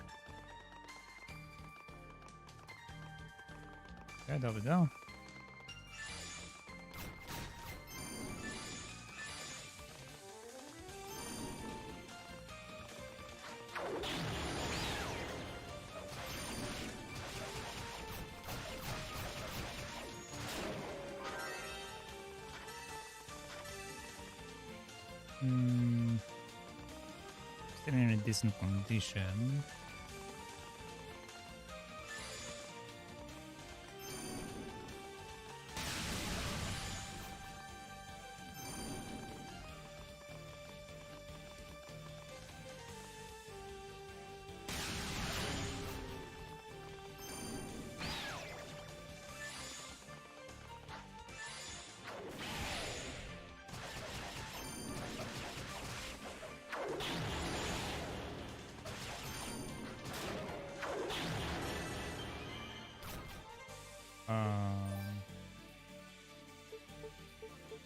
Okay, there we go. Still in a decent condition.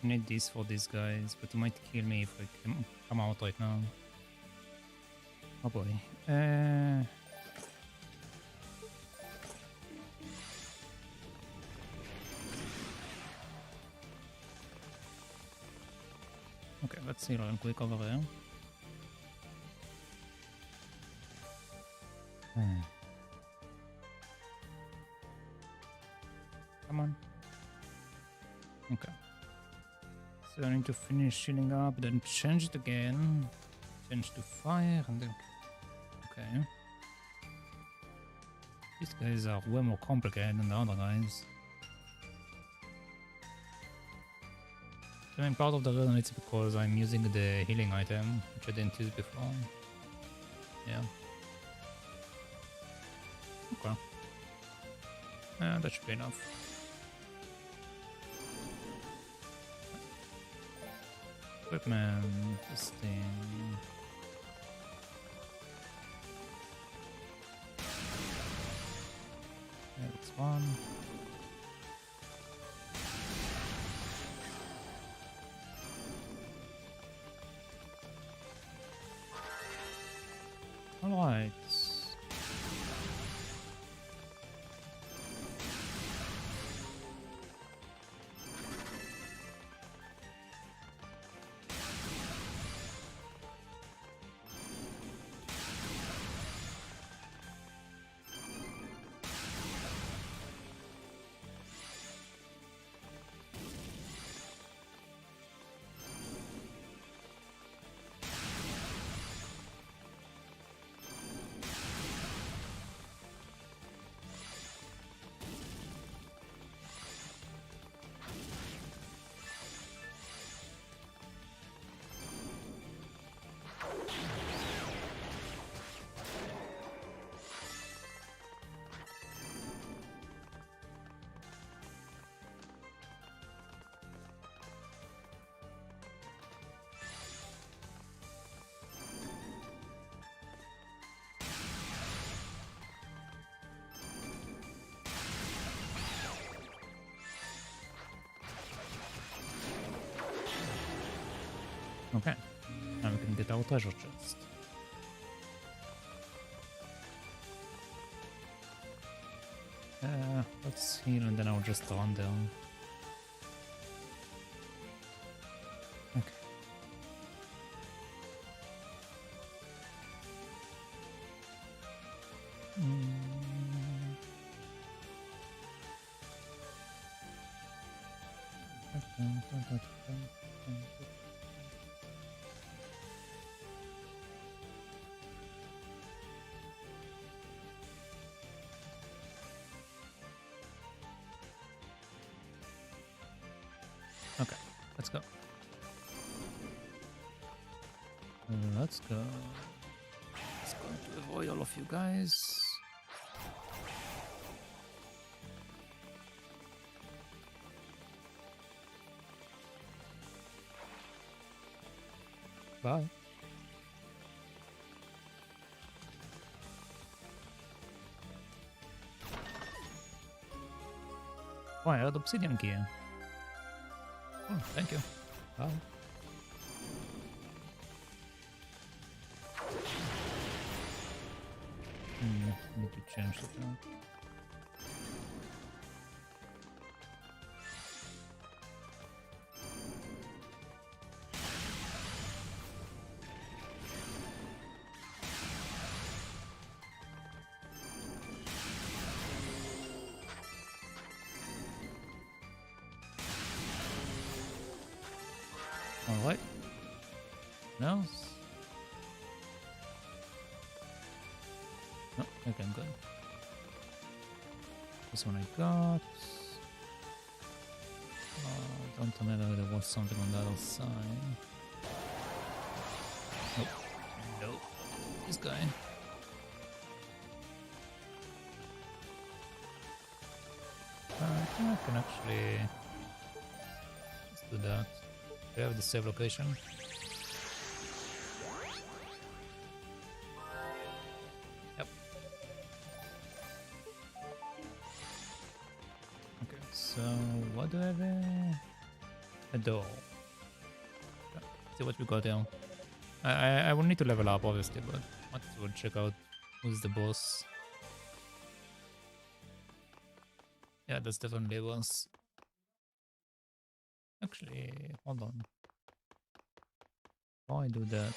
I need this for these guys, but he might kill me if I come out right now. Oh boy. Okay, let's see real quick over here. Come on. Okay. So I need to finish shielding up, then change it again. Change to fire, and then... Okay. These guys are way more complicated than the other guys. I mean, part of the reason it's because I'm using the healing item, which I didn't use before. Yeah. Okay. That should be enough. Equipment, this thing. Yeah, that's one. Alright. Okay, now we can get our treasure chest. Let's heal and then I'll just run down. Okay. Okay, let's go. Let's go. Let's go to avoid all of you guys. Bye. Oh, I had obsidian gear. Oh, thank you. Bye. need to change that. Alright. No? No, okay, I'm good. This one I got. Don't remember there was something on the other side. Nope. Nope. This guy. I can actually... Let's do that. We have the save location. Yep. Okay, so what do I have here? A door. Yeah, see what we got here. I will need to level up obviously, but might as well check out who's the boss. Yeah, that's definitely a boss. Actually, hold on. Why do that?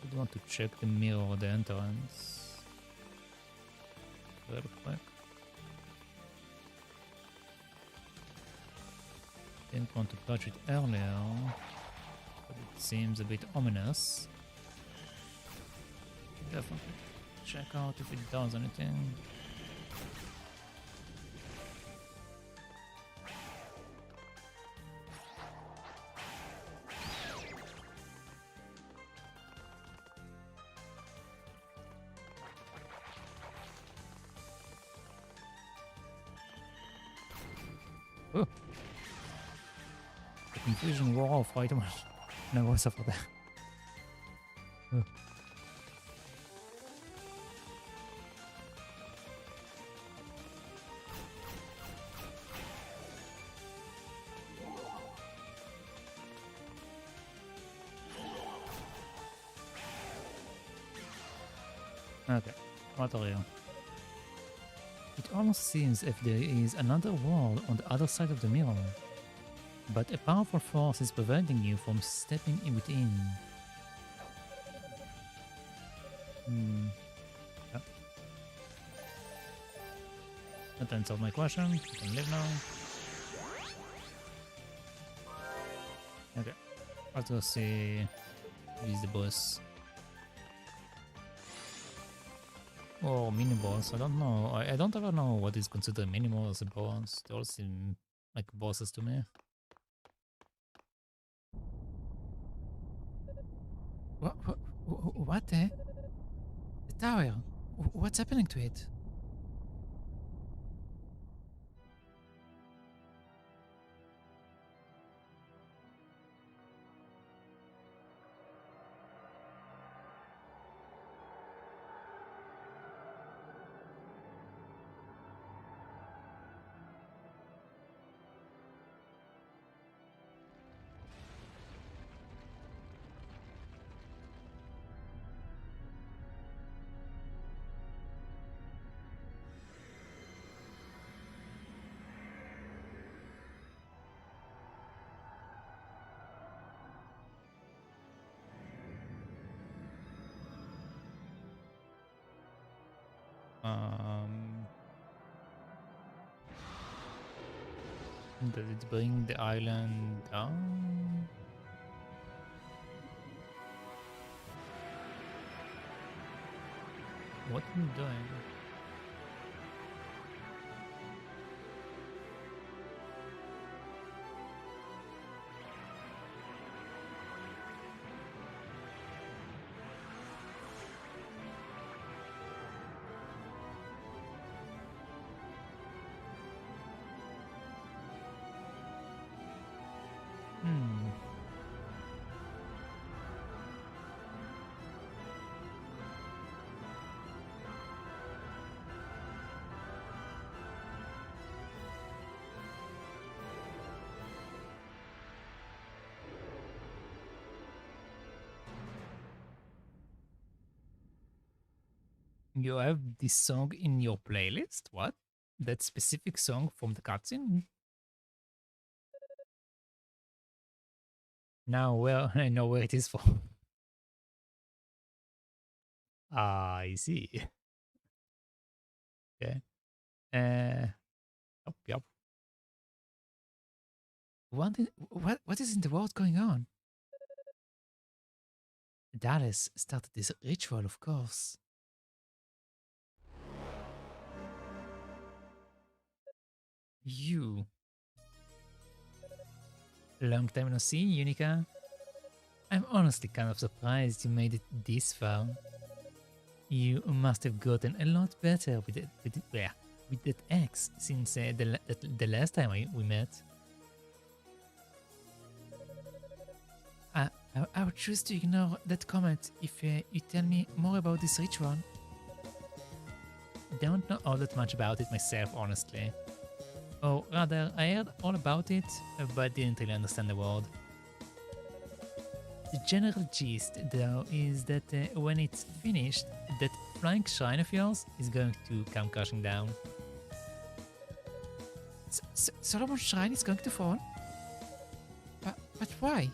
I do want to check the mirror or the entrance. Real quick. Didn't want to touch it earlier, but it seems a bit ominous. Definitely check out if it does anything. Oh. The confusion wore off right away. No, what's up there? Oh. Okay, what are you? It almost seems if there is another world on the other side of the mirror, but a powerful force is preventing you from stepping in within. Yeah. That answered my question. You can leave now. Okay, let's go see who is the boss. Or mini boss, I don't know. I don't ever know what is considered mini boss or boss. They all seem like bosses to me. What the? The tower. What's happening to it? Does it bring the island down? What are you doing? You have this song in your playlist? What? That specific song from the cutscene? Now, well, I know where it is from. Ah, I see. Okay. Yup, yup. What is in the world going on? Dallas started this ritual, of course. You. Long time no see, Yunica. I'm honestly kind of surprised you made it this far. You must have gotten a lot better with that ex since the last time we met. I would choose to ignore that comment if you tell me more about this ritual. Don't know all that much about it myself, honestly. Or rather, I heard all about it, but didn't really understand the word. The general gist, though, is that when it's finished, that flying shrine of yours is going to come crashing down. Solomon's shrine is going to fall? But why?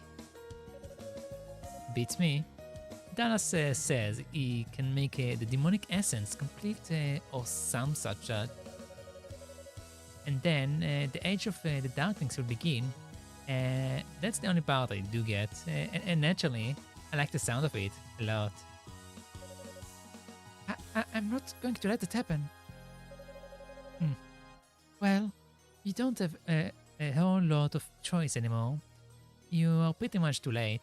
Beats me. Dallas says he can make the demonic essence complete or some such. And then the age of the darklings will begin. That's the only part I do get. And naturally, I like the sound of it a lot. I'm not going to let it happen. Well, you don't have a whole lot of choice anymore. You are pretty much too late.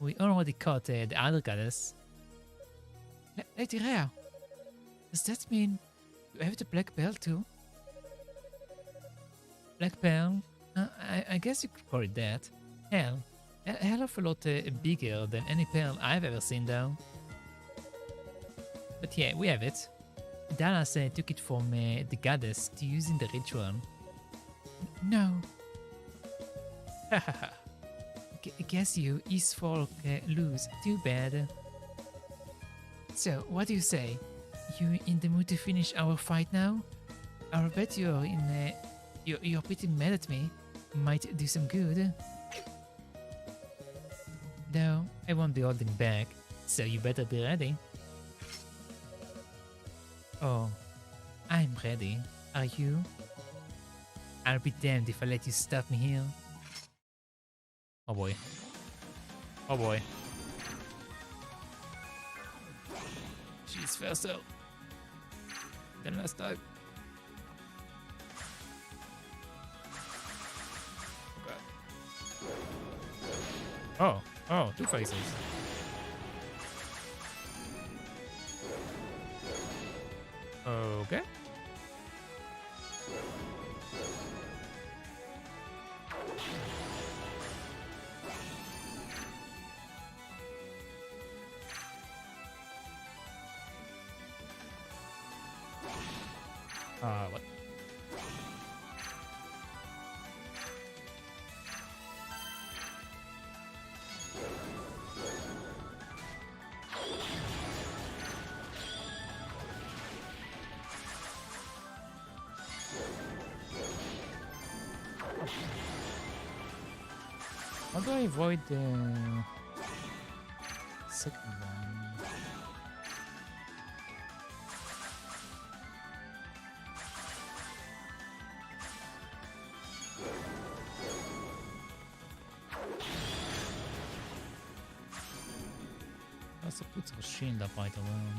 We already caught the other goddess. Lady Rhea, does that mean you have the Black Pearl too? Black Pearl? I guess you could call it that. Hell, a hell of a lot bigger than any pearl I've ever seen though. But yeah, we have it. Dallas took it from the goddess to use in the ritual. No. Hahaha. Guess you East Folk lose. Too bad. So, what do you say? You in the mood to finish our fight now? I'll bet you're in. You're pretty mad at me. Might do some good. Though I won't be holding back, so you better be ready. Oh, I'm ready. Are you? I'll be damned if I let you stop me here. Oh boy. Oh boy. She's faster than last time. Okay. Oh, two faces. Okay. What? How do I avoid the second one? Also puts a shield up right around.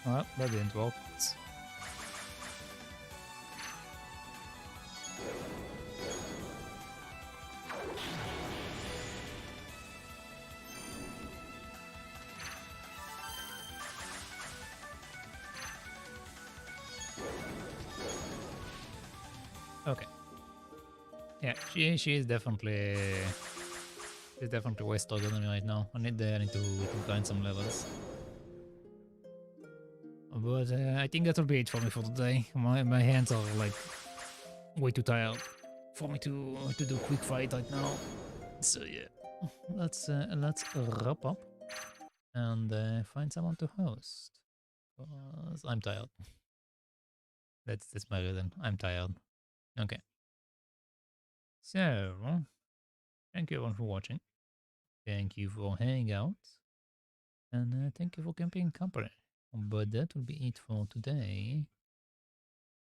Well, that didn't work. Okay. Yeah, she is definitely she's definitely way stronger than me right now. I need to grind some levels. But I think that will be it for me for today. My hands are like way too tired for me to do quick fight right now. So yeah, let's wrap up and find someone to host. Cause I'm tired. That's my reason. I'm tired. Okay. So thank you everyone for watching. Thank you for hanging out. And thank you for keeping company. But that will be it for today.